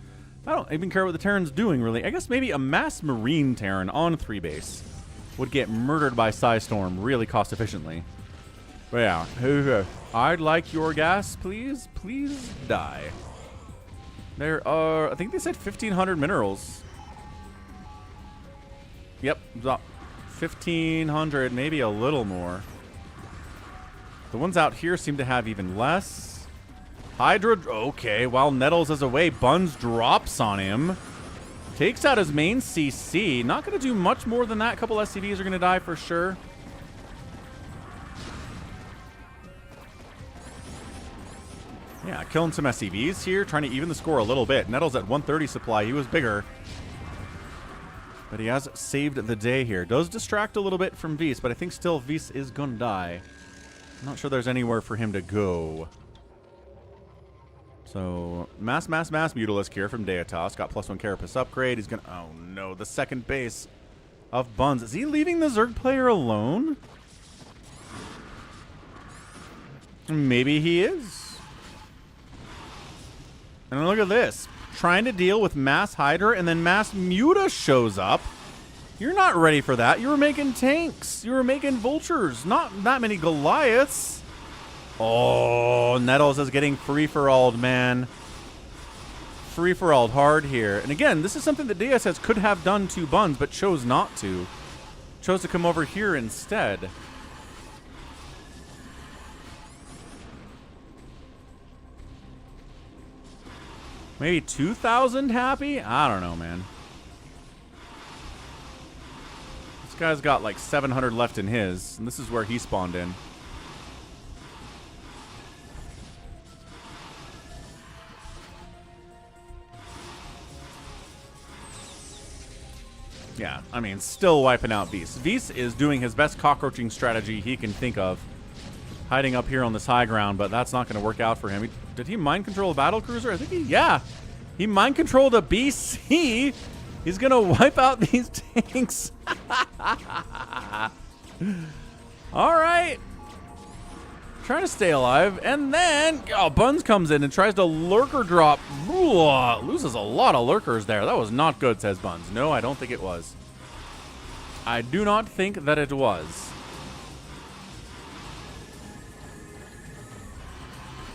S1: I don't even care what the Terran's doing, really. I guess maybe a Mass Marine Terran on 3 base would get murdered by Psystorm really cost efficiently. But yeah, I'd like your gas, please. Please die. There are, I think they said 1,500 minerals. Yep, 1,500, maybe a little more. The ones out here seem to have even less. Hydra, okay, while Nettles is away, Buns drops on him. Takes out his main CC. Not going to do much more than that. A couple SCVs are going to die for sure. Yeah, killing some SCVs here, trying to even the score a little bit. Nettles at 130 supply. He was bigger. But he has saved the day here. Does distract a little bit from Vs, but I think still Vs is going to die. I'm not sure there's anywhere for him to go. So, Mass Mutalisk here from Dietas. Got +1 Carapace upgrade. He's going to... Oh, no. The second base of Buns. Is he leaving the Zerg player alone? Maybe he is. And look at this. Trying to deal with Mass Hydra, and then Mass Muta shows up. You're not ready for that. You were making tanks. You were making vultures. Not that many Goliaths. Oh, Nettles is getting free-for-alled, man. Free-for-alled hard here. And again, this is something that DSS could have done to Buns, but chose not to. Chose to come over here instead. Maybe 2,000 happy? I don't know, man. This guy's got like 700 left in his, and this is where he spawned in. Yeah, I mean, still wiping out Vs. Vs is doing his best cockroaching strategy he can think of. Hiding up here on this high ground, but that's not going to work out for him. Did he mind control a battlecruiser? I think yeah. He mind controlled a BC. He's going to wipe out these tanks. All right.
S4: Trying to stay alive, and then Buns comes in and tries to lurker drop. Ooh, loses a lot of lurkers there. That was not good, says Buns. No, I don't think it was. I do not think that it was.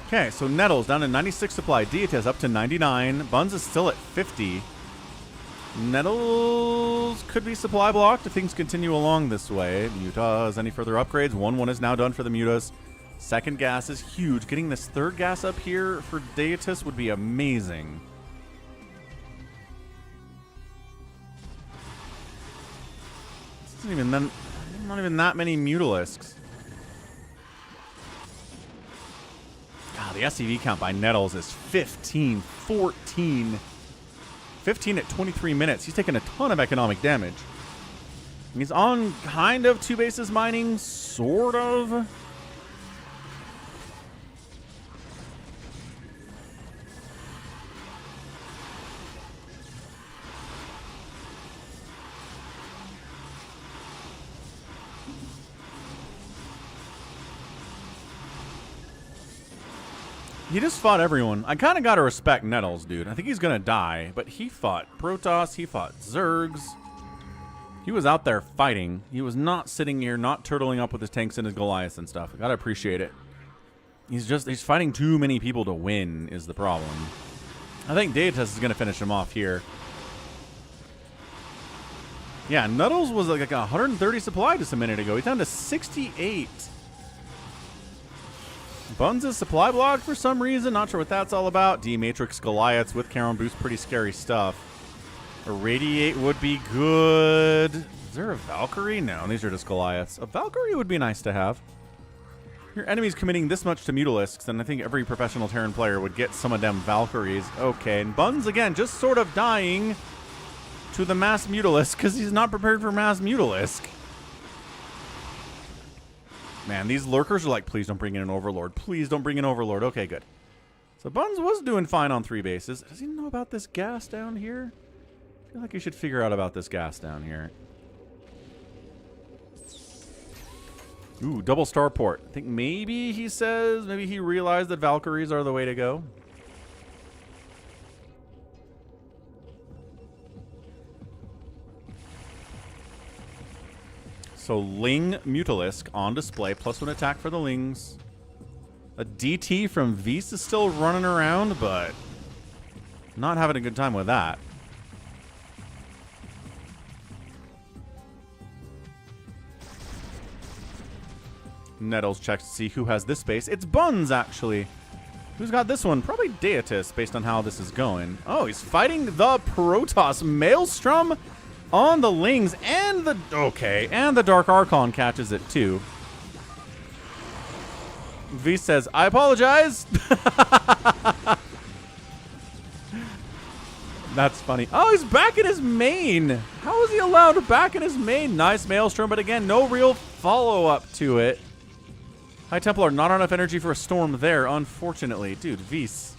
S4: Okay, so Nettles down to 96 supply. Dietas up to 99. Buns is still at 50. Nettles could be supply blocked if things continue along this way. Mutas, any further upgrades? 1-1 is now done for the Mutas. Second gas is huge. Getting this third gas up here for Dietas would be amazing. This isn't even then, not even that many Mutalisks. God, the SCV count by Nettles is 15, 14. 15 at 23 minutes. He's taking a ton of economic damage. He's on kind of 2 bases mining, sort of. He just fought everyone. I kind of got to respect Nettles, dude. I think he's going to die, but he fought Protoss, he fought Zergs. He was out there fighting. He was not sitting here, not turtling up with his tanks and his Goliaths and stuff. I got to appreciate it. He's fighting too many people to win is the problem. I think Deitas is going to finish him off here. Yeah, Nettles was like 130 supply just a minute ago. He's down to 68. Buns is supply blocked for some reason. Not sure what that's all about. D-Matrix Goliaths with Charon Boost. Pretty scary stuff. Irradiate would be good. Is there a Valkyrie? No, these are just Goliaths. A Valkyrie would be nice to have. Your enemy's committing this much to Mutalisks, and I think every professional Terran player would get some of them Valkyries. Okay, and Buns, again, just sort of dying to the mass Mutalisk because he's not prepared for mass Mutalisk. Man, these lurkers are like, please don't bring in an Overlord. Please don't bring in Overlord. Okay, good. So Buns was doing fine on 3 bases. Does he know about this gas down here? I feel like you should figure out about this gas down here. Ooh, double starport. I think maybe he says, maybe he realized that Valkyries are the way to go. So Ling Mutalisk on display, +1 attack for the Lings. A DT from Vise is still running around, but not having a good time with that. Nettles checks to see who has this base. It's Buns, actually. Who's got this one? Probably Deitas, based on how this is going. Oh, he's fighting the Protoss Maelstrom on the Lings and the... Okay, and the Dark Archon catches it, too. V says, I apologize. That's funny. Oh, he's back in his main. How is he allowed back in his main? Nice Maelstrom, but again, no real follow-up to it. High Templar, not enough energy for a storm there, unfortunately. Dude, Vise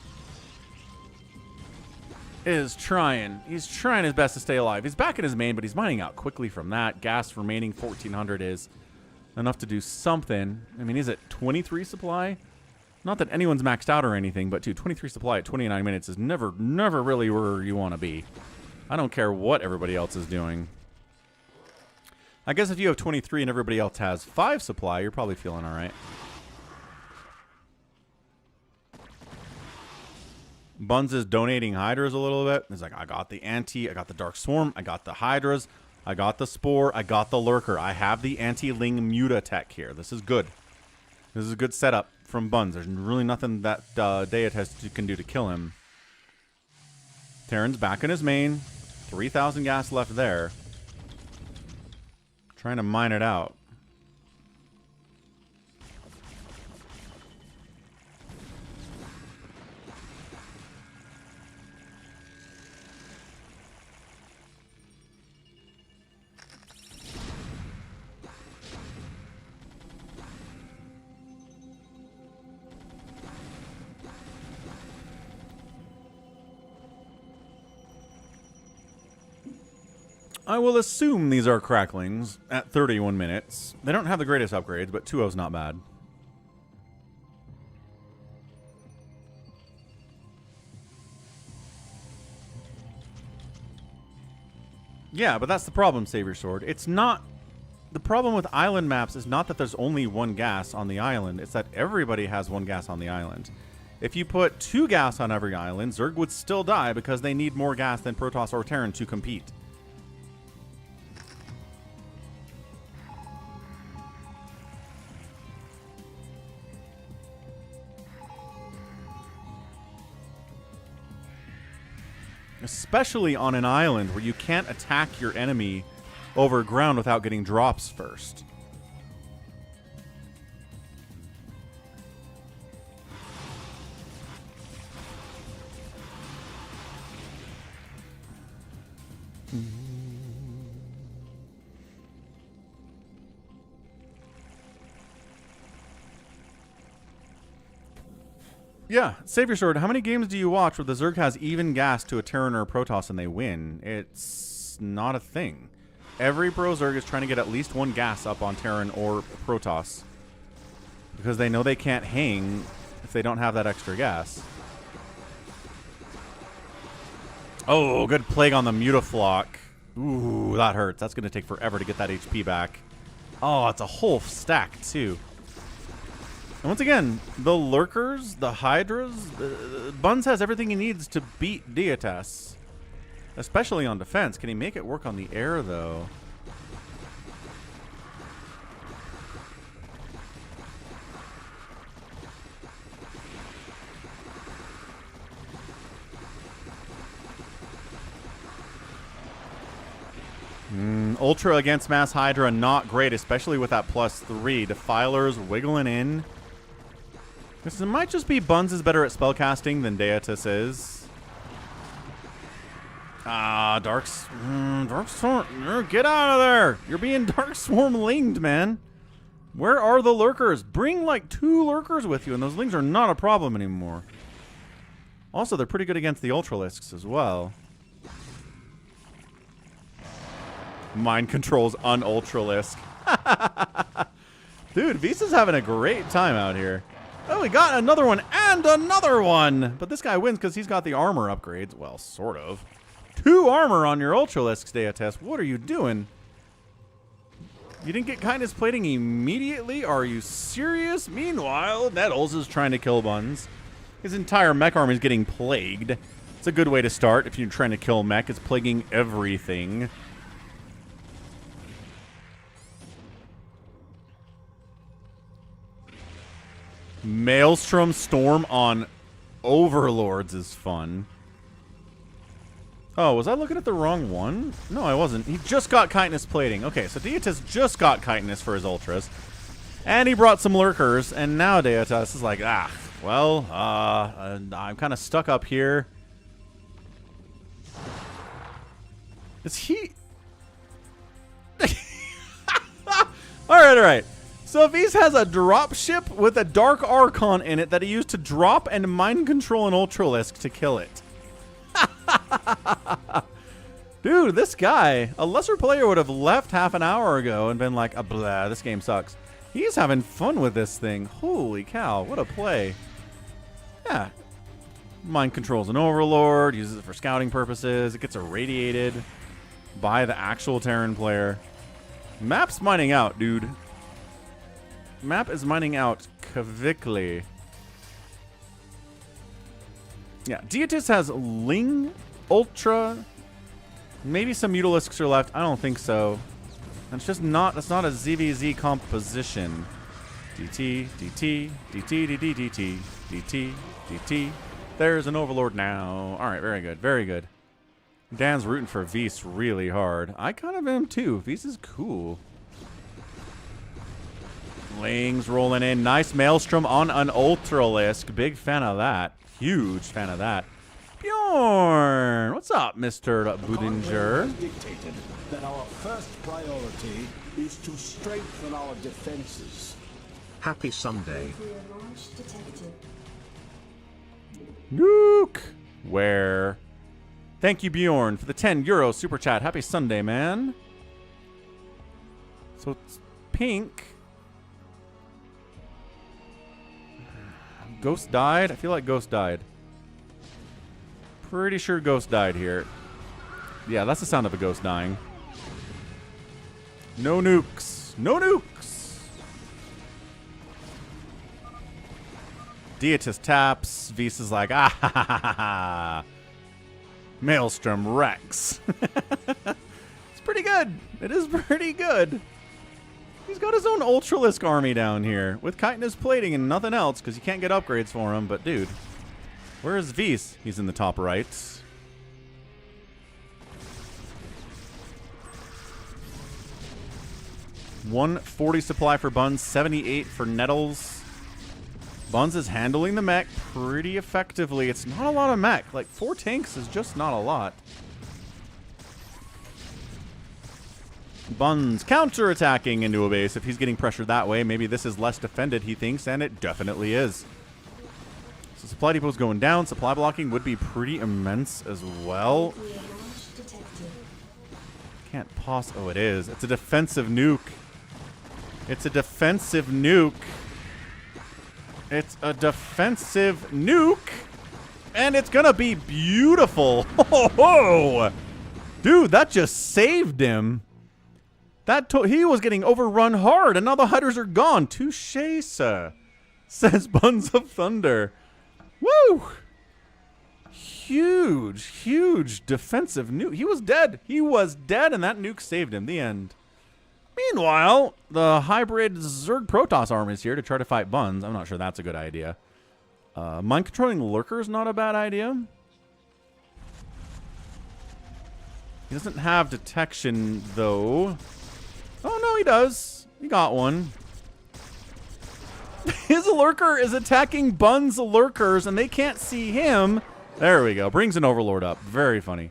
S4: is trying. He's trying his best to stay alive. He's back in his main, but he's mining out quickly from that. Gas remaining 1,400 is enough to do something. I mean, he's at 23 supply. Not that anyone's maxed out or anything, but dude, 23 supply at 29 minutes is never really where you want to be. I don't care what everybody else is doing. I guess if you have 23 and everybody else has 5 supply, you're probably feeling all right. Buns is donating Hydras a little bit. He's like, I got the Anti, I got the Dark Swarm, I got the Hydras, I got the Spore, I got the Lurker. I have the Anti-Ling Muta tech here. This is good. This is a good setup from Buns. There's really nothing that Deitas can do to kill him. Terran's back in his main. 3,000 gas left there. Trying to mine it out. I will assume these are cracklings at 31 minutes. They don't have the greatest upgrades, but 2-0's not bad. Yeah, but that's the problem, SaviorSword. It's not... The problem with island maps is not that there's only one gas on the island. It's that everybody has one gas on the island. If you put 2 gas on every island, Zerg would still die because they need more gas than Protoss or Terran to compete. Especially on an island where you can't attack your enemy over ground without getting drops first. Yeah, SaviorSword, how many games do you watch where the Zerg has even gas to a Terran or a Protoss and they win? It's not a thing. Every Pro Zerg is trying to get at least 1 gas up on Terran or Protoss because they know they can't hang if they don't have that extra gas. Oh, good Plague on the Mutaflock. Ooh, that hurts. That's going to take forever to get that HP back. Oh, it's a whole stack, too. And once again, the Lurkers, the Hydras, Buns has everything he needs to beat Deitas. Especially on defense. Can he make it work on the air, though? Ultra against Mass Hydra, not great, especially with that +3. Defilers wiggling in. This might just be Buns is better at spellcasting than Deitas is. Ah, Dark Swarm. Get out of there. You're being Dark Swarm linged, man. Where are the Lurkers? Bring like 2 Lurkers with you, and those lings are not a problem anymore. Also, they're pretty good against the Ultralisks as well. Mind controls un-Ultralisk. Dude, Visa's having a great time out here. Oh, we got another one and another one. But this guy wins because he's got the armor upgrades. Well, sort of. 2 armor on your Ultralisks, Deitas. What are you doing? You didn't get kindness plating immediately? Are you serious? Meanwhile, Nettles is trying to kill Buns. His entire mech army is getting plagued. It's a good way to start if you're trying to kill mech. It's plaguing everything. Maelstrom Storm on Overlords is fun. Oh, was I looking at the wrong one? No, I wasn't. He just got Chitinous Plating. Okay, so Deitas just got Chitinous for his Ultras. And he brought some Lurkers, and now Deitas is like, well, I'm kind of stuck up here. Is he... Alright. So Vise has a drop ship with a Dark Archon in it that he used to drop and mind control an Ultralisk to kill it. Dude, this guy, a lesser player would have left half an hour ago and been like, blah, this game sucks. He's having fun with this thing. Holy cow, what a play. Yeah. Mind controls an Overlord, uses it for scouting purposes. It gets irradiated by the actual Terran player. Map's mining out, dude. Map is mining out quickly. Yeah, Deitas has Ling, Ultra, maybe some Mutalisks are left. I don't think so. That's just not, that's not a ZVZ composition. DT, DT, DT, DT, DT, DT, DT. There's an Overlord now. All right, very good, very good. Dan's rooting for Vise really hard. I kind of am too. Vise is cool. Lings rolling in. Nice Maelstrom on an Ultralisk. Big fan of that. Huge fan of that. Bjorn! What's up, Mr. Budinger?
S5: Dictated that our first priority is to strengthen our defenses.
S6: Happy Sunday.
S4: Nuke! Where? Thank you, Bjorn, for the €10 super chat. Happy Sunday, man. So it's pink. Ghost died? I feel like Ghost died. Pretty sure Ghost died here. Yeah, that's the sound of a ghost dying. No nukes. No nukes. Deatus taps. Vis is like, ah ha ha ha ha. Maelstrom Rex. It's pretty good. It is pretty good. He's got his own Ultralisk army down here with chitinous plating and nothing else because you can't get upgrades for him. But dude, where is Vis? He's in the top right. 140 supply for Buns, 78 for Nettles. Buns is handling the mech pretty effectively. It's not a lot of mech. Like, 4 tanks is just not a lot. Buns counter-attacking into a base. If he's getting pressured that way, maybe this is less defended, he thinks, and it definitely is. So supply depot's going down. Supply blocking would be pretty immense as well. Can't pause. Oh, it is. It's a defensive nuke. It's a defensive nuke. It's a defensive nuke. And it's going to be beautiful. Oh, ho! Dude, that just saved him. He was getting overrun hard, and now the Hunters are gone. Touche, sir, says Buns of Thunder. Woo! Huge, huge defensive nuke. He was dead. He was dead, and that nuke saved him. The end. Meanwhile, the hybrid Zerg Protoss army is here to try to fight Buns. I'm not sure that's a good idea. Mind-controlling Lurker is not a bad idea. He doesn't have detection, though. Oh, no, he does. He got one. His Lurker is attacking Buns' Lurkers, and they can't see him. There we go. Brings an Overlord up. Very funny.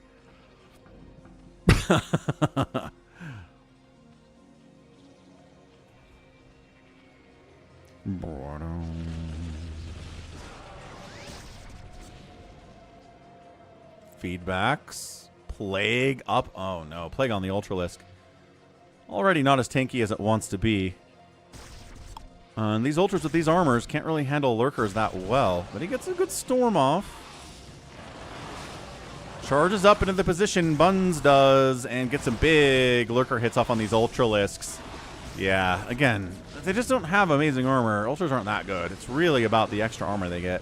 S4: Feedbacks. Plague up. Oh, no. Plague on the Ultralisk. Already not as tanky as it wants to be. And these Ultras with these armors can't really handle Lurkers that well. But he gets a good storm off. Charges up into the position. Buns does. And gets some big Lurker hits off on these Ultralisks. Yeah, again, they just don't have amazing armor. Ultras aren't that good. It's really about the extra armor they get.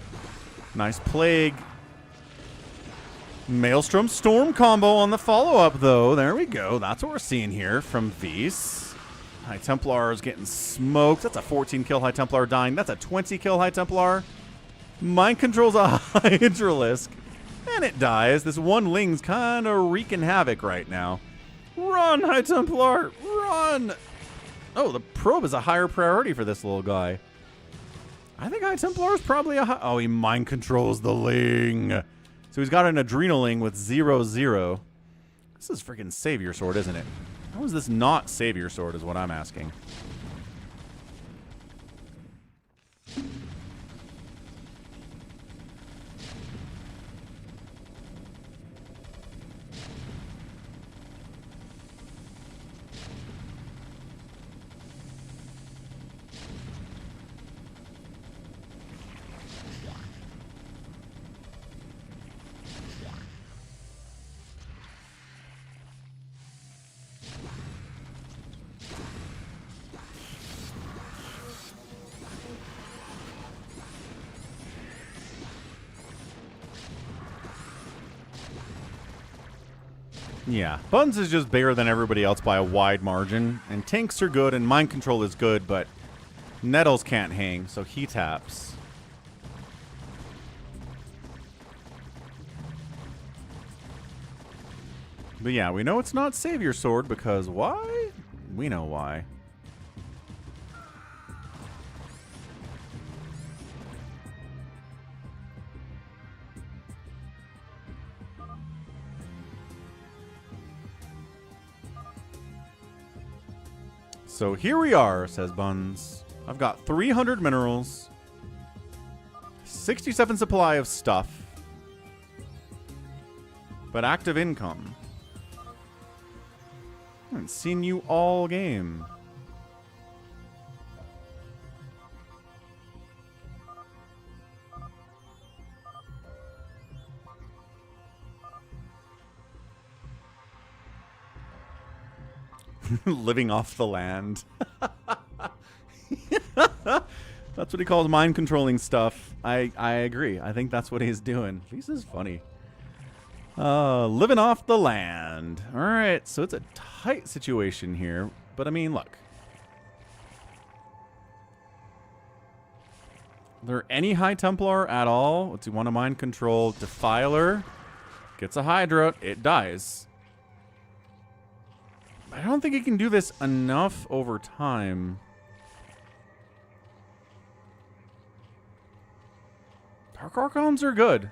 S4: Nice Plague. Maelstrom Storm combo on the follow-up, though. There we go. That's what we're seeing here from Vis. High Templar is getting smoked. That's a 14-kill High Templar dying. That's a 20-kill High Templar. Mind controls a Hydralisk. And it dies. This one Ling's kind of wreaking havoc right now. Run, High Templar! Run! Oh, the probe is a higher priority for this little guy. I think High Templar is probably a high... Oh, he mind controls the Ling. So he's got an Adrenaling with 0/0. This is freaking Savior Sword, isn't it? How is this not Savior Sword is what I'm asking. Yeah, Buns is just bigger than everybody else by a wide margin. And tanks are good, and mind control is good, but Nettles can't hang, so he taps. But yeah, we know it's not Savior Sword because why? We know why. So here we are, says Buns. I've got 300 minerals, 67 supply of stuff, but active income. I haven't seen you all game. Living off the land. That's what he calls mind controlling stuff. I agree. I think that's what he's doing. This is funny. Living off the land. All right, so it's a tight situation here, but I mean, look. Are there any High Templar at all? Does he want to mind control? Defiler gets a Hydra. It dies. I don't think he can do this enough over time. Dark Archons are good.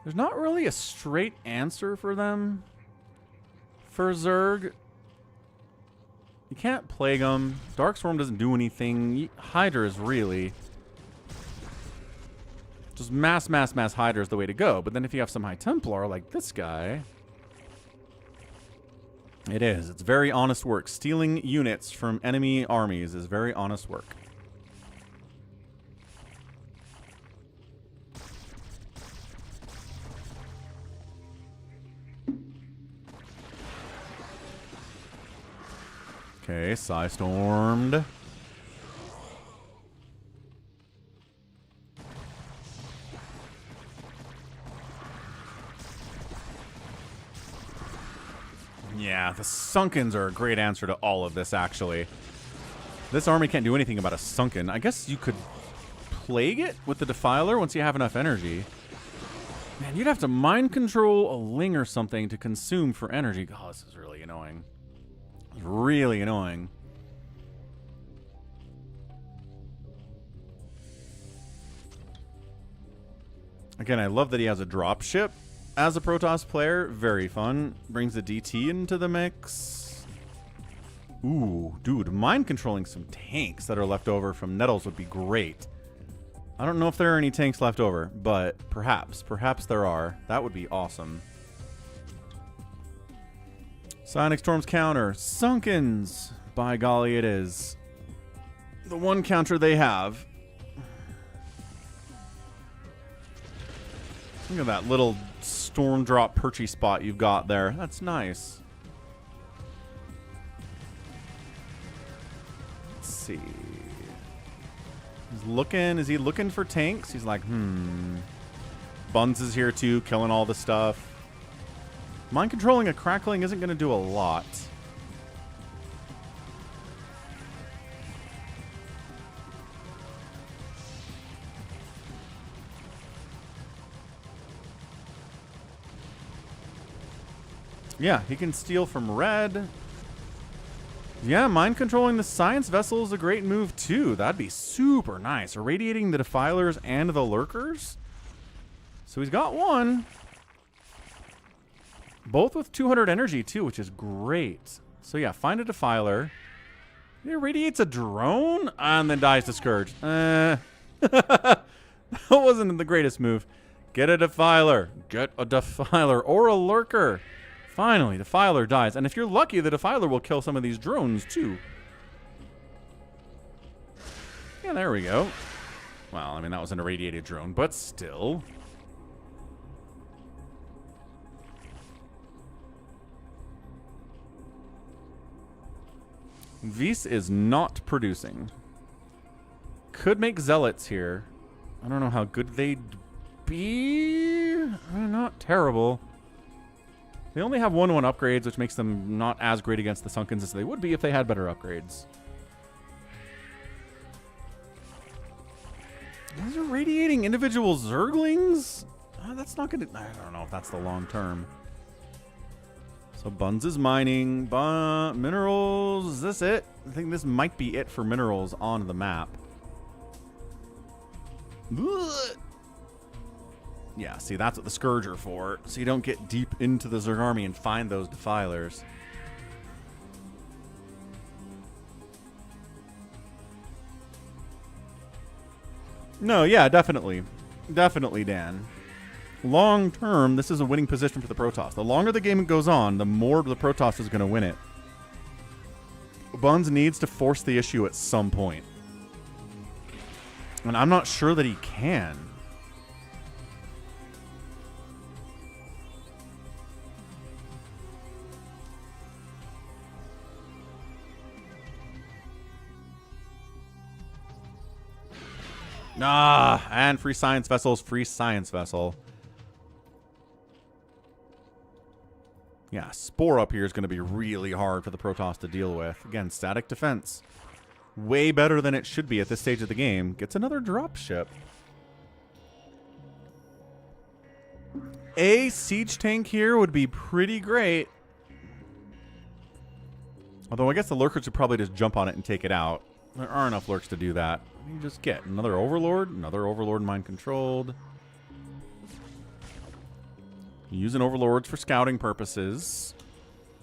S4: There's not really a straight answer for them. For Zerg, you can't plague them. Darkstorm doesn't do anything. Hydra is really... just mass Hydra is the way to go. But then if you have some High Templar like this guy... it is. It's very honest work. Stealing units from enemy armies is very honest work. Okay, Psy-stormed. Yeah, the Sunkens are a great answer to all of this, actually. This army can't do anything about a Sunken. I guess you could plague it with the Defiler once you have enough energy. Man, you'd have to mind control a Ling or something to consume for energy. God, this is really annoying. It's really annoying. Again, I love that he has a drop ship. As a Protoss player, very fun. Brings the DT into the mix. Ooh, dude, mind controlling some tanks that are left over from Nettles would be great. I don't know if there are any tanks left over, but perhaps there are. That would be awesome. Sonic Storm's counter. Sunkens. By golly, it is. The one counter they have. Look at that little storm drop perchy spot you've got there. That's nice. Let's see. He's looking. Is he looking for tanks? He's like, Buns is here too, killing all the stuff. Mind controlling a crackling isn't going to do a lot. Yeah, he can steal from red. Yeah, mind controlling the science vessel is a great move too. That'd be super nice. Irradiating the defilers and the lurkers. So he's got one. Both with 200 energy too, which is great. So yeah, find a defiler. He irradiates a drone and then dies to Scourge. That wasn't the greatest move. Get a defiler. Get a defiler or a lurker. Finally, Defiler dies. And if you're lucky, the Defiler will kill some of these drones, too. Yeah, there we go. Well, I mean, that was an irradiated drone, but still. Vise is not producing. Could make Zealots here. I don't know how good they'd be. Not terrible. They only have 1/1 upgrades, which makes them not as great against the Sunkens as they would be if they had better upgrades. These are radiating individual Zerglings? That's not going to... I don't know if that's the long term. So Buns is mining. Minerals. Is this it? I think this might be it for minerals on the map. Ugh. Yeah, see, that's what the Scourge are for, so you don't get deep into the Zerg army and find those defilers. No, yeah, definitely. Definitely, Dan. Long term, this is a winning position for the Protoss. The longer the game goes on, the more the Protoss is going to win it. Buns needs to force the issue at some point. And I'm not sure that he can. Ah, and free science vessels, free science vessel. Yeah, Spore up here is going to be really hard for the Protoss to deal with. Again, static defense. Way better than it should be at this stage of the game. Gets another drop ship. A siege tank here would be pretty great. Although I guess the lurkers would probably just jump on it and take it out. There are enough lurks to do that. You just get another overlord mind controlled. Using overlords for scouting purposes.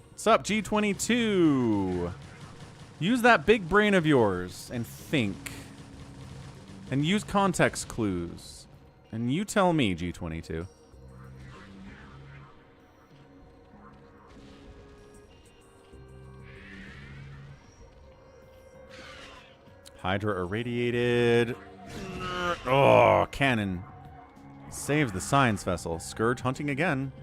S4: What's up, G22? Use that big brain of yours and think. And use context clues. And you tell me, G22. Hydra irradiated. Oh, cannon. Saves the science vessel. Scourge hunting again.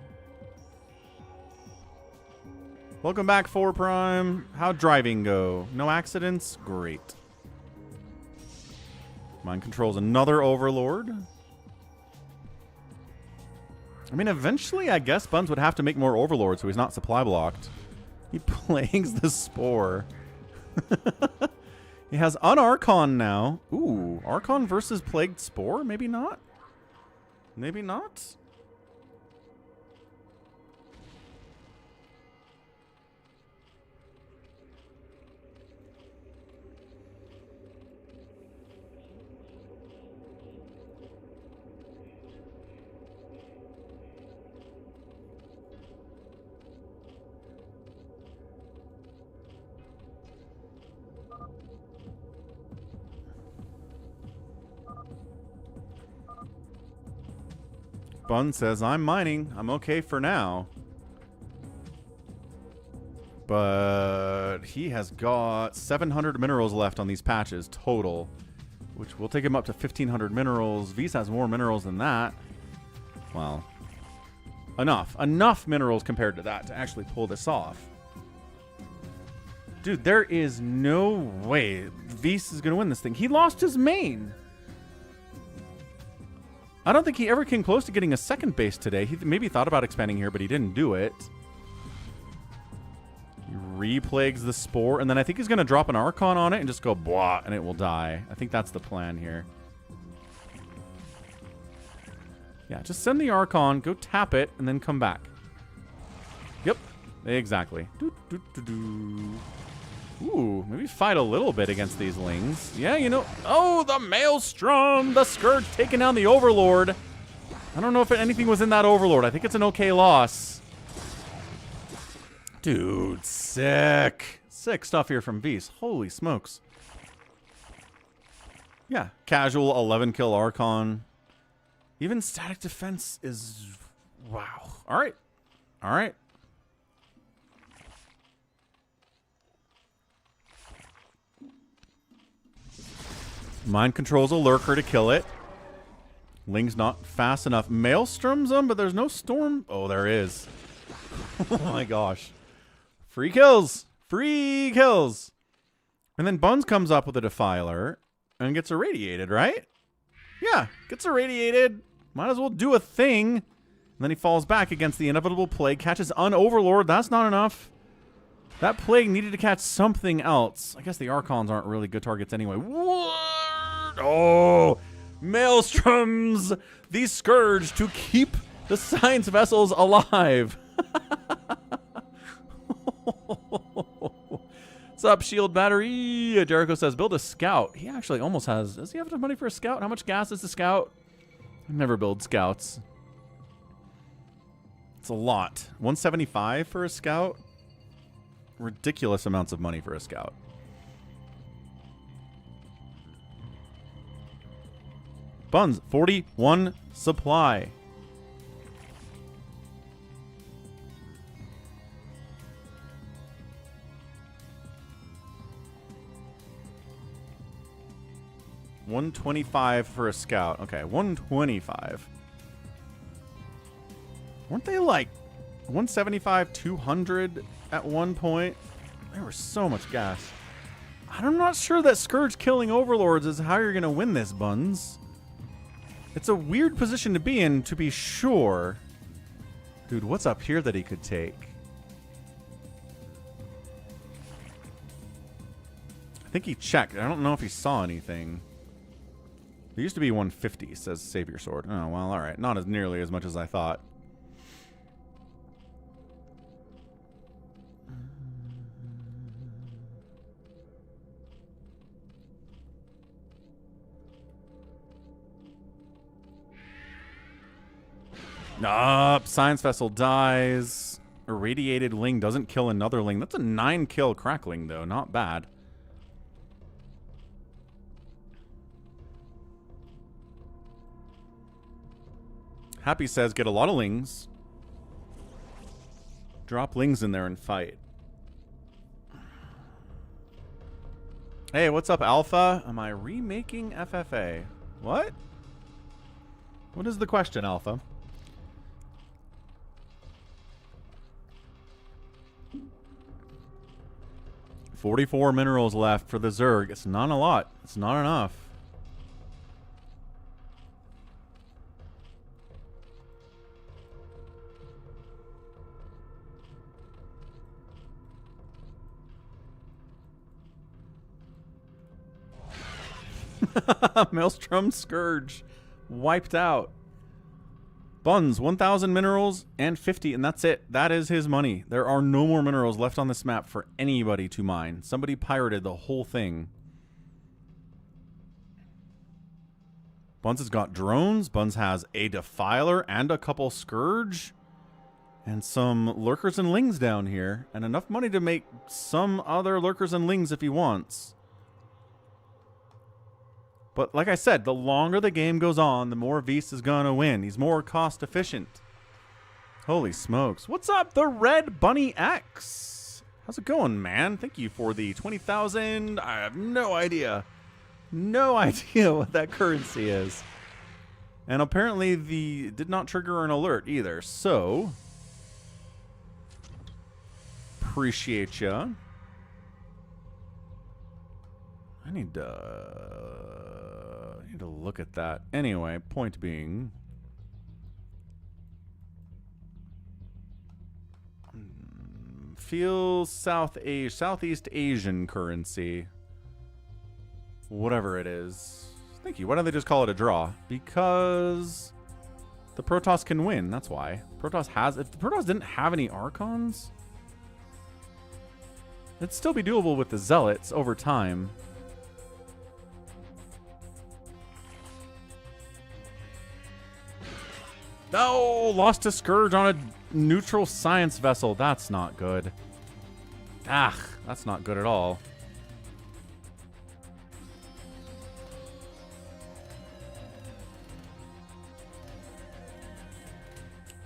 S4: Welcome back, 4 Prime. How'd driving go? No accidents? Great. Mind controls another overlord. I mean, eventually, I guess Buns would have to make more overlords so he's not supply blocked. He plagues the Spore. He has Unarchon now. Ooh, Archon versus Plagued Spore? Maybe not? Maybe not? Bun says, I'm mining. I'm okay for now. But he has got 700 minerals left on these patches total, which will take him up to 1,500 minerals. Vs has more minerals than that. Well, enough minerals compared to that to actually pull this off. Dude, there is no way Vs is going to win this thing. He lost his main. I don't think he ever came close to getting a second base today. He maybe thought about expanding here, but he didn't do it. He replagues the Spore, and then I think he's going to drop an Archon on it and just go blah, and it will die. I think that's the plan here. Yeah, just send the Archon, go tap it, and then come back. Yep, exactly. Ooh, maybe fight a little bit against these Lings. Yeah, you know. Oh, the Maelstrom! The Scourge taking down the Overlord. I don't know if anything was in that Overlord. I think it's an okay loss. Dude, sick. Sick stuff here from Vs. Holy smokes. Yeah, casual 11-kill Archon. Even static defense is... Wow. All right. All right. Mind controls a lurker to kill it. Ling's not fast enough. Maelstrom's him, but there's no storm. Oh, there is. Oh my gosh. Free kills. Free kills. And then Buns comes up with a Defiler and gets irradiated, right? Yeah, gets irradiated. Might as well do a thing. And then he falls back against the inevitable plague. Catches Unoverlord. That's not enough. That plague needed to catch something else. I guess the Archons aren't really good targets anyway. What? Oh, Maelstroms, the Scourge to keep the science vessels alive. What's up, Shield Battery? Jericho says, build a Scout. He actually almost has. Does he have enough money for a Scout? How much gas is the Scout? I never build Scouts. It's a lot. 175 for a Scout? Ridiculous amounts of money for a Scout. Buns, 41 supply. $125 for a Scout. Okay, 125. Weren't they like 175, 200 at one point? There was so much gas. I'm not sure that Scourge killing Overlords is how you're going to win this, Buns. It's a weird position to be in, to be sure. Dude, what's up here that he could take? I think he checked. I don't know if he saw anything. There used to be 150, says SaviorSword. Oh, well, alright. Not as nearly as much as I thought. Nope. Science Vessel dies. Irradiated Ling doesn't kill another Ling. That's a 9-kill Crackling, though. Not bad. Happy says, get a lot of Lings. Drop Lings in there and fight. Hey, what's up, Alpha? Am I remaking FFA? What? What is the question, Alpha? $44 minerals left for the Zerg. It's not a lot. It's not enough. Maelstrom Scourge. Wiped out. Buns, 1,000 minerals and 50, and that's it. That is his money. There are no more minerals left on this map for anybody to mine. Somebody pirated the whole thing. Buns has got drones. Buns has a Defiler and a couple Scourge. And some Lurkers and Lings down here. And enough money to make some other Lurkers and Lings if he wants. But like I said, the longer the game goes on, the more Vs is going to win. He's more cost efficient. Holy smokes. What's up, the Red Bunny X? How's it going, man? Thank you for the 20,000. I have no idea. No idea what that currency is. And apparently the did not trigger an alert either. So, appreciate ya. I need to look at that. Anyway, point being, feels Southeast Asian currency, whatever it is. Thank you. Why don't they just call it a draw? Because the Protoss can win. That's why. Protoss has. If the Protoss didn't have any Archons, it'd still be doable with the Zealots over time. No! Lost to Scourge on a neutral science vessel. That's not good. Ah, that's not good at all.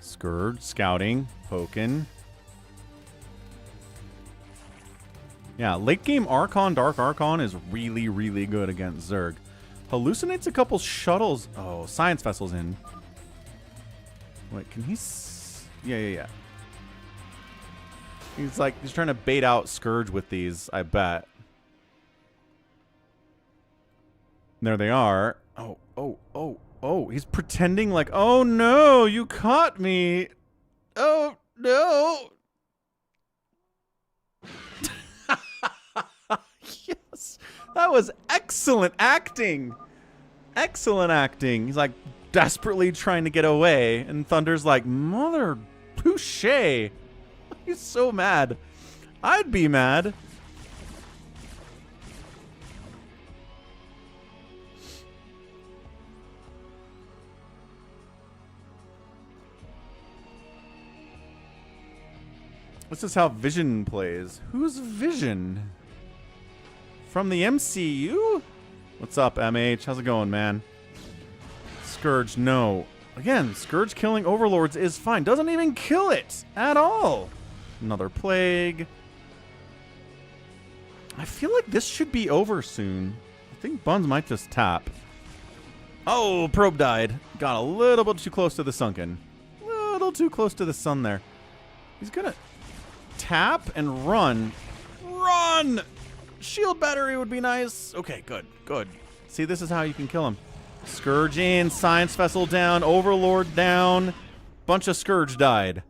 S4: Scourge, scouting, poking. Yeah, late game Archon, Dark Archon is really, really good against Zerg. Hallucinates a couple shuttles. Oh, science vessels in. Wait, can he? Yeah. He's like, he's trying to bait out Scourge with these, I bet. There they are. Oh, he's pretending like, oh no, you caught me. Oh no. Yes, that was excellent acting. Excellent acting. He's like, desperately trying to get away, and Thunder's like, mother touche. He's so mad. I'd be mad. This is how Vision plays. Who's Vision? From the MCU? What's up, MH? How's it going, man? Scourge, no. Again, Scourge killing Overlords is fine. Doesn't even kill it at all. Another Plague. I feel like this should be over soon. I think Buns might just tap. Oh, Probe died. Got a little bit too close to the sunken. A little too close to the sun there. He's gonna tap and run. Run! Shield battery would be nice. Okay, good, good. See, this is how you can kill him. Scourge in, Science Vessel down, Overlord down. Bunch of Scourge died.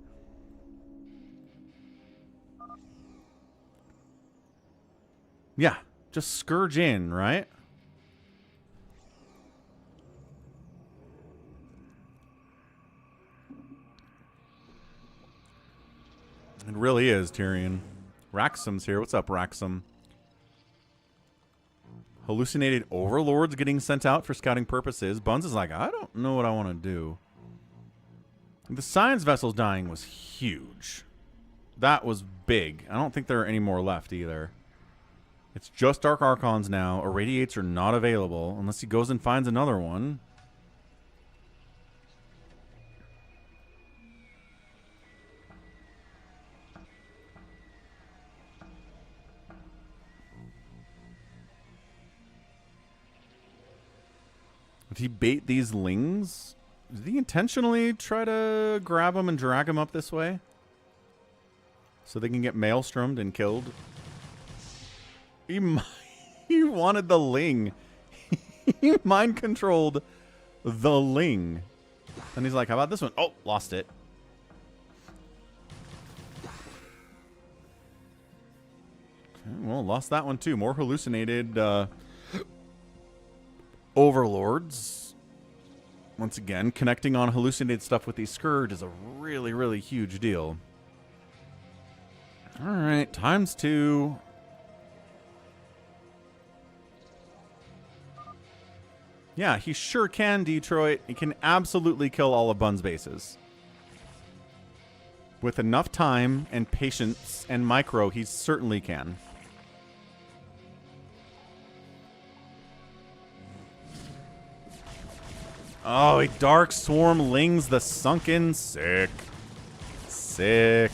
S4: Yeah, just Scourge in, right? It really is, Tyrion. Raxum's here. What's up, Raxum? Hallucinated Overlords getting sent out for scouting purposes. Buns is like, I don't know what I want to do. The Science Vessels dying was huge. That was big. I don't think there are any more left either. It's just Dark Archons now. Irradiates are not available unless he goes and finds another one. Did he bait these lings? Did he intentionally try to grab them and drag them up this way? So they can get maelstromed and killed? He wanted the ling. He mind controlled the ling. And he's like, how about this one? Oh, lost it. Okay, well, lost that one too. More hallucinated Overlords. Once again, connecting on hallucinated stuff with these Scourge is a really, really huge deal. Alright, ×2. Yeah, he sure can, Detroit. He can absolutely kill all of Bun's bases. With enough time and patience and micro, he certainly can. Oh, he Dark Swarm lings the Sunken. Sick. Sick.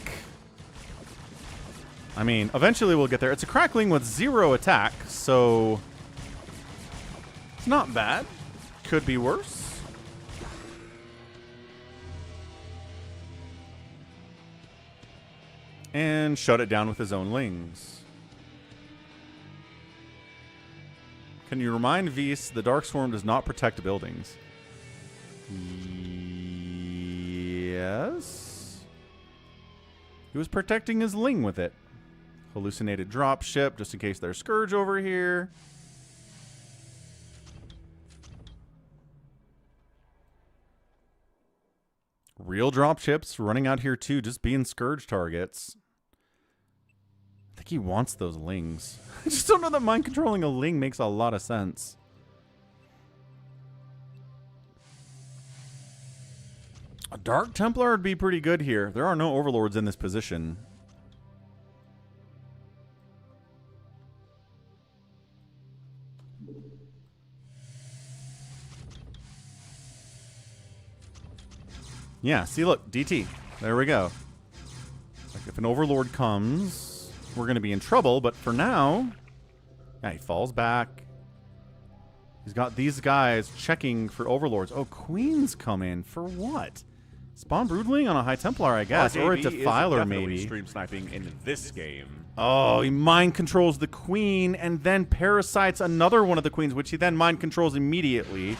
S4: I mean, eventually we'll get there. It's a crackling with 0 attack, so it's not bad. Could be worse. And shut it down with his own lings. Can you remind Vise the Dark Swarm does not protect buildings? Yes. He was protecting his ling with it. Hallucinated dropship, just in case there's Scourge over here. Real dropships running out here too, just being Scourge targets. I think he wants those lings. I just don't know that mind controlling a ling makes a lot of sense. A Dark Templar would be pretty good here. There are no Overlords in this position. Yeah, see, look, DT. There we go. Like, if an Overlord comes, we're going to be in trouble, but for now, yeah, he falls back. He's got these guys checking for Overlords. Oh, Queens come in. For what? Spawn Broodling on a High Templar, I guess. Or a Defiler, maybe.
S1: Stream sniping in this game.
S4: Oh, he mind controls the Queen and then parasites another one of the Queens, which he then mind controls immediately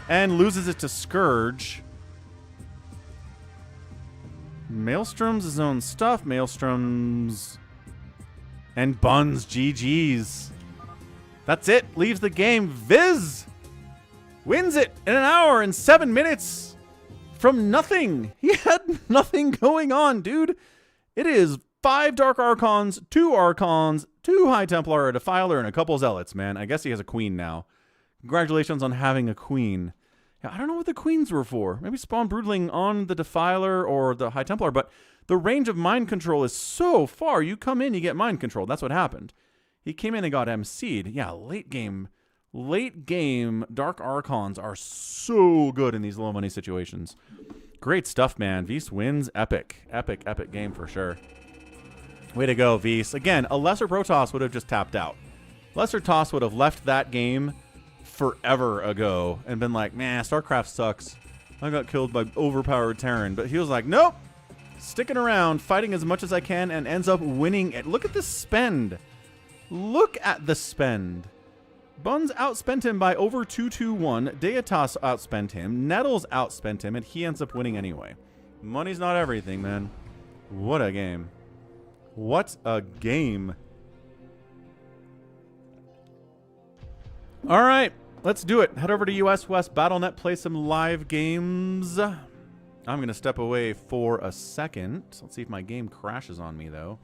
S4: and loses it to Scourge. Maelstrom's his own stuff. Maelstrom's and Buns. GG's. That's it. Leaves the game. Viz wins it in an hour and 7 minutes from nothing. He had nothing going on, dude. It is 5 Dark Archons, 2 Archons, 2 High Templar, a Defiler, and a couple Zealots, man. I guess he has a Queen now. Congratulations on having a Queen. Yeah, I don't know what the Queens were for. Maybe Spawn Broodling on the Defiler or the High Templar, but the range of mind control is so far. You come in, you get mind control. That's what happened. He came in and got MC'd. Yeah, late game Dark Archons are so good in these low money situations. Great stuff, man. Vise wins. Epic game for sure. Way to go, Vise. Again, a lesser Protoss would have just tapped out. Lesser Toss would have left that game forever ago and been like, man, StarCraft sucks. I got killed by overpowered Terran. But he was like, nope. Sticking around, fighting as much as I can, and ends up winning it. Look at this spend. Look at the spend. Buns outspent him by over 2-2-1. Deitas outspent him. Nettles outspent him, and he ends up winning anyway. Money's not everything, man. What a game. What a game. All right, let's do it. Head over to US West Battle.net, play some live games. I'm going to step away for a second. Let's see if my game crashes on me, though.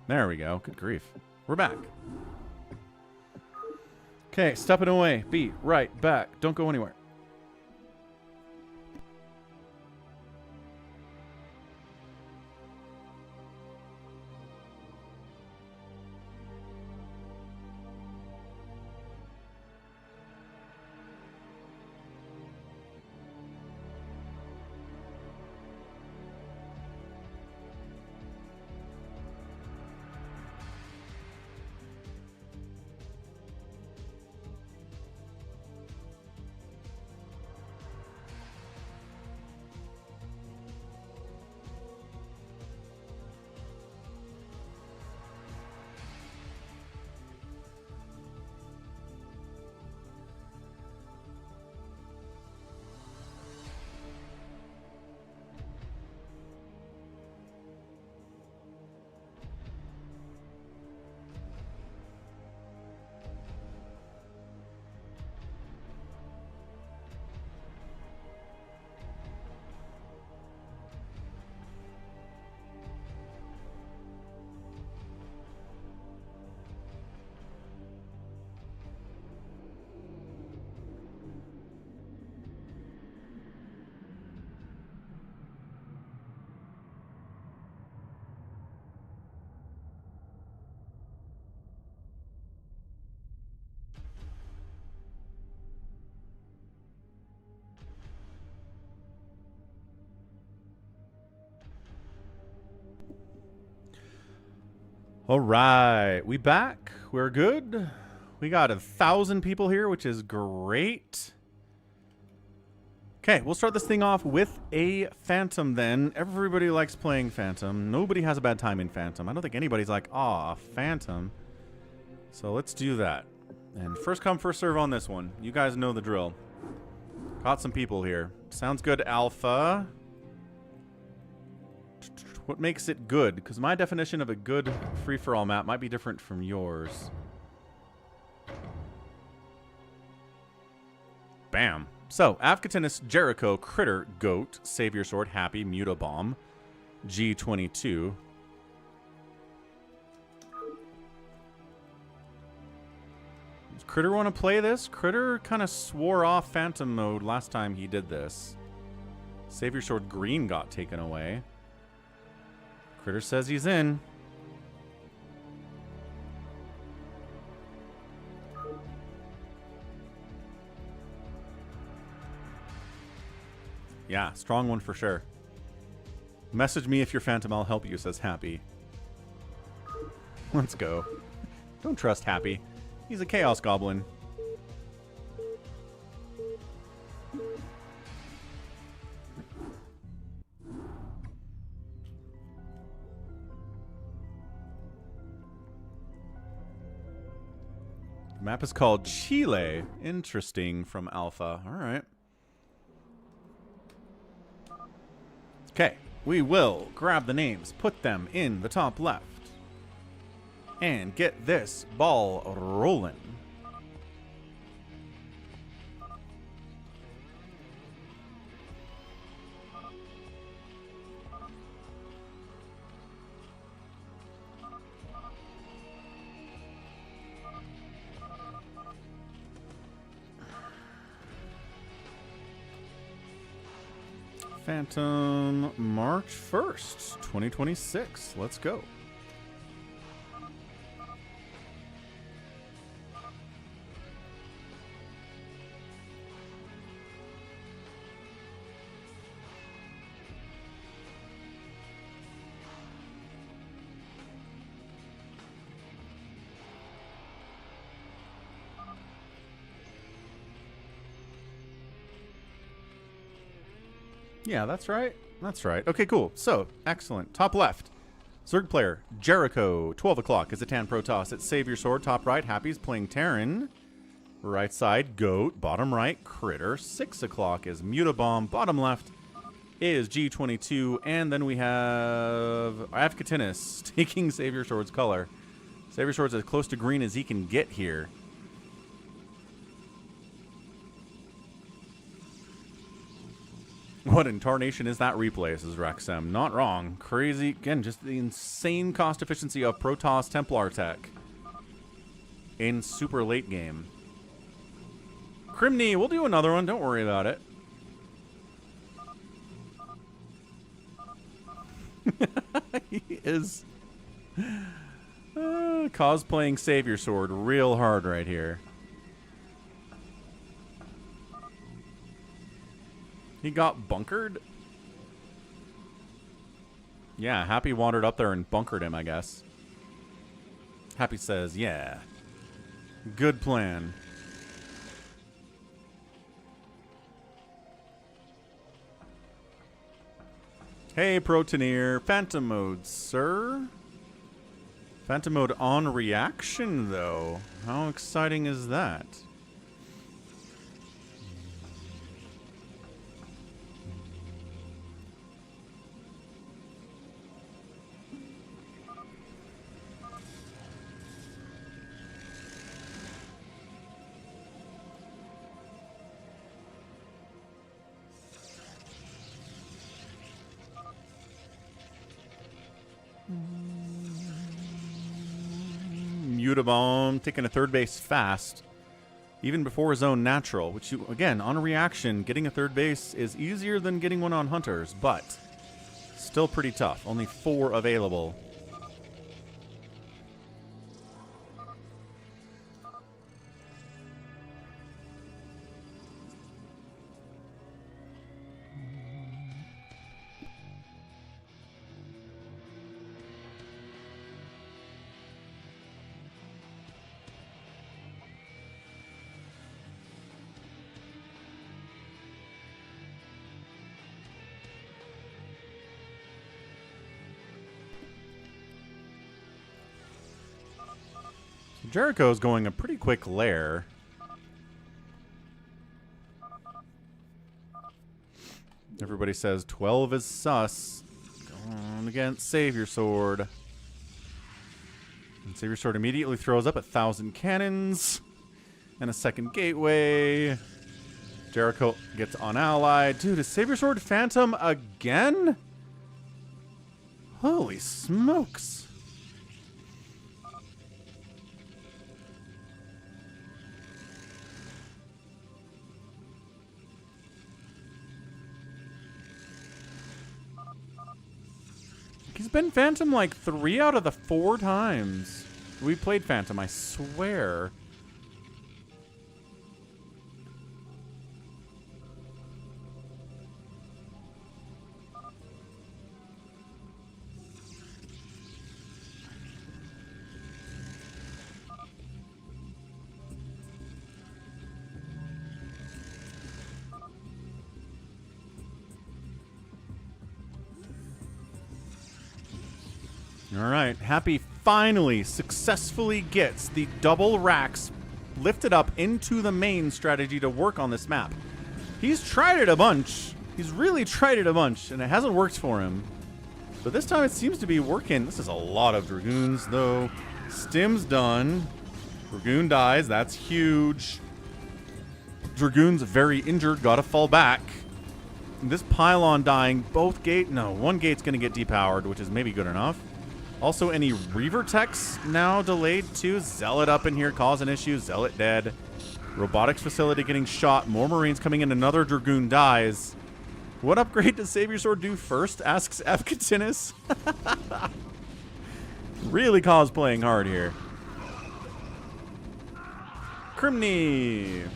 S4: There we go. Good grief. We're back. Okay, stepping away. Be right back. Don't go anywhere. All right, we back. We're good. We got 1,000 people here, which is great. Okay, we'll start this thing off with a Phantom then. Everybody likes playing Phantom. Nobody has a bad time in Phantom. I don't think anybody's like, aw, Phantom. So let's do that. And first come, first serve on this one. You guys know the drill. Caught some people here. Sounds good, Alpha. What makes it good? Because my definition of a good free-for-all map might be different from yours. Bam. So, Avcatinus, Jericho, Critter, Goat, SaviorSword, Happy, Mutabomb, G22. Does Critter want to play this? Critter kind of swore off Phantom mode last time he did this. SaviorSword Green got taken away. Critter says he's in. Yeah, strong one for sure. Message me if you're Phantom, I'll help you, says Happy. Let's go. Don't trust Happy. He's a Chaos Goblin. The map is called Chile. Interesting, from Alpha. All right. Okay, we will grab the names, put them in the top left, and get this ball rolling. Phantom, March 1st, 2026. Let's go. Yeah, that's right. That's right. Okay, cool. So, excellent. Top left. Zerg player, Jericho, 12 o'clock is a Tan Protoss at SaviorSword. Top right, Happy's playing Terran. Right side, Goat. Bottom right, Critter. 6 o'clock is Mutabomb. Bottom left is G22. And then we have Avcatinus taking SaviorSword's color. SaviorSword's as close to green as he can get here. What in tarnation is that replay, says Rexem. Not wrong. Crazy. Again, just the insane cost efficiency of Protoss Templar tech in super late game. Crimney, we'll do another one. Don't worry about it. He is cosplaying SaviorSword real hard right here. He got bunkered? Yeah, Happy wandered up there and bunkered him, I guess. Happy says, yeah. Good plan. Hey, Protoneer. Phantom mode, sir. Phantom mode on reaction, though. How exciting is that? Mutabomb taking a third base fast, even before his own natural, which, you, again, on a reaction, getting a third base is easier than getting one on Hunters, but still pretty tough. Only 4 available. Jericho's going a pretty quick lair. Everybody says 12 is sus. Going against SaviorSword. And SaviorSword immediately throws up 1,000 cannons and a second gateway. Jericho gets unallied. Dude, is SaviorSword Phantom again? Holy smokes. He's been Phantom like 3 out of the 4 times we played Phantom, I swear. All right, Happy finally successfully gets the double racks lifted up into the main strategy to work on this map. He's tried it a bunch. He's really tried it a bunch, and it hasn't worked for him. But this time it seems to be working. This is a lot of Dragoons, though. Stim's done. Dragoon dies. That's huge. Dragoon's very injured. Gotta fall back. This pylon dying. Both gate. No, one gate's gonna get depowered, which is maybe good enough. Also, any Reaver techs now delayed too. Zealot up in here causing issues. Zealot dead. Robotics facility getting shot. More Marines coming in. Another Dragoon dies. What upgrade does SaviorSword do first? Asks Avcatinus. Really cosplaying hard here. Crimney.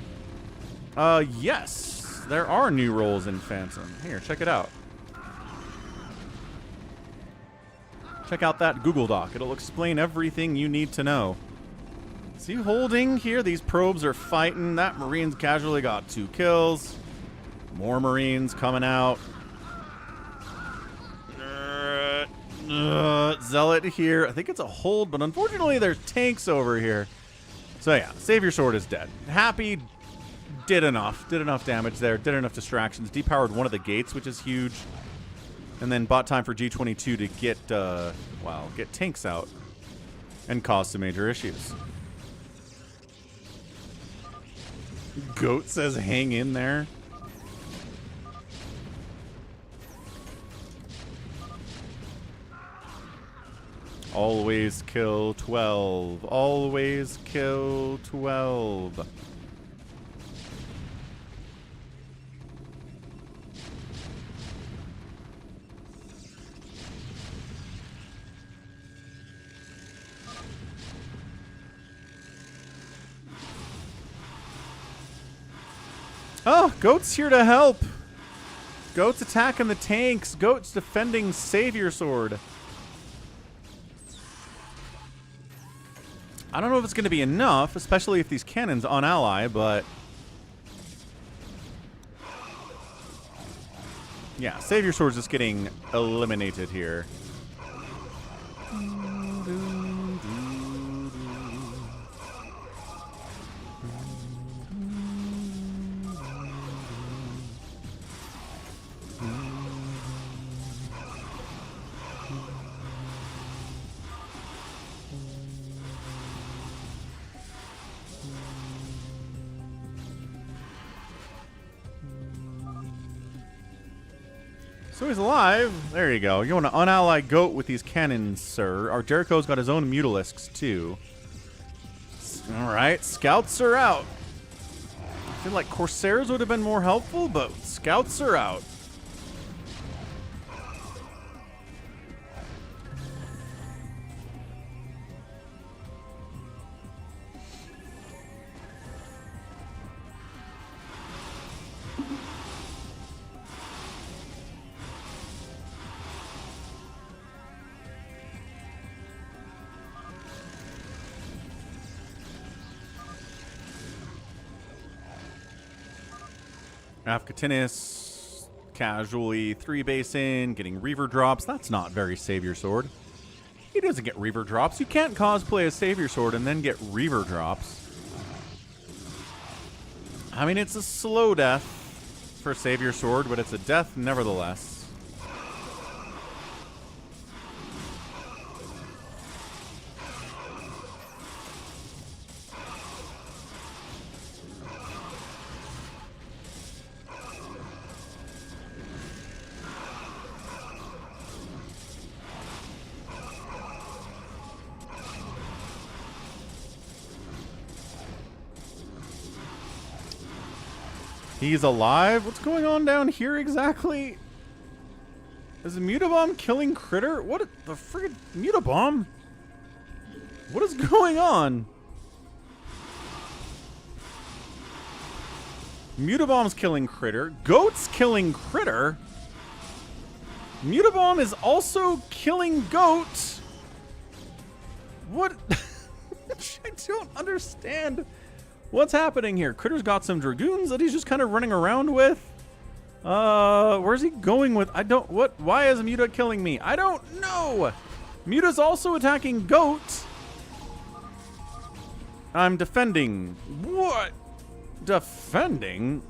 S4: Yes. There are new roles in Phantom. Here, check it out. Check out that Google Doc. It'll explain everything you need to know. See holding here? These probes are fighting. That Marine's casually got 2 kills. More Marines coming out. Zealot here. I think it's a hold, but unfortunately there's tanks over here. So yeah, SaviorSword is dead. Happy did enough. Did enough damage there. Did enough distractions. Depowered one of the gates, which is huge. And then bought time for G22 to get, get tanks out and cause some major issues. Goat says hang in there. Always kill 12. Always kill 12. Oh, Goat's here to help. Goat's attacking the tanks. Goat's defending SaviorSword. I don't know if it's going to be enough, especially if these cannons unally, but... yeah, SaviorSword's just getting eliminated here. So he's alive. There you go. You want to unally Goat with these cannons, sir. Our Jericho's got his own Mutalisks, too. Alright, scouts are out. I feel like Corsairs would have been more helpful, but scouts are out. Avcatinus casually 3-base in, getting Reaver drops. That's not very SaviorSword. He doesn't get Reaver drops. You can't cosplay as SaviorSword and then get Reaver drops. I mean, it's a slow death for SaviorSword, but it's a death nevertheless. He's alive? What's going on down here exactly? Is a Mutabomb killing Critter? What the friggin' Mutabomb? What is going on? Mutabomb's killing Critter. Goat's killing Critter. Mutabomb is also killing Goat. What? I don't understand. What's happening here? Critter's got some Dragoons that he's just kind of running around with. Where's he going with? Why is Muta killing me? I don't know. Muta's also attacking Goat. I'm defending. What? Defending?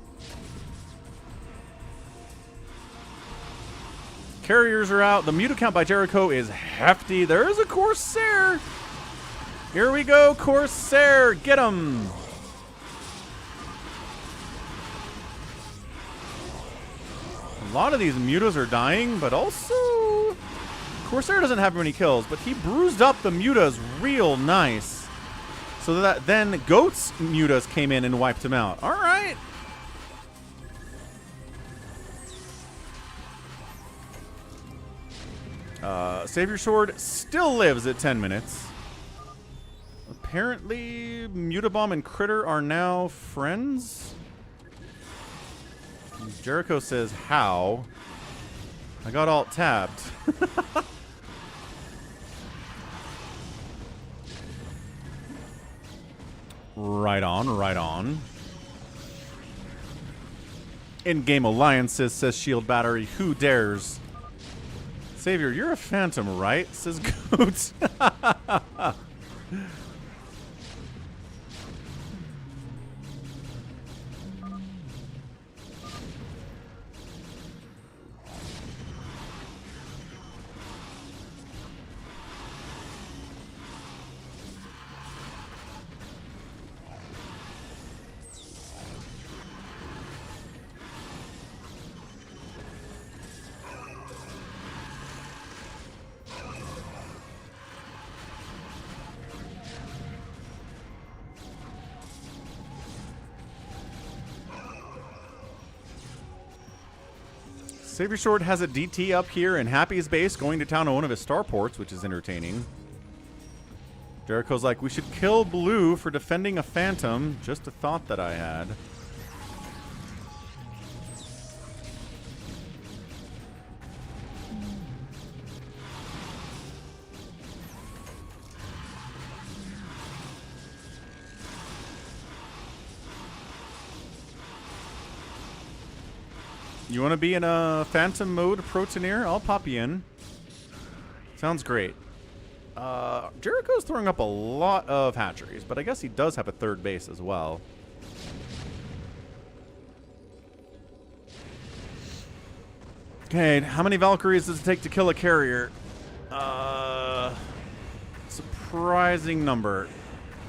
S4: Carriers are out. The Muta count by Jericho is hefty. There is a Corsair. Here we go, Corsair. Get him. A lot of these Mutas are dying, but also Corsair doesn't have many kills, but he bruised up the Mutas real nice. So that then Goat's Mutas came in and wiped him out. All right. SaviorSword still lives at 10 minutes. Apparently, Mutabomb and Critter are now friends. Jericho says, how? I got alt tabbed. Right on, right on. In-game alliances, says Shield Battery. Who dares? Savior, you're a phantom, right? Says Goat. SaviorSword has a DT up here in Happy's base going to town on one of his starports, which is entertaining. Jericho's like, we should kill Blue for defending a phantom. Just a thought that I had. You want to be in a phantom mode, Protoneer? I'll pop you in. Sounds great. Jericho's throwing up a lot of hatcheries, but I guess he does have a third base as well. Okay, how many Valkyries does it take to kill a carrier? Surprising number.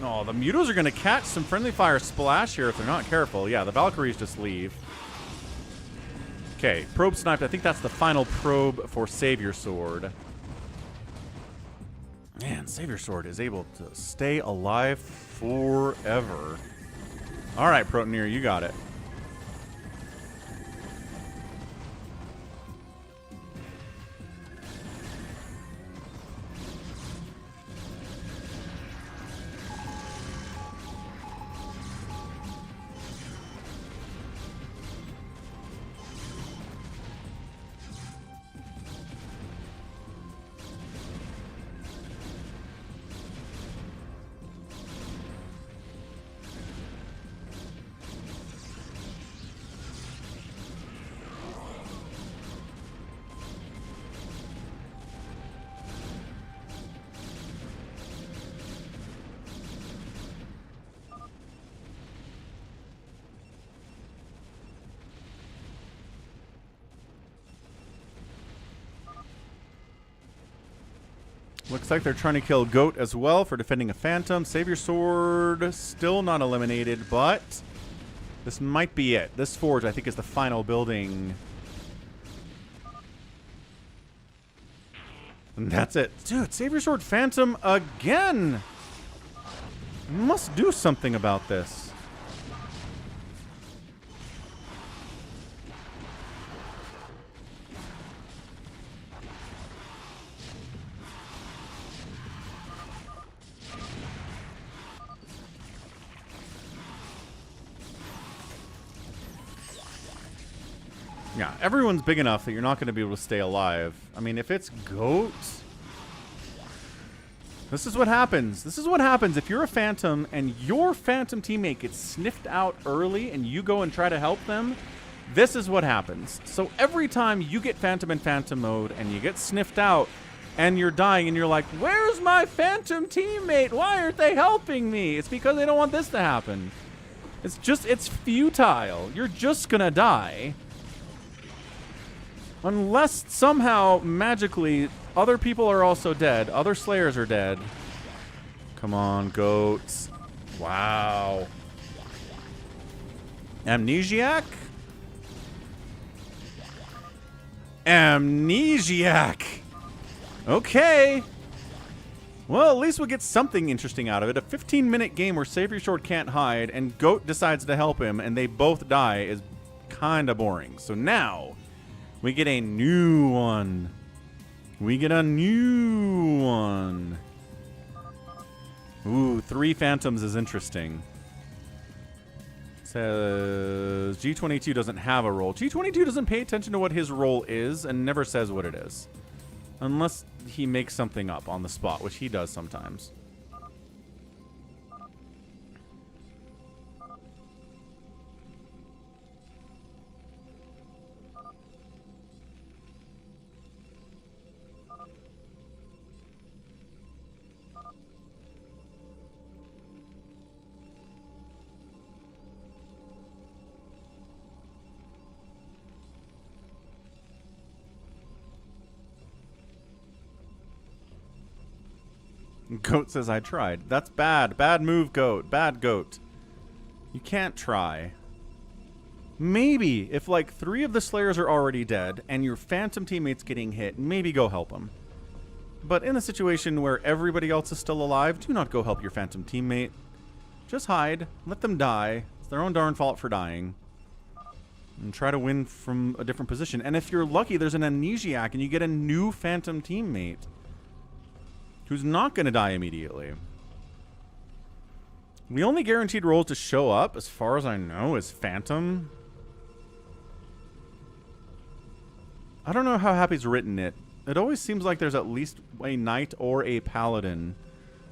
S4: Oh, the Mutos are going to catch some friendly fire splash here if they're not careful. Yeah, the Valkyries just leave. Okay, probe sniped. I think that's the final probe for SaviorSword. Man, SaviorSword is able to stay alive forever. All right, Protoneer, you got it. Looks like they're trying to kill Goat as well for defending a Phantom. SaviorSword still not eliminated, but this might be it. This forge, I think, is the final building. And that's it. Dude, SaviorSword Phantom again! Must do something about this. Yeah, everyone's big enough that you're not going to be able to stay alive. I mean, if it's Goat... This is what happens. This is what happens if you're a Phantom and your Phantom teammate gets sniffed out early and you go and try to help them. This is what happens. So every time you get Phantom in Phantom mode and you get sniffed out and you're dying and you're like, where's my Phantom teammate? Why aren't they helping me? It's because they don't want this to happen. It's just, it's futile. You're just going to die. Unless somehow, magically, other people are also dead. Other Slayers are dead. Come on, Goats. Wow. Amnesiac? Amnesiac! Okay. Well, at least we'll get something interesting out of it. A 15-minute game where SaviorSword can't hide, and Goat decides to help him, and they both die is kind of boring. So now... we get a new one. We get a new one. Ooh, 3 Phantoms is interesting. Says G22 doesn't have a role. G22 doesn't pay attention to what his role is and never says what it is. Unless he makes something up on the spot, which he does sometimes. Goat says I tried. That's bad. Bad move, Goat. Bad Goat. You can't try. Maybe if like 3 of the Slayers are already dead and your Phantom teammate's getting hit, maybe go help them. But in a situation where everybody else is still alive, do not go help your Phantom teammate. Just hide. Let them die. It's their own darn fault for dying. And try to win from a different position. And if you're lucky, there's an amnesiac and you get a new Phantom teammate who's not going to die immediately. The only guaranteed role to show up, as far as I know, is Phantom. I don't know how Happy's written it. It always seems like there's at least a Knight or a Paladin.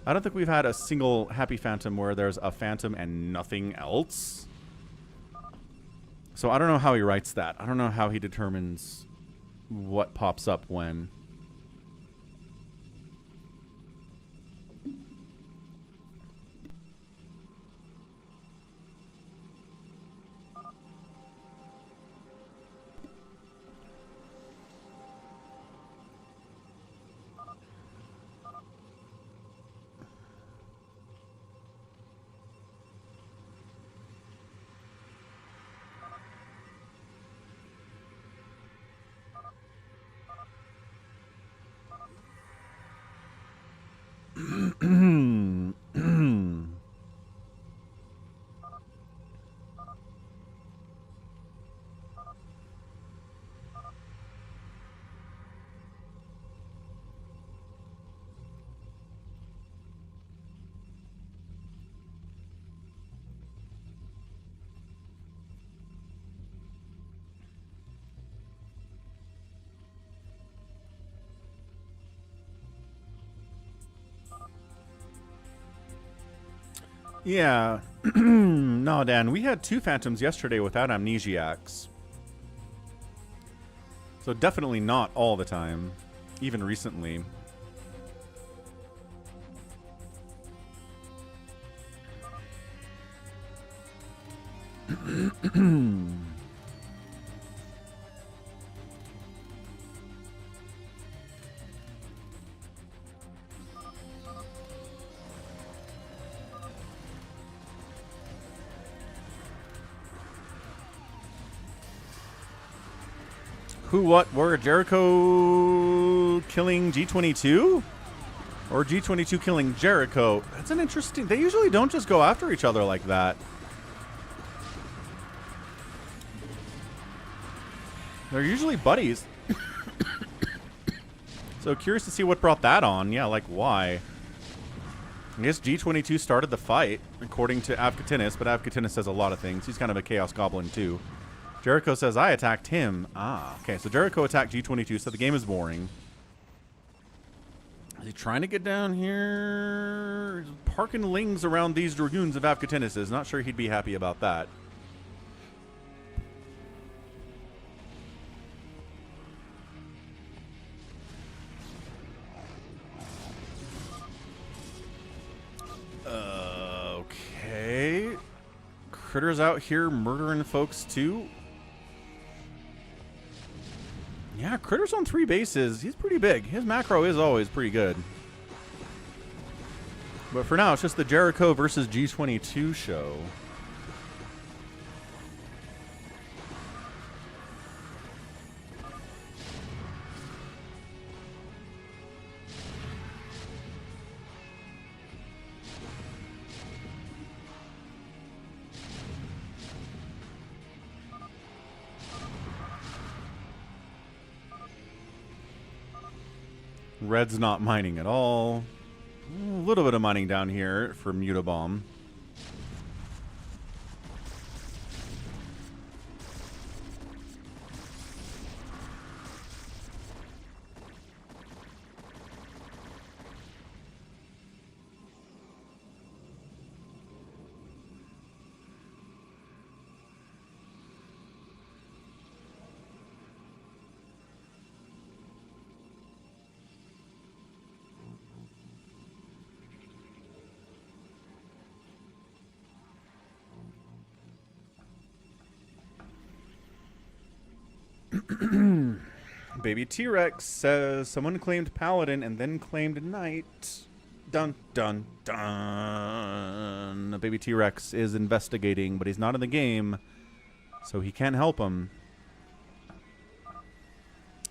S4: I don't think we've had a single Happy Phantom where there's a Phantom and nothing else. So I don't know how he writes that. I don't know how he determines what pops up when. Yeah. No, Dan, we had 2 Phantoms yesterday without amnesiacs. So definitely not all the time, even recently. Who, what, were Jericho killing G22? Or G22 killing Jericho? That's an interesting... They usually don't just go after each other like that. They're usually buddies. So curious to see what brought that on. Yeah, like why? I guess G22 started the fight, according to Avcatinus, but Avcatinus says a lot of things. He's kind of a Chaos Goblin, too. Jericho says, I attacked him. Ah, okay. So Jericho attacked G22, so the game is boring. Is he trying to get down here? He's parking lings around these Dragoons of Avcatinus. Not sure he'd be happy about that. Okay. Critter's out here murdering folks, too. Yeah, Critter's on 3 bases. He's pretty big. His macro is always pretty good. But for now, it's just the Jericho versus G22 show. Red's not mining at all. A little bit of mining down here for Mutabomb. Baby T-Rex says someone claimed Paladin and then claimed Knight. Dun, dun, dun. The baby T-Rex is investigating, but he's not in the game, so he can't help him.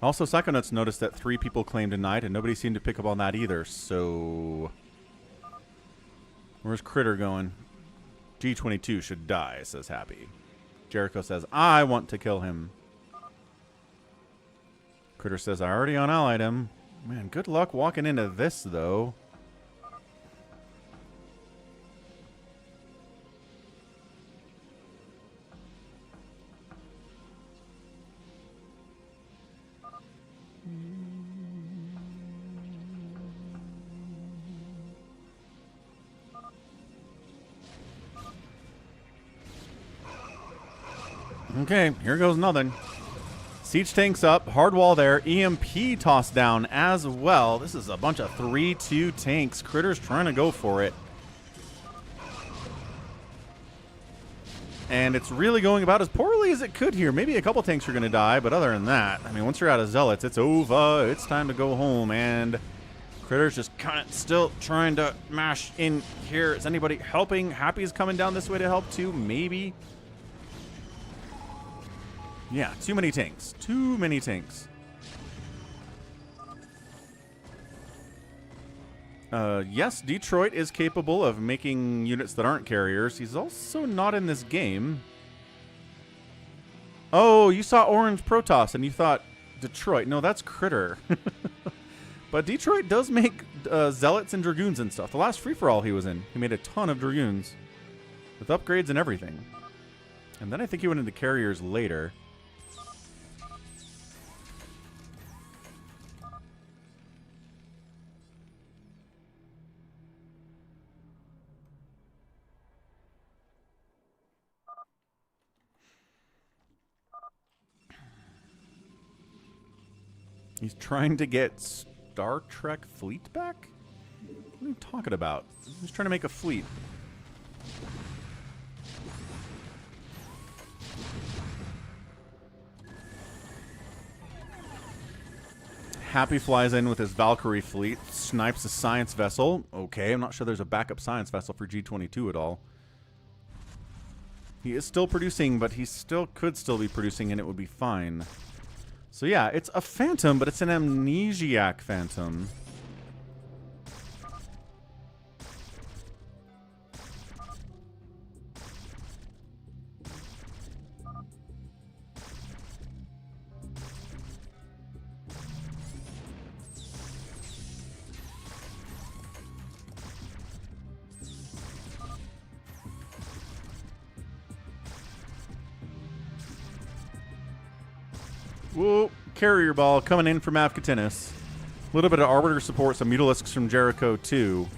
S4: Also, Psychonauts noticed that 3 people claimed denied, and nobody seemed to pick up on that either, so... Where's Critter going? G22 should die, says Happy. Jericho says, I want to kill him. Critter says, I already unallied him. Man, good luck walking into this, though. Okay, here goes nothing. Siege tanks up, hard wall there, EMP tossed down as well. This is a bunch of 3-2 tanks. Critter's trying to go for it. And it's really going about as poorly as it could here. Maybe a couple tanks are going to die, but other than that, I mean, once you're out of Zealots, it's over. It's time to go home, and Critter's just kind of still trying to mash in here. Is anybody helping? Happy's coming down this way to help too, maybe. Yeah, too many tanks. Too many tanks. Yes, Detroit is capable of making units that aren't carriers. He's also not in this game. Oh, you saw Orange Protoss and you thought Detroit. No, that's Critter. But Detroit does make Zealots and Dragoons and stuff. The last free-for-all he was in, he made a ton of Dragoons. With upgrades and everything. And then I think he went into carriers later. He's trying to get Star Trek fleet back? What are you talking about? He's trying to make a fleet. Happy flies in with his Valkyrie fleet, snipes a science vessel. Okay, I'm not sure there's a backup science vessel for G22 at all. He is still producing, but he still could still be producing and it would be fine. So yeah, it's a Phantom, but it's an amnesiac Phantom. Whoa, carrier ball coming in from Avcatinus. A little bit of Arbiter support, some Mutalisks from Jericho too.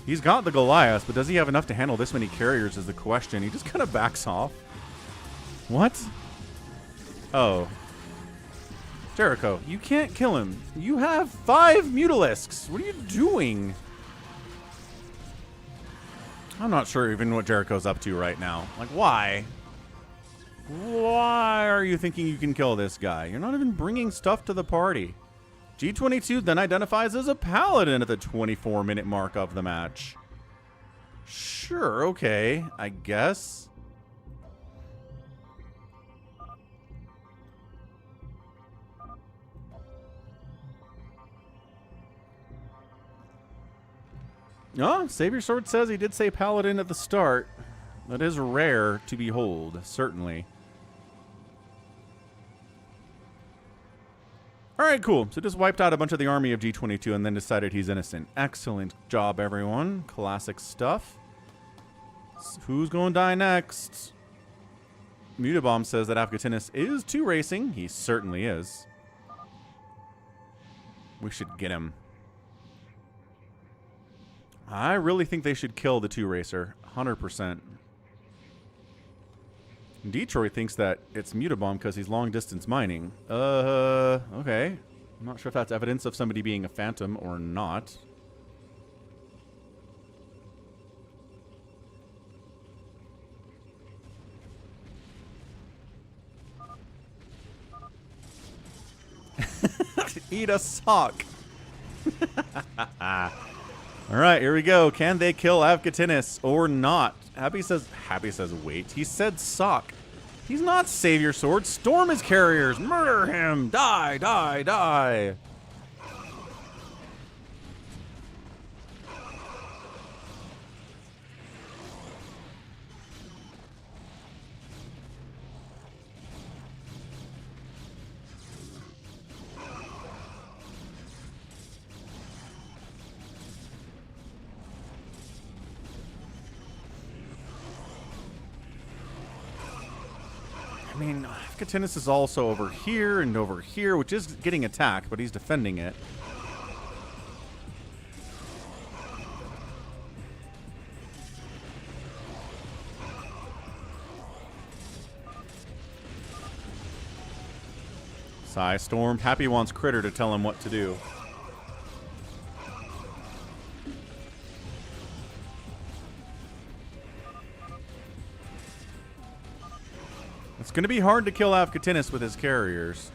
S4: He's got the Goliath, but does he have enough to handle this many carriers is the question. He just kind of backs off. What? Oh. Jericho, you can't kill him. You have 5 Mutalisks. What are you doing? I'm not sure even what Jericho's up to right now. Like, why? Why are you thinking you can kill this guy? You're not even bringing stuff to the party. G22 then identifies as a paladin at the 24-minute mark of the match. Sure, okay, I guess. Oh, SaviorSword says he did say paladin at the start. That is rare to behold, certainly. Alright, cool. So just wiped out a bunch of the army of G22 and then decided he's innocent. Excellent job, everyone. Classic stuff. So who's going to die next? Mutabomb says that Avcatinus is 2 racing. He certainly is. We should get him. I really think they should kill the 2 racer. 100%. Detroit thinks that it's Mutabomb because he's long-distance mining. Okay. I'm not sure if that's evidence of somebody being a Phantom or not. Eat a sock. All right, here we go. Can they kill Avcatinus or not? Happy says wait. He said sock. He's not SaviorSword. Storm his carriers. Murder him. Die, die, die. I mean, Avcatinus is also over here, which is getting attacked, but he's defending it. Storm. Happy wants Critter to tell him what to do. It's going to be hard to kill Avcatinus with his carriers.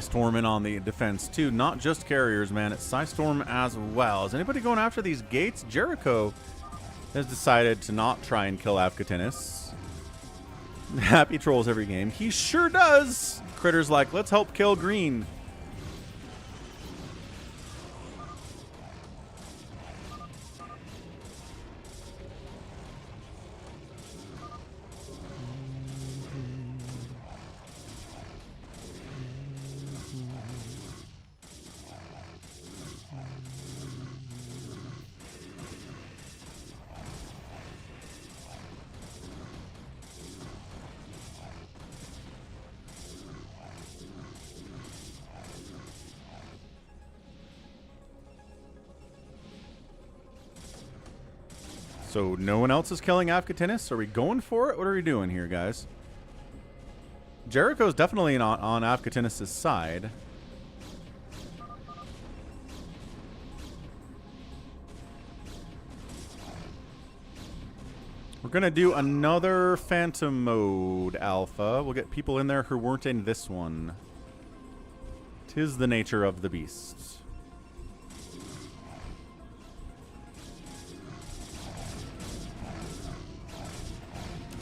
S4: Storm in on the defense too. Not just carriers, man. It's Storm as well. Is anybody going after these gates? Jericho has decided to not try and kill Avcatinus. Happy trolls every game. He sure does. Critter's like, let's help kill green. So no one else is killing Avcatinus? Are we going for it? What are we doing here, guys? Jericho's definitely not on Avcatinus' side. We're going to do another Phantom Mode Alpha. We'll get people in there who weren't in this one. 'Tis the nature of the beast.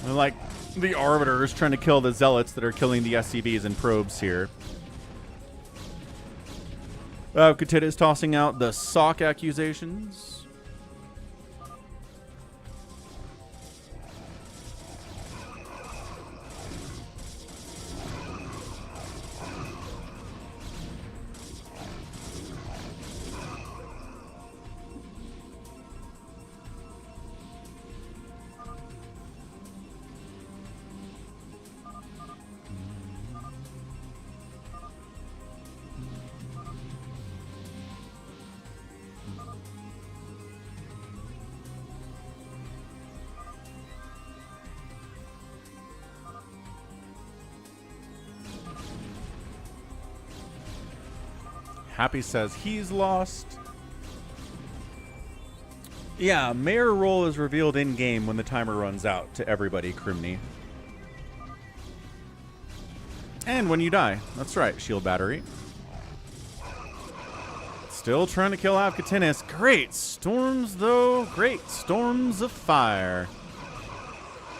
S4: Like the Arbiters trying to kill the Zealots that are killing the SCVs and probes here. Katita is tossing out the sock accusations. Happy says he's lost. Yeah, Mayor role is revealed in-game when the timer runs out to everybody, Crimney. And when you die. That's right, Shield Battery. Still trying to kill Avcatinus. Great storms, though. Great storms of fire.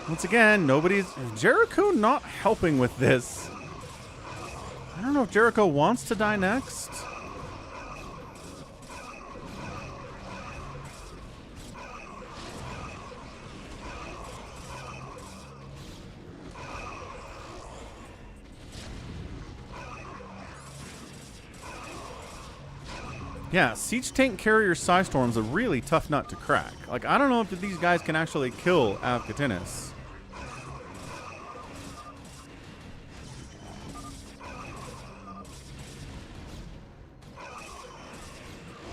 S4: Once again, nobody's... Jericho not helping with this. I don't know if Jericho wants to die next. Yeah, Siege Tank Carrier Psystorm's a really tough nut to crack. Like, I don't know if these guys can actually kill Avcatinus.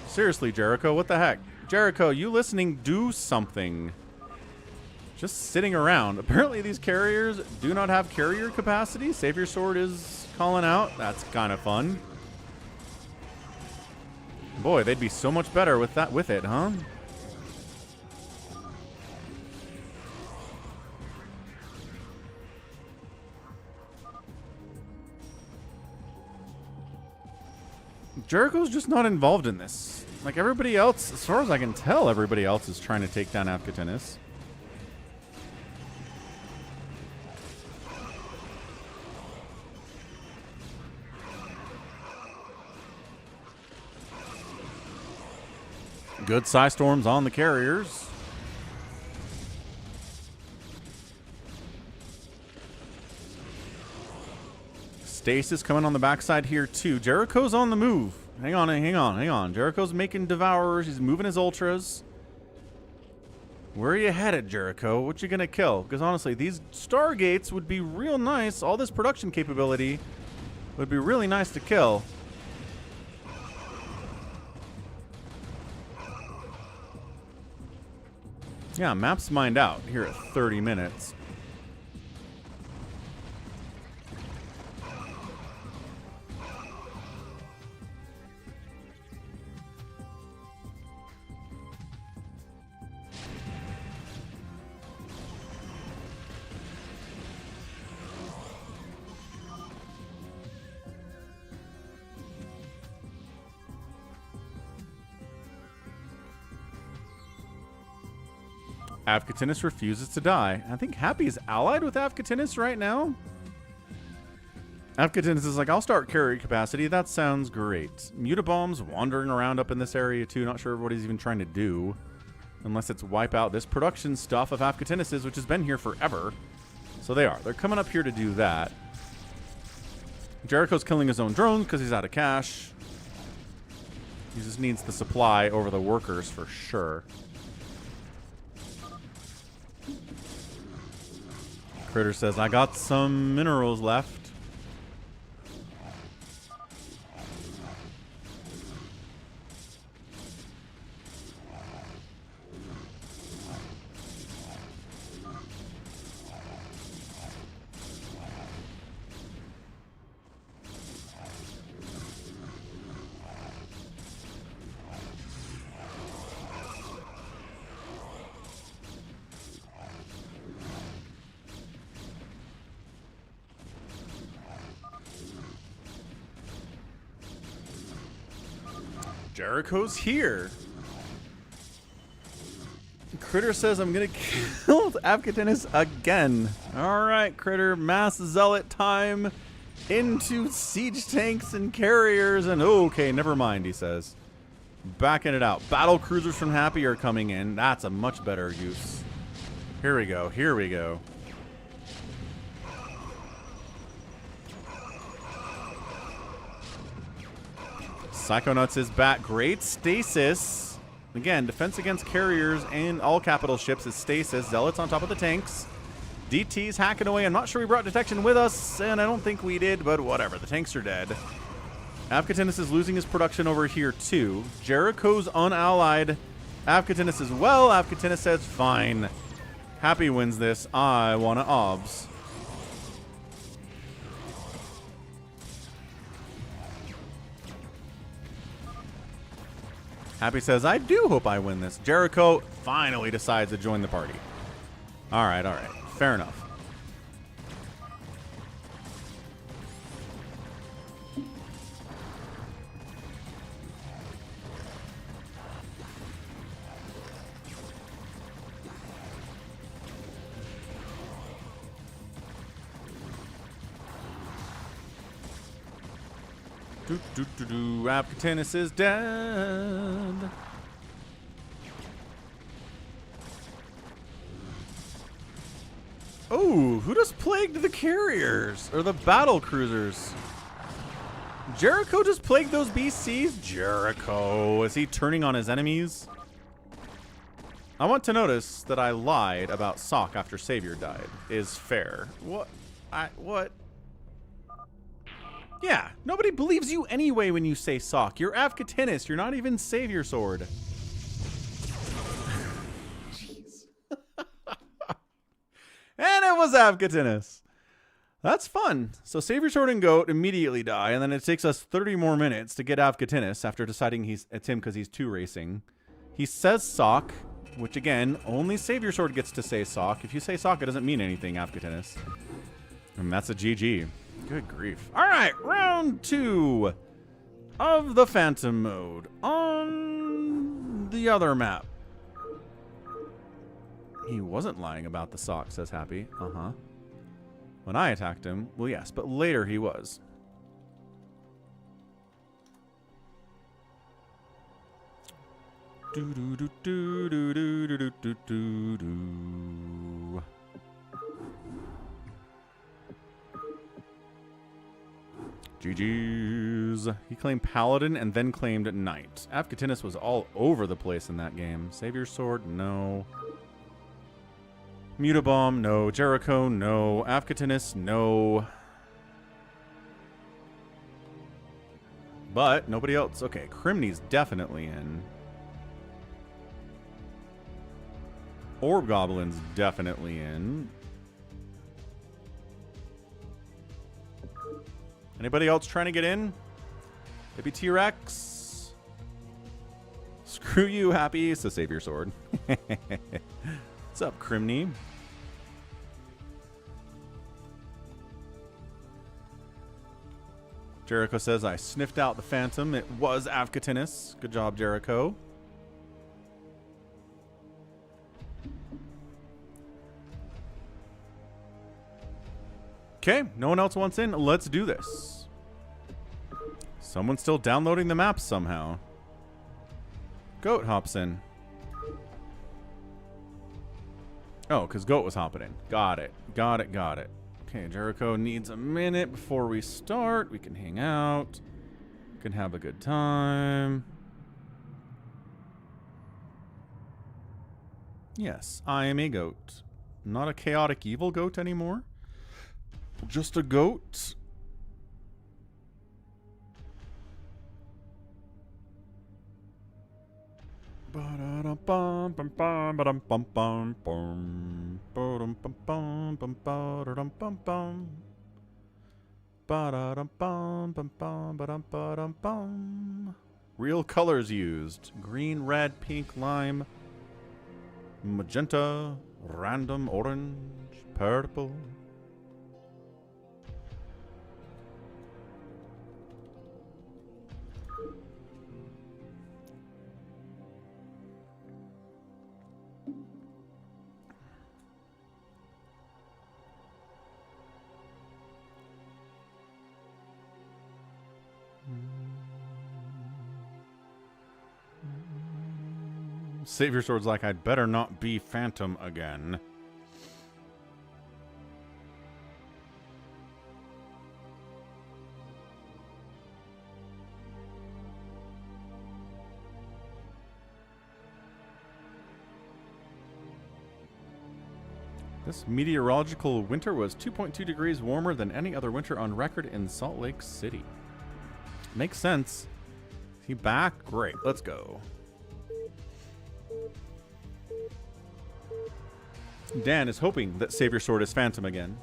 S4: Seriously, Jericho, what the heck? Jericho, you listening? Do something. Just sitting around. Apparently these carriers do not have carrier capacity. SaviorSword is calling out. That's kind of fun. Boy, they'd be so much better with that, with it, huh? Jericho's just not involved in this. Like everybody else, as far as I can tell, everybody else is trying to take down Avcatinus. Good Psy Storms on the carriers. Stasis coming on the backside here too. Jericho's on the move. Hang on. Jericho's making Devourers. He's moving his Ultras. Where are you headed, Jericho? What you gonna kill? Because honestly, these Stargates would be real nice. All this production capability would be really nice to kill. Yeah, maps mined out here at 30 minutes. Avcatinus refuses to die. I think Happy is allied with Avcatinus right now. Avcatinus is like, I'll start carry capacity. That sounds great. Mutabomb's wandering around up in this area too. Not sure what he's even trying to do. Unless it's wipe out this production stuff of Avcatinus's, which has been here forever. So they are. They're coming up here to do that. Jericho's killing his own drones because he's out of cash. He just needs the supply over the workers for sure. Critter says, I got some minerals left. Jericho's here. Critter says I'm gonna kill Avcatinus again. Alright, Critter, mass zealot time into siege tanks and carriers, and okay, never mind, he says. Backing it out. Battle cruisers from Happy are coming in. That's a much better use. Here we go, here we go. Psychonauts is back. Great stasis. Again, defense against carriers and all capital ships is stasis. Zealots on top of the tanks. DT's hacking away. I'm not sure we brought detection with us, and I don't think we did, but whatever. The tanks are dead. Avcatinus is losing his production over here, too. Jericho's unallied Avcatinus as well. Avcatinus says, fine. Happy wins this. I want to obs. Happy says, I do hope I win this. Jericho finally decides to join the party. All right. Fair enough. Avcatinus is dead. Oh, who just plagued the carriers? Or the battle cruisers? Jericho just plagued those BCs? Jericho. Is he turning on his enemies? I want to notice that I lied about Sock after Savior died. Is fair. What? What? Yeah, nobody believes you anyway when you say Sock. You're Avcatinus. You're not even SaviorSword. Jeez. And it was Avcatinus. That's fun. So SaviorSword and Goat immediately die, and then it takes us 30 more minutes to get Avcatinus after deciding it's him because he's 2 racing. He says Sock, which again, only SaviorSword gets to say Sock. If you say Sock, it doesn't mean anything, Avcatinus. And that's a GG. Good grief. All right, round 2. of the Phantom mode on the other map. He wasn't lying about the sock, says Happy. Uh-huh. When I attacked him, well, yes, but later he was. Do do do do do do do do do do. GG's. He claimed Paladin and then claimed Knight. Avcatinus was all over the place in that game. SaviorSword, no. Mutabomb, no. Jericho, no. Avcatinus, no. But nobody else. Okay, Crimney's definitely in. Orb Goblin's definitely in. Anybody else trying to get in? Maybe T-Rex? Screw you, Happy, so save your sword. What's up, Crimney? Jericho says, I sniffed out the Phantom. It was Avcatinus. Good job, Jericho. Okay, no one else wants in. Let's do this. Someone's still downloading the maps somehow. Goat hops in. Oh, because Goat was hopping in. Got it. Got it. Got it. Okay, Jericho needs a minute before we start. We can hang out. We can have a good time. Yes, I am a goat. Not a chaotic evil goat anymore. Just a goat. Real colors used. Green, red, pink, lime, magenta, random, orange, purple. SaviorSword's like, I'd better not be Phantom again. This meteorological winter was 2.2 degrees warmer than any other winter on record in Salt Lake City. Makes sense. Is he back? Great. Let's go. Dan is hoping that SaviorSword is Phantom again.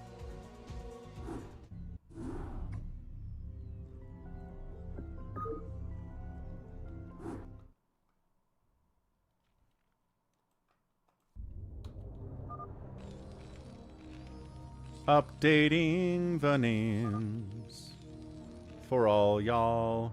S4: Updating the names for all y'all.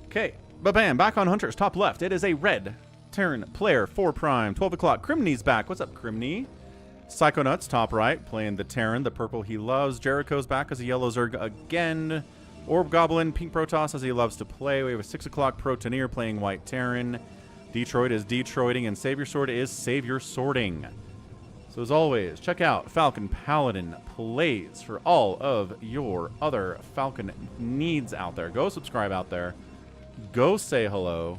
S4: Okay, ba-bam, back on Hunters, top left. It is a red Terran player, 4 prime, 12 o'clock. Crimney's back. What's up, Crimney? Psychonauts, top right, playing the Terran, the purple he loves. Jericho's back as a yellow Zerg again. Orb Goblin, pink Protoss as he loves to play. We have a 6 o'clock Protoneer playing white Terran. Detroit is Detroiting, and SaviorSword is SaviorSwording. So as always, check out Falcon Paladin Plays for all of your other Falcon needs out there. Go subscribe out there. Go say hello.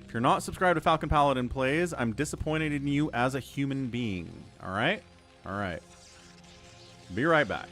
S4: If you're not subscribed to Falcon Paladin Plays, I'm disappointed in you as a human being. All right? All right. Be right back.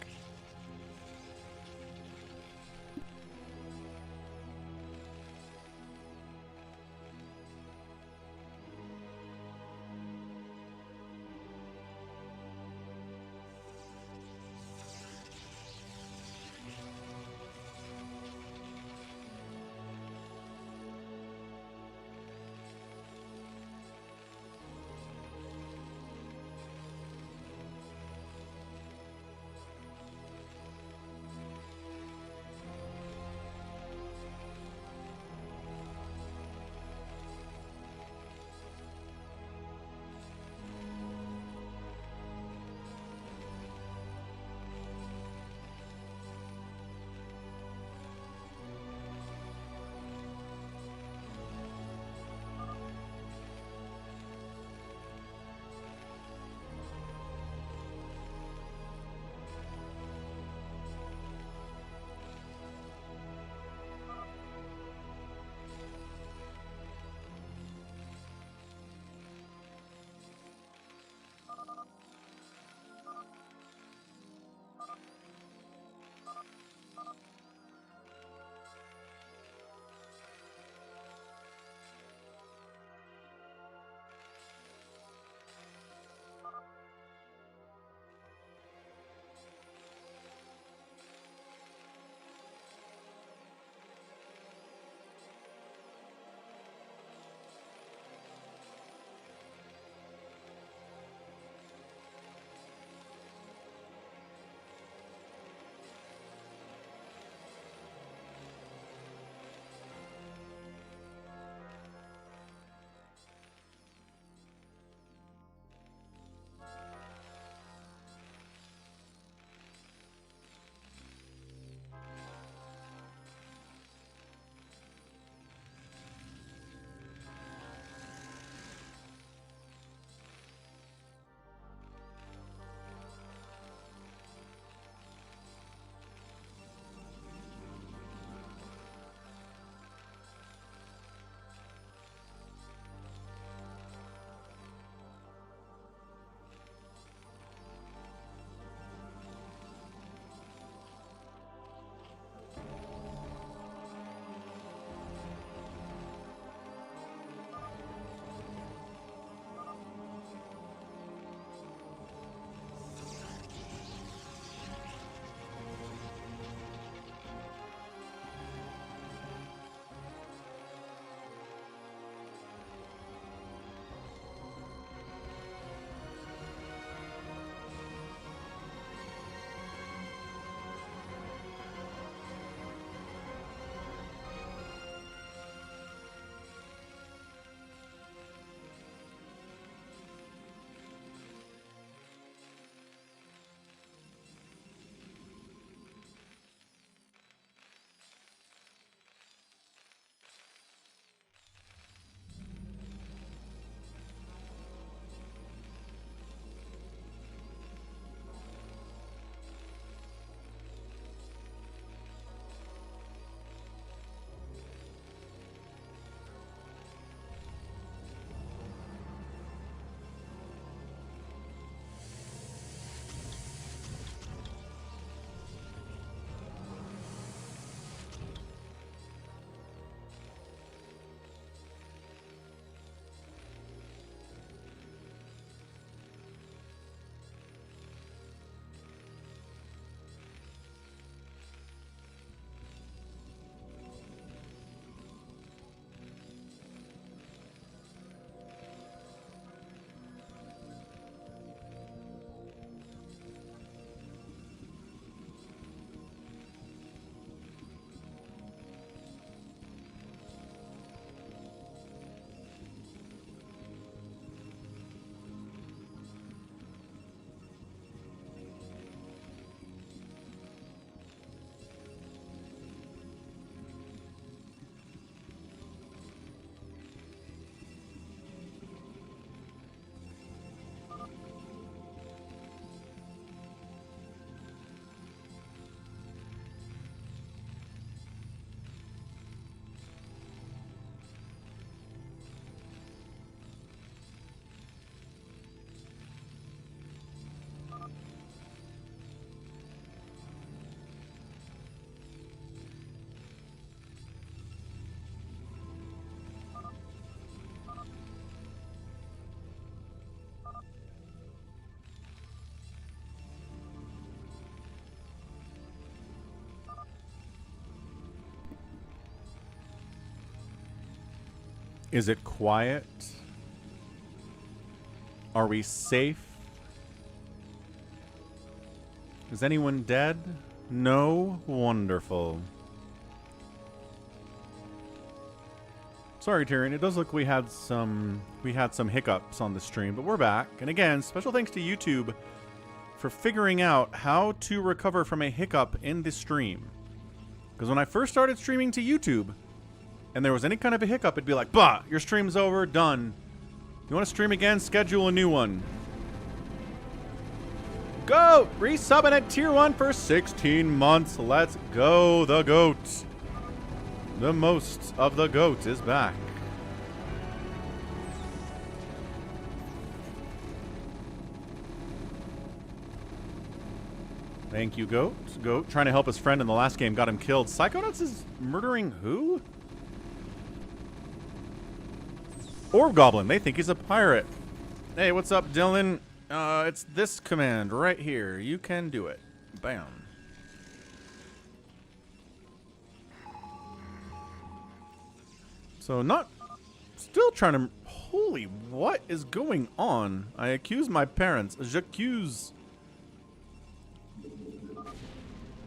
S4: Is it quiet? Are we safe? Is anyone dead? No? Wonderful. Sorry, Tyrion. It does look we had some hiccups on the stream, but we're back. And again, special thanks to YouTube for figuring out how to recover from a hiccup in the stream. Because when I first started streaming to YouTube, and there was any kind of a hiccup, it'd be like, bah, your stream's over, done. You want to stream again? Schedule a new one. Goat! Resubbing at tier 1 for 16 months. Let's go, the goat. The most of the goat is back. Thank you, Goat. Goat trying to help his friend in the last game, got him killed. Psychonauts is murdering who? Orb Goblin. They think he's a pirate. Hey, what's up, Dylan? It's this command right here. You can do it. Bam. So still trying to, holy, what is going on? I accuse my parents. J'accuse.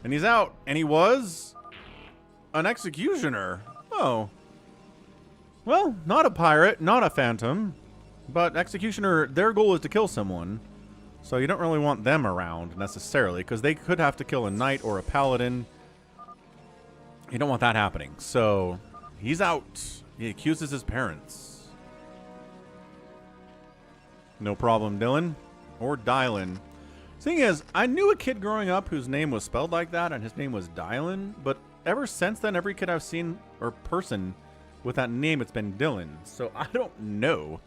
S4: And he's out. And he was an executioner. Oh. Well, not a pirate, not a phantom. But executioner, their goal is to kill someone. So you don't really want them around, necessarily, because they could have to kill a knight or a paladin. You don't want that happening. So, he's out. He accuses his parents. No problem, Dylan. Or Dylan. Thing is, I knew a kid growing up whose name was spelled like that, and his name was Dylan. But ever since then, every kid I've seen, or person with that name, it's been Dylan. So, I don't know.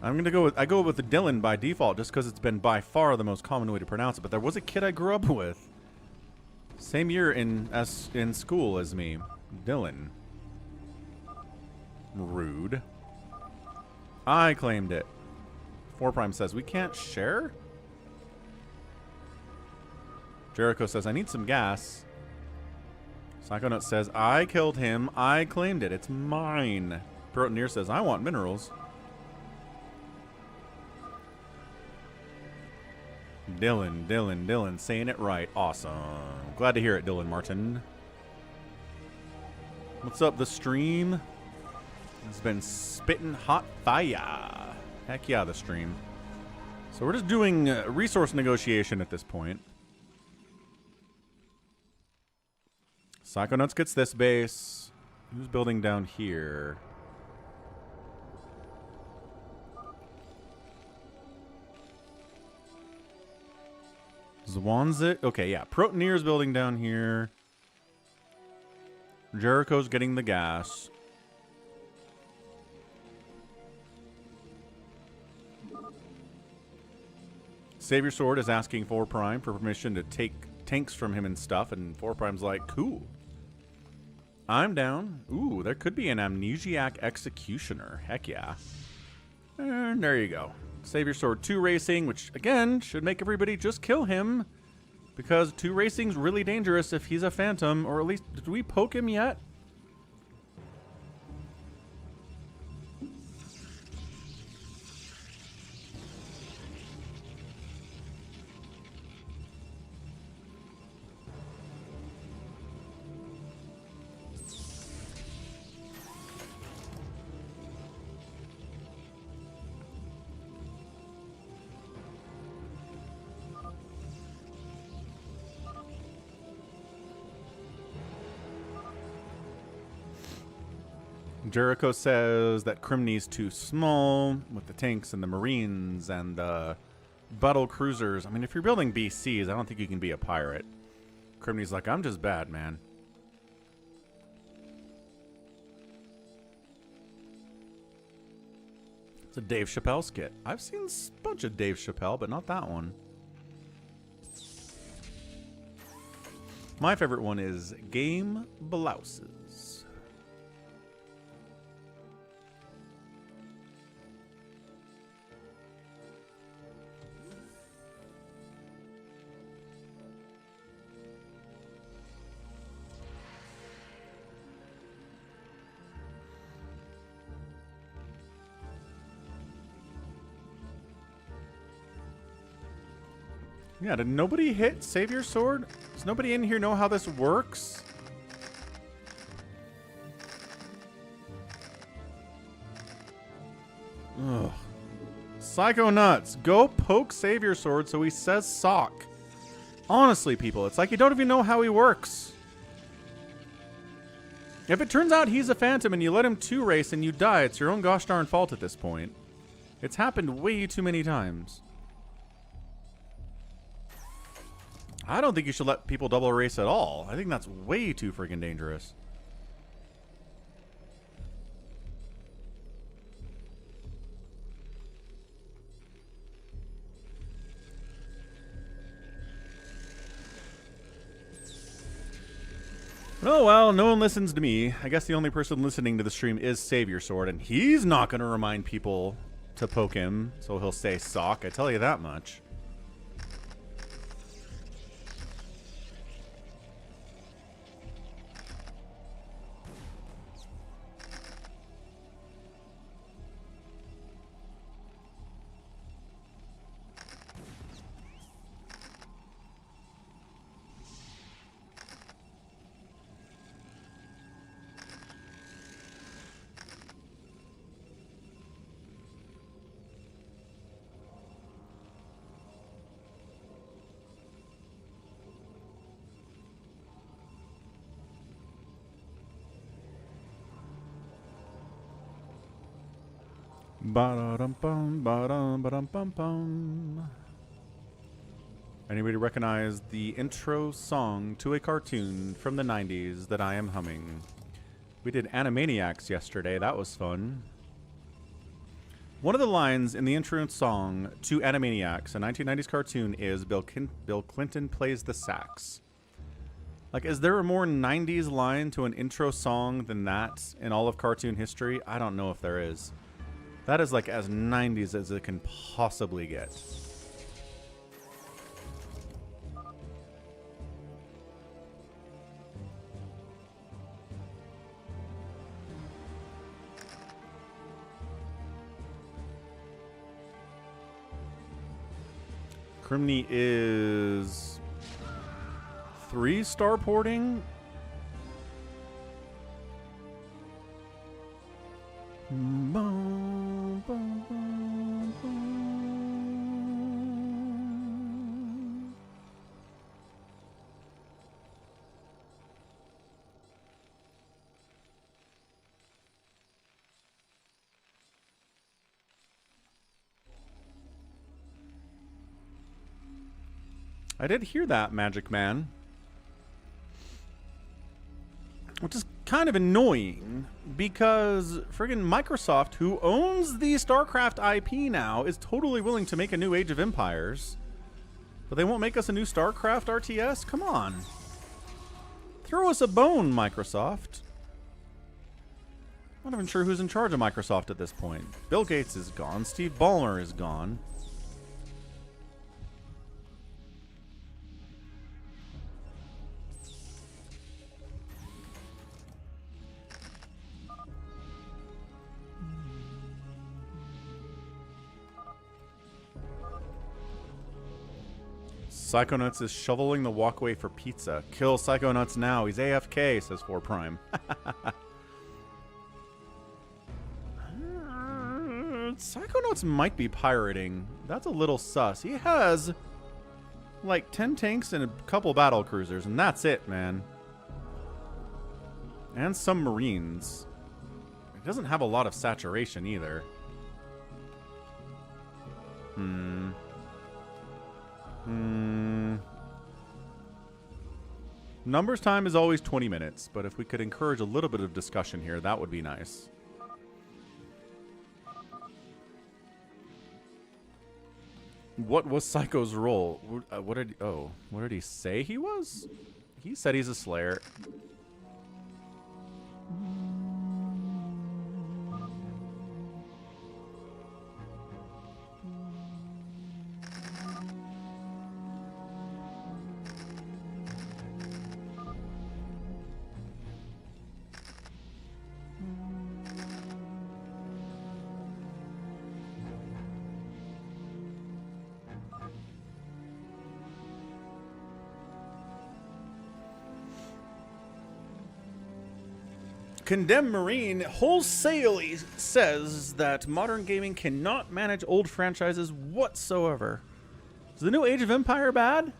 S4: I'm going to go with, I go with the Dylan by default just because it's been by far the most common way to pronounce it. But there was a kid I grew up with. Same year in school as me. Dylan. Rude. I claimed it. 4Prime says, we can't share? Jericho says, I need some gas. Psychonaut says, I killed him. I claimed it. It's mine. Protoneer says, I want minerals. Dylan, saying it right. Awesome. Glad to hear it, Dylan Martin. What's up, the stream? It's been spitting hot fire. Heck yeah, the stream. So we're just doing resource negotiation at this point. Psychonauts gets this base. Who's building down here? Zwanzit? Okay, yeah. Protoneer's building down here. Jericho's getting the gas. SaviorSword is asking 4Prime for permission to take tanks from him and stuff, and 4Prime's like, cool. I'm down. Ooh, there could be an amnesiac executioner. Heck yeah. And there you go. SaviorSword 2 Racing, which, again, should make everybody just kill him. Because 2 Racing's really dangerous if he's a phantom. Or at least, did we poke him yet? Jericho says that Crimney's too small with the tanks and the Marines and the battle cruisers. I mean, if you're building BCs, I don't think you can be a pirate. Crimney's like, I'm just bad, man. It's a Dave Chappelle skit. I've seen a bunch of Dave Chappelle, but not that one. My favorite one is Game Blouses. Yeah, did nobody hit Savior Sword? Does nobody in here know how this works? Ugh. Psycho Nuts, go poke Savior Sword so he says sock. Honestly, people, it's like you don't even know how he works. If it turns out he's a phantom and you let him 2-race and you die, it's your own gosh darn fault at this point. It's happened way too many times. I don't think you should let people double race at all. I think that's way too freaking dangerous. Oh well, no one listens to me. I guess the only person listening to the stream is SaviorSword, and he's not going to remind people to poke him, so he'll say sock. I tell you that much. Ba-da-dum-bum, ba-dum-ba-dum-bum-bum. Anybody recognize the intro song to a cartoon from the 90s that I am humming? We did Animaniacs yesterday. That was fun. One of the lines in the intro song to Animaniacs, a 1990s cartoon, is Bill Clinton plays the sax. Like, is there a more 90s line to an intro song than that in all of cartoon history? I don't know if there is. That is like as 90s as it can possibly get. Criminy is 3-star porting. I did hear that, Magic Man. Which is kind of annoying, because friggin' Microsoft, who owns the StarCraft IP now, is totally willing to make a new Age of Empires. But they won't make us a new StarCraft RTS? Come on. Throw us a bone, Microsoft. I'm not even sure who's in charge of Microsoft at this point. Bill Gates is gone. Steve Ballmer is gone. Psychonauts is shoveling the walkway for pizza. Kill Psychonauts now. He's AFK, says 4 Prime. Psychonauts might be pirating. That's a little sus. He has like 10 tanks and a couple battle cruisers, and that's it, man. And some Marines. He doesn't have a lot of saturation either. Numbers time is always 20 minutes, but if we could encourage a little bit of discussion here, that would be nice. What was Psycho's role? What did he say he was? He said he's a Slayer. Condemned Marine wholesalely says that modern gaming cannot manage old franchises whatsoever. Is the new Age of Empire bad?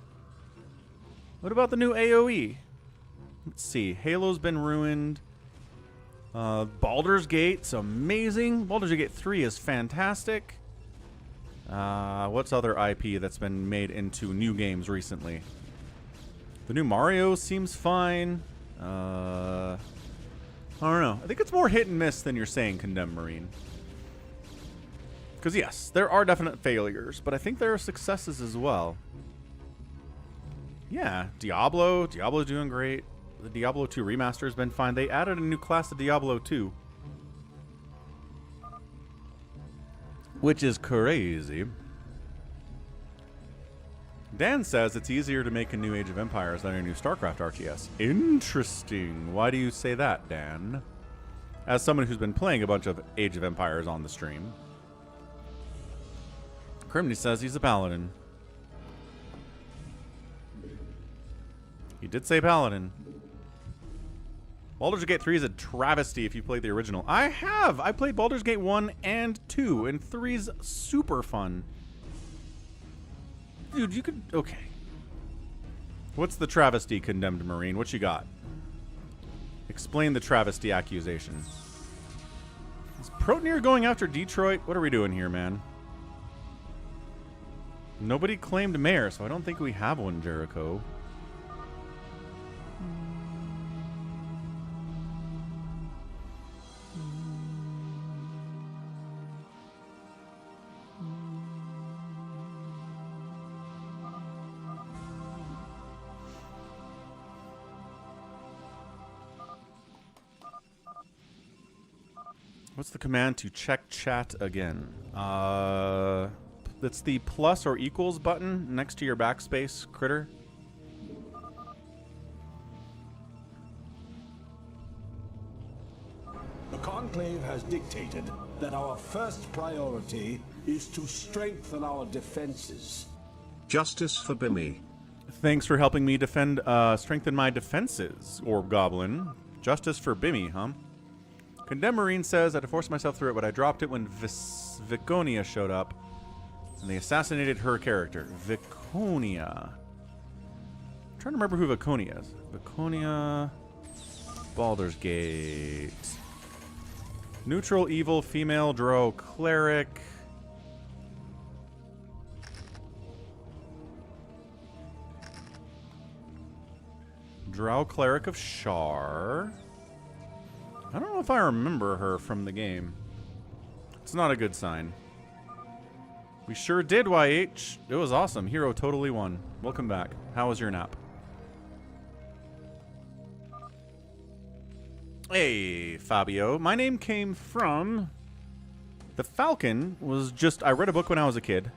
S4: What about the new AoE? Let's see. Halo's been ruined. Baldur's Gate's amazing. Baldur's Gate 3 is fantastic. What's other IP that's been made into new games recently? The new Mario seems fine. I don't know. I think it's more hit and miss than you're saying, Condemned Marine. Because yes, there are definite failures, but I think there are successes as well. Yeah, Diablo's doing great. The Diablo 2 remaster has been fine. They added a new class to Diablo 2. Which is crazy. Dan says it's easier to make a new Age of Empires than a new StarCraft RTS. Interesting. Why do you say that, Dan? As someone who's been playing a bunch of Age of Empires on the stream. Crimney says he's a paladin. He did say paladin. Baldur's Gate 3 is a travesty if you played the original. I have! I played Baldur's Gate 1 and 2, and 3's super fun. Dude, you could... Okay. What's the travesty, Condemned Marine? What you got? Explain the travesty accusation. Is Protneer going after Detroit? What are we doing here, man? Nobody claimed mayor, so I don't think we have one, Jericho. What's the command to check chat again? That's the plus or equals button next to your backspace, critter.
S5: The Conclave has dictated that our first priority is to strengthen our defenses.
S6: Justice for Bimmy.
S4: Thanks for helping me defend, strengthen my defenses, Orb Goblin. Justice for Bimmy, huh? Condemned Marine says, I had to force myself through it, but I dropped it when Viconia showed up. And they assassinated her character. Viconia. I'm trying to remember who Viconia is. Viconia. Baldur's Gate. Neutral, evil, female, drow, cleric. Drow cleric of Shar. I don't know if I remember her from the game. It's not a good sign. We sure did, YH. It was awesome. Hero totally won. Welcome back. How was your nap? Hey, Fabio. My name came from... The Falcon was just... I read a book when I was a kid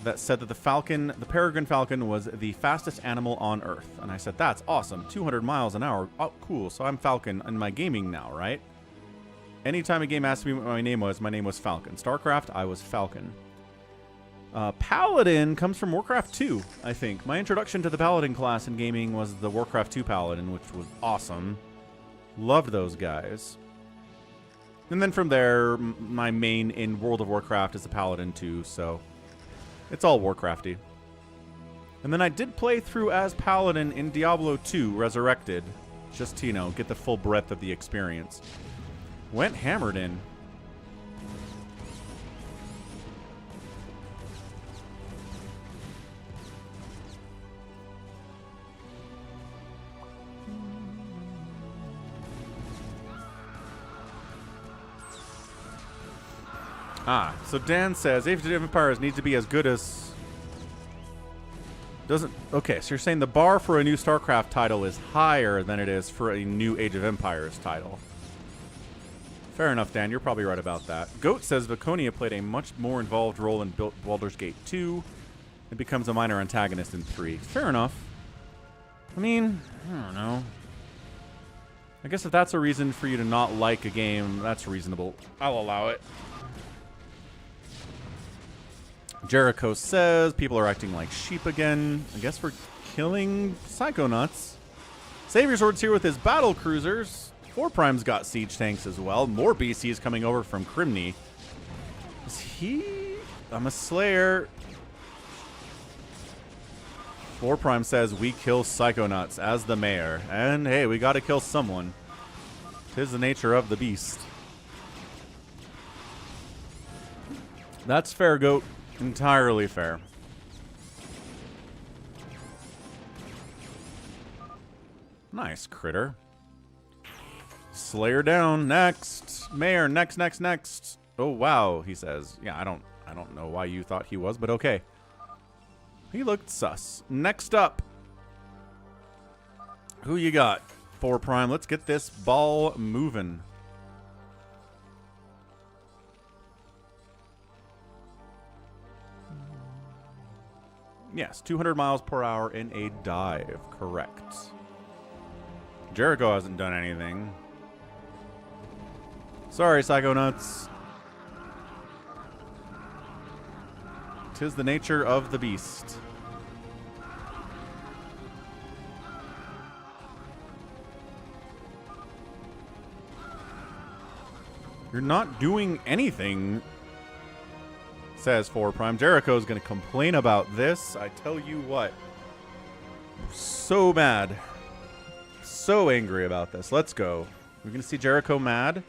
S4: that said that the Falcon, the peregrine falcon, was the fastest animal on Earth. And I said, that's awesome. 200 miles an hour. Oh, cool. So I'm Falcon in my gaming now, right? Anytime a game asked me what my name was Falcon. StarCraft, I was Falcon. Paladin comes from Warcraft 2, I think. My introduction to the Paladin class in gaming was the Warcraft 2 Paladin, which was awesome. Loved those guys. And then from there, my main in World of Warcraft is the Paladin 2, so... It's all Warcrafty. And then I did play through as Paladin in Diablo 2 Resurrected. Just to, you know, get the full breadth of the experience. Went hammered in. Ah, so Dan says Age of Empires needs to be as good as... Doesn't... Okay, so you're saying the bar for a new StarCraft title is higher than it is for a new Age of Empires title. Fair enough, Dan. You're probably right about that. Goat says Viconia played a much more involved role in Baldur's Gate 2 and becomes a minor antagonist in 3. Fair enough. I mean, I don't know. I guess if that's a reason for you to not like a game, that's reasonable. I'll allow it. Jericho says people are acting like sheep again. I guess we're killing Psychonauts. SaviorSword's here with his battle cruisers. 4 Prime's got siege tanks as well. More BCs coming over from Crimney. Is he? I'm a Slayer. 4 Prime says we kill Psychonauts as the mayor. And hey, we gotta kill someone. 'Tis the nature of the beast. That's fair, Goat. Entirely fair. Nice, Critter. Slayer down. Next. Mayor, next. Oh, wow, he says. Yeah, I don't know why you thought he was, but okay. He looked sus. Next up. Who you got? 4 Prime. Let's get this ball moving. Yes, 200 miles per hour in a dive. Correct. Jericho hasn't done anything. Sorry, Psychonauts. 'Tis the nature of the beast. You're not doing anything, says 4 Prime. Jericho's going to complain about this. I tell you what. So mad. So angry about this. Let's go. We're going to see Jericho mad.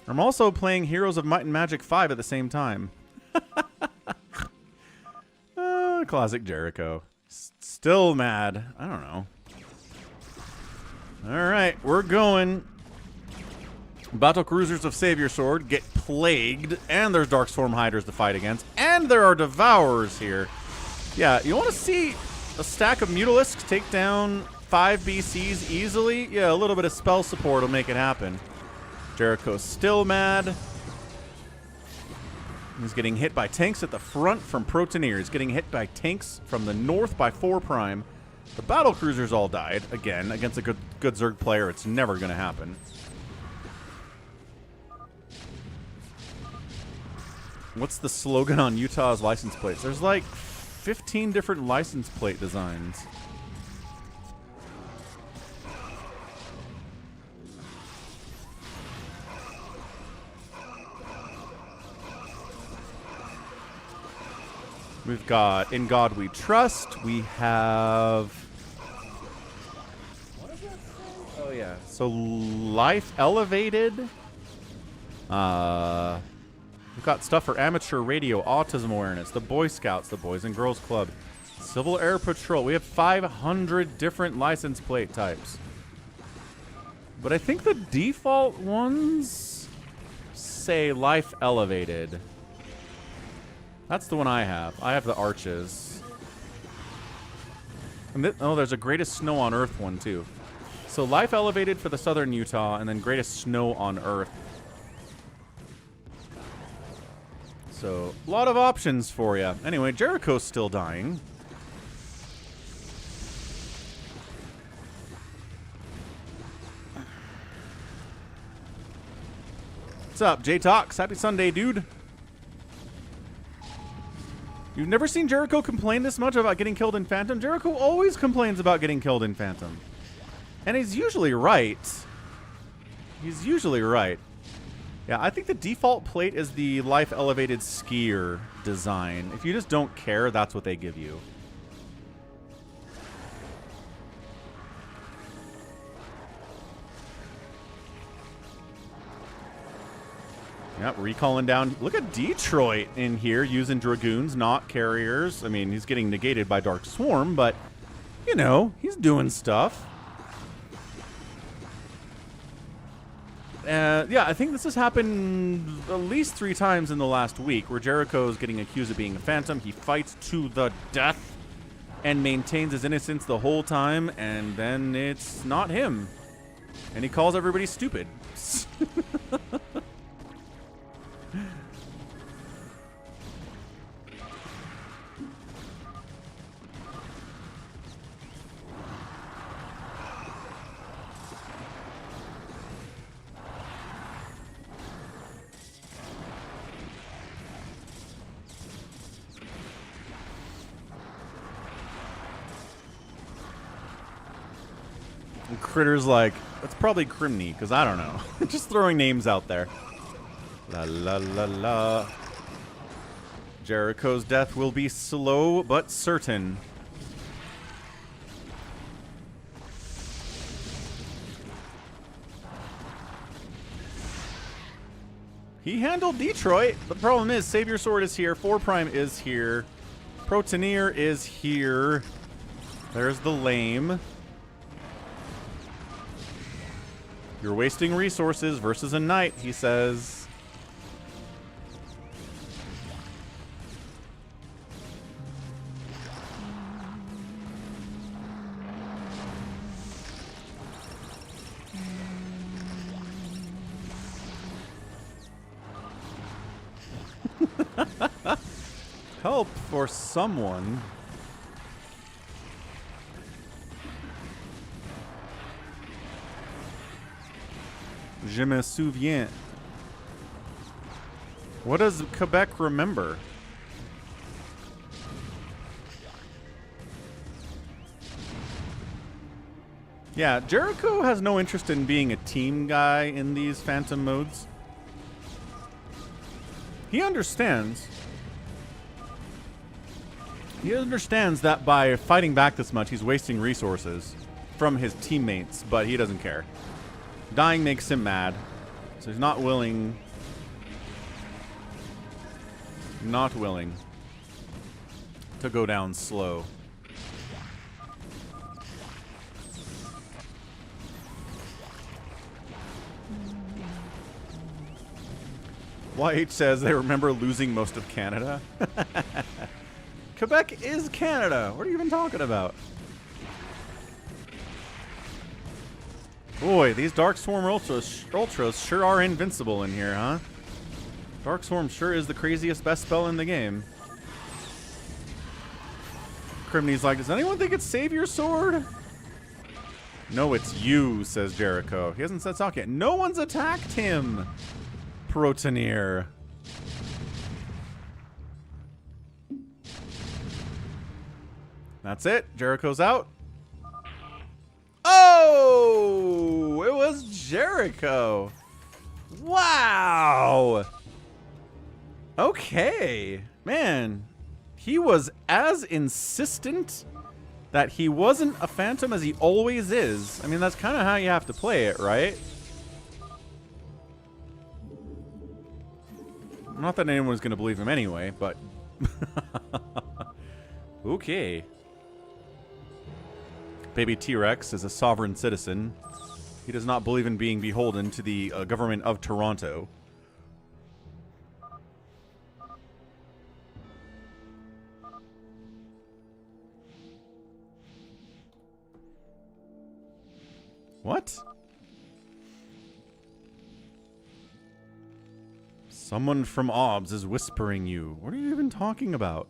S4: I'm also playing Heroes of Might and Magic 5 at the same time. Classic Jericho. Still mad. I don't know. All right, we're going. Battle Cruisers of SaviorSword get plagued, and there's Darkstorm Hydras to fight against, and there are Devourers here. Yeah, you want to see a stack of Mutalisks take down 5 BCs easily? Yeah, a little bit of spell support will make it happen. Jericho's still mad. He's getting hit by tanks at the front from Protoneer. He's getting hit by tanks from the north by 4 Prime. The Battle Cruisers all died. Again, against a good Zerg player, it's never going to happen. What's the slogan on Utah's license plates? There's like 15 different license plate designs. We've got In God We Trust. We have... Oh, yeah. So, Life Elevated. We've got stuff for amateur radio, autism awareness, the Boy Scouts, the Boys and Girls Club, Civil Air Patrol. We have 500 different license plate types. But I think the default ones say Life Elevated. That's the one I have. I have the Arches. And oh, there's a Greatest Snow on Earth one, too. So Life Elevated for the Southern Utah, and then Greatest Snow on Earth. So, a lot of options for you. Anyway, Jericho's still dying. What's up, J-Tox? Happy Sunday, dude. You've never seen Jericho complain this much about getting killed in Phantom? Jericho always complains about getting killed in Phantom. And he's usually right. He's usually right. Yeah, I think the default plate is the Life Elevated Skier design. If you just don't care, that's what they give you. Yep, recalling down. Look at Detroit in here using Dragoons, not carriers. I mean, he's getting negated by Dark Swarm, but, you know, he's doing stuff. Yeah, I think this has happened at least 3 times in the last week, where Jericho's getting accused of being a Phantom. He fights to the death and maintains his innocence the whole time, and then it's not him. And he calls everybody stupid. And Critter's like, that's probably Crimney, because I don't know. Just throwing names out there. La la la la. Jericho's death will be slow but certain. He handled Detroit. The problem is SaviorSword is here. 4 Prime is here. Protoneer is here. There's the lame. You're wasting resources versus a knight, he says. Help for someone. Je me souviens. What does Quebec remember? Yeah, Jericho has no interest in being a team guy in these Phantom modes. He understands. He understands that by fighting back this much, he's wasting resources from his teammates, but he doesn't care. Dying makes him mad, so he's not willing to go down slow. YH says they remember losing most of Canada. Quebec is Canada. What are you even talking about? Boy, these Dark Swarm Ultras sure are invincible in here, huh? Dark Swarm sure is the craziest best spell in the game. Crimney's like, does anyone think it's SaviorSword? No, it's you, says Jericho. He hasn't said talk yet. No one's attacked him, Protoneer. That's it. Jericho's out. Oh! It was Jericho. Wow. Okay. Man, he was as insistent that he wasn't a Phantom as he always is. I mean, that's kind of how you have to play it, right? Not that anyone's going to believe him anyway, but... Okay. Baby T-Rex is a sovereign citizen. He does not believe in being beholden to the government of Toronto. What? Someone from OBS is whispering you. What are you even talking about?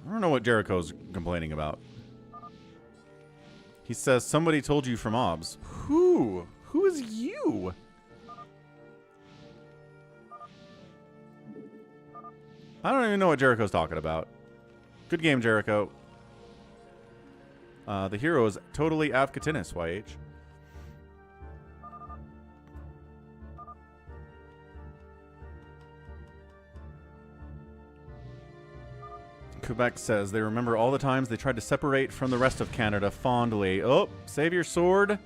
S4: I don't know what Jericho's complaining about. He says, somebody told you from OBS. Who? Who is you? I don't even know what Jericho's talking about. Good game, Jericho. The hero is totally Avcatinus, YH. Quebec says they remember all the times they tried to separate from the rest of Canada fondly. Oh, SaviorSword.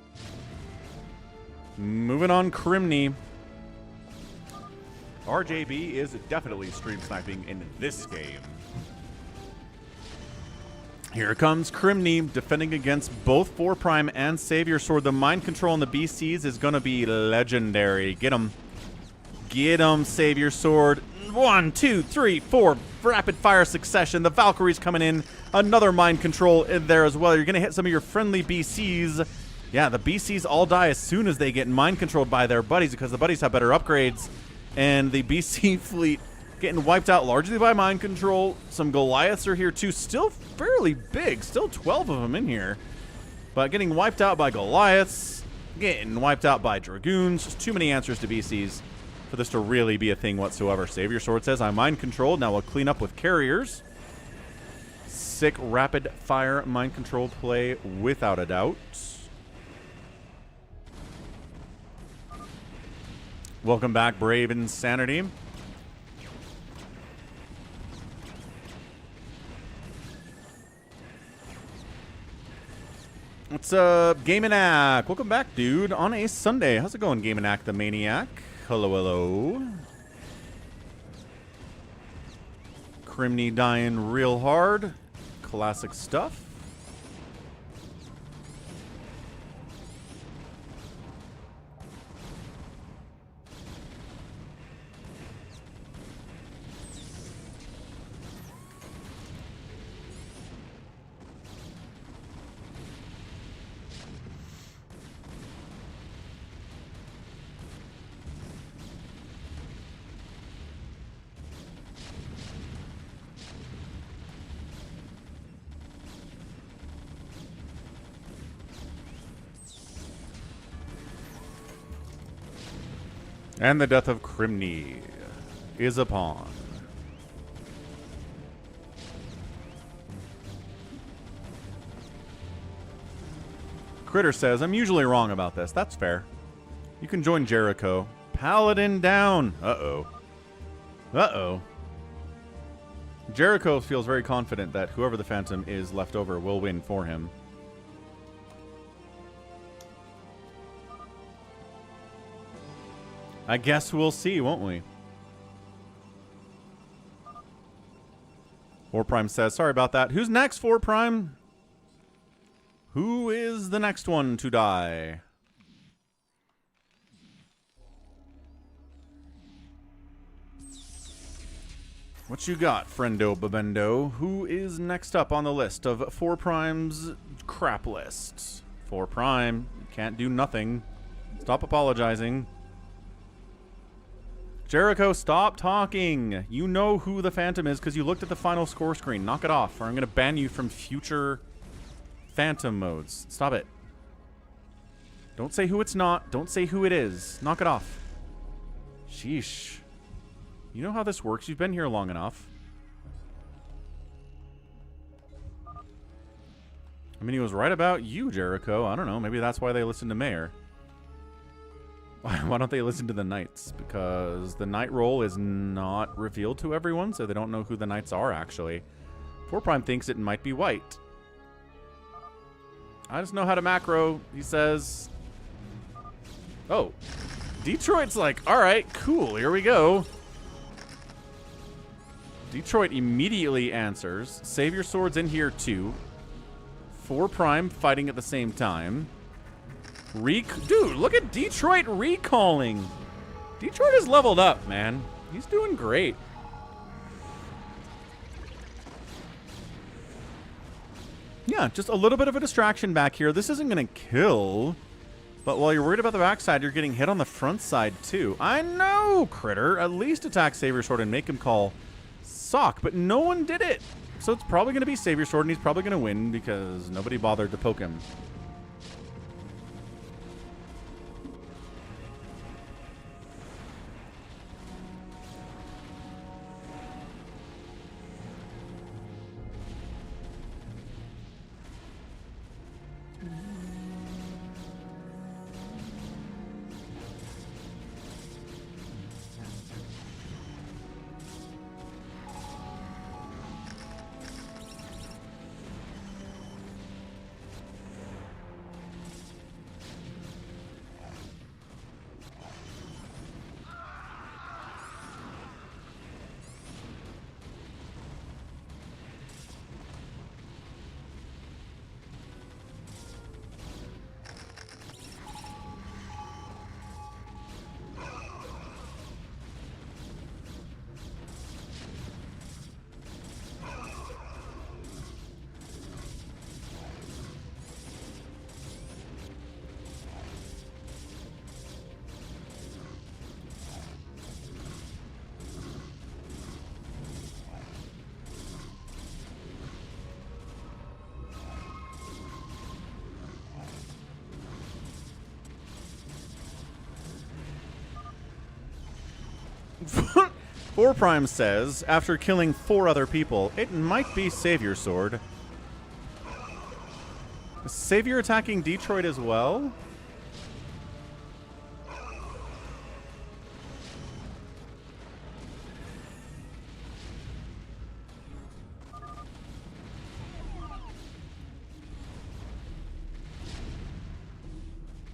S4: Moving on, Crimney. RJB is definitely stream sniping in this game. Here comes Crimney defending against both 4 Prime and SaviorSword. The mind control on the BCs is going to be legendary. Get him. Get him, SaviorSword. 1, 2, 3, 4. Rapid fire succession. The Valkyrie's coming in. Another mind control in there as well. You're going to hit some of your friendly BCs. Yeah, the BCs all die as soon as they get mind controlled by their buddies because the buddies have better upgrades. And the BC fleet getting wiped out largely by mind control. Some Goliaths are here too. Still fairly big. Still 12 of them in here. But getting wiped out by Goliaths. Getting wiped out by Dragoons. Just too many answers to BCs for this to really be a thing whatsoever. SaviorSword says, I'm mind controlled. Now we'll clean up with carriers. sick rapid fire mind control play without a doubt. Welcome back, Brave Insanity. What's up, Gamanac? Welcome back, dude, on a Sunday. How's it going, Gamanac the Maniac? Hello, hello. Crimney dying real hard. Classic stuff. And the death of Crimney is upon. Critter says, I'm usually wrong about this. That's fair. You can join Jericho. Paladin down. Uh-oh. Uh-oh. Jericho feels very confident that whoever the Phantom is left over will win for him. I guess we'll see, won't we? 4 Prime says, sorry about that. Who's next, 4 Prime? Who is the next one to die? What you got, friendo babendo? Who is next up on the list of 4 Prime's crap list? 4 Prime, can't do nothing. Stop apologizing. Jericho, stop talking. You know who the Phantom is because you looked at the final score screen. Knock it off, or I'm going to ban you from future Phantom modes. Stop it. Don't say who it's not. Don't say who it is. Knock it off. Sheesh. You know how this works. You've been here long enough. I mean, he was right about you, Jericho. I don't know. Maybe that's why they listened to Mayor. Why don't they listen to the Knights? Because the Knight role is not revealed to everyone, so they don't know who the Knights are, actually. 4 Prime thinks it might be white. I just know how to macro, he says. Oh. Detroit's like, alright, cool, here we go. Detroit immediately answers. SaviorSword's in here, too. 4 Prime fighting at the same time. Dude, look at Detroit recalling. Detroit is leveled up, man. He's doing great. Yeah, just a little bit of a distraction back here. This isn't going to kill. But while you're worried about the backside, you're getting hit on the front side, too. I know, Critter. At least attack SaviorSword and make him call sock. But no one did it. So it's probably going to be SaviorSword, and he's probably going to win because nobody bothered to poke him. Four Prime says, after killing 4 other people, it might be SaviorSword. Is Savior attacking Detroit as well?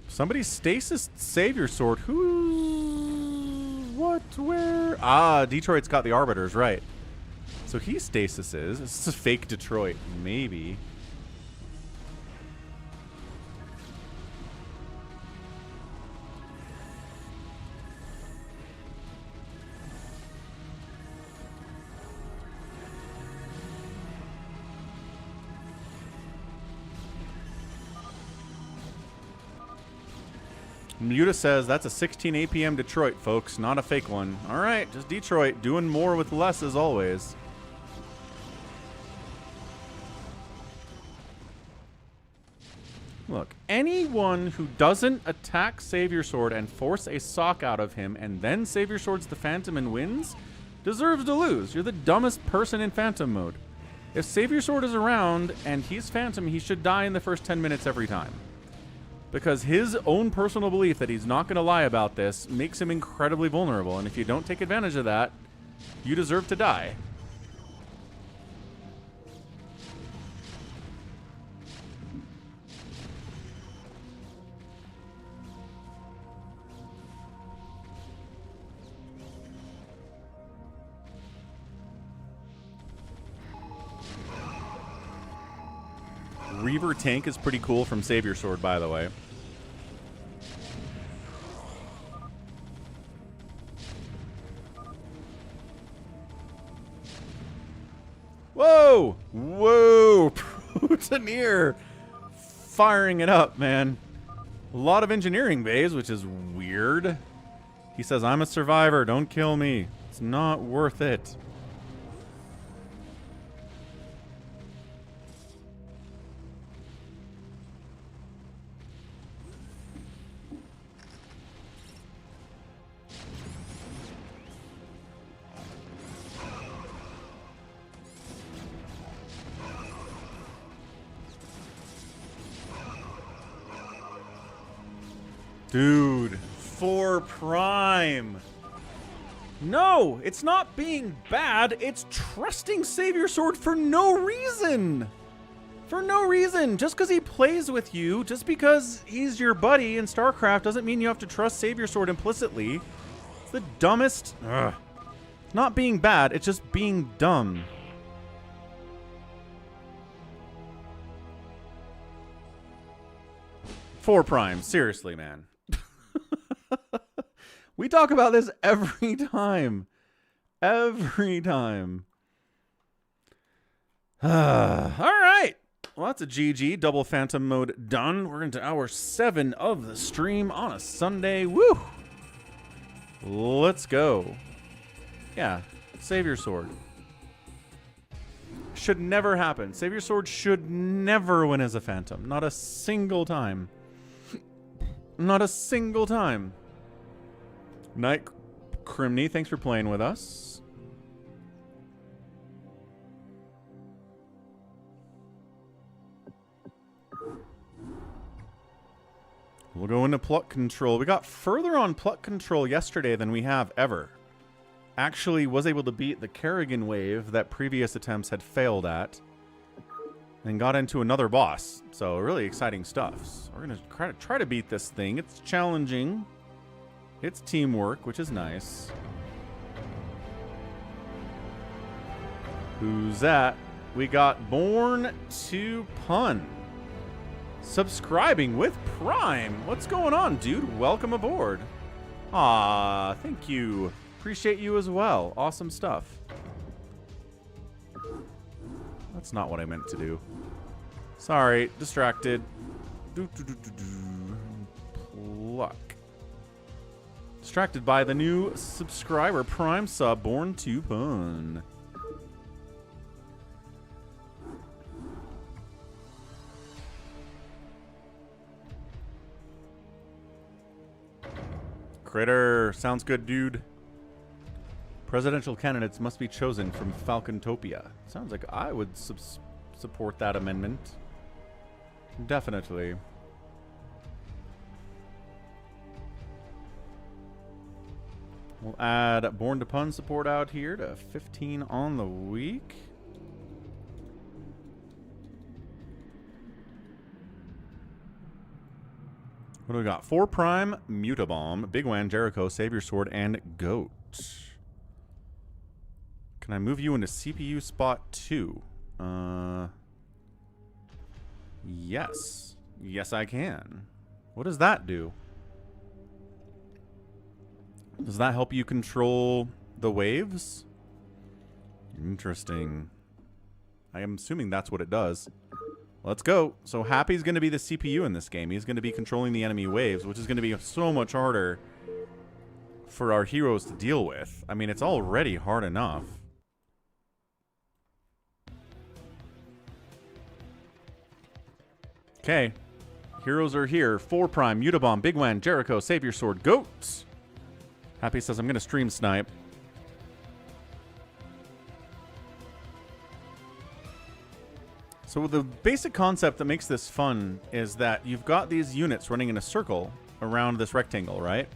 S4: Somebody stasis SaviorSword. Who? What? Where? Ah, Detroit's got the Arbiters, right. So he stasises. This is a fake Detroit. Maybe. Muta says that's a 16 APM Detroit, folks, not a fake one. All right, just Detroit, doing more with less as always. Look, anyone who doesn't attack SaviorSword and force a sock out of him and then SaviorSword's the Phantom and wins deserves to lose. You're the dumbest person in Phantom mode. If SaviorSword is around and he's Phantom, he should die in the first 10 minutes every time. Because his own personal belief that he's not going to lie about this makes him incredibly vulnerable. And if you don't take advantage of that, you deserve to die. Reaver tank is pretty cool from SaviorSword, by the way. Whoa! Whoa! Prutineer! Firing it up, man. A lot of engineering bays, which is weird. He says, I'm a survivor, don't kill me. It's not worth it. Dude, 4 prime. No, it's not being bad. It's trusting SaviorSword for no reason. For no reason. Just because he plays with you, just because he's your buddy in StarCraft doesn't mean you have to trust SaviorSword implicitly. It's the dumbest. Ugh. It's not being bad. It's just being dumb. Four prime. Seriously, man. We talk about this every time. Every time. All right. Well, that's a GG. Double Phantom mode done. We're into hour 7 of the stream on a Sunday. Woo! Let's go. Yeah. SaviorSword. Should never happen. SaviorSword should never win as a Phantom. Not a single time. Not a single time. Night Crimney, thanks for playing with us. We'll go into Pluck control. We got further on Pluck control yesterday than we have ever. Actually was able to beat the Kerrigan wave that previous attempts had failed at. And got into another boss. So really exciting stuff. So we're going to try to beat this thing. It's challenging. It's teamwork, which is nice. Who's that? We got Born to Pun. Subscribing with Prime. What's going on, dude? Welcome aboard. Ah, thank you. Appreciate you as well. Awesome stuff. That's not what I meant to do. Sorry, distracted. Pluck. Distracted by the new subscriber Prime sub, Born to Pun. Critter, sounds good, dude. Presidential candidates must be chosen from Falcontopia. Sounds like I would support that amendment. Definitely. We'll add Born to Pun support out here to 15 on the week. What do we got? 4 Prime, Mutabomb, Bigwan, Jericho, SaviorSword, and Goat. Can I move you into CPU spot 2? Yes. Yes, I can. What does that do? Does that help you control the waves? Interesting. I am assuming that's what it does. Let's go. So Happy's going to be the CPU in this game. He's going to be controlling the enemy waves, which is going to be so much harder for our heroes to deal with. I mean, it's already hard enough. Okay. Heroes are here. 4 Prime, Mutabomb, Bigwan, Jericho, SaviorSword, Goat. Happy says, I'm going to stream snipe. So the basic concept that makes this fun is that you've got these units running in a circle around this rectangle, right?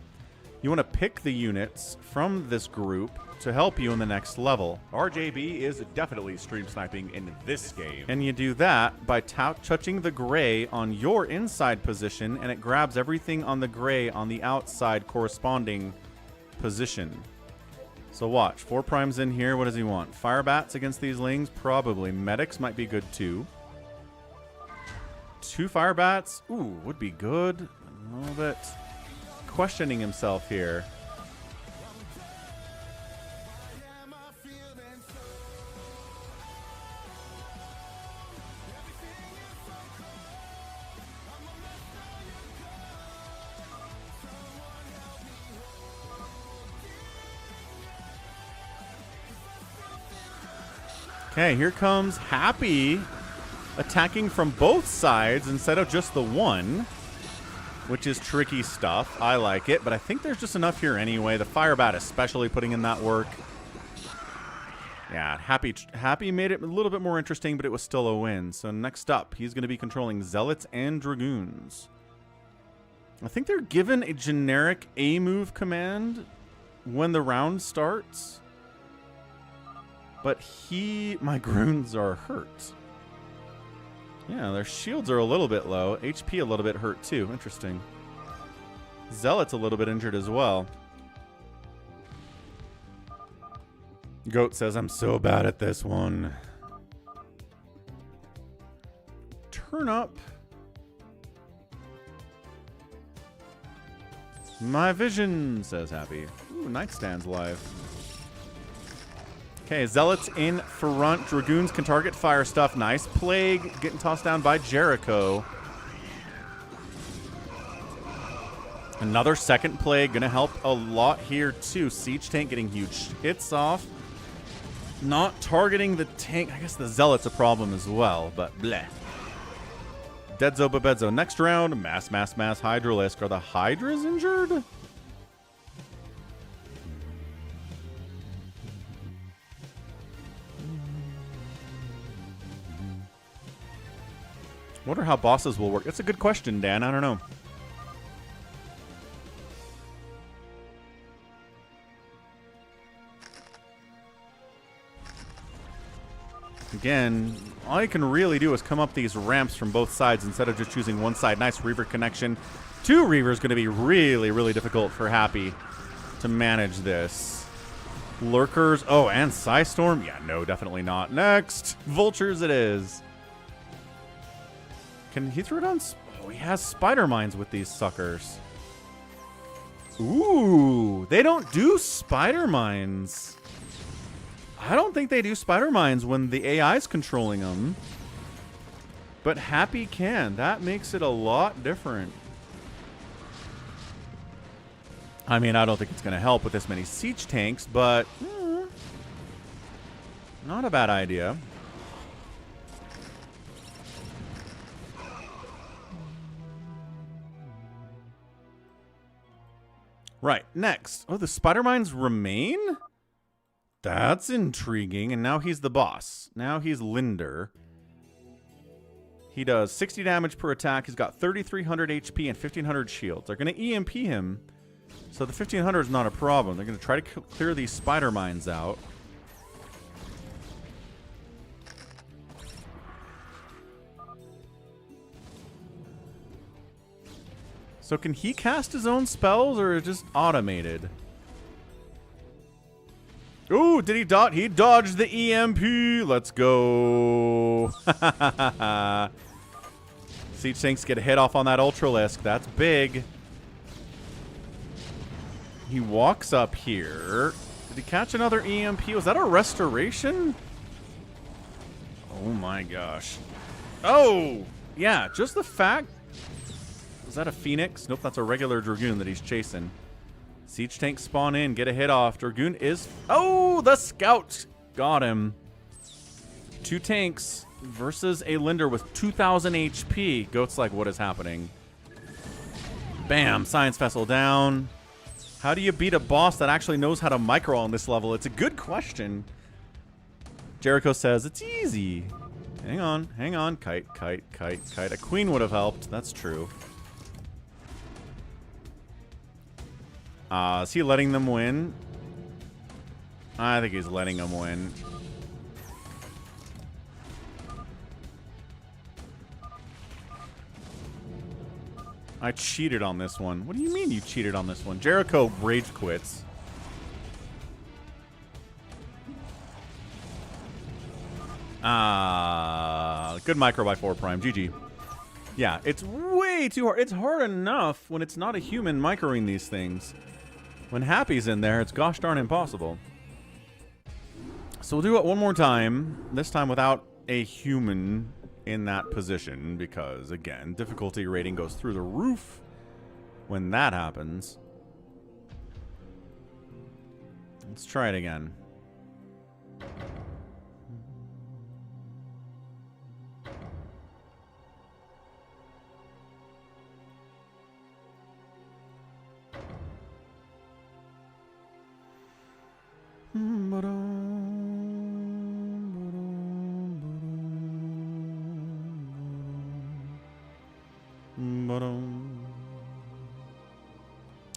S4: You want to pick the units from this group to help you in the next level.
S1: RJB is definitely stream sniping in this game.
S4: And you do that by touching the gray on your inside position, and it grabs everything on the gray on the outside corresponding position. So watch. 4 Prime's in here. What does he want? Fire bats against these lings? Probably. Medics might be good too. 2 fire bats? Ooh, would be good. A little bit questioning himself here. Okay, here comes Happy attacking from both sides instead of just the one, which is tricky stuff. I like it, but I think there's just enough here anyway. The fire bat especially putting in that work. Yeah, Happy made it a little bit more interesting, but it was still a win. So next up, he's going to be controlling Zealots and Dragoons. I think they're given a generic A move command when the round starts. But my Groons are hurt. Yeah, their shields are a little bit low. HP a little bit hurt too. Interesting. Zealot's a little bit injured as well. Goat says, I'm so bad at this one. Turn up my vision, says Happy. Ooh, Nightstand's live. Okay, Zealots in front. Dragoons can target fire stuff. Nice. Plague getting tossed down by Jericho. Another second Plague. Going to help a lot here, too. Siege Tank getting huge hits off. Not targeting the tank. I guess the Zealot's a problem as well, but bleh. Deadzo Babedzo. Next round, Mass Hydralisk. Are the Hydras injured? Wonder how bosses will work. That's a good question, Dan. I don't know. Again, all you can really do is come up these ramps from both sides instead of just choosing one side. Nice Reaver connection. 2 Reavers going to be really, really difficult for Happy to manage this. Lurkers. Oh, and Psystorm. Yeah, no, definitely not. Next. Vultures it is. Can he throw it on? Oh, he has spider mines with these suckers. Ooh, they don't do spider mines. I don't think they do spider mines when the AI's controlling them. But Happy can. That makes it a lot different. I mean, I don't think it's going to help with this many siege tanks, but not a bad idea. Right, next. Oh, the spider mines remain? That's intriguing. And now he's the boss. Now he's Linder. He does 60 damage per attack. He's got 3,300 HP and 1,500 shields. They're going to EMP him, so the 1,500 is not a problem. They're going to try to clear these spider mines out. So can he cast his own spells, or is it just automated? Ooh, did he dodge? He dodged the EMP. Let's go. Siege tanks get a hit off on that Ultralisk. That's big. He walks up here. Did he catch another EMP? Was that a restoration? Oh my gosh. Oh, yeah, just the fact. Is that a Phoenix? Nope, that's a regular Dragoon that he's chasing. Siege tanks spawn in, get a hit off. Dragoon is... Oh, the Scout got him. 2 tanks versus a Linder with 2,000 HP. Goat's like, what is happening? Bam, Science Vessel down. How do you beat a boss that actually knows how to micro on this level? It's a good question. Jericho says, it's easy. Hang on, hang on. Kite, kite, kite, kite. A queen would have helped. That's true. Is he letting them win? I think he's letting them win. I cheated on this one. What do you mean you cheated on this one? Jericho rage quits. Good micro by 4 Prime. GG. Yeah, it's way too hard. It's hard enough when it's not a human microing these things. When Happy's in there, it's gosh darn impossible. So we'll do it one more time. This time without a human in that position. Because, again, difficulty rating goes through the roof when that happens. Let's try it again.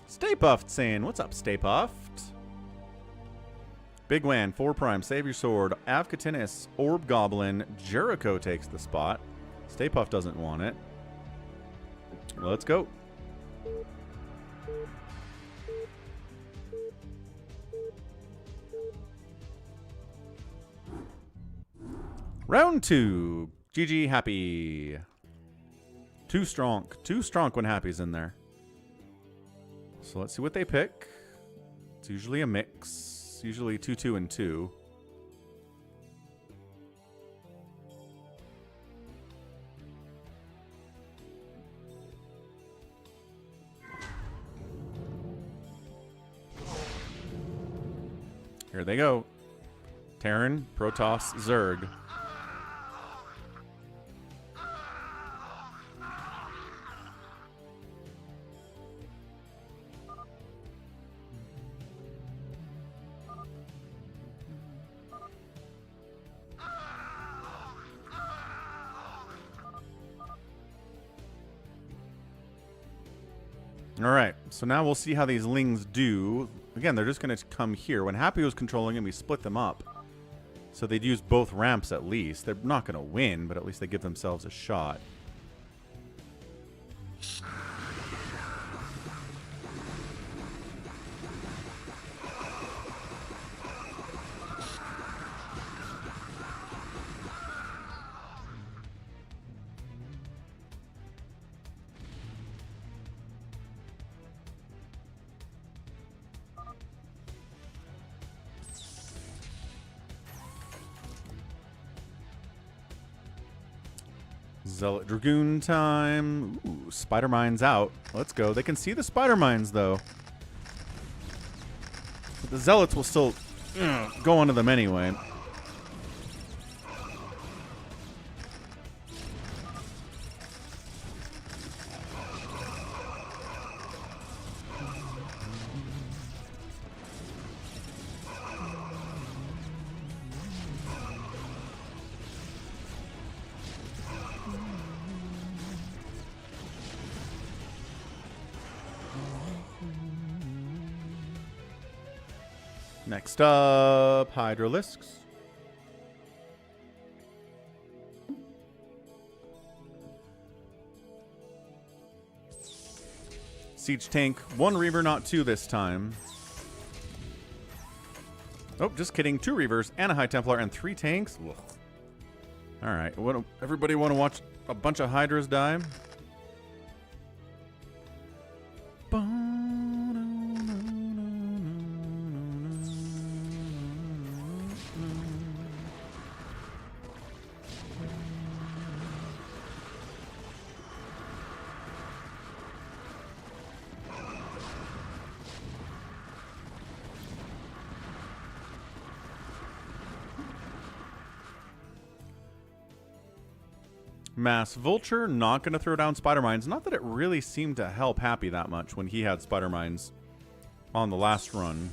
S4: Stay Puffed saying, what's up, Stay Puffed? Bigwan, 4 Prime, SaviorSword, Avcatinus, Orb Goblin, Jericho takes the spot. Stay Puffed doesn't want it. Let's go. Round 2. GG Happy. Too strong. Too strong when Happy's in there. So let's see what they pick. It's usually a mix. Usually 2, 2, and 2. Here they go. Terran, Protoss, Zerg. Alright, so now we'll see how these Lings do. Again, they're just going to come here. When Happy was controlling him, we split them up. So they'd use both ramps at least. They're not going to win, but at least they give themselves a shot. Zealot Dragoon time. Ooh, Spider Mines out. Let's go. They can see the Spider Mines, though. But the Zealots will still go onto them anyway. Next up, Hydralisks. Siege tank, 1 Reaver, not 2 this time. Oh, just kidding. 2 Reavers and a High Templar and 3 tanks. Ugh. All right. Everybody want to watch a bunch of Hydras die? Mass Vulture, not going to throw down Spider Mines. Not that it really seemed to help Happy that much when he had Spider Mines on the last run.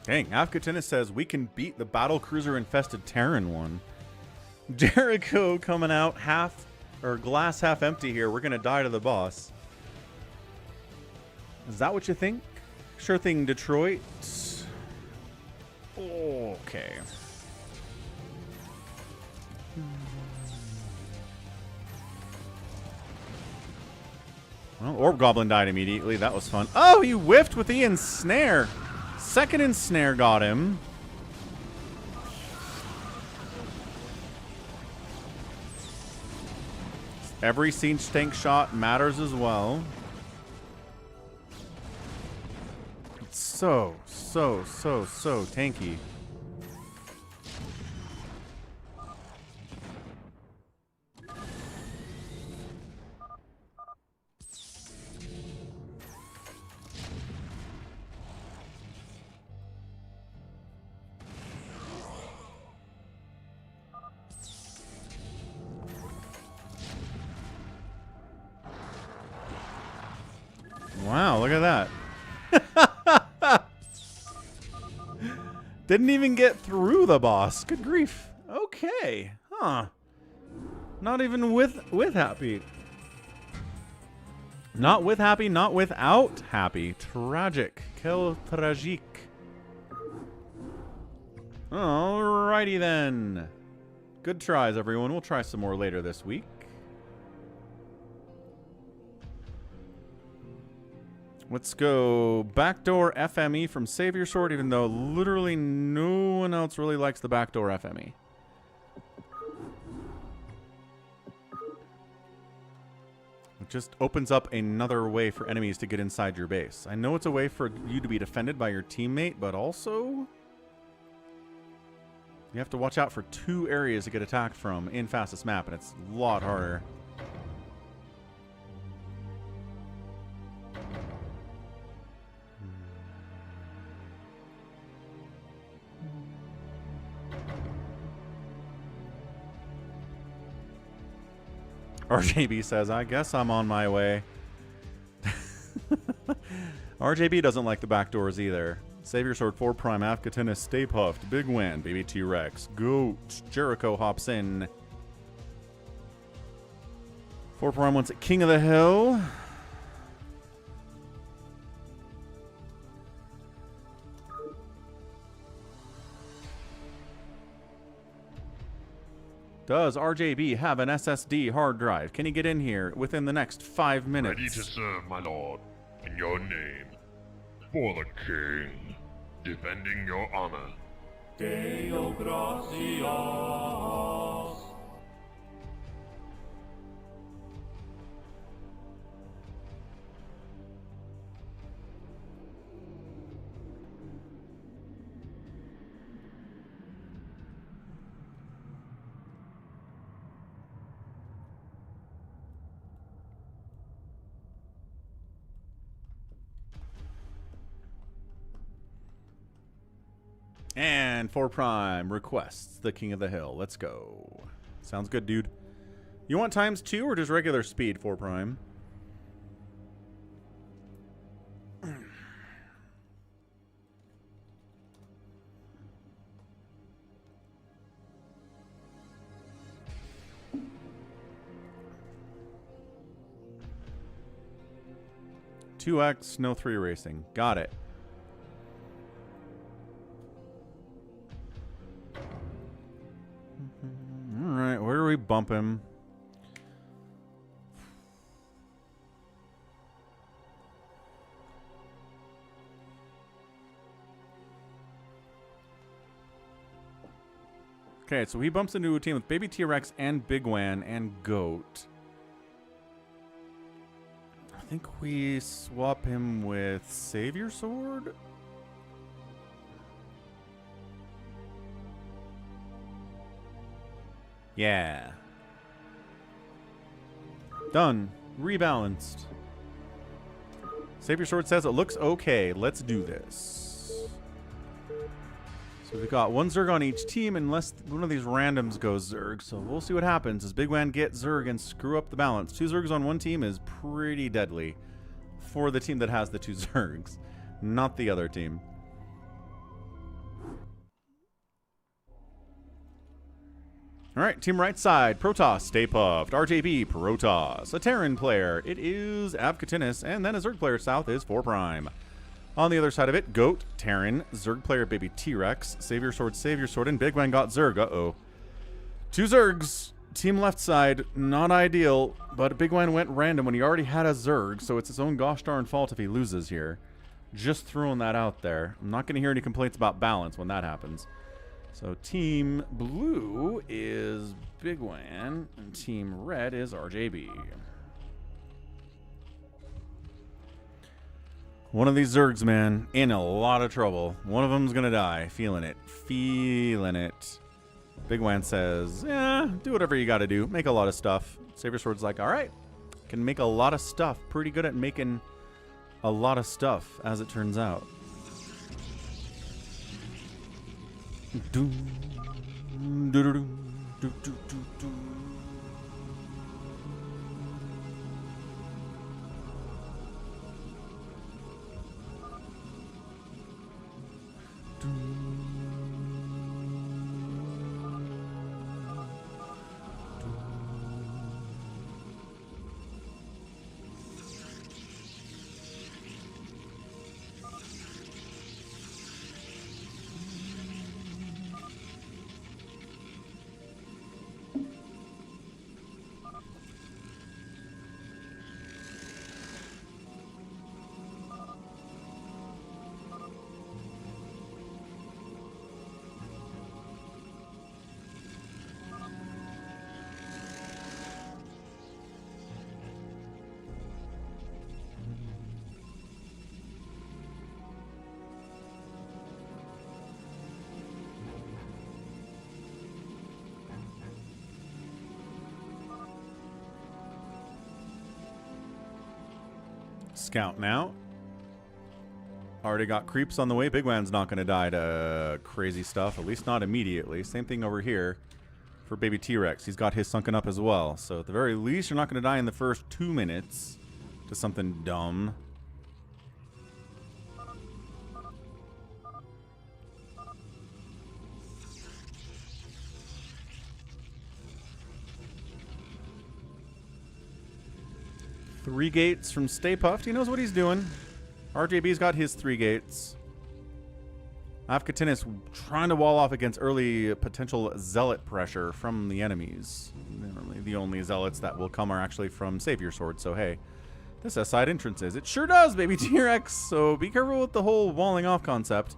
S4: Dang, Avcatinus says we can beat the battlecruiser-infested Terran one. Jericho coming out glass half empty here. We're going to die to the boss. Is that what you think? Sure thing, Detroit. Okay. Well, Orb Goblin died immediately. That was fun. Oh, he whiffed with the ensnare. Second ensnare got him. Every siege tank shot matters as well. It's so tanky. Wow, look at that. Didn't even get through the boss. Good grief. Okay. Huh. Not even with Happy. Not with Happy, not without Happy. Tragic. Quel tragique. Alrighty then. Good tries, everyone. We'll try some more later this week. Let's go backdoor FME from SaviorSword, even though literally no one else really likes the backdoor FME. It just opens up another way for enemies to get inside your base. I know it's a way for you to be defended by your teammate, but also you have to watch out for 2 areas to get attacked from in fastest map, and it's a lot harder. RJB says, I guess I'm on my way. RJB doesn't like the backdoors either. SaviorSword 4 Prime, Avcatinus, Stay Puffed, Bigwan, Baby T-Rex, Goat, Jericho hops in. 4 Prime wants it King of the Hill. Does RJB have an SSD hard drive? Can he get in here within the next 5 minutes?
S2: Ready to serve, my lord. In your name. For the king. Defending your honor.
S5: Deo gratias.
S4: And 4 Prime requests the King of the Hill. Let's go. Sounds good, dude. You want ×2 or just regular speed, 4 Prime? $2X, no 3 racing. Got it. Alright, where do we bump him? Okay, so he bumps into a team with Baby T-Rex and Bigwan and Goat. I think we swap him with SaviorSword. Yeah. Done. Rebalanced. SaviorSword says it looks okay. Let's do this. So we've got 1 Zerg on each team unless one of these randoms goes Zerg. So we'll see what happens. Does Bigwan get Zerg and screw up the balance? 2 Zergs on one team is pretty deadly for the team that has the 2 Zergs, not the other team. All right, team right side, Protoss, stay puffed. RJB, Protoss. A Terran player, it is Avcatinus, and then a Zerg player south is 4 Prime. On the other side of it, Goat, Terran, Zerg player Baby T-Rex, SaviorSword, and Bigwan got Zerg. Uh-oh. 2 Zergs. Team left side, not ideal, but Bigwan went random when he already had a Zerg, so it's his own gosh darn fault if he loses here. Just throwing that out there. I'm not going to hear any complaints about balance when that happens. So Team Blue is Bigwan, and Team Red is RJB. One of these Zergs, man, in a lot of trouble. One of them's gonna die. Feeling it. Feeling it. Bigwan says, yeah, do whatever you gotta do. Make a lot of stuff. SaviorSword's like, alright. Can make a lot of stuff. Pretty good at making a lot of stuff, as it turns out. Do, do, do, do, do, do, do. Scout now. Already got creeps on the way. Bigwan's not going to die to crazy stuff, at least not immediately. Same thing over here for Baby T-Rex. He's got his sunken up as well. So at the very least, you're not going to die in the first 2 minutes to something dumb. Three gates from Stay Puffed. He knows what he's doing. RJB's got his 3 gates. Avcatinus trying to wall off against early potential zealot pressure from the enemies. The only zealots that will come are actually from SaviorSword, so hey. This has side entrances. It sure does, Baby T-Rex, so be careful with the whole walling off concept.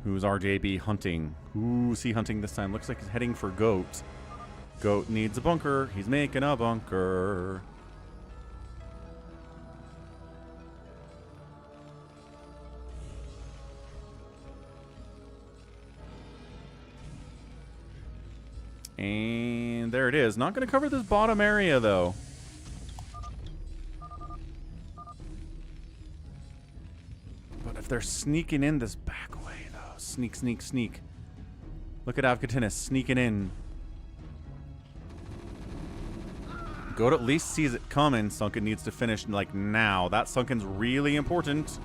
S4: Who's RJB hunting? Who's he hunting this time? Looks like he's heading for Goat. Goat needs a bunker. He's making a bunker. And there it is. Not going to cover this bottom area, though. they're sneaking in this back way, though. Sneak, sneak, sneak. Look at Avcatinus sneaking in. Goat at least sees it coming. Sunken needs to finish, like, now. That Sunken's really important.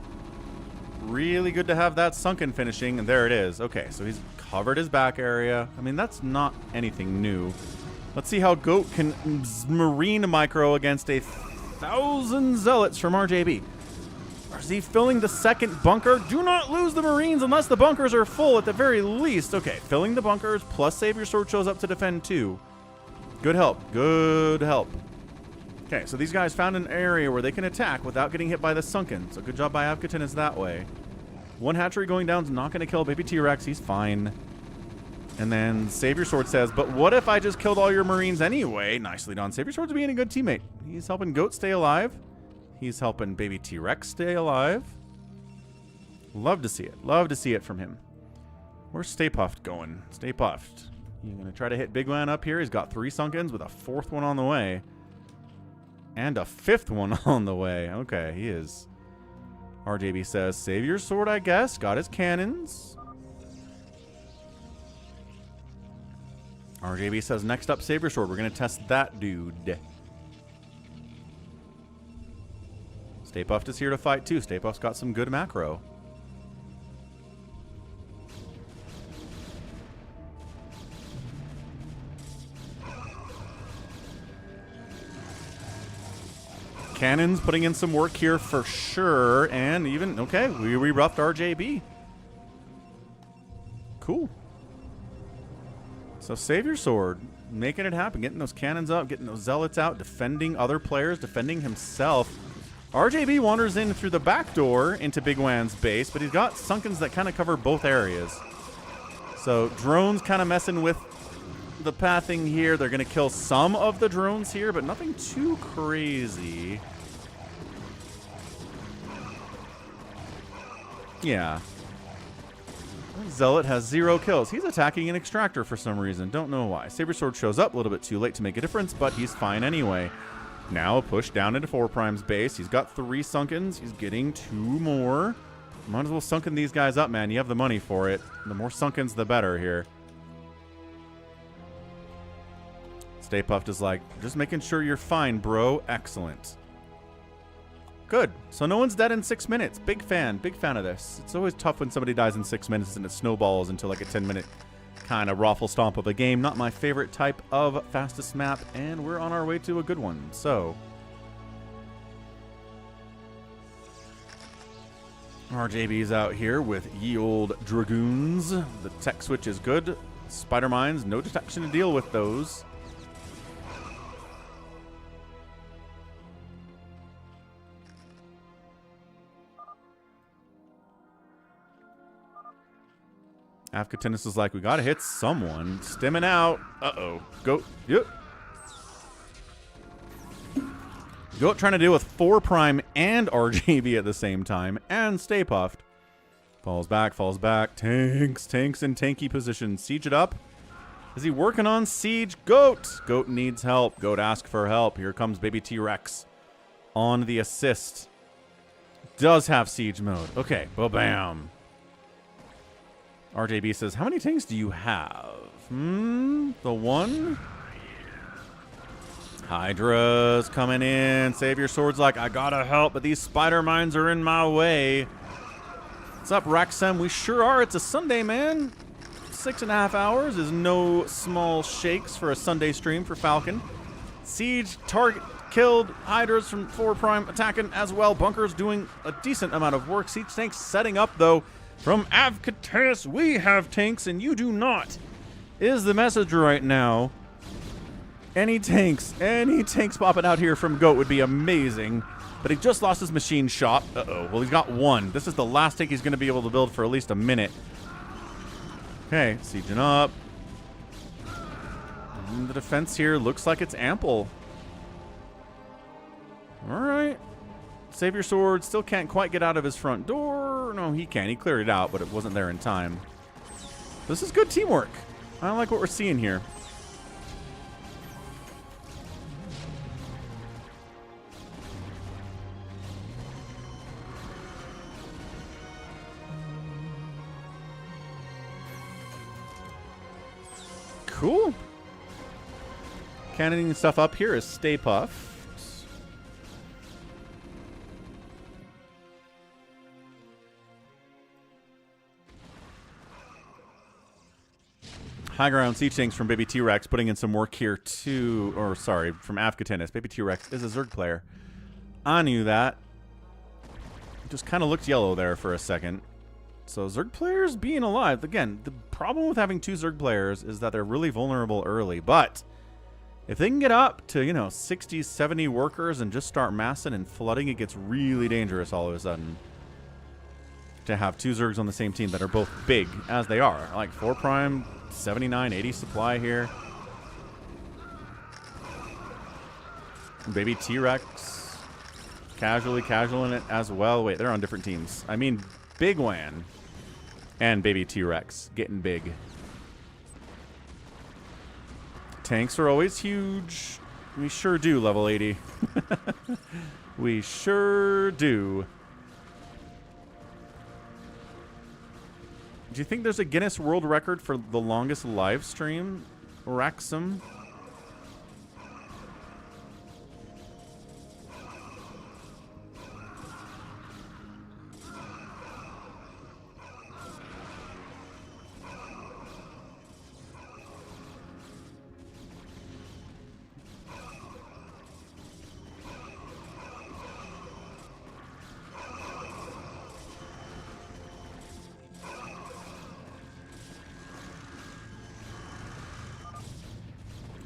S4: Really good to have that Sunken finishing, and there it is. Okay, so he's covered his back area. I mean, that's not anything new. Let's see how Goat can marine micro against 1,000 zealots from RJB. Is he filling the second bunker? Do not lose the Marines unless the bunkers are full at the very least. Okay, filling the bunkers, plus SaviorSword shows up to defend too. Good help. Good help. Okay, so these guys found an area where they can attack without getting hit by the Sunken. So good job by Avcatinus that way. One hatchery going down is not going to kill baby T-Rex. He's fine. And then SaviorSword says, but what if I just killed all your Marines anyway? Nicely done. SaviorSword's being a good teammate. He's helping Goat stay alive. He's helping baby T-Rex stay alive. Love to see it. Love to see it from him. Where's Stay Puffed going? Stay Puffed. You're going to try to hit Bigwan up here. He's got 3 Sunkens with a 4th one on the way. And a 5th one on the way. Okay, he is. RJB says, SaviorSword, I guess. Got his cannons. RJB says, next up, SaviorSword. We're going to test that dude. Stay Puffed is here to fight too. Stay Puft's got some good macro. Cannons putting in some work here for sure. And even, okay, we rebuffed RJB. Cool. So SaviorSword, making it happen, getting those cannons up, getting those zealots out, defending other players, defending himself. RJB wanders in through the back door into Bigwan's base, but he's got Sunkens that kind of cover both areas. So drones kind of messing with the pathing here. They're going to kill some of the drones here, but nothing too crazy. Yeah. Zealot has 0 kills. He's attacking an extractor for some reason. Don't know why. SaviorSword shows up a little bit too late to make a difference, but he's fine anyway. Now a push down into 4Prime's base. He's got 3 Sunkens. He's getting 2 more. Might as well sunken these guys up, man. You have the money for it. The more Sunkens, the better here. Stay Puffed is like, just making sure you're fine, bro. Excellent. Good. So no one's dead in 6 minutes. Big fan of this. It's always tough when somebody dies in 6 minutes and it snowballs into like a 10-minute kind of raffle stomp of a game. Not my favorite type of fastest map, and we're on our way to a good one. So RJB's out here with ye old Dragoons. The tech switch is good. Spider Mines, no detection to deal with those. Avcatinus is like, we gotta hit someone. Stimming out. Uh-oh. Goat. Yep. Goat trying to deal with 4 and RJB at the same time. And Stay Puffed. Falls back, falls back. Tanks in tanky position. Siege it up. Is he working on siege? Goat. Goat needs help. Goat ask for help. Here comes baby T-Rex on the assist. Does have siege mode. Okay. Ba-bam. RJB says, how many tanks do you have? The one? Hydra's coming in. SaviorSword's like, I gotta help, but these spider mines are in my way. What's up, Raxem? We sure are. It's a Sunday, man. 6.5 hours is no small shakes for a Sunday stream for Falcon. Siege, target killed. Hydras from 4 attacking as well. Bunkers doing a decent amount of work. Siege tanks setting up, though. From Avcatinus, we have tanks and you do not, is the message right now. Any tanks popping out here from Goat would be amazing. But he just lost his machine shop. Uh-oh. Well, he's got 1. This is the last tank he's going to be able to build for at least a minute. Okay, sieging up. And the defense here looks like it's ample. All right. SaviorSword still can't quite get out of his front door. No, he can. He cleared it out, but it wasn't there in time. This is good teamwork. I like what we're seeing here. Cool. Cannoning stuff up here is Stay Puft. High ground siege tanks from Baby T-Rex, putting in some work here too. Or sorry, from Avcatinus. Baby T-Rex is a Zerg player. I knew that. Just kind of looked yellow there for a second. So Zerg players being alive. Again, the problem with having 2 Zerg players is that they're really vulnerable early. But if they can get up to, you know, 60, 70 workers and just start massing and flooding, it gets really dangerous all of a sudden. To have 2 Zergs on the same team that are both big, as they are. Like 4 Prime, 79, 80 supply here. Baby T-Rex. Casual in it as well. Wait, they're on different teams. I mean, Bigwan and Baby T-Rex getting big. Tanks are always huge. We sure do, level 80. We sure do. Do you think there's a Guinness World Record for the longest live stream? Wraxum?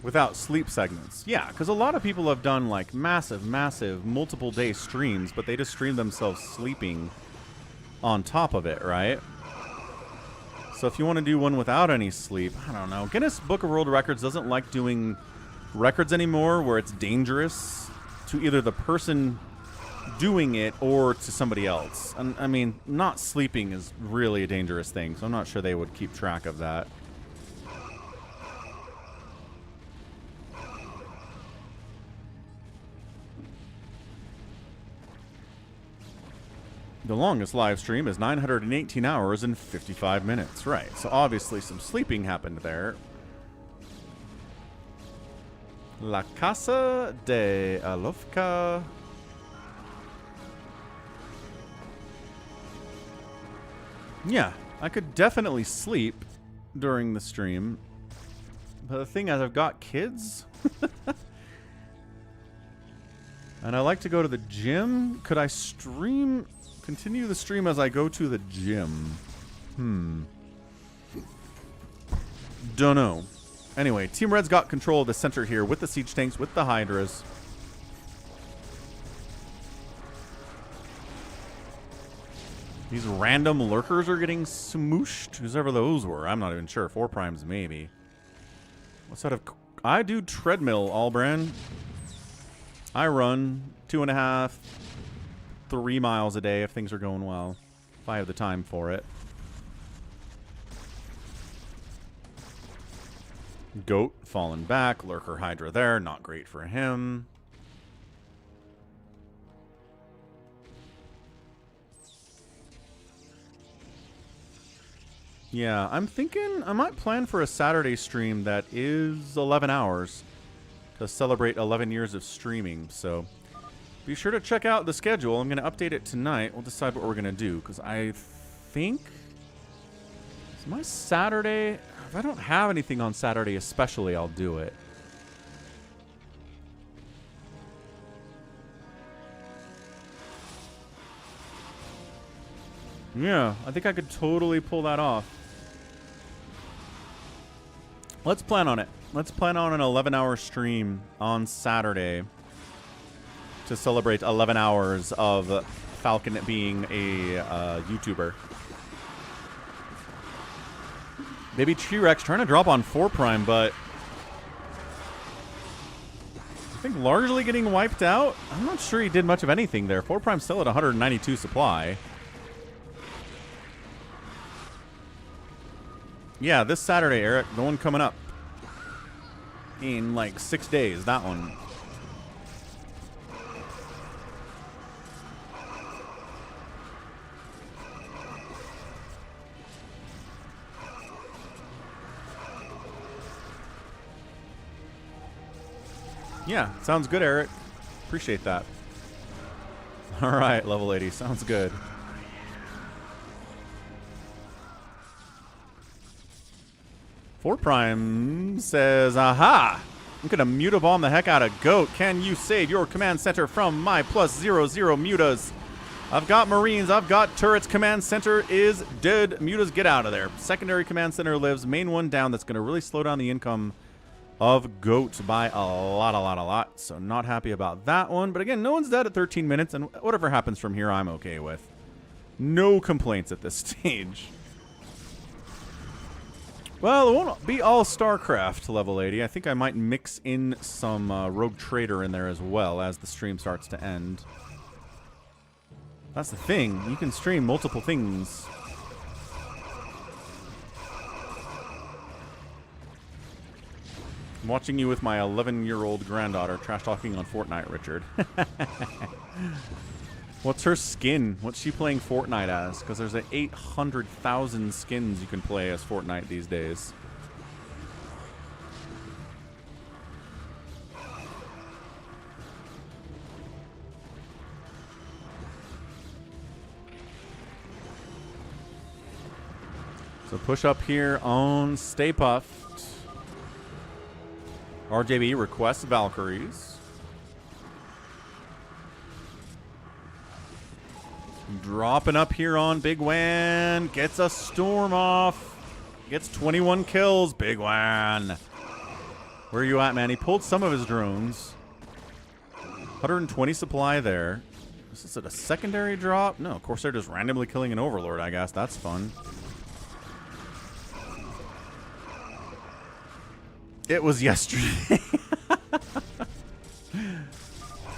S4: Without sleep segments. Yeah, because a lot of people have done like massive, multiple day streams, but they just stream themselves sleeping on top of it, right? So if you want to do one without any sleep, I don't know. Guinness Book of World Records doesn't like doing records anymore where it's dangerous to either the person doing it or to somebody else. And I mean, not sleeping is really a dangerous thing, so I'm not sure they would keep track of that. The longest live stream is 918 hours and 55 minutes. Right, so obviously some sleeping happened there. La Casa de Alovka. Yeah, I could definitely sleep during the stream. But the thing is, I've got kids. And I like to go to the gym. Could I stream... Continue the stream as I go to the gym. Don't know. Anyway, Team Red's got control of the center here with the siege tanks, with the Hydras. These random lurkers are getting smooshed. Whoever those were. I'm not even sure. 4 primes, maybe. What's that of... I do treadmill, Albrand. I run 2.5... 3 miles a day if things are going well. If I have the time for it. Goat falling back. Lurker Hydra there. Not great for him. Yeah, I'm thinking I might plan for a Saturday stream that is 11 hours to celebrate 11 years of streaming, so... Be sure to check out the schedule. I'm going to update it tonight. We'll decide what we're going to do. Because I think... Is my Saturday... If I don't have anything on Saturday especially, I'll do it. Yeah, I think I could totally pull that off. Let's plan on it. Let's plan on an 11-hour stream on Saturday. To celebrate 11 hours of Falcon being a YouTuber. Baby T-Rex trying to drop on 4 Prime, but I think largely getting wiped out. I'm not sure he did much of anything there. 4 Prime still at 192 supply. Yeah, this Saturday, Eric, the one coming up in like 6 days. That one. Yeah, sounds good, Eric. Appreciate that. All right, level 80. Sounds good. Fort Prime says, aha! I'm going to muta-bomb the heck out of Goat. Can you save your command center from my +00 mutas? I've got Marines. I've got turrets. Command center is dead. Mutas, get out of there. Secondary command center lives. Main one down. That's going to really slow down the income of Goat by a lot. So not happy about that one. But again, no one's dead at 13 minutes. And whatever happens from here, I'm okay with. No complaints at this stage. Well, it won't be all StarCraft level 80. I think I might mix in some Rogue Trader in there as well as the stream starts to end. That's the thing. You can stream multiple things. I'm watching you with my 11-year-old granddaughter trash-talking on Fortnite, Richard. What's her skin? What's she playing Fortnite as? Because there's 800,000 skins you can play as Fortnite these days. So push up here on Stay Puffed. RJB requests Valkyries. Dropping up here on Bigwan. Gets a storm off. Gets 21 kills. Bigwan. Where are you at, man? He pulled some of his drones. 120 supply there. Is this a secondary drop? No, of course they're just randomly killing an overlord, I guess. That's fun. It was yesterday.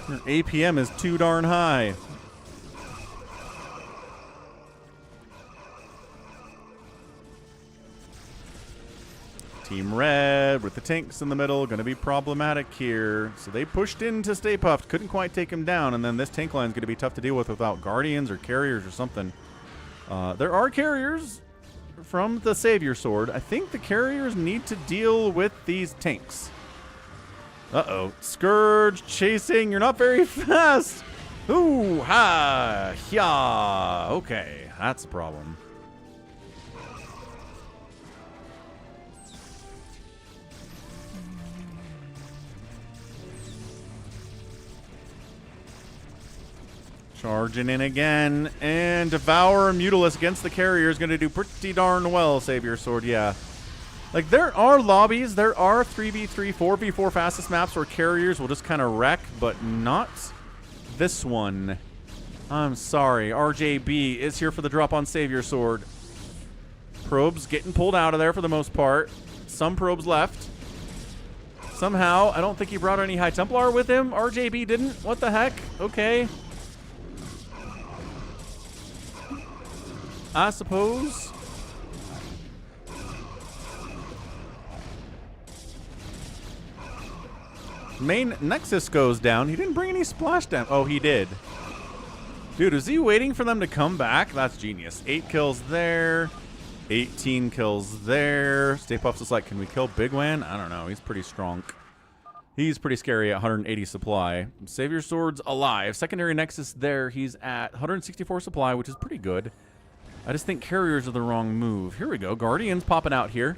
S4: Your APM is too darn high. Team Red with the tanks in the middle, going to be problematic here. So they pushed into Stay Puffed, couldn't quite take him down, and then this tank line is going to be tough to deal with without Guardians or Carriers or something. There are Carriers from the SaviorSword. I think the Carriers need to deal with these tanks. Uh-oh. Scourge chasing. You're not very fast. Ooh, ha, yeah. Okay, that's a problem. Charging in again, and Devour Mutalisk against the Carrier is going to do pretty darn well, SaviorSword, yeah. Like, there are lobbies, there are 3v3, 4v4 fastest maps where Carriers will just kind of wreck, but not this one. I'm sorry, RJB is here for the drop on SaviorSword. Probes getting pulled out of there for the most part. Some probes left. Somehow, I don't think he brought any High Templar with him. RJB didn't. What the heck? Okay. I suppose. Main Nexus goes down. He didn't bring any splash damage. Oh, he did. Dude, is he waiting for them to come back? That's genius. 8 kills there. 18 kills there. Stay Puff's just like, can we kill Bigwan? I don't know. He's pretty strong. He's pretty scary at 180 supply. SaviorSword's alive. Secondary Nexus there. He's at 164 supply, which is pretty good. I just think Carriers are the wrong move. Here we go. Guardians popping out here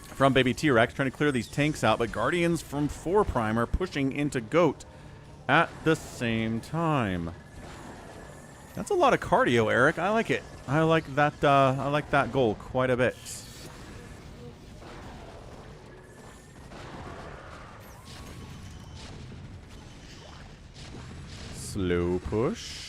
S4: from Baby T-Rex, trying to clear these tanks out. But Guardians from 4 Prime are pushing into Goat at the same time. That's a lot of cardio, Eric. I like it. I like that goal quite a bit. Slow push.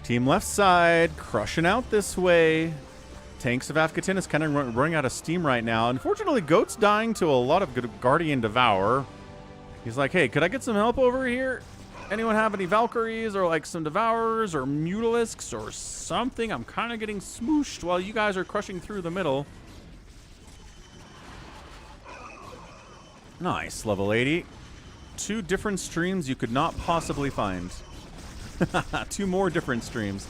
S4: Team left side, crushing out this way. Tanks of Avcatinus kind of running out of steam right now. Unfortunately, Goat's dying to a lot of good Guardian Devour. He's like, hey, could I get some help over here? Anyone have any Valkyries or like some Devourers or Mutalisks or something? I'm kind of getting smooshed while you guys are crushing through the middle. Nice, level 80. 2 different streams you could not possibly find. 2 more different streams.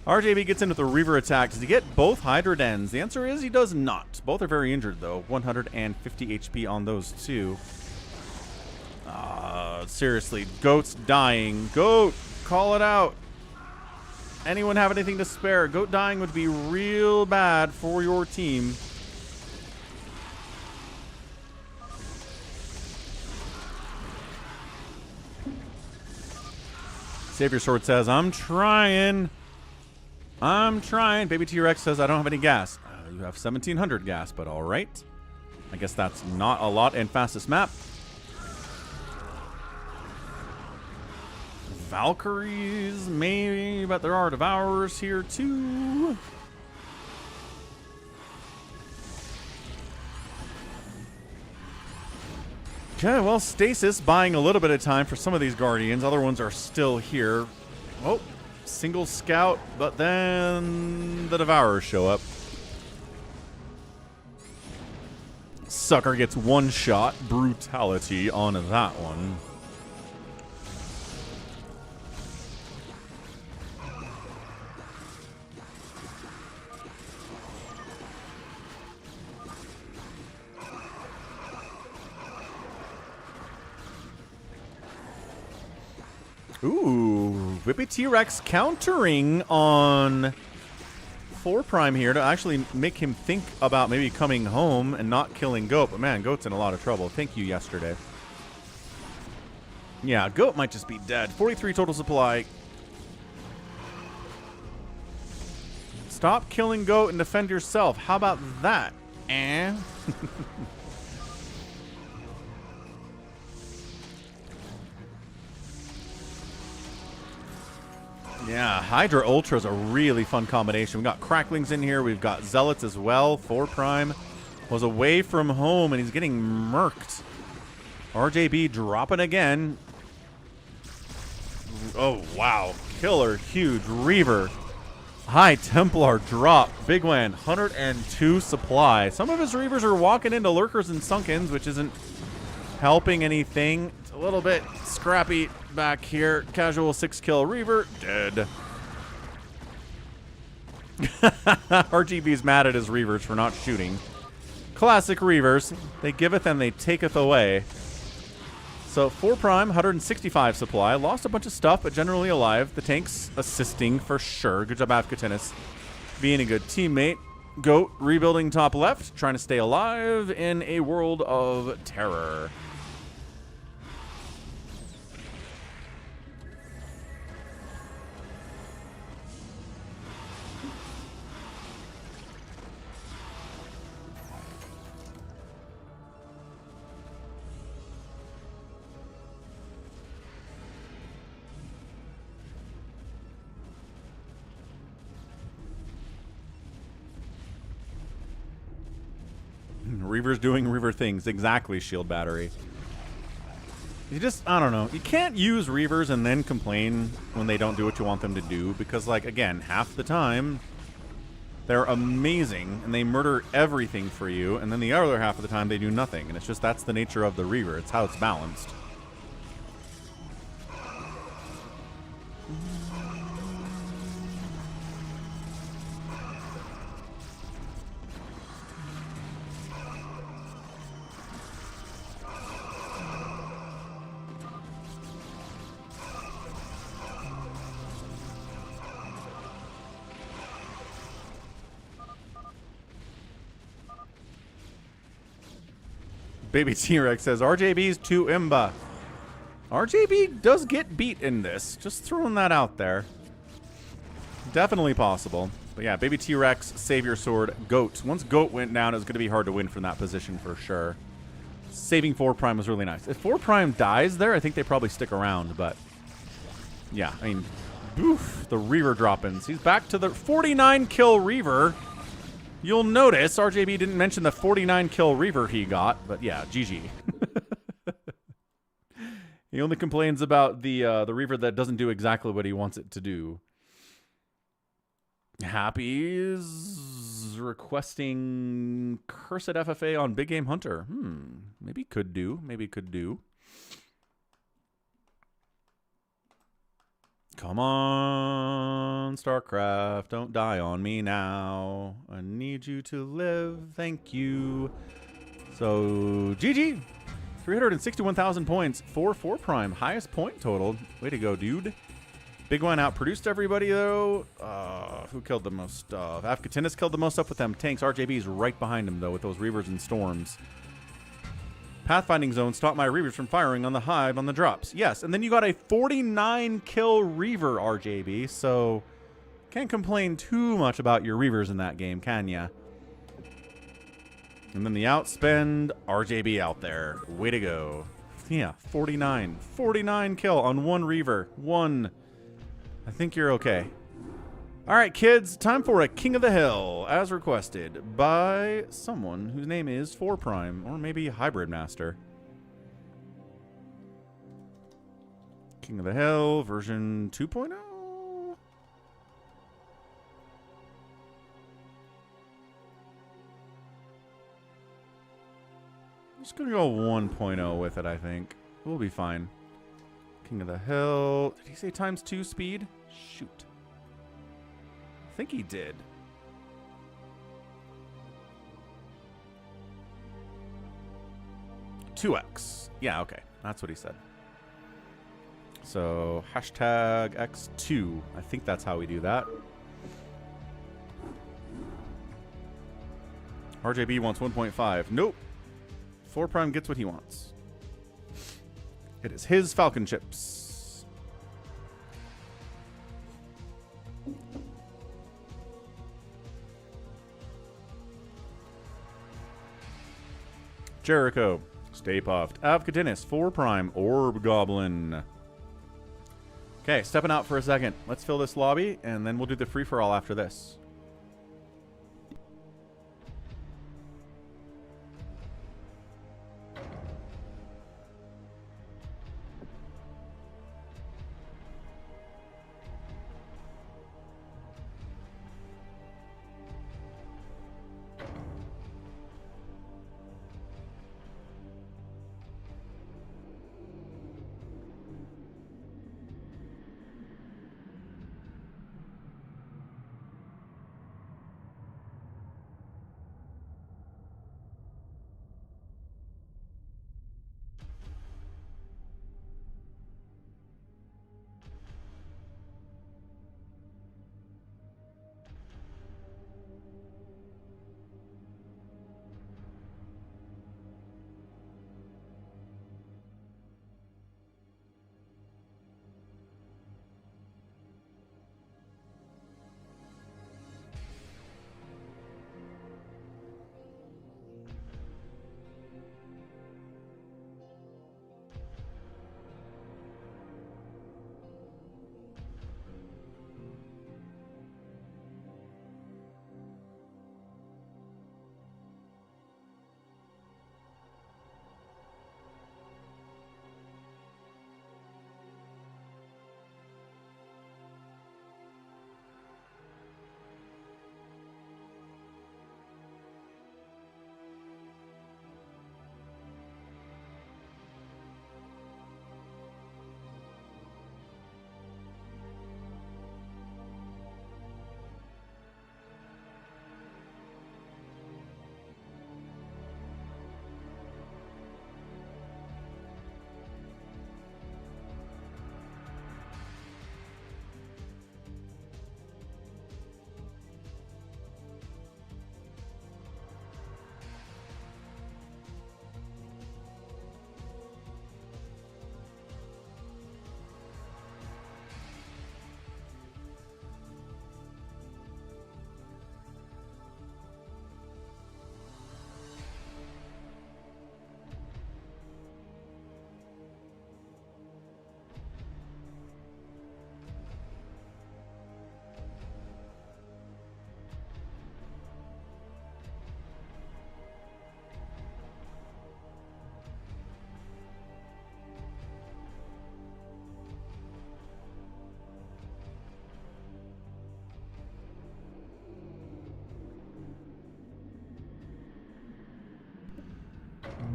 S4: RJB gets into the Reaver attack. Does he get both Hydra Dens? The answer is he does not. Both are very injured, though. 150 HP on those 2. Seriously, Goat's dying. Goat, call it out. Anyone have anything to spare? Goat dying would be real bad for your team. SaviorSword says, I'm trying. I'm trying. Baby T-Rex says, I don't have any gas. You have 1,700 gas, but all right. I guess that's not a lot in fastest map. Valkyries, maybe, but there are Devourers here too. Okay, well, Stasis buying a little bit of time for some of these Guardians. Other ones are still here. Oh, single scout, but then the Devourers show up. Sucker gets 1 shot. Brutality on that one. Ooh, Whippy T-Rex countering on 4 Prime here to actually make him think about maybe coming home and not killing Goat. But man, Goat's in a lot of trouble. Thank you yesterday. Yeah, Goat might just be dead. 43 total supply. Stop killing Goat and defend yourself. How about that? Eh? Yeah, Hydra Ultra is a really fun combination. We've got Cracklings in here. We've got Zealots as well. 4 Prime was away from home, and he's getting murked. RJB dropping again. Oh, wow. Killer, huge. Reaver. High Templar drop. Bigwan, 102 supply. Some of his Reavers are walking into Lurkers and Sunkens, which isn't helping anything. It's a little bit scrappy back here. Casual 6-kill Reaver. Dead. RGB's mad at his Reavers for not shooting. Classic Reavers. They giveth and they taketh away. So 4 Prime, 165 supply. Lost a bunch of stuff, but generally alive. The tanks assisting for sure. Good job, Avcatinus. Being a good teammate. Goat rebuilding top left. Trying to stay alive in a world of terror. Reaver's doing Reaver things. Exactly, Shield Battery. You just, I don't know. You can't use Reavers and then complain when they don't do what you want them to do. Because, like, again, half the time, they're amazing and they murder everything for you. And then the other half of the time, they do nothing. And it's just, that's the nature of the Reaver. It's how it's balanced. Baby T-Rex says, RJB's too imba. RJB does get beat in this. Just throwing that out there. Definitely possible. But yeah, Baby T-Rex, SaviorSword, Goat. Once Goat went down, it was going to be hard to win from that position for sure. Saving 4 Prime was really nice. If 4 Prime dies there, I think they probably stick around. But yeah, I mean, oof, the Reaver drop-ins. He's back to the 49 kill Reaver. You'll notice RJB didn't mention the 49 kill Reaver he got, but yeah, GG. He only complains about the Reaver that doesn't do exactly what he wants it to do. Happy is requesting Cursed FFA on Big Game Hunter. Maybe could do. Maybe could do. Come on, StarCraft. Don't die on me now. I need you to live. Thank you. So, GG. 361,000 points for 4 Prime. Highest point total. Way to go, dude. Bigwan outproduced everybody, though. Who killed the most stuff? Avcatinus killed the most stuff with them tanks. RJB's right behind him, though, with those Reavers and Storms. Pathfinding Zone stopped my Reavers from firing on the hive on the drops. Yes, and then you got a 49 kill Reaver, RJB, so can't complain too much about your Reavers in that game, can ya? And then the outspend, RJB out there. Way to go. Yeah, 49. 49 kill on one Reaver. One. I think you're okay. All right, kids, time for a King of the Hill, as requested by someone whose name is 4 Prime, or maybe Hybrid Master. King of the Hill, version 2.0? I'm just going to go 1.0 with it, I think. We'll be fine. King of the Hill. Did he say ×2 speed? Shoot. I think he did. $2x. Yeah, okay. That's what he said. So, hashtag X2. I think that's how we do that. RJB wants 1.5. Nope. 4 Prime gets what he wants. It is his Falcon chips. Jericho. Stay puffed. Avcatinus. 4 Prime. Orb Goblin. Okay, stepping out for a second. Let's fill this lobby, and then we'll do the free-for-all after this.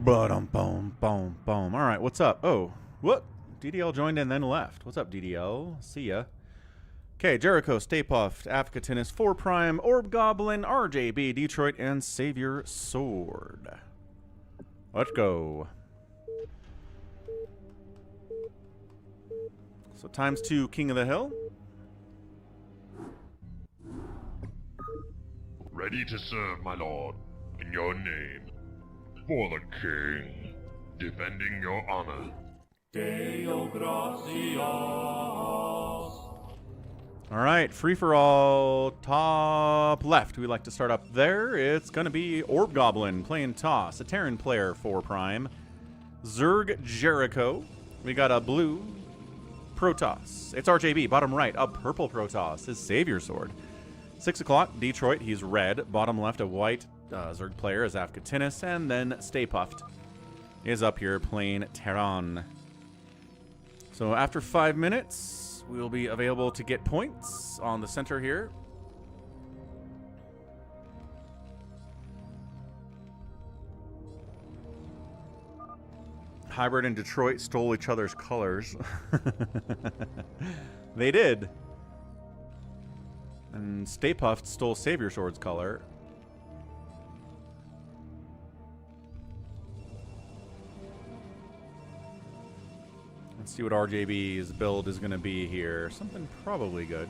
S4: Boom, boom, boom. All right, what's up? Oh, what? DDL joined and then left. What's up, DDL? See ya. Okay, Jericho, Stay Puffed, Avcatinus, 4 Prime, Orb Goblin, RJB, Detroit, and SaviorSword. Let's go. So ×2 King of the Hill.
S2: Ready to serve, my lord, in your name. For the king, defending your honor.
S4: All right, free-for-all, top left. We like to start up there. It's going to be Orb Goblin playing Toss, a Terran player, 4 Prime. Zerg Jericho. We got a blue Protoss. It's RJB, bottom right. A purple Protoss is SaviorSword. 6 o'clock, Detroit, he's red. Bottom left, a white Zerg player is Avcatinus. And then Stay Puffed is up here playing Terran. So after 5 minutes, we will be available to get points on the center here. Hybrid and Detroit stole each other's colors. They did. And Stay Puffed stole SaviorSword's color. Let's see what RJB's build is going to be here. Something probably good.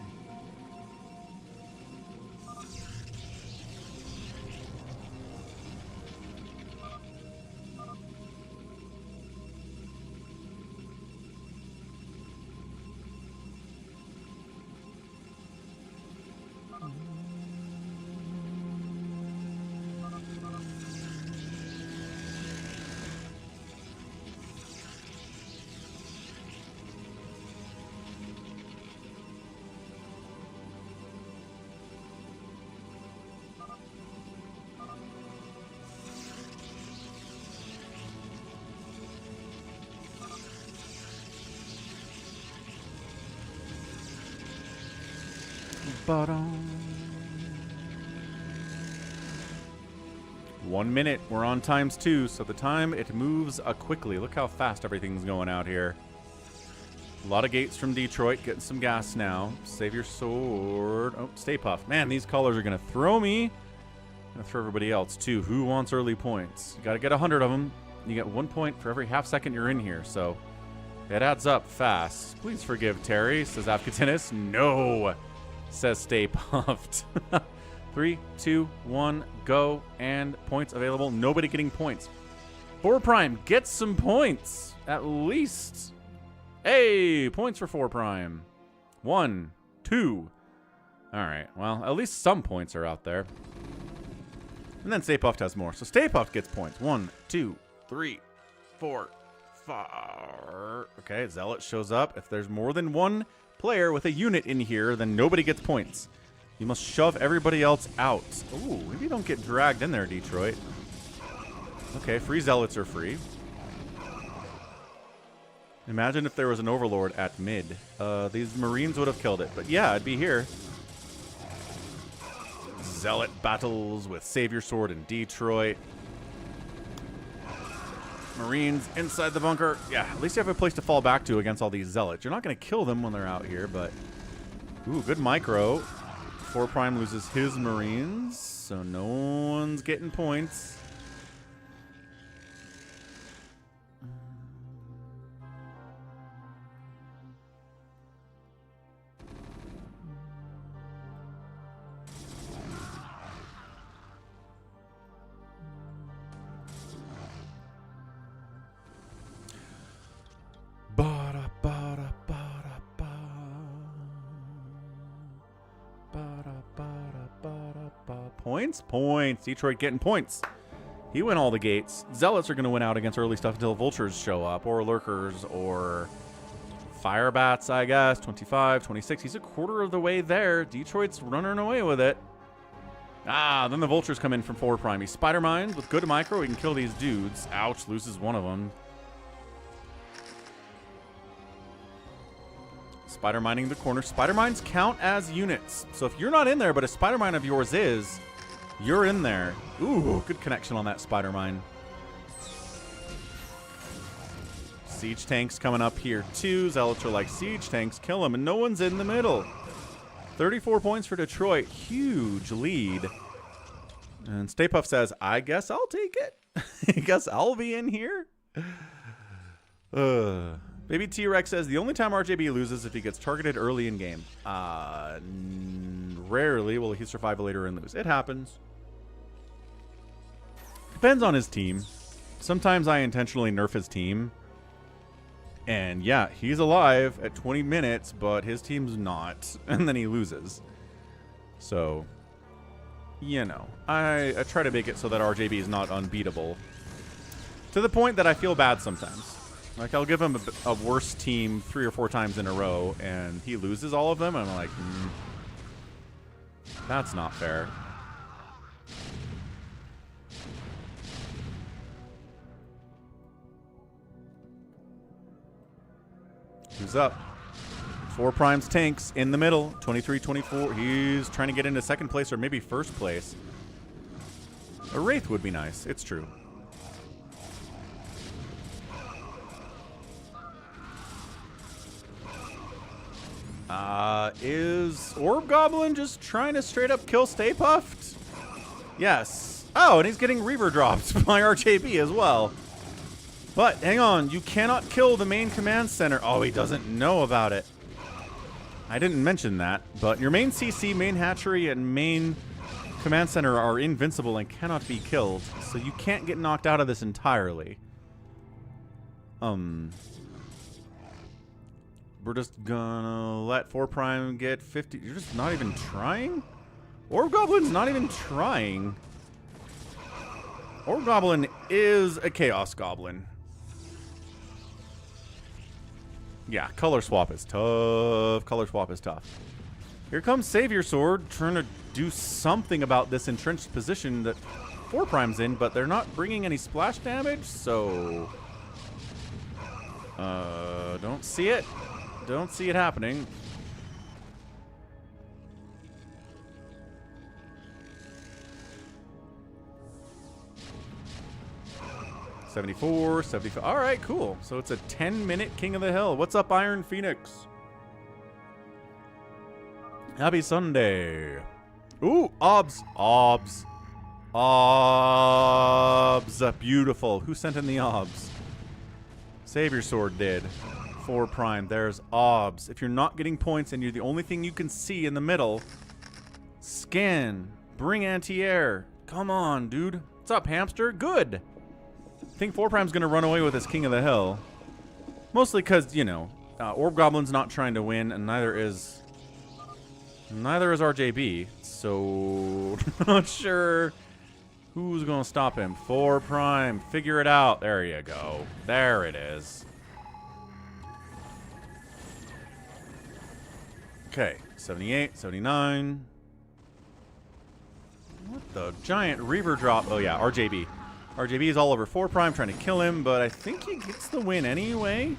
S4: Bottom. 1 minute. We're on ×2, so the time it moves quickly. Look how fast everything's going out here. A lot of gates from Detroit, getting some gas now. SaviorSword. Oh, Stay Puffed. Man, these colors are gonna throw me. Gonna throw everybody else too. Who wants early points? You gotta get 100 of them. You get 1 point for every half second you're in here, so it adds up fast. Please forgive Terry, says Avcatinus. No, says Stay Puffed. 3, 2, 1, go, and points available. Nobody getting points. 4 Prime gets some points, at least. Hey, points for 4 Prime. 1, 2. All right, well, at least some points are out there. And then Stay Puffed has more. So Stay Puffed gets points. 1, 2, 3, 4, 5. Okay, Zealot shows up. If there's more than one player with a unit in here, then nobody gets points. You must shove everybody else out. Ooh, maybe you don't get dragged in there, Detroit. Okay, free Zealots are free. Imagine if there was an Overlord at mid. These Marines would have killed it. But yeah, I'd be here. Zealot battles with SaviorSword and Detroit. Marines inside the bunker. Yeah, at least you have a place to fall back to against all these Zealots. You're not going to kill them when they're out here, but... Ooh, good micro. 4 Prime loses his Marines, so no one's getting points. Points. Detroit getting points. He went all the gates. Zealots are going to win out against early stuff until vultures show up, or lurkers, or fire bats, I guess. 25, 26. He's a quarter of the way there. Detroit's running away with it. Ah, then the vultures come in from 4 Prime. He spider mines with good micro. He can kill these dudes. Ouch, loses one of them. Spider mining the corner. Spider mines count as units. So if you're not in there, but a spider mine of yours is, you're in there. Ooh, good connection on that spider mine. Siege tanks coming up here too. Zealots are like, siege tanks, kill them, and no one's in the middle. 34 points for Detroit. Huge lead. And Stay Puft says, I guess I'll take it. I guess I'll be in here. Baby T-Rex says, the only time RJB loses if he gets targeted early in game. Rarely will he survive later and lose. It happens. Depends on his team. Sometimes I intentionally nerf his team. And yeah, he's alive at 20 minutes, but his team's not. And then he loses. So, you know, I try to make it so that RJB is not unbeatable. To the point that I feel bad sometimes. Like, I'll give him a worse team 3 or 4 times in a row, and he loses all of them, and I'm like, that's not fair. Who's up? 4 primes tanks in the middle. 23-24. He's trying to get into second place or maybe first place. A Wraith would be nice. It's true. Is Orb Goblin just trying to straight up kill Stay Puft? Yes. Oh, and he's getting Reaver dropped by RJB as well. But hang on, you cannot kill the main command center. Oh, he doesn't know about it. I didn't mention that, but your main CC, main hatchery, and main command center are invincible and cannot be killed, so you can't get knocked out of this entirely. We're just gonna let 4 prime get 50. You're just not even trying? Orb Goblin's not even trying. Orb Goblin is a Chaos Goblin. Yeah, color swap is tough. Color swap is tough. Here comes SaviorSword trying to do something about this entrenched position that 4 prime's in, but they're not bringing any splash damage, so don't see it. Don't see it happening. $74, $75. All right, cool. So it's a 10-minute King of the Hill. What's up, Iron Phoenix? Happy Sunday. Ooh, obs. Obs. Obs. Beautiful. Who sent in the obs? SaviorSword did. 4 prime. There's obs. If you're not getting points and you're the only thing you can see in the middle, scan. Bring anti-air. Come on, dude. What's up, hamster? Good. I think 4 prime's going to run away with his King of the Hill. Mostly because, you know, Orb Goblin's not trying to win, and neither is RJB. So, not sure who's going to stop him. 4 prime. Figure it out. There you go. There it is. Okay, 78, 79. What the giant Reaver drop? Oh yeah, RJB. RJB is all over 4 prime trying to kill him, but I think he gets the win anyway.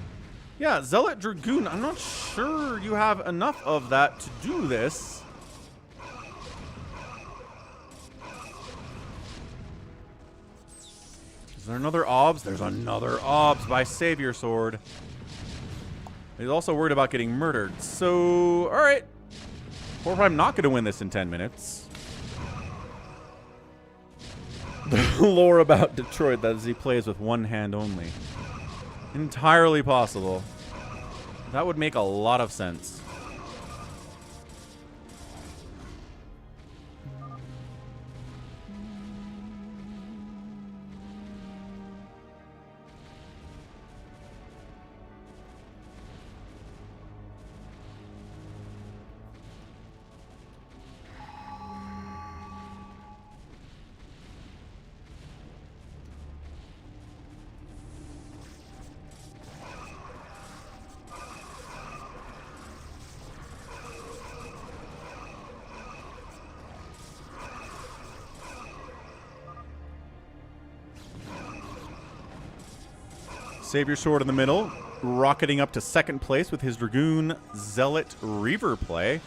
S4: Yeah, Zealot Dragoon. I'm not sure you have enough of that to do this. Is there another obs? There's another obs by SaviorSword. He's also worried about getting murdered. So, all right. 4 prime not going to win this in 10 minutes. The lore about Detroit that is he plays with one hand only. Entirely possible. That would make a lot of sense. SaviorSword in the middle, rocketing up to second place with his Dragoon Zealot Reaver play.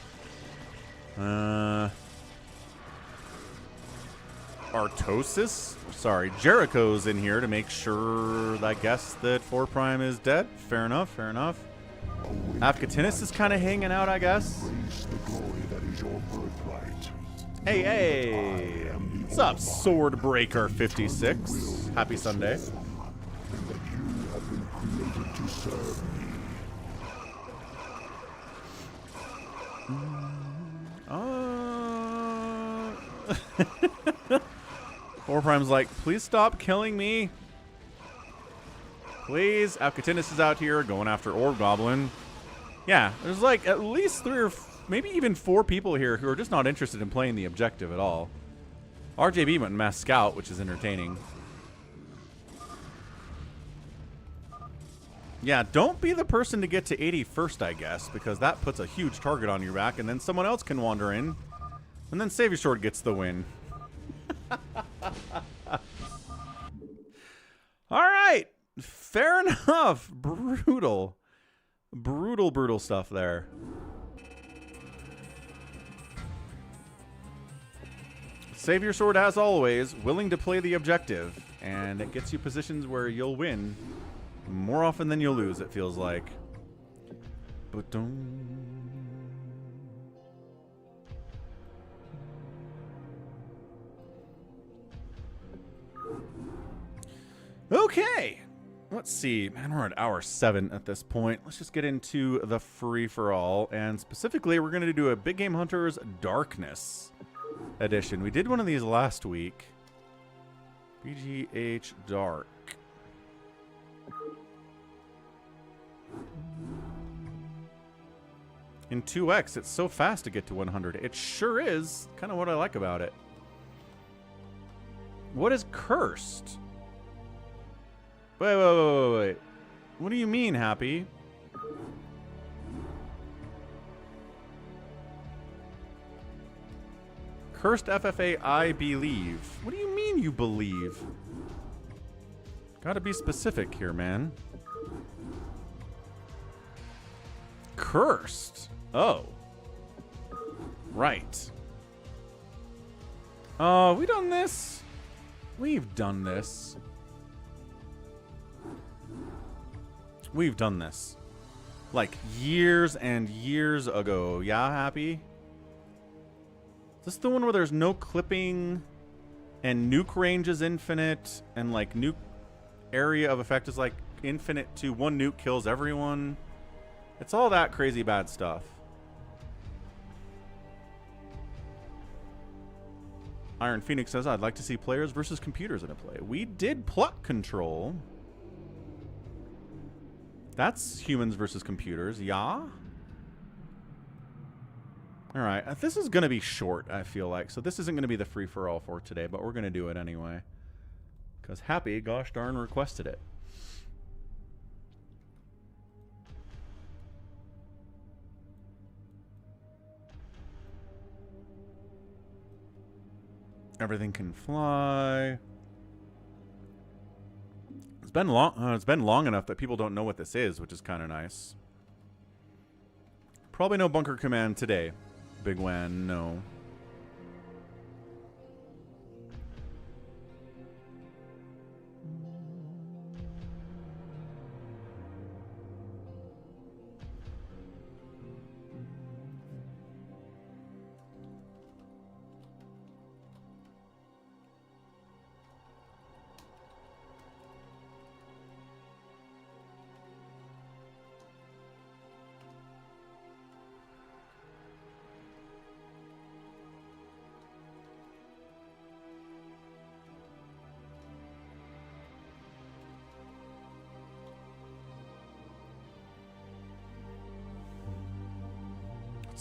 S4: Artosis. Sorry, Jericho's in here to make sure, I guess, that 4 Prime is dead. Fair enough, fair enough. Avcatinus is kind of hanging out, I guess.
S3: Embrace the glory that is your birthright.
S4: Hey, hey. What's up, Swordbreaker 56? Happy Sunday.
S3: And that you have been created to serve me.
S4: 4 Prime's like, please stop killing me. Please. Avcatinus is out here going after Orb Goblin. Yeah, there's like at least 3 or maybe even 4 people here who are just not interested in playing the objective at all. RJB went Mass Scout, which is entertaining. Yeah, don't be the person to get to 80 first, I guess, because that puts a huge target on your back, and then someone else can wander in, and then SaviorSword gets the win. All right, fair enough. Brutal, brutal, brutal stuff there. SaviorSword, as always, willing to play the objective, and it gets you positions where you'll win more often than you'll lose, it feels like. Okay. Let's see. Man, we're at hour 7 at this point. Let's just get into the free-for-all. And specifically, we're going to do a Big Game Hunters Darkness edition. We did one of these last week. BGH Dark. In 2x, it's so fast to get to 100. It sure is. Kind of what I like about it. What is Cursed? Wait. What do you mean, Happy? Cursed FFA, I believe. What do you mean you believe? Gotta be specific here, man. Cursed. Oh. Right. Oh, we done this? We've done this. We've done this. Like years and years ago. Yeah, Happy? Is this the one where there's no clipping and nuke range is infinite and like nuke area of effect is like infinite to 1 nuke kills everyone? It's all that crazy bad stuff. Iron Phoenix says, I'd like to see players versus computers in a play. We did Pluck control. That's humans versus computers. Yeah? Alright. This is going to be short, I feel like. So this isn't going to be the free-for-all for today, but we're going to do it anyway. Because Happy, gosh darn, requested it. Everything can fly. It's been long enough that people don't know what this is, which is kind of nice. Probably no bunker command today. Bigwan, no.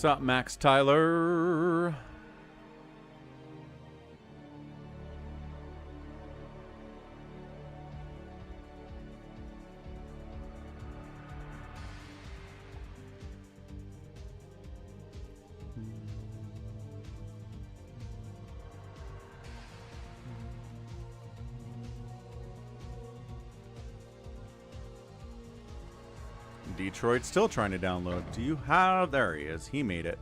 S4: What's up, Max Tyler? Detroit's still trying to download. Do you have... There he is. He made it.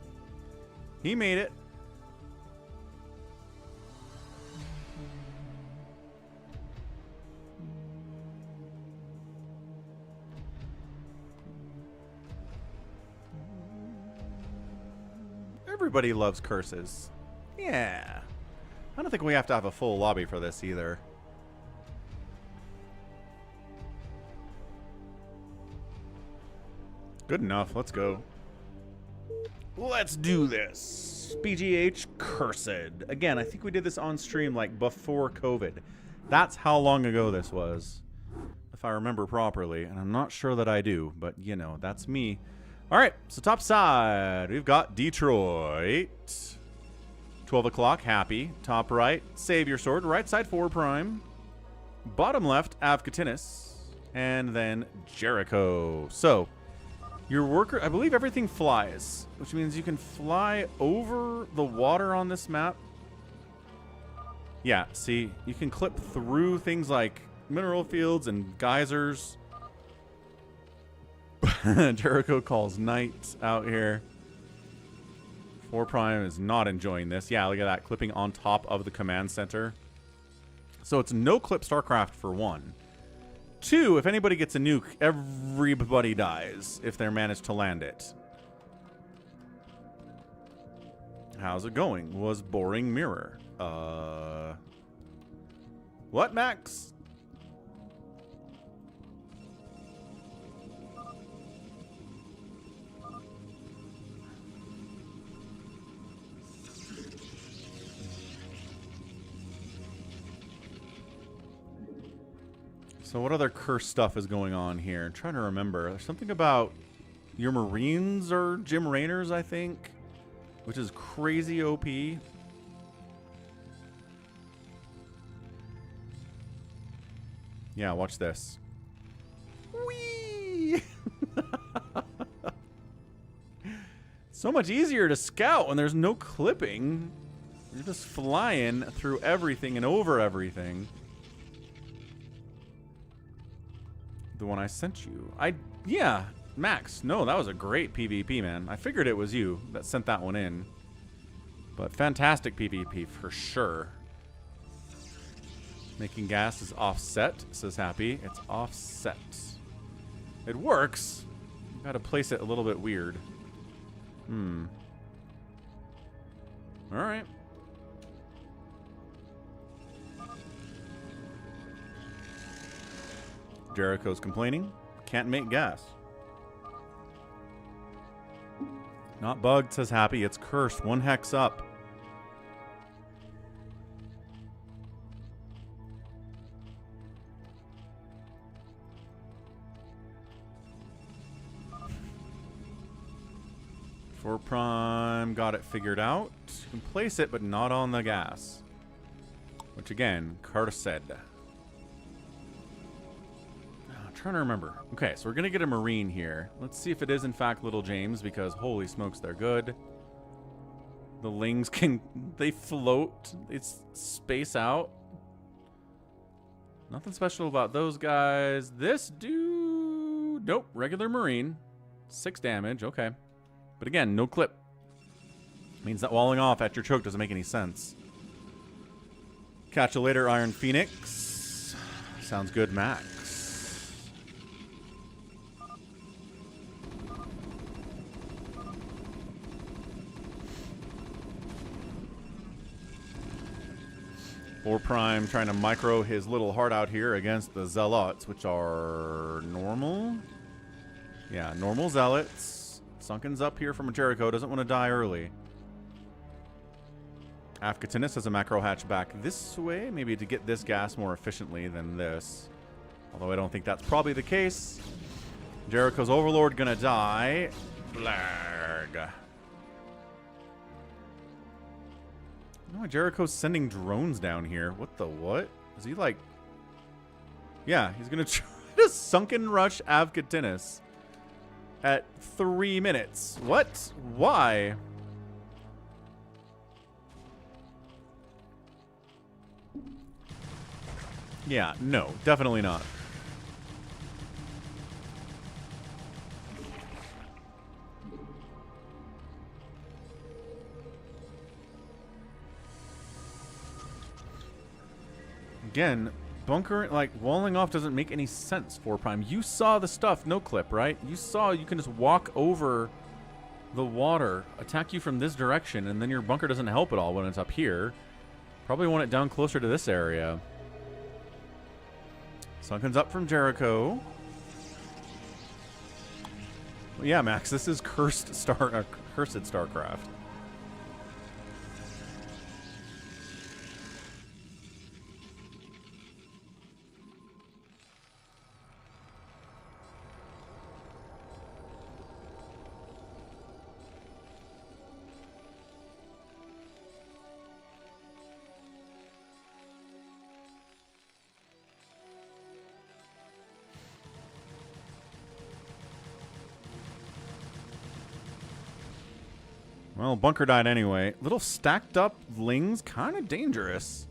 S4: He made it. Everybody loves curses. Yeah. I don't think we have to have a full lobby for this either. Good enough. Let's go. Let's do this. BGH Cursed. Again, I think we did this on stream like before COVID. That's how long ago this was, if I remember properly. And I'm not sure that I do, but you know, that's me. All right, so top side, we've got Detroit. 12 o'clock, Happy. Top right, SaviorSword. Right side, 4 Prime. Bottom left, Avcatinus. And then Jericho. So, your worker, I believe everything flies, which means you can fly over the water on this map. Yeah, see, you can clip through things like mineral fields and geysers. Jericho calls night out here. 4 Prime is not enjoying this. Yeah, look at that, clipping on top of the command center. So it's no clip StarCraft for 1. 2, if anybody gets a nuke, everybody dies if they're managed to land it. How's it going? Was boring mirror. What, Max? So what other curse stuff is going on here? I'm trying to remember. There's something about your Marines or Jim Rayners, I think, which is crazy OP. Yeah, watch this. Whee! So much easier to scout when there's no clipping. You're just flying through everything and over everything. The one I sent you. Yeah, Max. No, that was a great PvP, man. I figured it was you that sent that one in. But fantastic PvP for sure. Making gas is offset, says Happy. It's offset. It works. You gotta place it a little bit weird. Alright. Jericho's complaining. Can't make gas. Not bugged, says Happy. It's cursed. 1 hex up. For Prime, got it figured out. You can place it, but not on the gas. Which again, cursed. Trying to remember. Okay, so we're gonna get a Marine here. Let's see if it is in fact Little James, because holy smokes, they're good. The Lings they float. It's space out. Nothing special about those guys. This dude, nope, regular Marine. 6 damage, okay. But again, no clip. Means that walling off at your choke doesn't make any sense. Catch you later, Iron Phoenix. Sounds good, Max. Or Prime trying to micro his little heart out here against the Zealots, which are normal. Yeah, normal Zealots. Sunken's up here from Jericho. Doesn't want to die early. Avcatinus has a macro hatch back this way. Maybe to get this gas more efficiently than this. Although I don't think that's probably the case. Jericho's Overlord gonna die. Blarg. No, Jericho's sending drones down here. What the what? Is he like... Yeah, he's going to try to sunken rush Avcatinus at 3 minutes. What? Why? Yeah, no, definitely not. Again, bunker, like, walling off doesn't make any sense, 4 Prime. You saw the stuff, no clip, right? You saw you can just walk over the water, attack you from this direction, and then your bunker doesn't help at all when it's up here. Probably want it down closer to this area. Sun comes up from Jericho. Well, yeah, Max, this is Cursed StarCraft. Well, bunker died anyway. Little stacked up lings, kind of dangerous.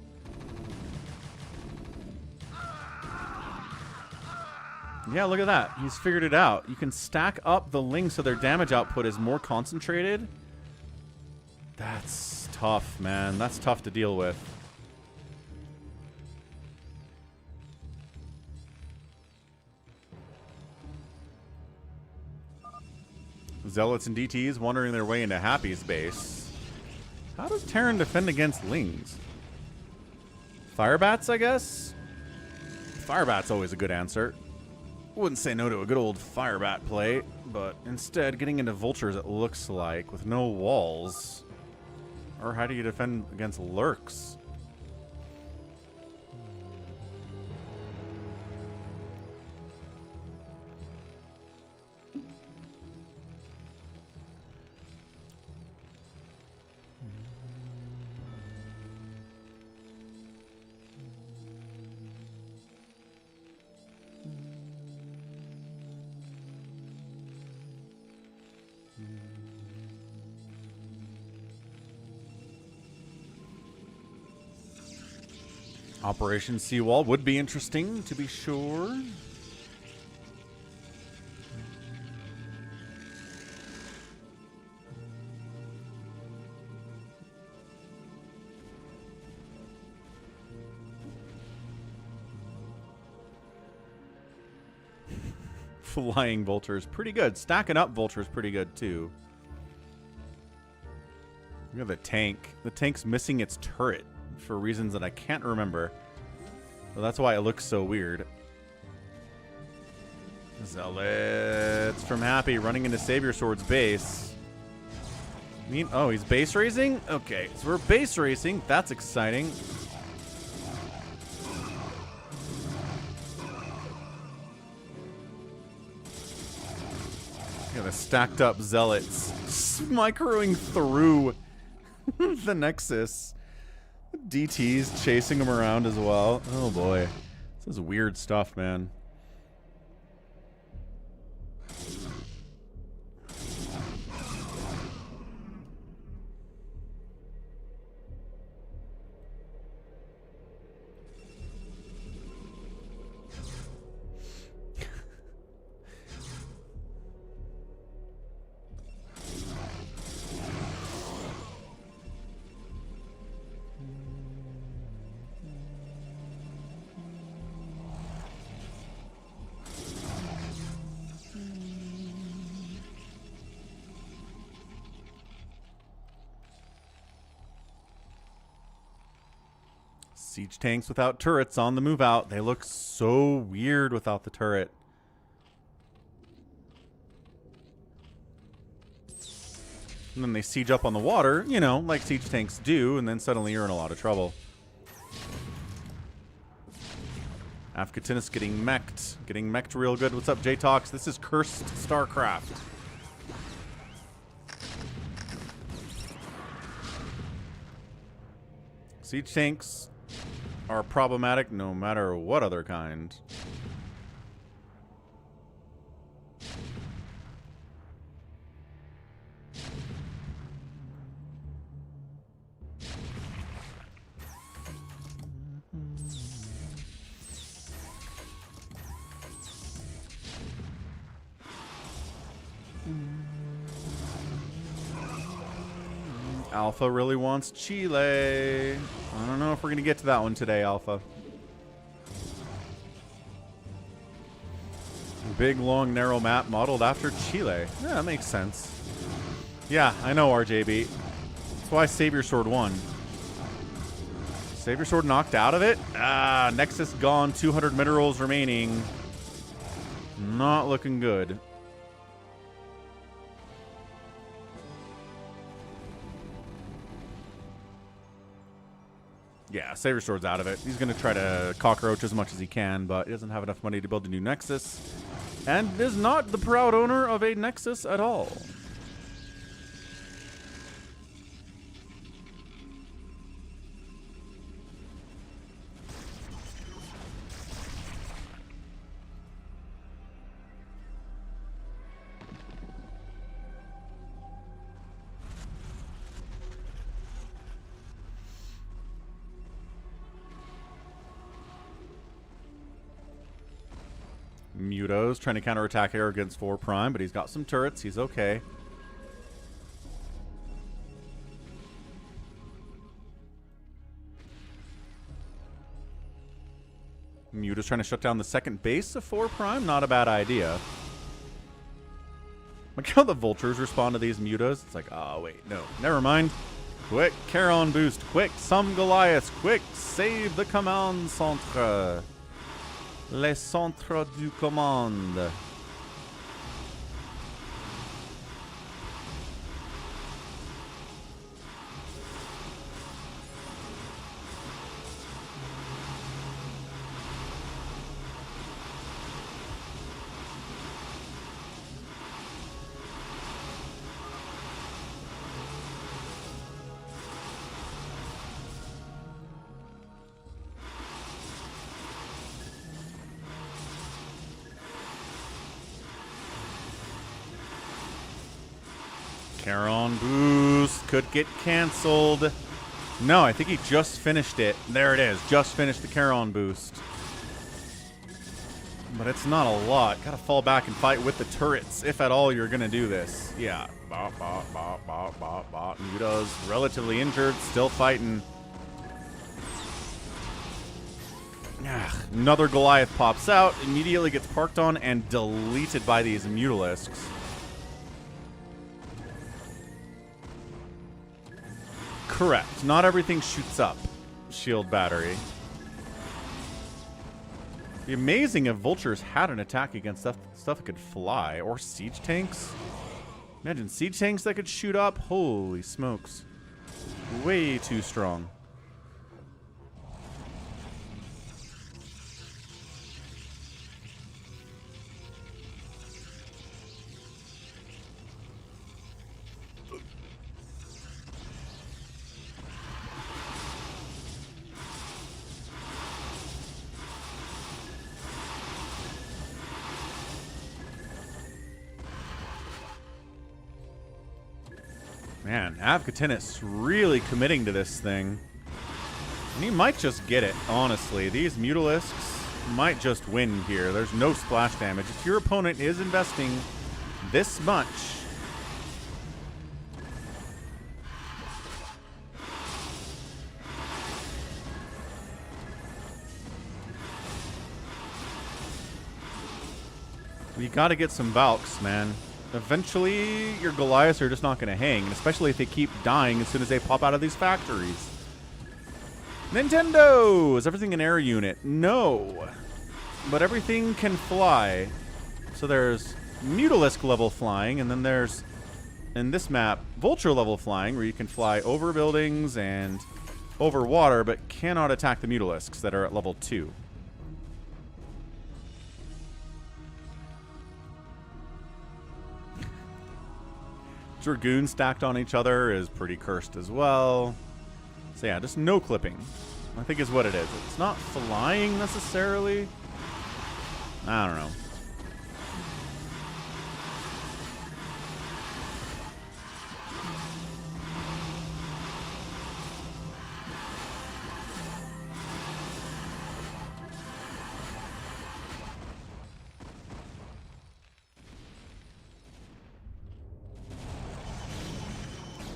S4: Yeah, look at that. He's figured it out. You can stack up the lings so their damage output is more concentrated. That's tough, man. That's tough to deal with. Zealots and DTs wandering their way into Happy's base. How does Terran defend against lings? Firebats, I guess? Firebat's always a good answer. Wouldn't say no to a good old Firebat play, but instead getting into vultures, it looks like, with no walls. Or how do you defend against lurks? Operation Seawall would be interesting, to be sure. Flying vultures, pretty good. Stacking up vultures, pretty good too. Look at the tank. The tank's missing its turret for reasons that I can't remember. So that's why it looks so weird. Zealots from Happy running into SaviorSword's base. Oh, he's base racing? Okay, so we're base racing. That's exciting. Yeah, the stacked up Zealots microing through the Nexus. DT's chasing him around as well. Oh boy. This is weird stuff, man. Siege tanks without turrets on the move out. They look so weird without the turret. And then they siege up on the water, you know, like siege tanks do, and then suddenly you're in a lot of trouble. Avcatinus getting mech'd real good. What's up, J-Tox? This is Cursed StarCraft. Siege tanks are problematic no matter what other kind. Alpha really wants Chile. I don't know if we're going to get to that one today, Alpha. Big, long, narrow map modeled after Chile. Yeah, that makes sense. Yeah, I know, RJB. That's why SaviorSword won. SaviorSword knocked out of it. Ah, Nexus gone. 200 minerals remaining. Not looking good. Yeah, SaviorSword's out of it. He's going to try to cockroach as much as he can, but he doesn't have enough money to build a new Nexus. And is not the proud owner of a Nexus at all. Muto's trying to counterattack here against 4 Prime, but he's got some turrets. He's okay. Muto's trying to shut down the second base of 4 Prime. Not a bad idea. Look how the vultures respond to these Mutos. It's like, oh, wait, no. Never mind. Quick, Charon boost. Quick, some Goliaths. Quick, save the command centre. Les centres du commande. Charon boost could get canceled. No, I think he just finished it. There it is. Just finished the Charon boost. But it's not a lot. Gotta fall back and fight with the turrets, if at all you're gonna do this. Yeah. Bop, bop, bop, bop, bop, bop. Muto's relatively injured, still fighting. Another Goliath pops out, immediately gets parked on and deleted by these Mutalisks. Correct. Not everything shoots up. Shield battery. It'd be amazing if vultures had an attack against stuff that could fly. Or siege tanks. Imagine siege tanks that could shoot up. Holy smokes. Way too strong. Man, Avcatinus really committing to this thing. And he might just get it, honestly. These Mutalisks might just win here. There's no splash damage. If your opponent is investing this much, you gotta get some Valks, man. Eventually, your Goliaths are just not going to hang, and especially if they keep dying as soon as they pop out of these factories. Nintendo! Is everything an air unit? No. But everything can fly. So there's Mutalisk level flying, and then there's, in this map, Vulture level flying, where you can fly over buildings and over water, but cannot attack the Mutalisks that are at level 2. Dragoon stacked on each other is pretty cursed as well. So yeah, just no clipping, I think is what it is. It's not flying necessarily. I don't know.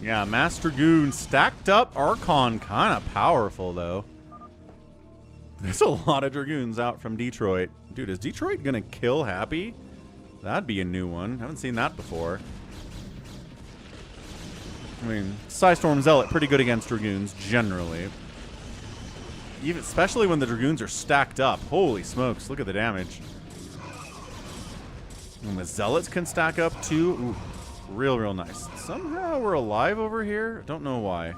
S4: Yeah, Master Dragoon stacked up Archon, kind of powerful though. There's a lot of Dragoons out from Detroit. Dude, is Detroit gonna kill Happy? That'd be a new one. Haven't seen that before. I mean, Psystorm Zealot, pretty good against Dragoons, generally. Even, especially when the Dragoons are stacked up. Holy smokes, look at the damage. And the Zealots can stack up too. Ooh, real nice. Somehow we're alive over here. Don't know why.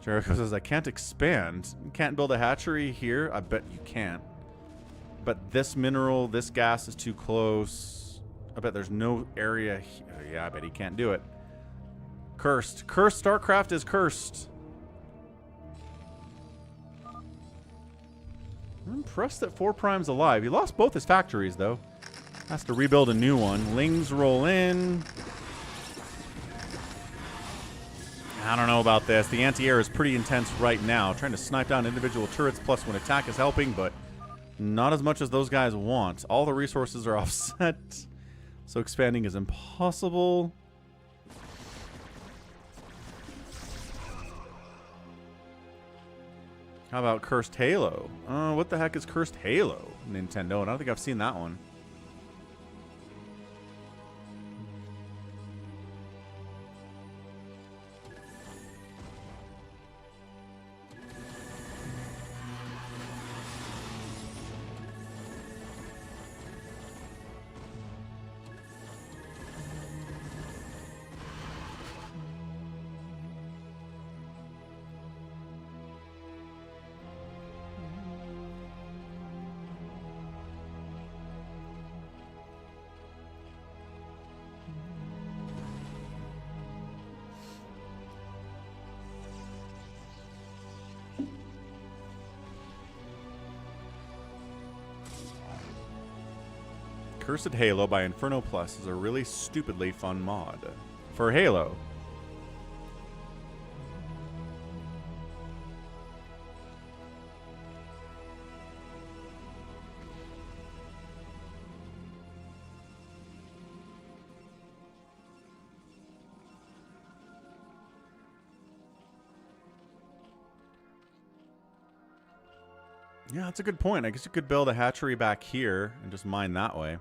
S4: Jericho says, I can't expand. You can't build a hatchery here. I bet you can't. But this mineral, this gas is too close. I bet there's no area here. Yeah, I bet he can't do it. Cursed. Cursed StarCraft is cursed. I'm impressed that 4Prime's alive. He lost both his factories, though. Has to rebuild a new one. Lings roll in. I don't know about this. The anti-air is pretty intense right now. Trying to snipe down individual turrets, plus when attack is helping, but not as much as those guys want. All the resources are offset, so expanding is impossible. How about Cursed Halo? What the heck is Cursed Halo, Nintendo? I don't think I've seen that one. Cursed Halo by Inferno Plus is a really stupidly fun mod for Halo. Yeah, that's a good point. I guess you could build a hatchery back here and just mine that way.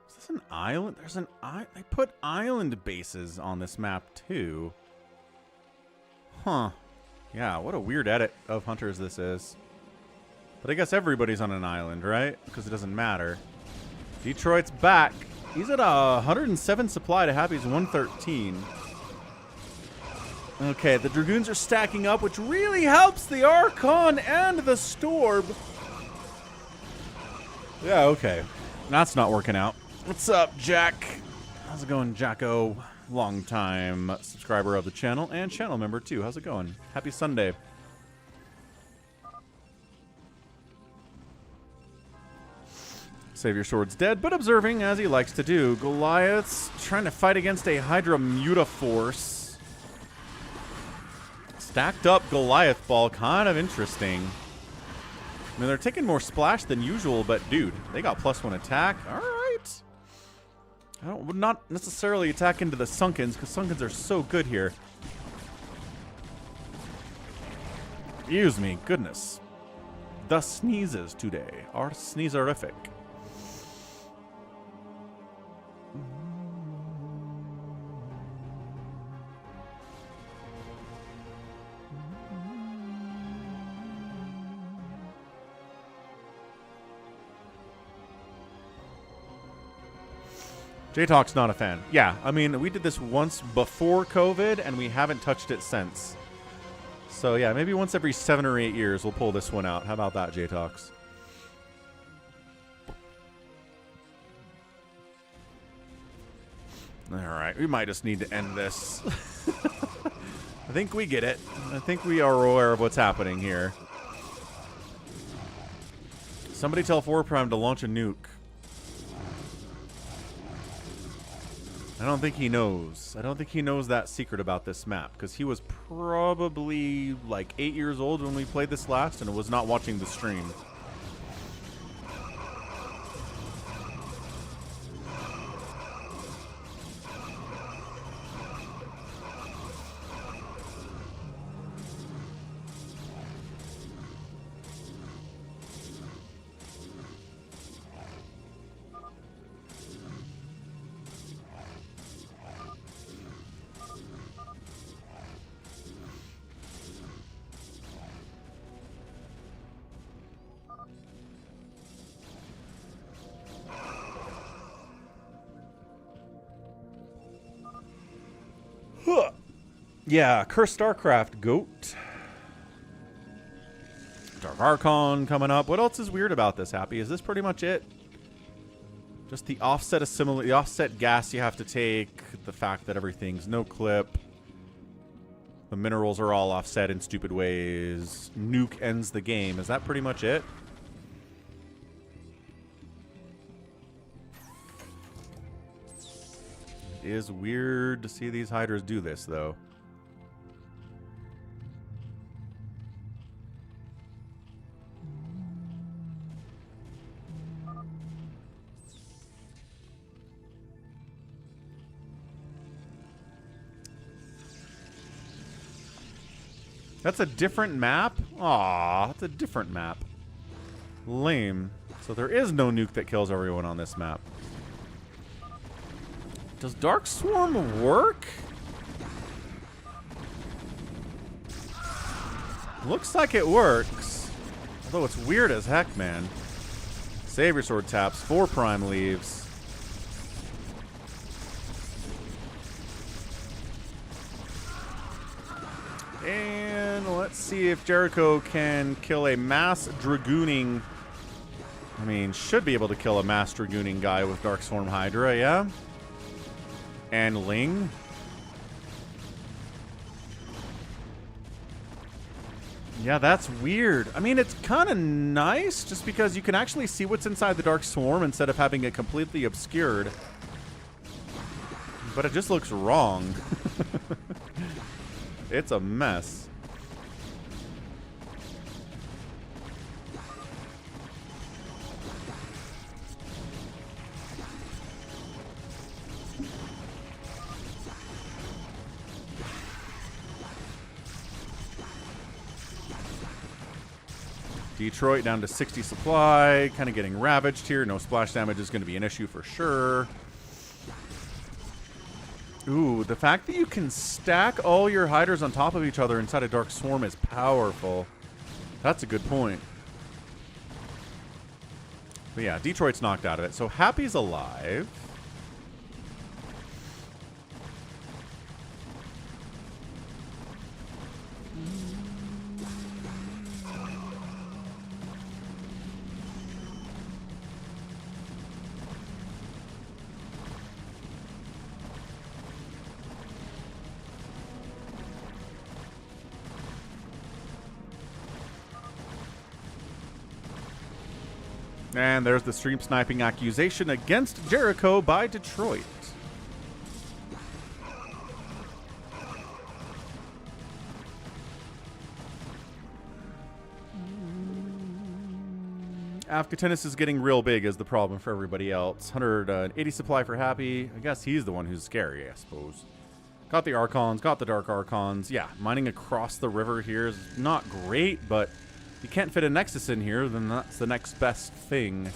S4: Is this an island? There's an island. They put island bases on this map too. Huh. Yeah, what a weird edit of Hunters this is. But I guess everybody's on an island, right? Because it doesn't matter. Detroit's back. He's at 107 supply to Happy's 113. Okay, the Dragoons are stacking up, which really helps the Archon and the Storm. Yeah, okay. That's not working out. What's up, Jack? How's it going, Jacko? Long-time subscriber of the channel and channel member, too. How's it going? Happy Sunday. SaviorSword's dead, but observing, as he likes to do. Goliath's trying to fight against a Hydra Mutaforce. Stacked up Goliath ball, kind of interesting. I mean, they're taking more splash than usual, but dude, they got +1 attack. All right. I would not necessarily attack into the Sunkens, because Sunkens are so good here. Excuse me, goodness. The sneezes today are sneezerific. J-Talk's not a fan. Yeah, I mean, we did this once before COVID, and we haven't touched it since. So, yeah, maybe once every 7 or 8 years we'll pull this one out. How about that, J-Talks? All right, we might just need to end this. I think we get it. I think we are aware of what's happening here. Somebody tell 4Prime to launch a nuke. I don't think he knows. I don't think he knows that secret about this map, because he was probably like 8 years old when we played this last and was not watching the stream. Yeah, Cursed StarCraft GOAT. Dark Archon coming up. What else is weird about this, Happy? Is this pretty much it? Just the offset the offset gas you have to take, the fact that everything's no clip. The minerals are all offset in stupid ways. Nuke ends the game. Is that pretty much it? It is weird to see these hiders do this, though. That's a different map? Aw, that's a different map. Lame. So there is no nuke that kills everyone on this map. Does Dark Swarm work? Looks like it works. Although it's weird as heck, man. SaviorSword taps, 4 prime leaves. And let's see if Jericho can kill a mass dragooning. I mean, should be able to kill a mass dragooning guy with Dark Swarm Hydra, yeah? And Ling. Yeah, that's weird. I mean, it's kind of nice just because you can actually see what's inside the Dark Swarm instead of having it completely obscured. But it just looks wrong. It's a mess. Detroit down to 60 supply, kind of getting ravaged here. No splash damage is going to be an issue for sure. Ooh, the fact that you can stack all your hiders on top of each other inside a Dark Swarm is powerful. That's a good point. But yeah, Detroit's knocked out of it. So Happy's alive. And there's the stream sniping accusation against Jericho by Detroit. Avcatinus is getting real big is the problem for everybody else. 180 supply for Happy. I guess he's the one who's scary, I suppose. Got the Archons, got the Dark Archons. Yeah, mining across the river here is not great, but if you can't fit a Nexus in here, then that's the next best thing.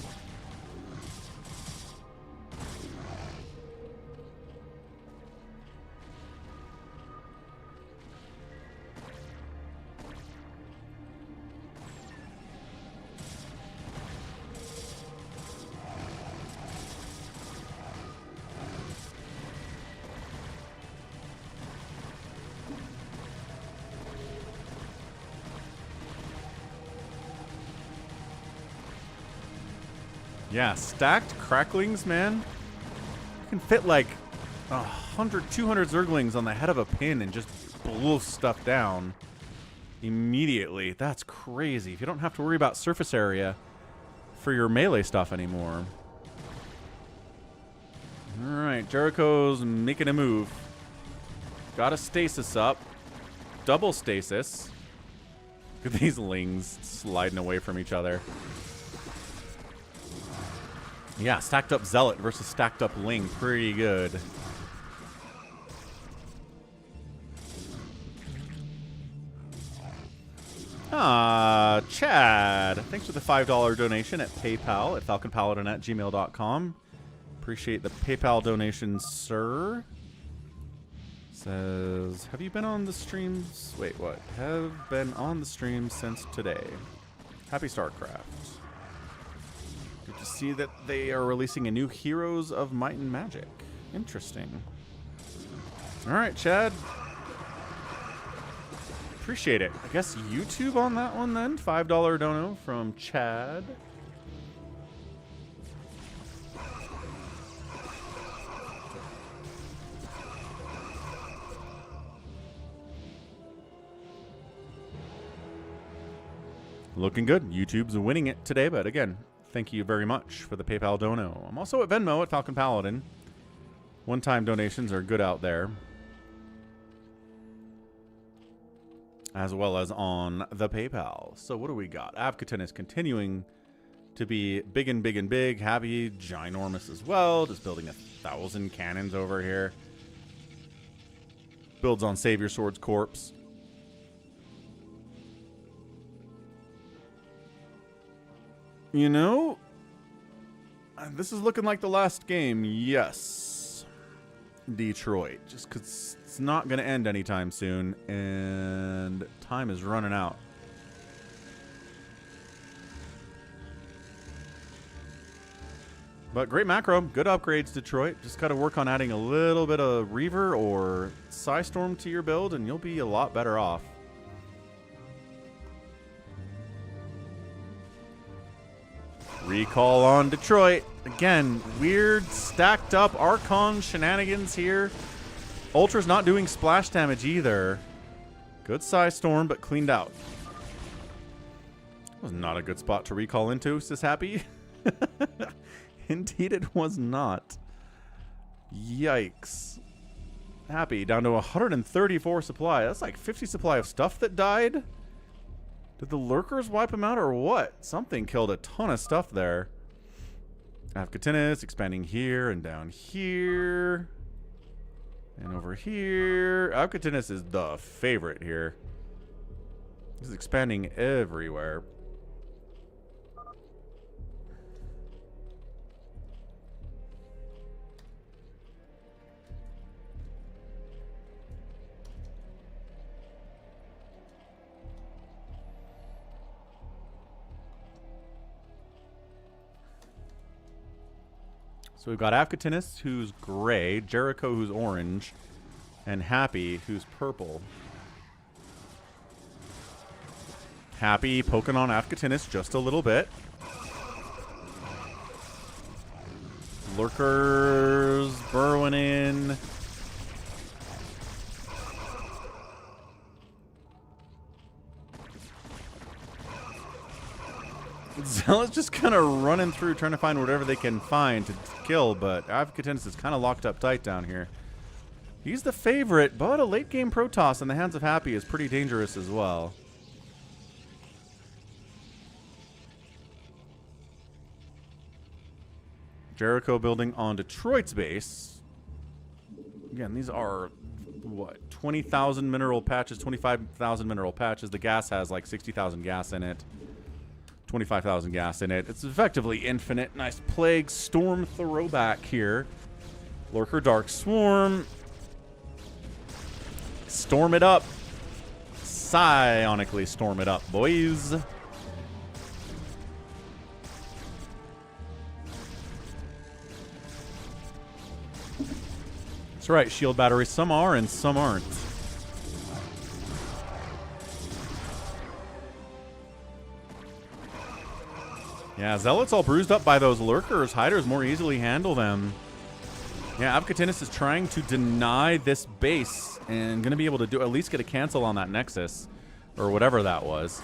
S4: Yeah, stacked cracklings, man. You can fit like 100, 200 Zerglings on the head of a pin and just blow stuff down immediately. That's crazy. If you don't have to worry about surface area for your melee stuff anymore. All right, Jericho's making a move. Got a stasis up. Double stasis. Look at these Lings sliding away from each other. Yeah, stacked up Zealot versus stacked up Ling. Pretty good. Chad. Thanks for the $5 donation at PayPal at falconpaladin@gmail.com. Appreciate the PayPal donation, sir. Says, have you been on the streams? Wait, what? Have been on the stream since today. Happy StarCraft. Good to see that they are releasing a new Heroes of Might and Magic. Interesting. All right, Chad. Appreciate it. I guess YouTube on that one then. $5 dono from Chad. Looking good. YouTube's winning it today, but again, thank you very much for the PayPal dono. I'm also at Venmo at Falcon Paladin. One-time donations are good out there. As well as on the PayPal. So what do we got? Avcatinus continuing to be big and big and big. Happy, ginormous as well. Just building 1,000 cannons over here. Builds on SaviorSword's corpse. You know, this is looking like the last game. Yes. Detroit. Just because it's not going to end anytime soon. And time is running out. But great macro. Good upgrades, Detroit. Just got to work on adding a little bit of Reaver or Psystorm to your build, and you'll be a lot better off. Recall on Detroit. Again, weird stacked up Archon shenanigans here. Ultra's not doing splash damage either. Good Psystorm, but cleaned out. Was not a good spot to recall into, Sis Happy. Indeed it was not. Yikes. Happy, down to 134 supply. That's like 50 supply of stuff that died. Did the lurkers wipe him out or what? Something killed a ton of stuff there. Avcatinus expanding here and down here. And over here. Avcatinus is the favorite here. He's expanding everywhere. So we've got Avcatinus, who's gray, Jericho, who's orange, and Happy, who's purple. Happy poking on Avcatinus just a little bit. Lurkers burrowing in. Zealot's just kind of running through, trying to find whatever they can find to kill, but Avcatinus is kind of locked up tight down here. He's the favorite, but a late game Protoss in the hands of Happy is pretty dangerous as well. Jericho building on Detroit's base. Again, these are, what, 20,000 mineral patches, 25,000 mineral patches. The gas has like 60,000 gas in it. 25,000 gas in it. It's effectively infinite. Nice Plague Storm throwback here. Lurker Dark Swarm. Storm it up. Psionically storm it up, boys. That's right, shield batteries. Some are and some aren't. Yeah, Zealot's all bruised up by those lurkers. Hiders more easily handle them. Yeah, Avcatinus is trying to deny this base and going to be able to do at least get a cancel on that Nexus or whatever that was.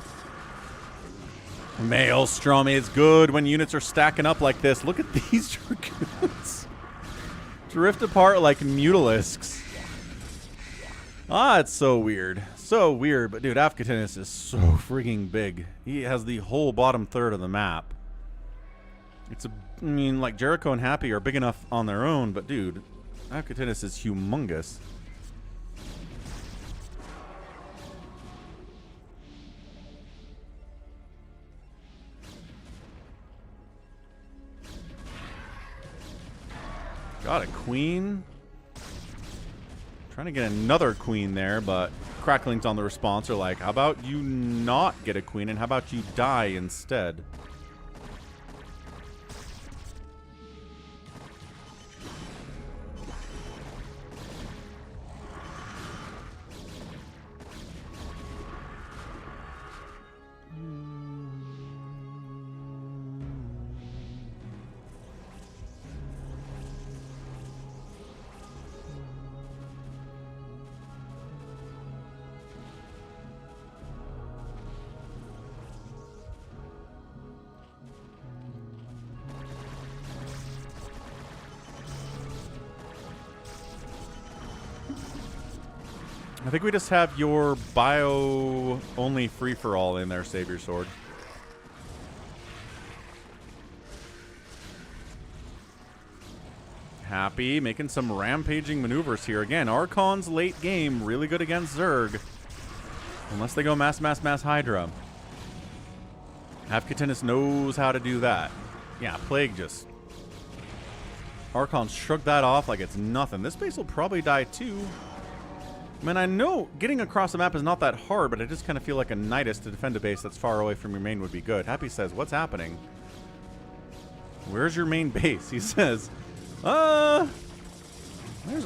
S4: Maelstrom is good when units are stacking up like this. Look at these Dragoons. Drift apart like Mutalisks. Ah, it's so weird. So weird, but dude, Avcatinus is so freaking big. He has the whole bottom third of the map. It's I mean, like Jericho and Happy are big enough on their own, but dude, Avcatinus is humongous. Got a queen. Trying to get another queen there, but Cracklings on the response are like, how about you not get a queen and how about you die instead? I think we just have your bio only free-for-all in there, SaviorSword. Happy, making some rampaging maneuvers here. Again, Archon's late game, really good against Zerg. Unless they go mass Hydra. Avcatinus knows how to do that. Yeah, Plague just... Archon shrugged that off like it's nothing. This base will probably die too. I mean, I know getting across the map is not that hard, but I just kind of feel like a Nidus to defend a base that's far away from your main would be good. Happy says, what's happening? Where's your main base? He says, there's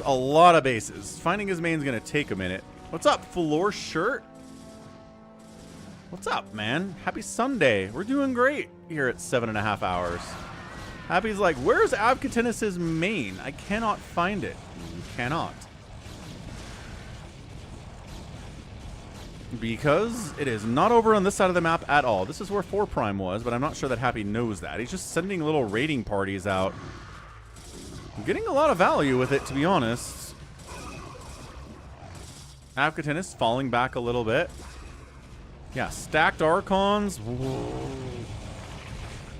S4: a lot of bases. Finding his main's going to take a minute. What's up, Floor Shirt? What's up, man? Happy Sunday. We're doing great here at 7.5 hours. Happy's like, where's Avcatinus' main? I cannot find it. You cannot. Because it is not over on this side of the map at all. This is where 4 Prime was, but I'm not sure that Happy knows that. He's just sending little raiding parties out. I'm getting a lot of value with it, to be honest. Avcatinus falling back a little bit. Yeah, stacked Archons. Whoa.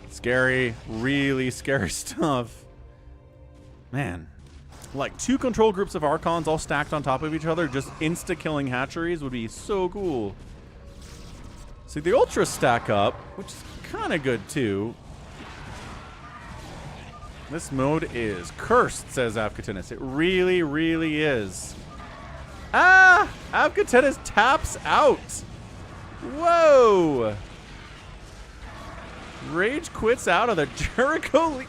S4: Scary, really scary stuff. Man, like 2 control groups of Archons all stacked on top of each other, just insta-killing hatcheries would be so cool. See, the Ultras stack up, which is kind of good too. This mode is cursed, says Avcatinus. It really, really is. Ah! Avcatinus taps out. Whoa! Rage quits out of the Jericho.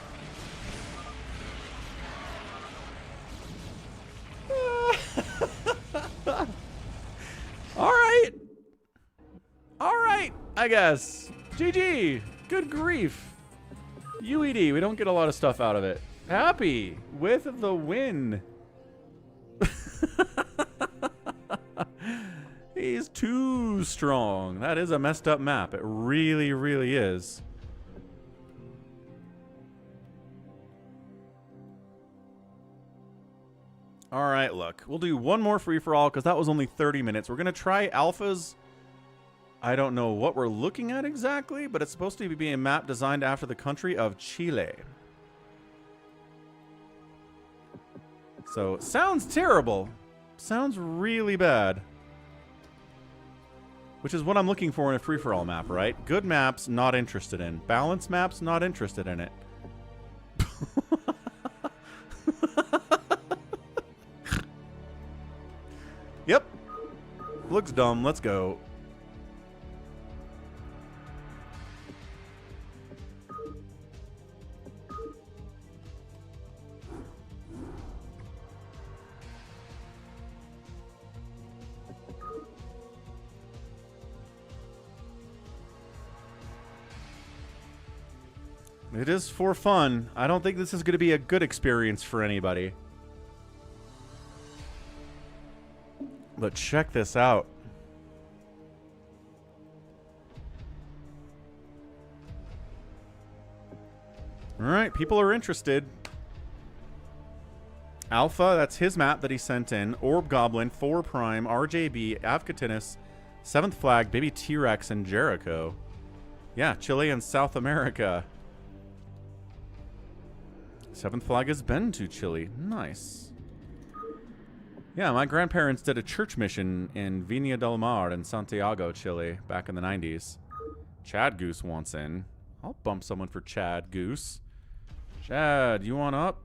S4: Alright. Alright, I guess. GG. Good grief. UED, we don't get a lot of stuff out of it. Happy with the win. He's too strong. That is a messed up map. It really, really is. All right, look. We'll do one more free-for-all because that was only 30 minutes. We're going to try alphas. I don't know what we're looking at exactly, but it's supposed to be a map designed after the country of Chile. So, sounds terrible. Sounds really bad. Which is what I'm looking for in a free-for-all map, right? Good maps, not interested in. Balanced maps, not interested in it. Yep. Looks dumb. Let's go. It is for fun. I don't think this is going to be a good experience for anybody. But check this out. Alright, people are interested. Alpha, that's his map that he sent in. Orb Goblin, 4 Prime, RJB, Avcatinus, 7th Flag, Baby T-Rex, and Jericho. Yeah, Chile and South America. 7th Flag has been to Chile. Nice. Yeah, my grandparents did a church mission in Viña del Mar in Santiago, Chile, back in the 90s. Chad Goose wants in. I'll bump someone for Chad Goose. Chad, you want up?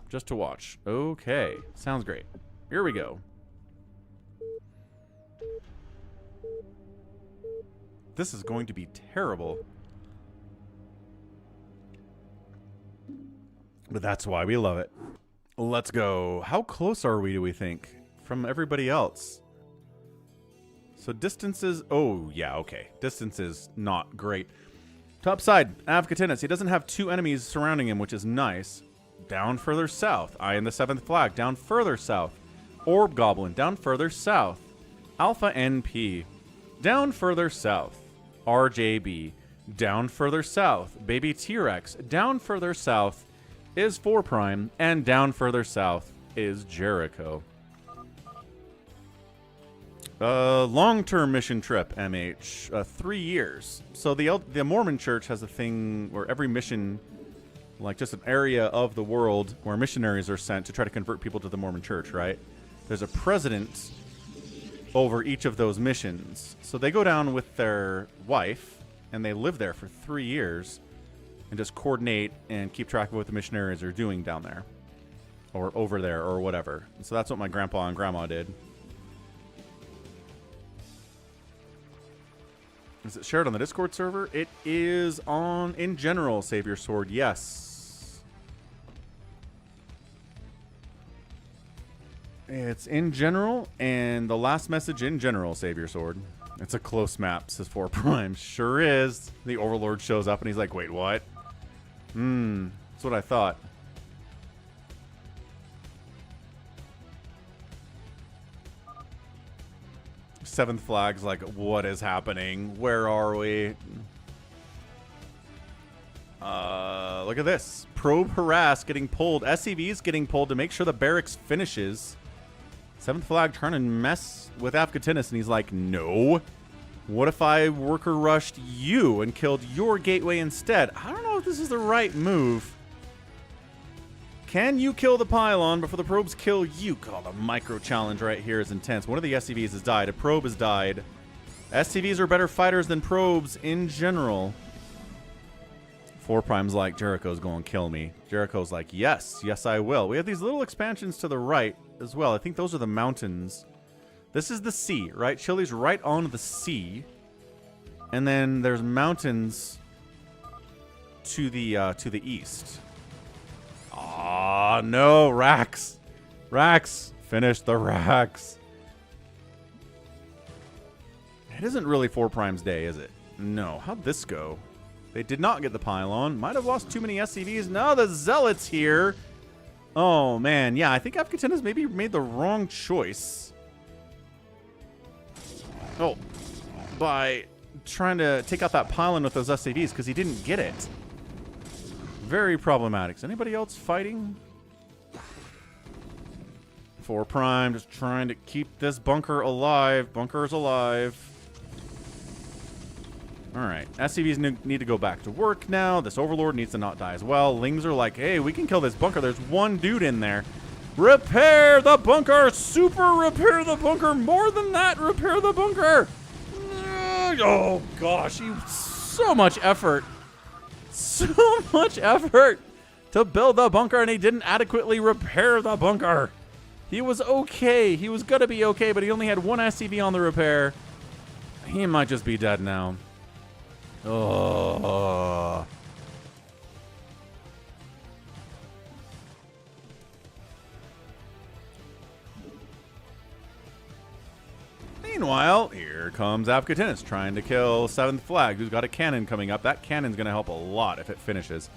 S4: Just to watch. Okay, sounds great. Here we go. This is going to be terrible. But that's why we love it. Let's go. How close are we, do we think, from everybody else? So distances... Oh, yeah, okay. Distance is not great. Top side, Avcatinus. He doesn't have 2 enemies surrounding him, which is nice. Down further south. I in the 7th Flag. Down further south. Orb Goblin. Down further south. Alpha NP. Down further south. RJB. Down further south. Baby T-Rex. Down further south is 4 Prime, and down further south is Jericho. Long-term mission trip, MH. 3 years. So the Mormon Church has a thing where every mission, like just an area of the world where missionaries are sent to try to convert people to the Mormon Church, right? There's a president over each of those missions. So they go down with their wife, and they live there for 3 years and just coordinate and keep track of what the missionaries are doing down there or over there or whatever. And so that's what my grandpa and grandma did. Is it shared on the Discord server? It is on, in general, SaviorSword, yes. It's in general, and the last message in general, SaviorSword. It's a close map, says 4 Prime. Sure is. The Overlord shows up, and he's like, wait, what? That's what I thought. Seventh Flag's like, what is happening? Where are we? Look at this. Probe harass getting pulled. SCV's getting pulled to make sure the barracks finishes. Seventh Flag trying to mess with Avcatinus, and he's like, no. What if I worker rushed you and killed your gateway instead? I don't know if this is the right move. Can you kill the pylon before the probes kill you? God, the micro challenge right here is intense. One of the SCVs has died. A probe has died. SCVs are better fighters than probes in general. 4 Prime's like, Jericho's going to kill me. Jericho's like, yes, yes I will. We have these little expansions to the right as well. I think those are the mountains. This is the sea, right? Chile's right on the sea. And then there's mountains to the east. Ah, no, Rax. Rax. Finish the Rax. It isn't really 4 Prime's day, is it? No. How'd this go? They did not get the pylon. Might have lost too many SCVs. No, the Zealot's here. Oh, man. Yeah, I think Avcatinus maybe made the wrong choice. Oh. By trying to take out that pylon with those SCVs because he didn't get it. Very problematic. Is anybody else fighting? 4 Prime just trying to keep this bunker alive. Bunker's alive. Alright. SCVs need to go back to work now. This Overlord needs to not die as well. Lings are like, hey, we can kill this bunker. There's one dude in there. Repair the bunker! Super repair the bunker! More than that, repair the bunker! Oh, gosh. So much effort. So much effort to build the bunker, and he didn't adequately repair the bunker. He was okay. He was going to be okay, but he only had 1 SCV on the repair. He might just be dead now. Oh. Meanwhile, here comes Avcatinus trying to kill 7th Flag, who's got a cannon coming up. That cannon's going to help a lot if it finishes.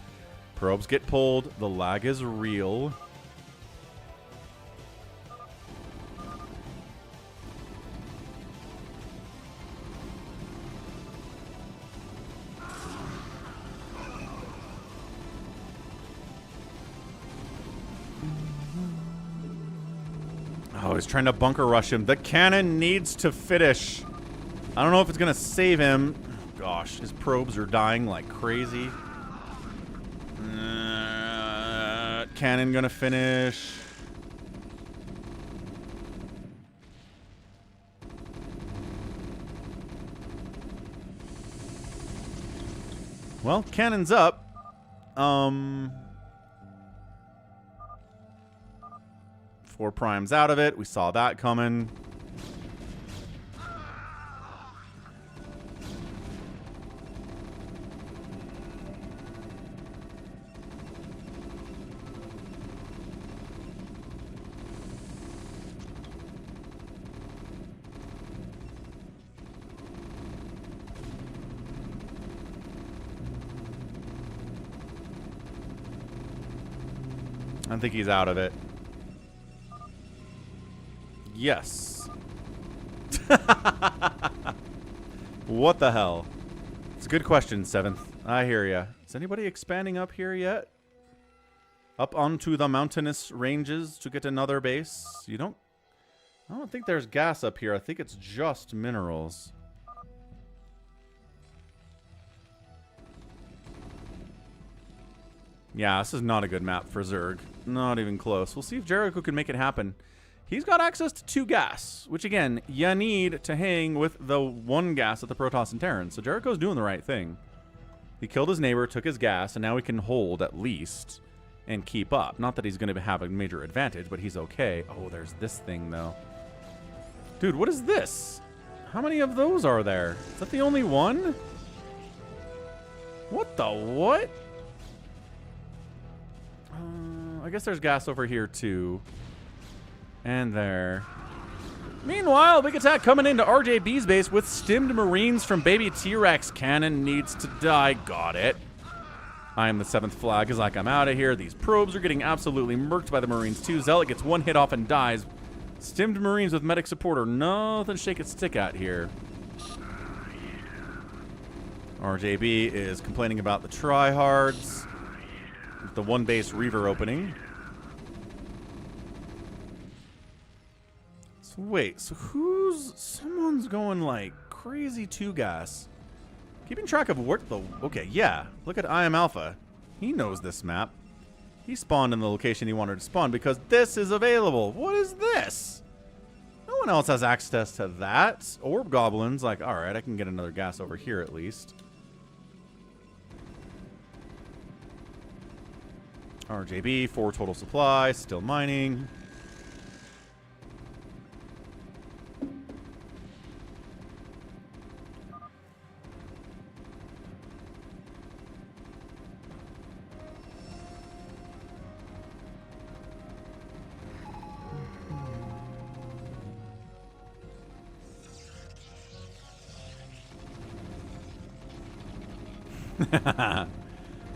S4: Probes get pulled. The lag is real. Oh, he's trying to bunker rush him. The cannon needs to finish. I don't know if it's going to save him. Gosh, his probes are dying like crazy. Cannon going to finish. Well, cannon's up. 4 Prime's out of it. We saw that coming. I think he's out of it. Yes. What the hell? It's a good question, 7th. I hear ya. Is anybody expanding up here yet? Up onto the mountainous ranges to get another base? You don't I don't think there's gas up here. I think it's just minerals. Yeah, this is not a good map for Zerg. Not even close. We'll see if Jericho can make it happen. He's got access to 2 gas, which again, you need to hang with the 1 gas at the Protoss and Terran. So Jericho's doing the right thing. He killed his neighbor, took his gas, and now he can hold at least and keep up. Not that he's going to have a major advantage, but he's okay. Oh, there's this thing, though. Dude, what is this? How many of those are there? Is that the only one? What the what? I guess there's gas over here, too. And there. Meanwhile, big attack coming into RJB's base with stimmed Marines from Baby T-Rex. Cannon needs to die. Got it. I am the 7th flag as I'm out of here. These probes are getting absolutely murked by the Marines, too. Zealot gets 1 hit off and dies. Stimmed Marines with medic supporter. Nothing to shake its stick at here. RJB is complaining about the tryhards. The 1 base Reaver opening. So wait, so someone's going like crazy 2 gas. Keeping track of what the, okay, yeah. Look at I Am Alpha. He knows this map. He spawned in the location he wanted to spawn because this is available. What is this? No one else has access to that. Orb Goblins, like, alright, I can get another gas over here at least. RJB, 4 total supply, still mining.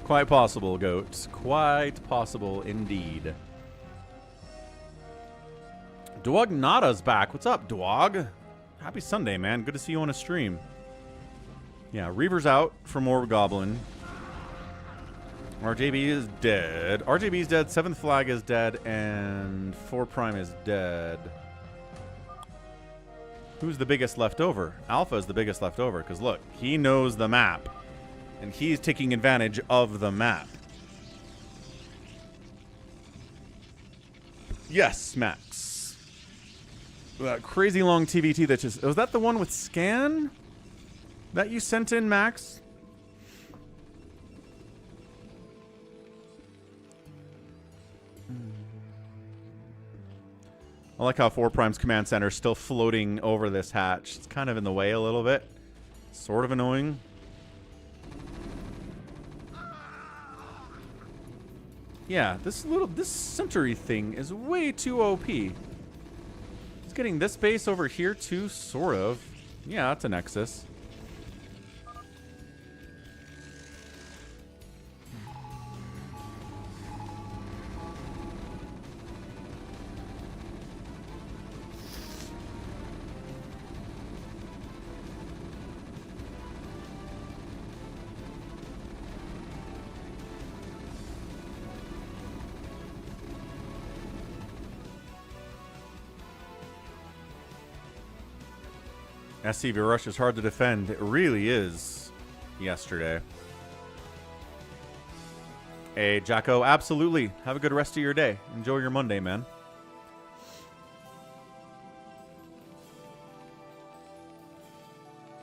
S4: Quite possible, goats. Quite possible indeed. Dwognata's back. What's up, Dwog? Happy Sunday, man. Good to see you on a stream. Yeah, Reaver's out from Orb Goblin. RJB is dead. RJB is dead. 7th flag is dead. And 4 Prime is dead. Who's the biggest left over? Alpha is the biggest left over. Because look, he knows the map. And he's taking advantage of the map. Yes, Max. That crazy long TvT that just... Was that the one with scan? That you sent in, Max? I like how 4 Prime's command center is still floating over this hatch. It's kind of in the way a little bit. Sort of annoying. Yeah, this Century thing is way too OP. It's getting this base over here too, sort of. Yeah, that's a Nexus. SCV Rush is hard to defend. It really is. Yesterday. Hey, Jacko, absolutely. Have a good rest of your day. Enjoy your Monday, man.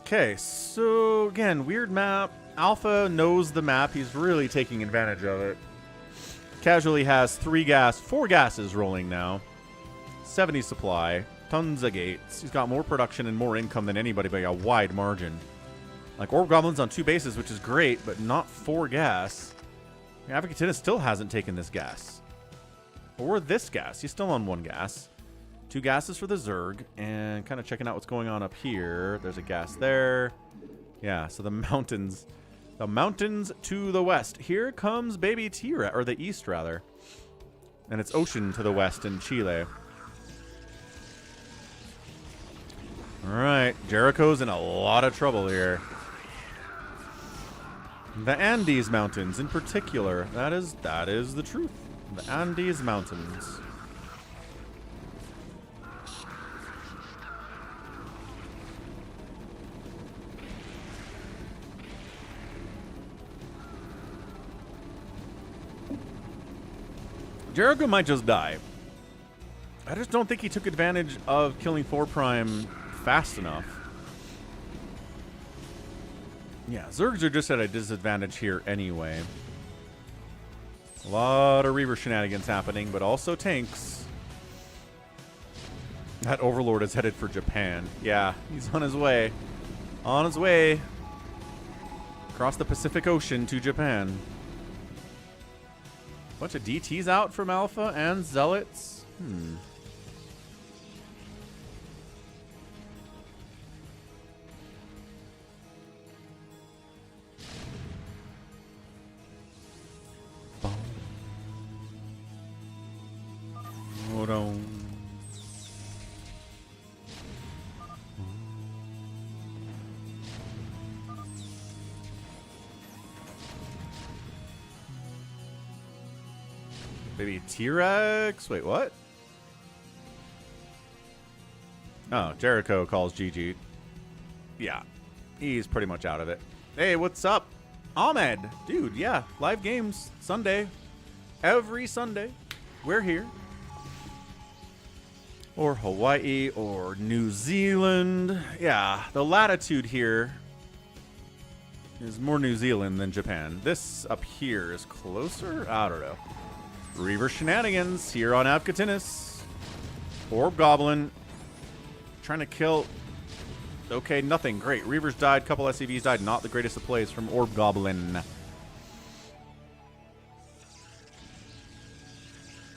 S4: Okay, so again, weird map. Alpha knows the map. He's really taking advantage of it. Casually has 4 gases rolling now. 70 supply. Tons of gates. He's got more production and more income than anybody by a wide margin. Like Orb Goblins on 2 bases, which is great, but not 4 gas. Avcatinus still hasn't taken this gas. Or this gas. He's still on 1 gas. 2 gases for the Zerg. And kind of checking out what's going on up here. There's a gas there. Yeah, so the mountains. The mountains to the west. Here comes baby T-Rex, or the east, rather. And it's ocean to the west in Chile. Alright, Jericho's in a lot of trouble here. The Andes Mountains in particular. That is the truth. The Andes Mountains. Jericho might just die. I just don't think he took advantage of killing 4 Prime fast enough. Yeah, Zergs are just at a disadvantage here anyway. A lot of Reaver shenanigans happening, but also tanks. That Overlord is headed for Japan. Yeah, he's on his way. On his way. Across the Pacific Ocean to Japan. Bunch of DTs out from Alpha and Zealots. Hold on. Maybe T-Rex? Wait, what? Oh, Jericho calls GG. Yeah, he's pretty much out of it. Hey, what's up? Ahmed. Dude, yeah, live games Sunday. Every Sunday. We're here. Or Hawaii or New Zealand. Yeah, the latitude here is more New Zealand than Japan. This up here is closer? I don't know. Reaver shenanigans here on Avcatinus. Orb Goblin. Trying to kill. Okay, nothing. Great. Reavers died. Couple SCVs died. Not the greatest of plays from Orb Goblin.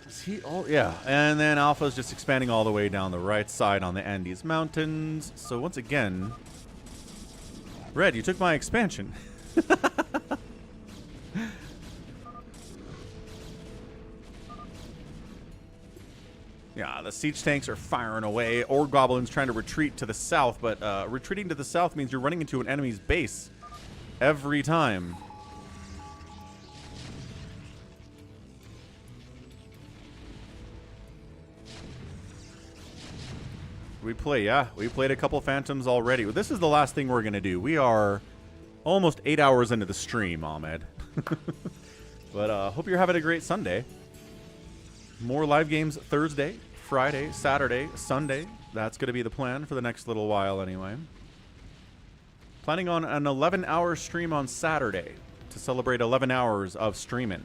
S4: Is he all? Yeah. And then Alpha's just expanding all the way down the right side on the Andes Mountains. So once again, Red, you took my expansion. Yeah, the siege tanks are firing away. Orb Goblin's trying to retreat to the south, but retreating to the south means you're running into an enemy's base every time. We play, yeah. We played a couple Phantoms already. This is the last thing we're going to do. We are almost 8 hours into the stream, Ahmed. But hope you're having a great Sunday. More live games Thursday, Friday, Saturday, Sunday. That's going to be the plan for the next little while anyway. Planning on an 11-hour stream on Saturday to celebrate 11 hours of streaming.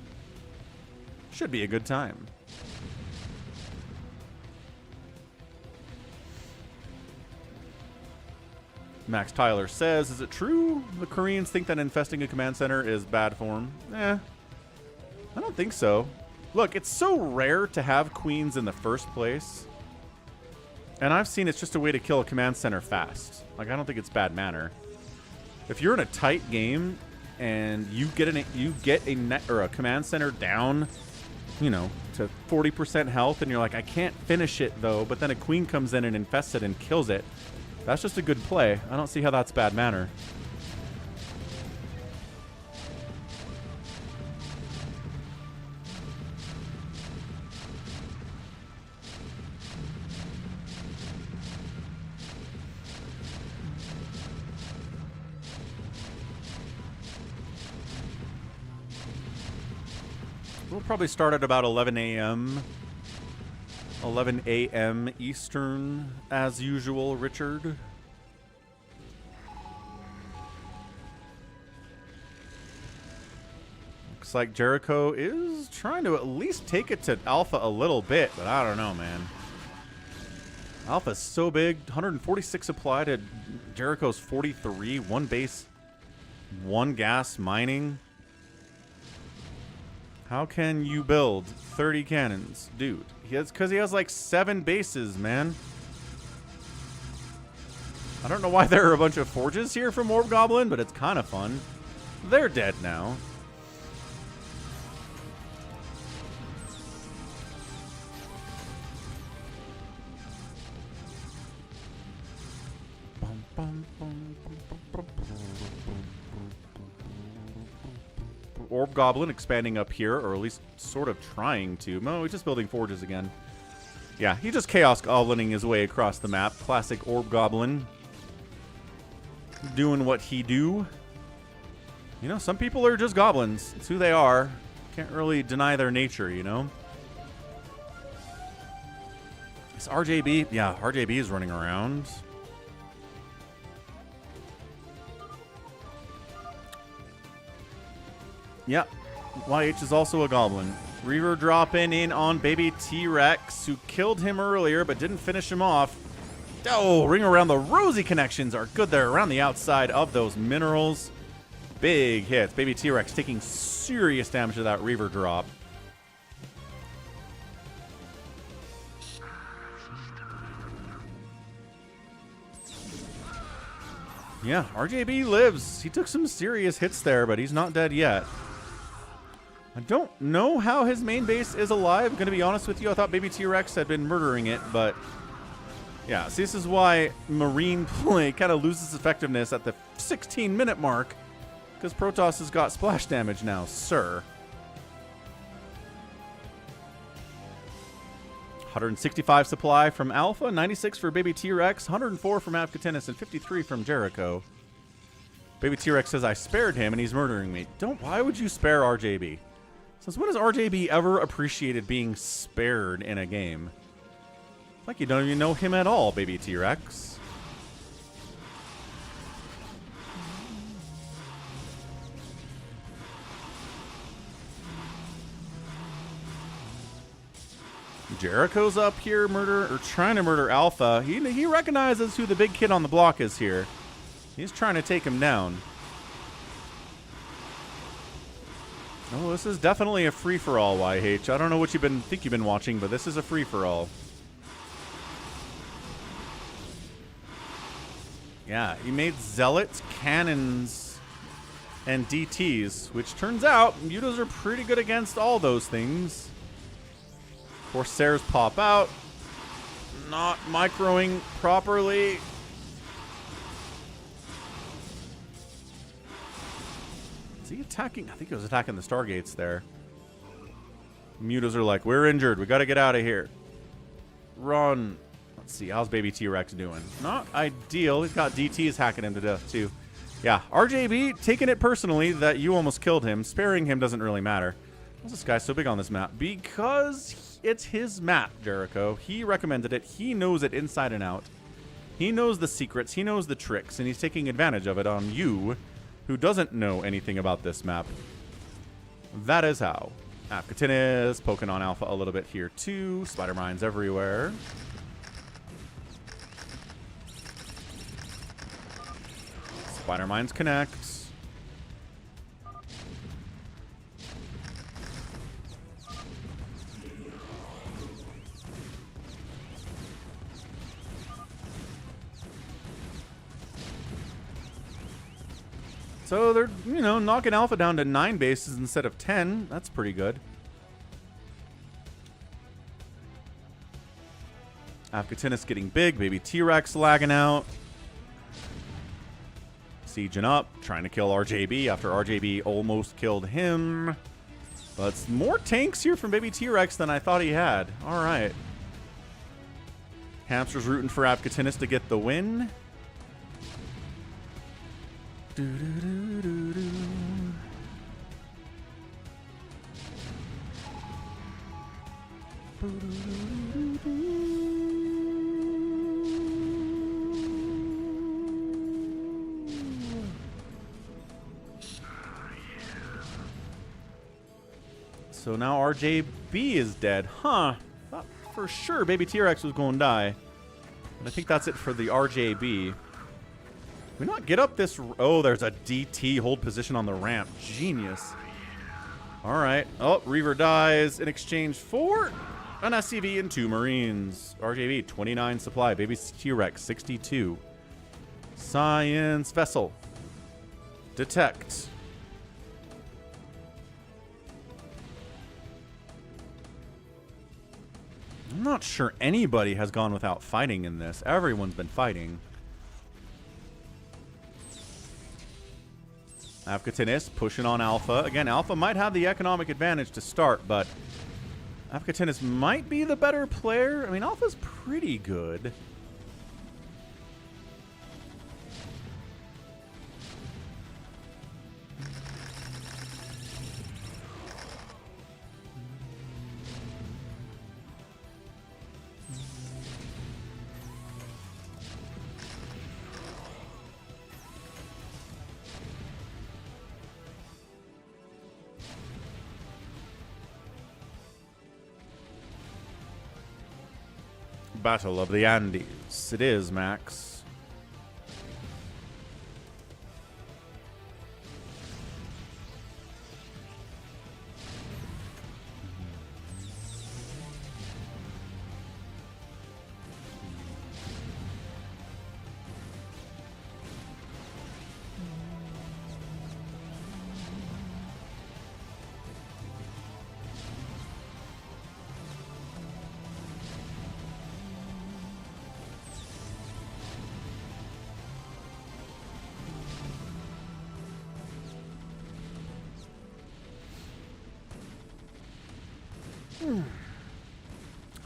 S4: Should be a good time. Max Tyler says, is it true the Koreans think that infesting a command center is bad form? I don't think so. Look, it's so rare to have queens in the first place. And I've seen it's just a way to kill a command center fast. Like, I don't think it's bad manner. If you're in a tight game and you get a command center down, you know, to 40% health, and you're like, I can't finish it though, but then a queen comes in and infests it and kills it. That's just a good play. I don't see how that's bad manner. We'll probably start at about 11 a.m. 11 a.m. Eastern, as usual, Richard. Looks like Jericho is trying to at least take it to Alpha a little bit, but I don't know, man. Alpha's so big. 146 supply to Jericho's 43. One base, one gas mining. How can you build 30 cannons? Dude, it's because he has like 7 bases, man. I don't know why there are a bunch of forges here from Orb Goblin, but it's kind of fun. They're dead now. Orb Goblin expanding up here, or at least sort of trying to. No, he's just building forges again. Yeah, he just Chaos Goblining his way across the map. Classic Orb Goblin. Doing what he do. You know, some people are just goblins. It's who they are. Can't really deny their nature, you know? Is RJB? Yeah, RJB is running around. Yep. YH is also a goblin. Reaver dropping in on baby T-Rex, who killed him earlier but didn't finish him off. Oh, ring around the rosy connections are good there around the outside of those minerals. Big hits. Baby T-Rex taking serious damage to that Reaver drop. Yeah, RJB lives. He took some serious hits there, but he's not dead yet. I don't know how his main base is alive. I'm going to be honest with you. I thought Baby T-Rex had been murdering it, but yeah, see, this is why Marine play kind of loses effectiveness at the 16-minute mark, because Protoss has got splash damage now, sir. 165 supply from Alpha, 96 for Baby T-Rex, 104 from Avcatinus, and 53 from Jericho. Baby T-Rex says, I spared him and he's murdering me. Why would you spare RJB? Since when has RJB ever appreciated being spared in a game? Like you don't even know him at all, Baby T-Rex. Jericho's up here trying to murder Alpha. He recognizes who the big kid on the block is here. He's trying to take him down. Oh, this is definitely a free-for-all, YH. I don't know what think you've been watching, but this is a free-for-all. Yeah, he made Zealots, Cannons, and DTs, which turns out mutas are pretty good against all those things. Corsairs pop out. Not microing properly. Is he attacking? I think he was attacking the Stargates there. Mutas are like, we're injured. We got to get out of here. Run. Let's see. How's Baby T-Rex doing? Not ideal. He's got DTs hacking him to death, too. Yeah, RJB taking it personally that you almost killed him. Sparing him doesn't really matter. Why's this guy so big on this map? Because it's his map, Jericho. He recommended it. He knows it inside and out. He knows the secrets. He knows the tricks. And he's taking advantage of it on you, who doesn't know anything about this map. That is how. Avcatinus poking on Alpha a little bit here, too. Spider mines everywhere. Spider mines connect. So they're, knocking Alpha down to 9 bases instead of 10. That's pretty good. Avcatinus getting big. Baby T-Rex lagging out. Sieging up. Trying to kill RJB after RJB almost killed him. But it's more tanks here from Baby T-Rex than I thought he had. All right. Hamster's rooting for Avcatinus to get the win. So now RJB is dead. Huh. Thought for sure Baby T-Rex was going to die. But I think that's it for the RJB. We not get up this... Oh, there's a DT hold position on the ramp. Genius. All right. Oh, Reaver dies in exchange for an SCV and 2 Marines. RJB, 29 supply. Baby T-Rex, 62. Science Vessel. Detect. I'm not sure anybody has gone without fighting in this. Everyone's been fighting. Avcatinus pushing on Alpha. Again, Alpha might have the economic advantage to start, but Avcatinus might be the better player. I mean, Alpha's pretty good. Battle of the Andes. It is, Max.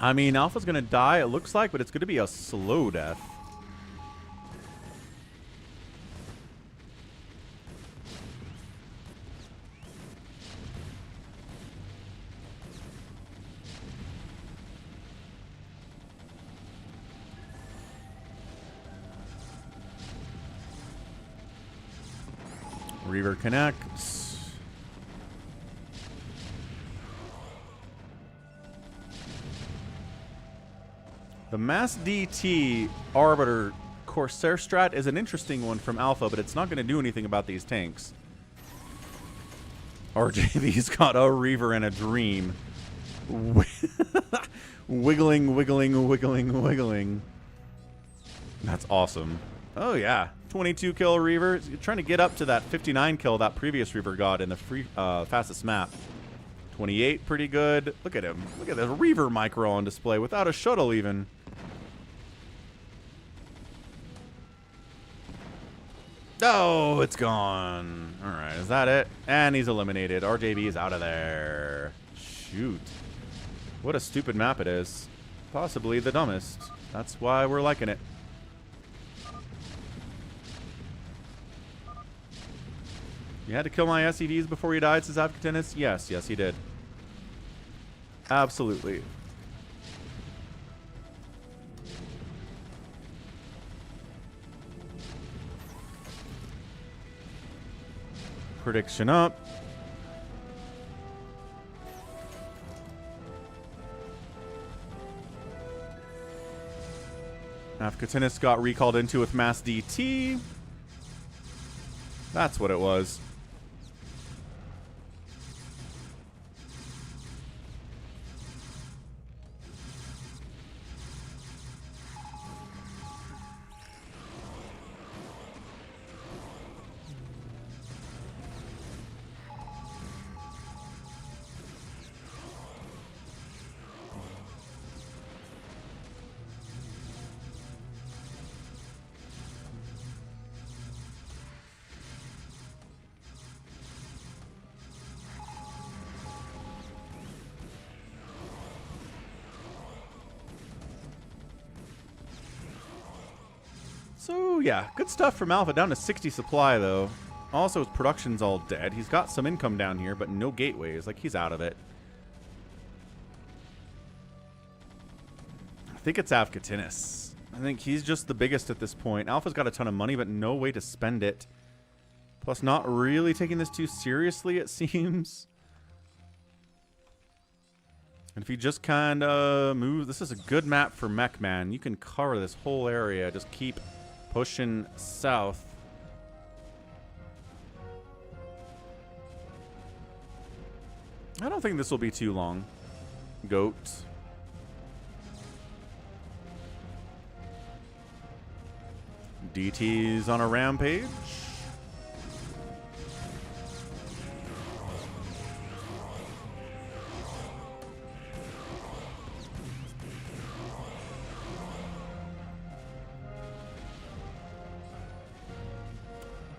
S4: I mean, Alpha's going to die, it looks like, but it's going to be a slow death. Reaver connects. The Mass DT Arbiter Corsair strat is an interesting one from Alpha, but it's not going to do anything about these tanks. RJB's got a Reaver and a Dream. Wiggling, wiggling, wiggling, wiggling. That's awesome. Oh, yeah. 22 kill Reaver. Trying to get up to that 59 kill that previous Reaver got in the fastest map. 28, pretty good. Look at him. Look at the Reaver micro on display without a shuttle even. Oh, it's gone. All right, is that it? And he's eliminated. RJB is out of there. Shoot. What a stupid map it is. Possibly the dumbest. That's why we're liking it. You had to kill my SEVs before you died, says Avcatinus? Yes, yes, he did. Absolutely. Prediction up. Avcatinus got recalled into with Mass DT. That's what it was. So, yeah, good stuff from Alpha. Down to 60 supply, though. Also, his production's all dead. He's got some income down here, but no gateways. Like, he's out of it. I think it's Avcatinus. I think he's just the biggest at this point. Alpha's got a ton of money, but no way to spend it. Plus, not really taking this too seriously, it seems. And if he just kind of moves... This is a good map for Mech Man. You can cover this whole area. Just keep pushing south. I don't think this will be too long. Goat. DT's on a rampage.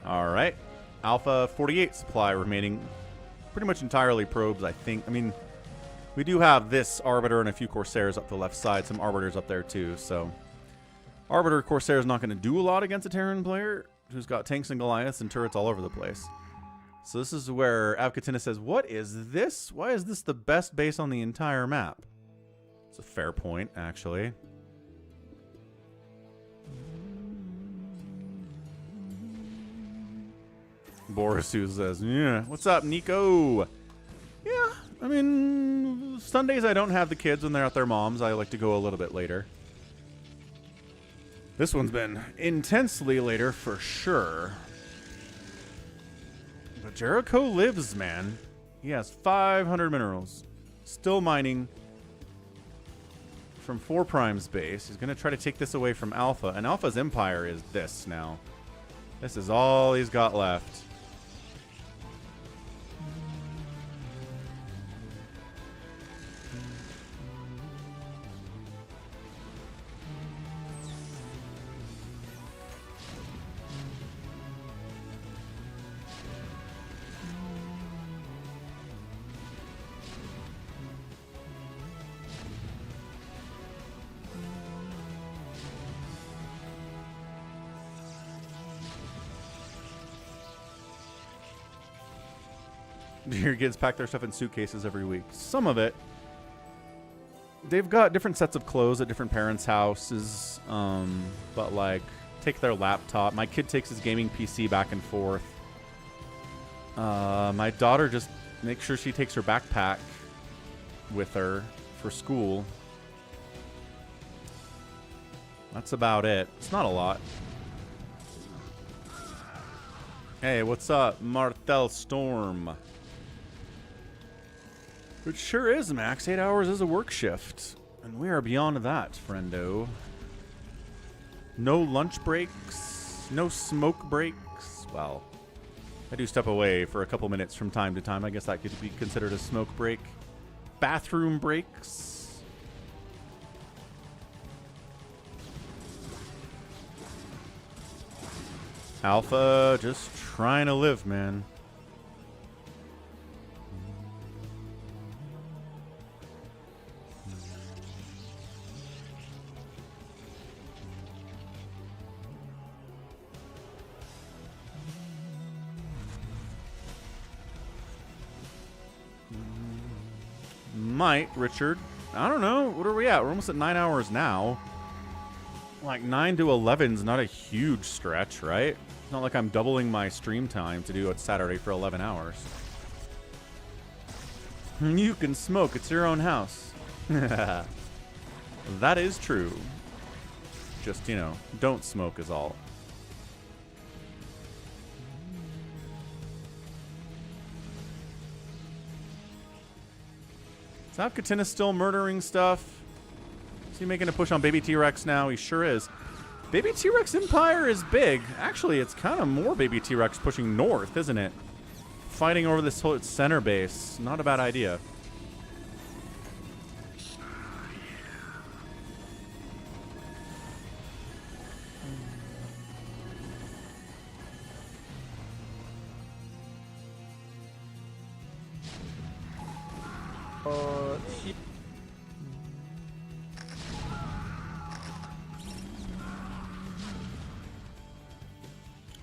S4: All right. Alpha 48 supply remaining. Pretty much entirely probes, I think. I mean, we do have this Arbiter and a few Corsairs up the left side. Some Arbiters up there, too. So, Arbiter Corsair is not going to do a lot against a Terran player who's got tanks and Goliaths and turrets all over the place. So, this is where Avcatinus says, what is this? Why is this the best base on the entire map? It's a fair point, actually. Borisu says, yeah, what's up, Nico? Yeah, I mean, Sundays I don't have the kids when they're at their mom's. I like to go a little bit later. This one's been intensely later for sure. But Jericho lives, man. He has 500 minerals. Still mining from 4 Prime's base. He's going to try to take this away from Alpha. And Alpha's empire is this now. This is all he's got left. Your kids pack their stuff in suitcases every week. Some of it. They've got different sets of clothes at different parents' houses. But like, take their laptop. My kid takes his gaming PC back and forth. My daughter just makes sure she takes her backpack with her for school. That's about it. It's not a lot. Hey, what's up, Martel Storm? It sure is, Max. 8 hours is a work shift. And we are beyond that, friendo. No lunch breaks. No smoke breaks. Well, I do step away for a couple minutes from time to time. I guess that could be considered a smoke break. Bathroom breaks. Alpha just trying to live, man. Might, Richard. I don't know. What are we at? We're almost at 9 hours now. Like 9 to 11 is not a huge stretch, right? It's not like I'm doubling my stream time to do it Saturday for 11 hours. You can smoke. It's your own house. That is true. Just, you know, don't smoke is all. Is Avcatinus still murdering stuff? Is he making a push on Baby T-Rex now? He sure is. Baby T-Rex Empire is big. Actually, it's kind of more Baby T-Rex pushing north, isn't it? Fighting over this whole center base. Not a bad idea.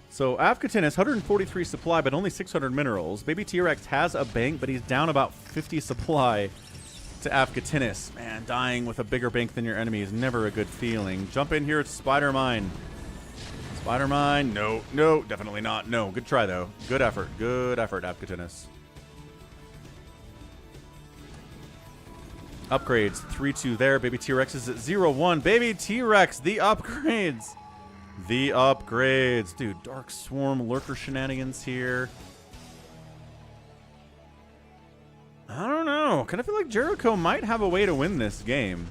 S4: So Avcatinus, 143 supply, but only 600 minerals. Baby T-Rex has a bank, but he's down about 50 supply to Avcatinus. Man, dying with a bigger bank than your enemy is never a good feeling. Jump in here, it's Spider Mine. Spider Mine, no, no, definitely not. No, good try though. Good effort, Avcatinus. Upgrades, 3-2 there. Baby T-Rex is at 0-1. Baby T-Rex, the upgrades. The upgrades. Dude, Dark Swarm Lurker shenanigans here. I don't know. Kind of feel like Jericho might have a way to win this game.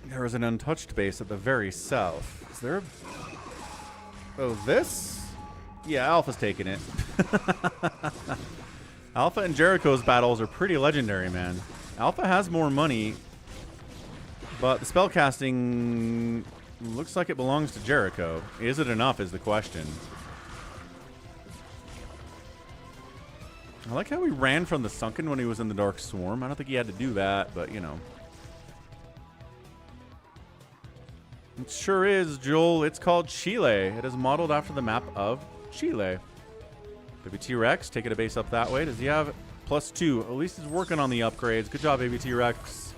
S4: There is an untouched base at the very south. Is there a... Oh, this? Yeah, Alpha's taking it. Alpha and Jericho's battles are pretty legendary, man. Alpha has more money, but the spellcasting looks like it belongs to Jericho. Is it enough is the question. I like how he ran from the Sunken when he was in the Dark Swarm. I don't think he had to do that, but, you know. It sure is, Joel. It's called Chile. It is modeled after the map of Chile. Baby T-Rex, taking a base up that way. Does he have +2? At least he's working on the upgrades. Good job, Baby T-Rex.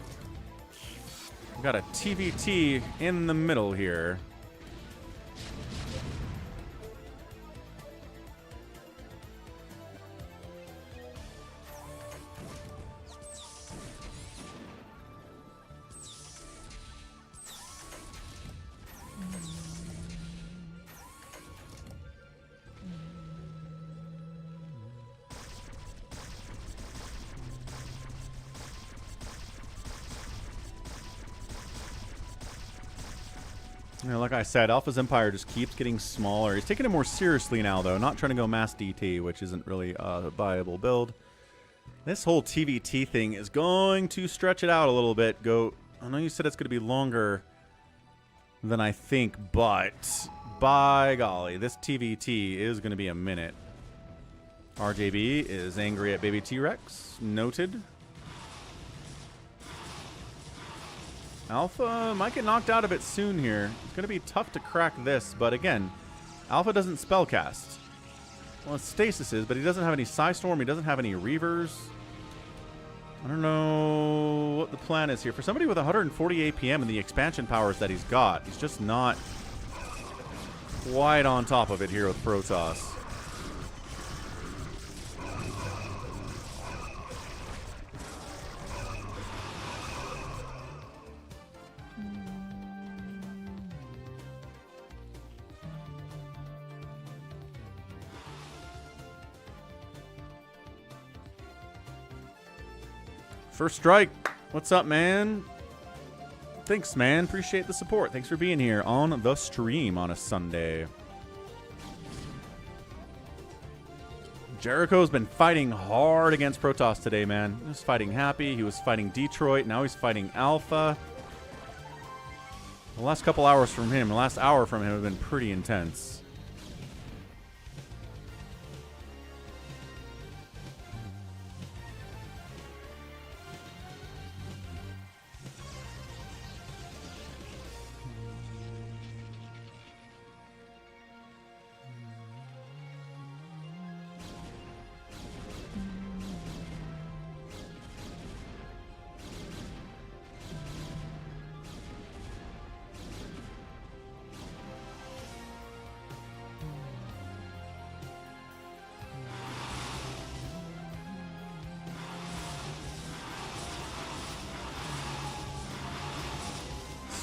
S4: We've got a TvT in the middle here. You know, like I said, Alpha's Empire just keeps getting smaller. He's taking it more seriously now, though. Not trying to go mass DT, which isn't really a viable build. This whole TvT thing is going to stretch it out a little bit. I know you said it's going to be longer than I think, but by golly, this TvT is going to be a minute. RJB is angry at Baby T-Rex. Noted. Alpha might get knocked out a bit soon here. It's going to be tough to crack this, but again, Alpha doesn't spellcast. Well, Stasis is, but he doesn't have any Psystorm. He doesn't have any Reavers. I don't know what the plan is here. For somebody with 140 APM and the expansion powers that he's got, he's just not quite on top of it here with Protoss. First Strike, what's up, man? Thanks, man. Appreciate the support. Thanks for being here on the stream on a Sunday. Jericho's been fighting hard against Protoss today, man. He was fighting Happy. He was fighting Detroit. Now he's fighting Alpha. The last couple hours from him, the last hour from him have been pretty intense.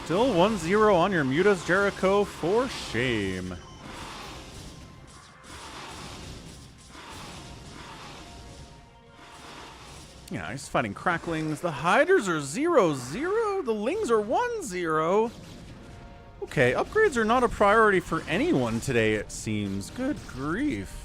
S4: Still 1-0 on your mutas, Jericho, for shame. Yeah, he's fighting Cracklings. The Hydras are 0-0. The Lings are 1-0. Okay, upgrades are not a priority for anyone today, it seems. Good grief.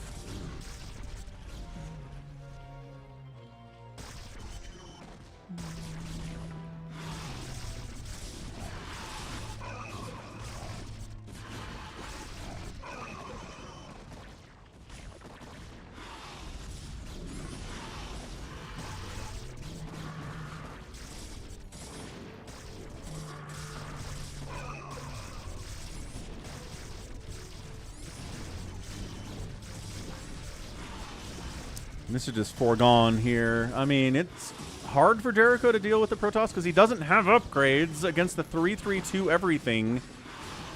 S4: This is just foregone here. I mean, it's hard for Jericho to deal with the Protoss because he doesn't have upgrades against the 3-3-2 everything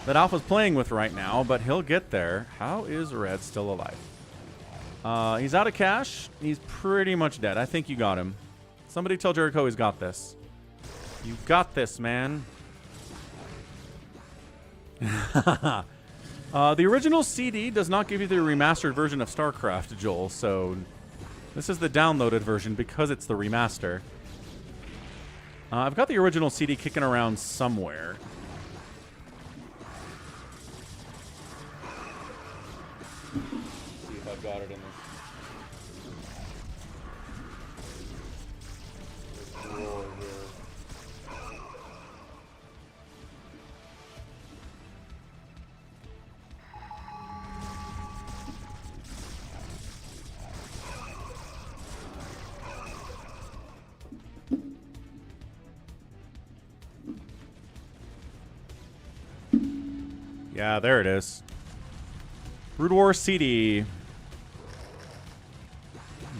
S4: that Alpha's playing with right now, but he'll get there. How is Red still alive? He's out of cash. He's pretty much dead. I think you got him. Somebody tell Jericho he's got this. You got this, man. The original CD does not give you the remastered version of StarCraft, Joel, so this is the downloaded version because it's the remaster. I've got the original CD kicking around somewhere. See if I've got it in this drawer here. Yeah, there it is. Brood War CD.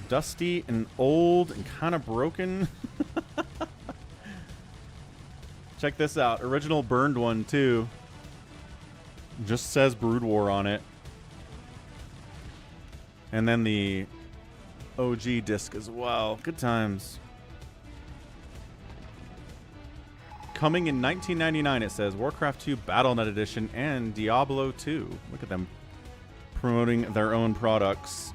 S4: Dusty and old and kind of broken. Check this out. Original burned one, too. Just says Brood War on it. And then the OG disc as well. Good times. Coming in 1999, it says Warcraft 2 BattleNet Edition and Diablo 2. Look at them promoting their own products.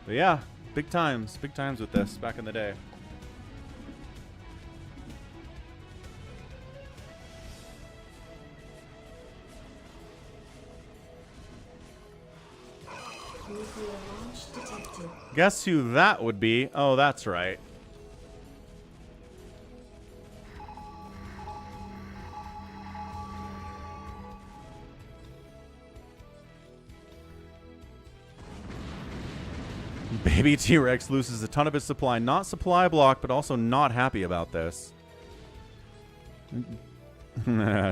S4: But yeah, big times with this back in the day. Guess who that would be? Oh, that's right. Baby T-Rex loses a ton of his supply. Not supply block, but also not happy about this.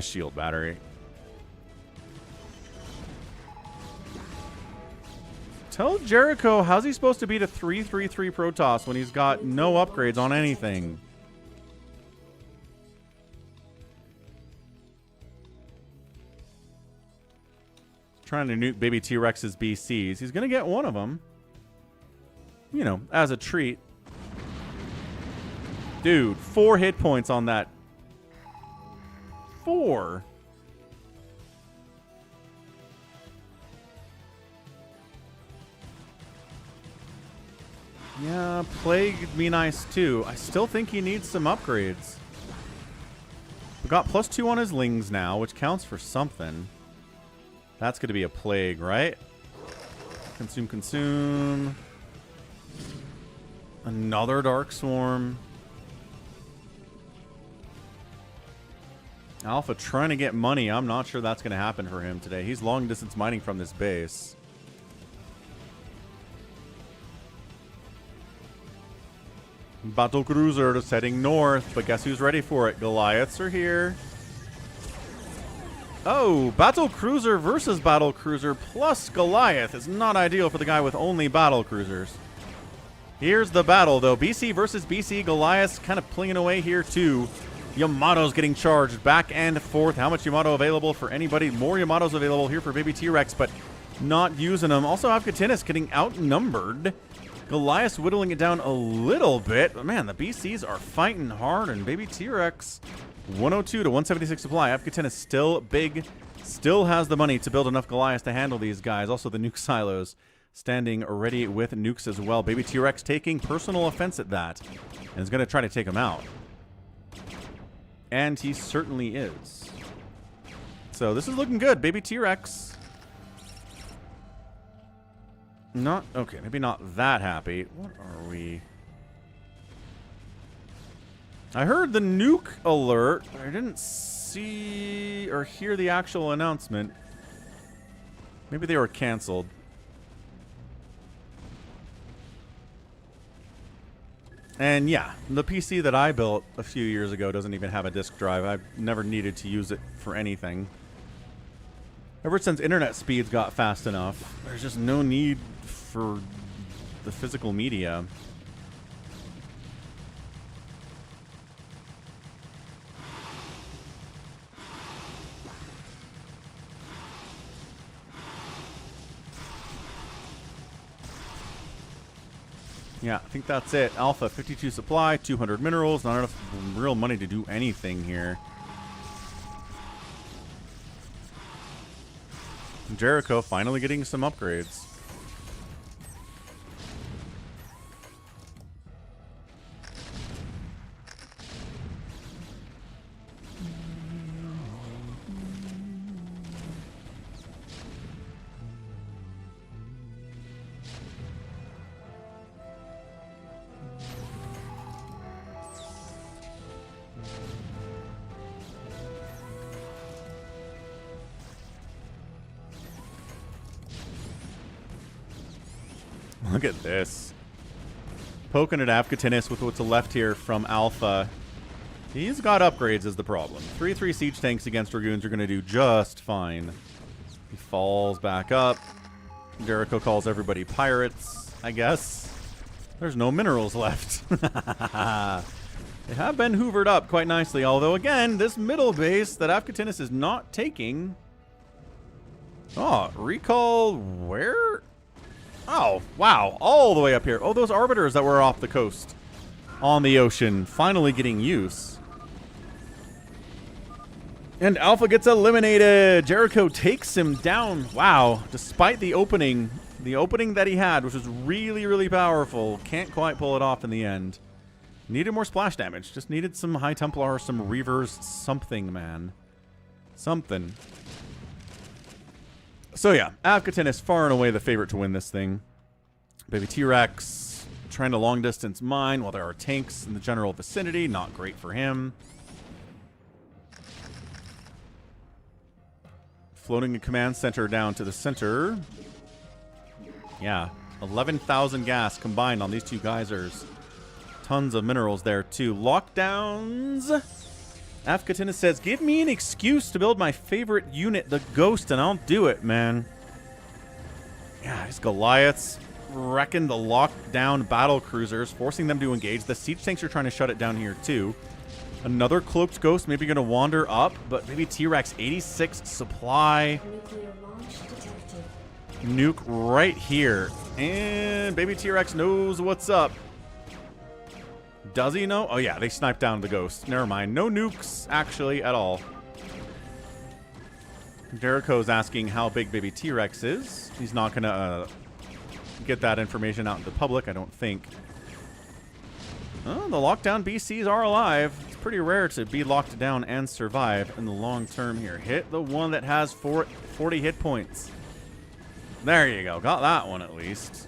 S4: Shield battery. Tell Jericho, how's he supposed to beat a 3-3-3 Protoss when he's got no upgrades on anything? Trying to nuke Baby T-Rex's BCs. He's going to get one of them. You know, as a treat. Dude, 4 hit points on that. 4. Yeah, Plague would be nice too. I still think he needs some upgrades. We got +2 on his Lings now, which counts for something. That's going to be a Plague, right? Consume, consume. Another Dark Swarm. Alpha trying to get money. I'm not sure that's going to happen for him today. He's long distance mining from this base. Battle Cruiser is heading north, but guess who's ready for it? Goliaths are here. Oh, Battle Cruiser versus Battle Cruiser plus Goliath is not ideal for the guy with only Battle Cruisers. Here's the battle, though. BC versus BC. Goliath's kind of plinging away here, too. Yamato's getting charged back and forth. How much Yamato available for anybody? More Yamatos available here for Baby T-Rex, but not using them. Also, Avcatinus getting outnumbered. Goliath whittling it down a little bit. But man, the BCs are fighting hard, and Baby T-Rex 102 to 176 supply. Avcatinus still big, still has the money to build enough Goliaths to handle these guys. Also, the nuke silos standing ready with nukes as well. Baby T-Rex taking personal offense at that, and is going to try to take him out. And he certainly is. So this is looking good. Baby T-Rex. Not, okay, maybe not that happy. What are we? I heard the nuke alert. I didn't see or hear the actual announcement. Maybe they were canceled. And yeah, the PC that I built a few years ago doesn't even have a disk drive. I've never needed to use it for anything. Ever since internet speeds got fast enough, there's just no need for the physical media. Yeah, I think that's it. Alpha, 52 supply, 200 minerals, not enough real money to do anything here. Jericho finally getting some upgrades. Look at this. Poking at Avcatinus with what's left here from Alpha. He's got upgrades is the problem. 3/3 siege tanks against Dragoons are going to do just fine. He falls back up. Jericho calls everybody pirates, I guess. There's no minerals left. They have been hoovered up quite nicely, although again, this middle base that Avcatinus is not taking. Oh, recall where? Oh, wow. All the way up here. Oh, those arbiters that were off the coast on the ocean finally getting use. And Alpha gets eliminated. Jericho takes him down. Wow. Despite the opening that he had, which was really, really powerful, can't quite pull it off in the end. Needed more splash damage. Just needed some High Templar, some Reavers, something, man. Something. So yeah, Avcatinus far and away the favorite to win this thing. Baby T-Rex trying to long distance mine while there are tanks in the general vicinity. Not great for him. Floating a command center down to the center. Yeah, 11,000 gas combined on these two geysers. Tons of minerals there too. Lockdowns. Avcatinus says, give me an excuse to build my favorite unit, the Ghost, and I'll do it, man. Yeah, these Goliaths wrecking the lockdown battle cruisers, forcing them to engage. The siege tanks are trying to shut it down here, too. Another Cloaked Ghost maybe going to wander up, but maybe T-Rex 86 supply.
S7: Nuclear launch detected.
S4: Nuke right here. And baby T-Rex knows what's up. Does he know? Oh, yeah, they sniped down the Ghost. Never mind. No nukes, actually, at all. Jericho's asking how big baby T-Rex is. He's not going to get that information out in the public, I don't think. Oh, the lockdown BCs are alive. It's pretty rare to be locked down and survive in the long term here. Hit the one that has 40 hit points. There you go. Got that one at least.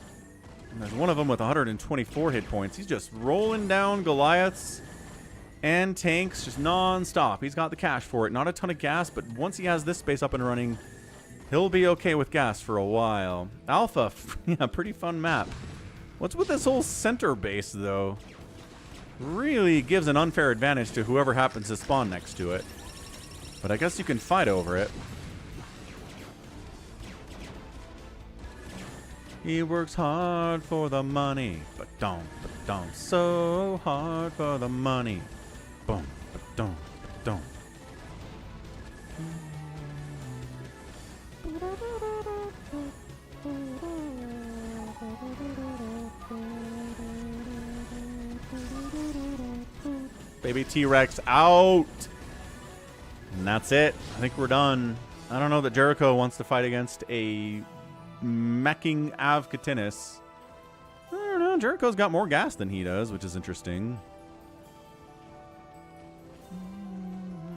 S4: And there's one of them with 124 hit points. He's just rolling down Goliaths and tanks just non-stop. He's got the cash for it. Not a ton of gas, but once he has this space up and running, he'll be okay with gas for a while. Alpha, yeah, pretty fun map. What's with this whole center base, though? Really gives an unfair advantage to whoever happens to spawn next to it. But I guess you can fight over it. He works hard for the money, but don't, so hard for the money. Boom, but don't. Baby T-Rex out. And that's it. I think we're done. I don't know that Jericho wants to fight against a meching Avcatinus. I don't know. Jericho's got more gas than he does, which is interesting.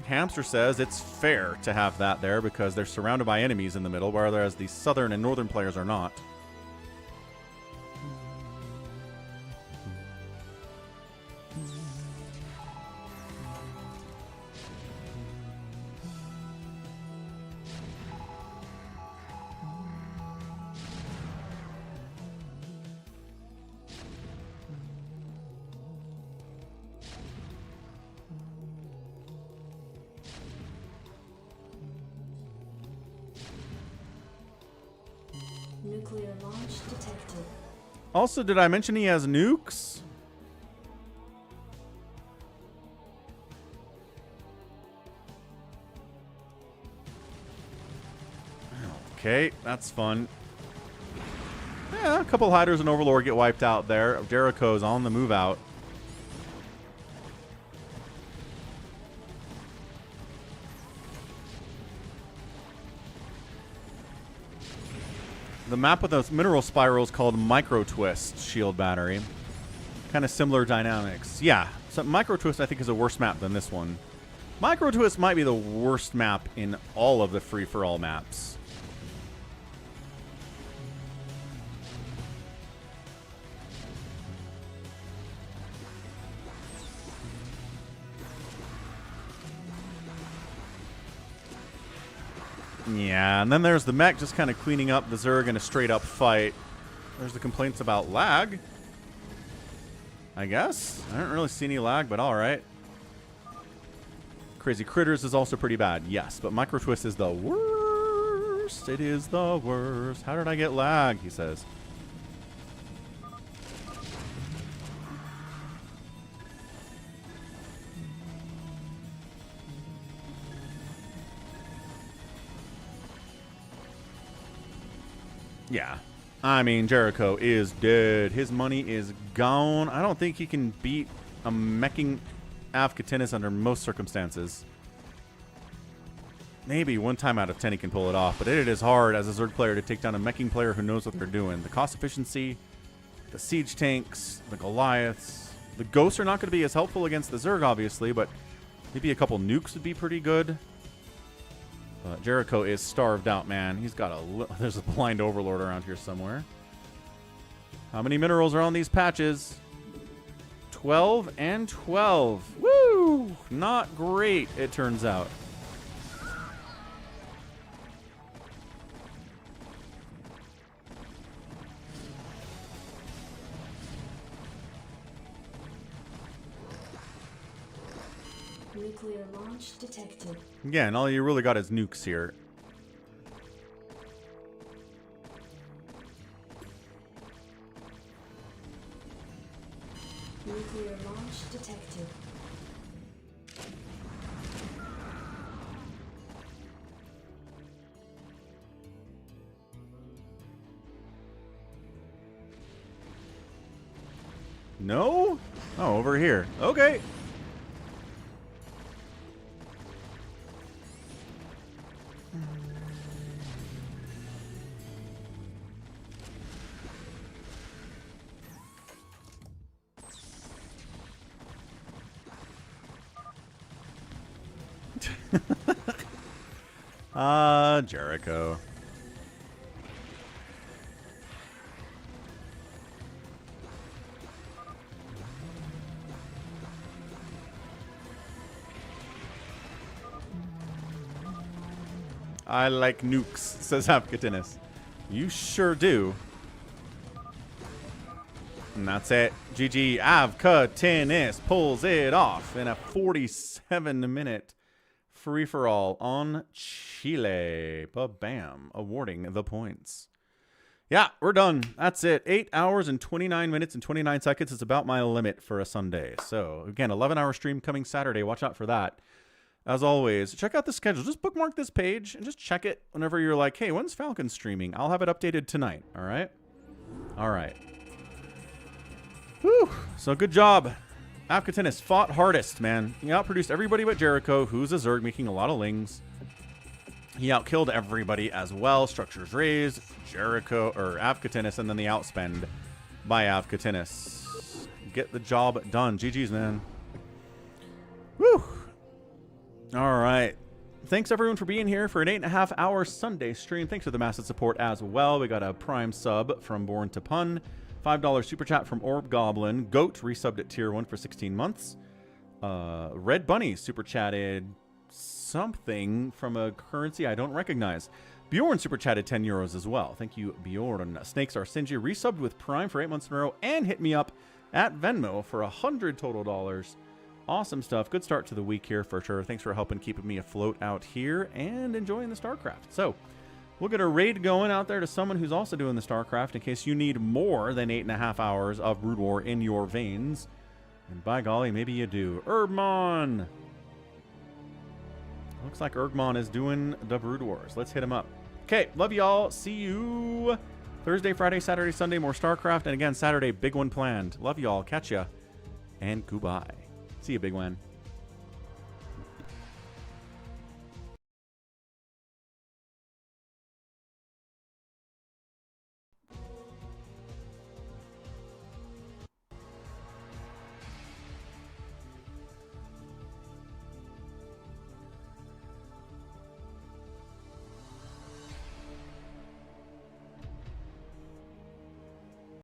S4: Hamster says it's fair to have that there because they're surrounded by enemies in the middle, whereas the southern and northern players are not.
S7: Nuclear launch detected.
S4: Also, did I mention he has nukes? Okay, that's fun. Yeah, a couple Hiders and Overlord get wiped out there. Jericho's on the move out. The map with those mineral spirals called Micro Twist Shield Battery. Kind of similar dynamics. Yeah, so Micro Twist I think is a worse map than this one. Micro Twist might be the worst map in all of the free-for-all maps. Yeah, and then there's the mech just kind of cleaning up the Zerg in a straight-up fight. There's the complaints about lag. I guess. I don't really see any lag, but all right. Crazy Critters is also pretty bad, yes, but Micro Twist is the worst. It is the worst. How did I get lag, he says. Yeah. I mean, Jericho is dead. His money is gone. I don't think he can beat a meching Avcatinus under most circumstances. Maybe one time out of 10 he can pull it off, but it is hard as a Zerg player to take down a meching player who knows what they're doing. The cost efficiency, the siege tanks, the Goliaths. The Ghosts are not going to be as helpful against the Zerg, obviously, but maybe a couple nukes would be pretty good. Jericho is starved out, man. He's got there's a blind overlord around here somewhere. How many minerals are on these patches? 12 and 12. Woo! Not great, it turns out.
S7: Nuclear launch detected.
S4: Again, all you really got is nukes here.
S7: Nuclear launch detected.
S4: No? Oh, over here. Okay. Jericho. I like nukes, says Avcatinus. You sure do. And that's it. GG. Avcatinus pulls it off in a 47-minute free-for-all on Chile. Ba-bam. Awarding the points. Yeah, we're done. That's it. 8 hours and 29 minutes and 29 seconds is about my limit for a Sunday. So, again, 11-hour stream coming Saturday. Watch out for that. As always, check out the schedule. Just bookmark this page and just check it whenever you're like, hey, when's Falcon streaming? I'll have it updated tonight. All right? All right. Whew. So, good job. Avcatinus fought hardest, man. He outproduced everybody but Jericho, who's a Zerg making a lot of lings. He outkilled everybody as well. Structures raised, Jericho, or Avcatinus, and then the outspend by Avcatinus. Get the job done. GG's, man. Woo! All right. Thanks, everyone, for being here for an 8.5-hour Sunday stream. Thanks for the massive support as well. We got a Prime sub from Born to Pun. $5 super chat from Orb Goblin. Goat resubbed at tier 1 for 16 months. Red Bunny super chatted something from a currency I don't recognize. Bjorn super chatted 10 euros as well. Thank you, Bjorn. Snakes Arsenji resubbed with Prime for 8 months in a row and hit me up at Venmo for $100 total. Awesome stuff. Good start to the week here for sure. Thanks for helping keeping me afloat out here and enjoying the StarCraft. So, we'll get a raid going out there to someone who's also doing the StarCraft in case you need more than 8.5 hours of Brood War in your veins. And by golly, maybe you do. Ergmon! Looks like Ergmon is doing the Brood Wars. Let's hit him up. Okay, love y'all. See you Thursday, Friday, Saturday, Sunday, more StarCraft. And again, Saturday, big one planned. Love y'all. Catch ya. And goodbye. See you, Big One.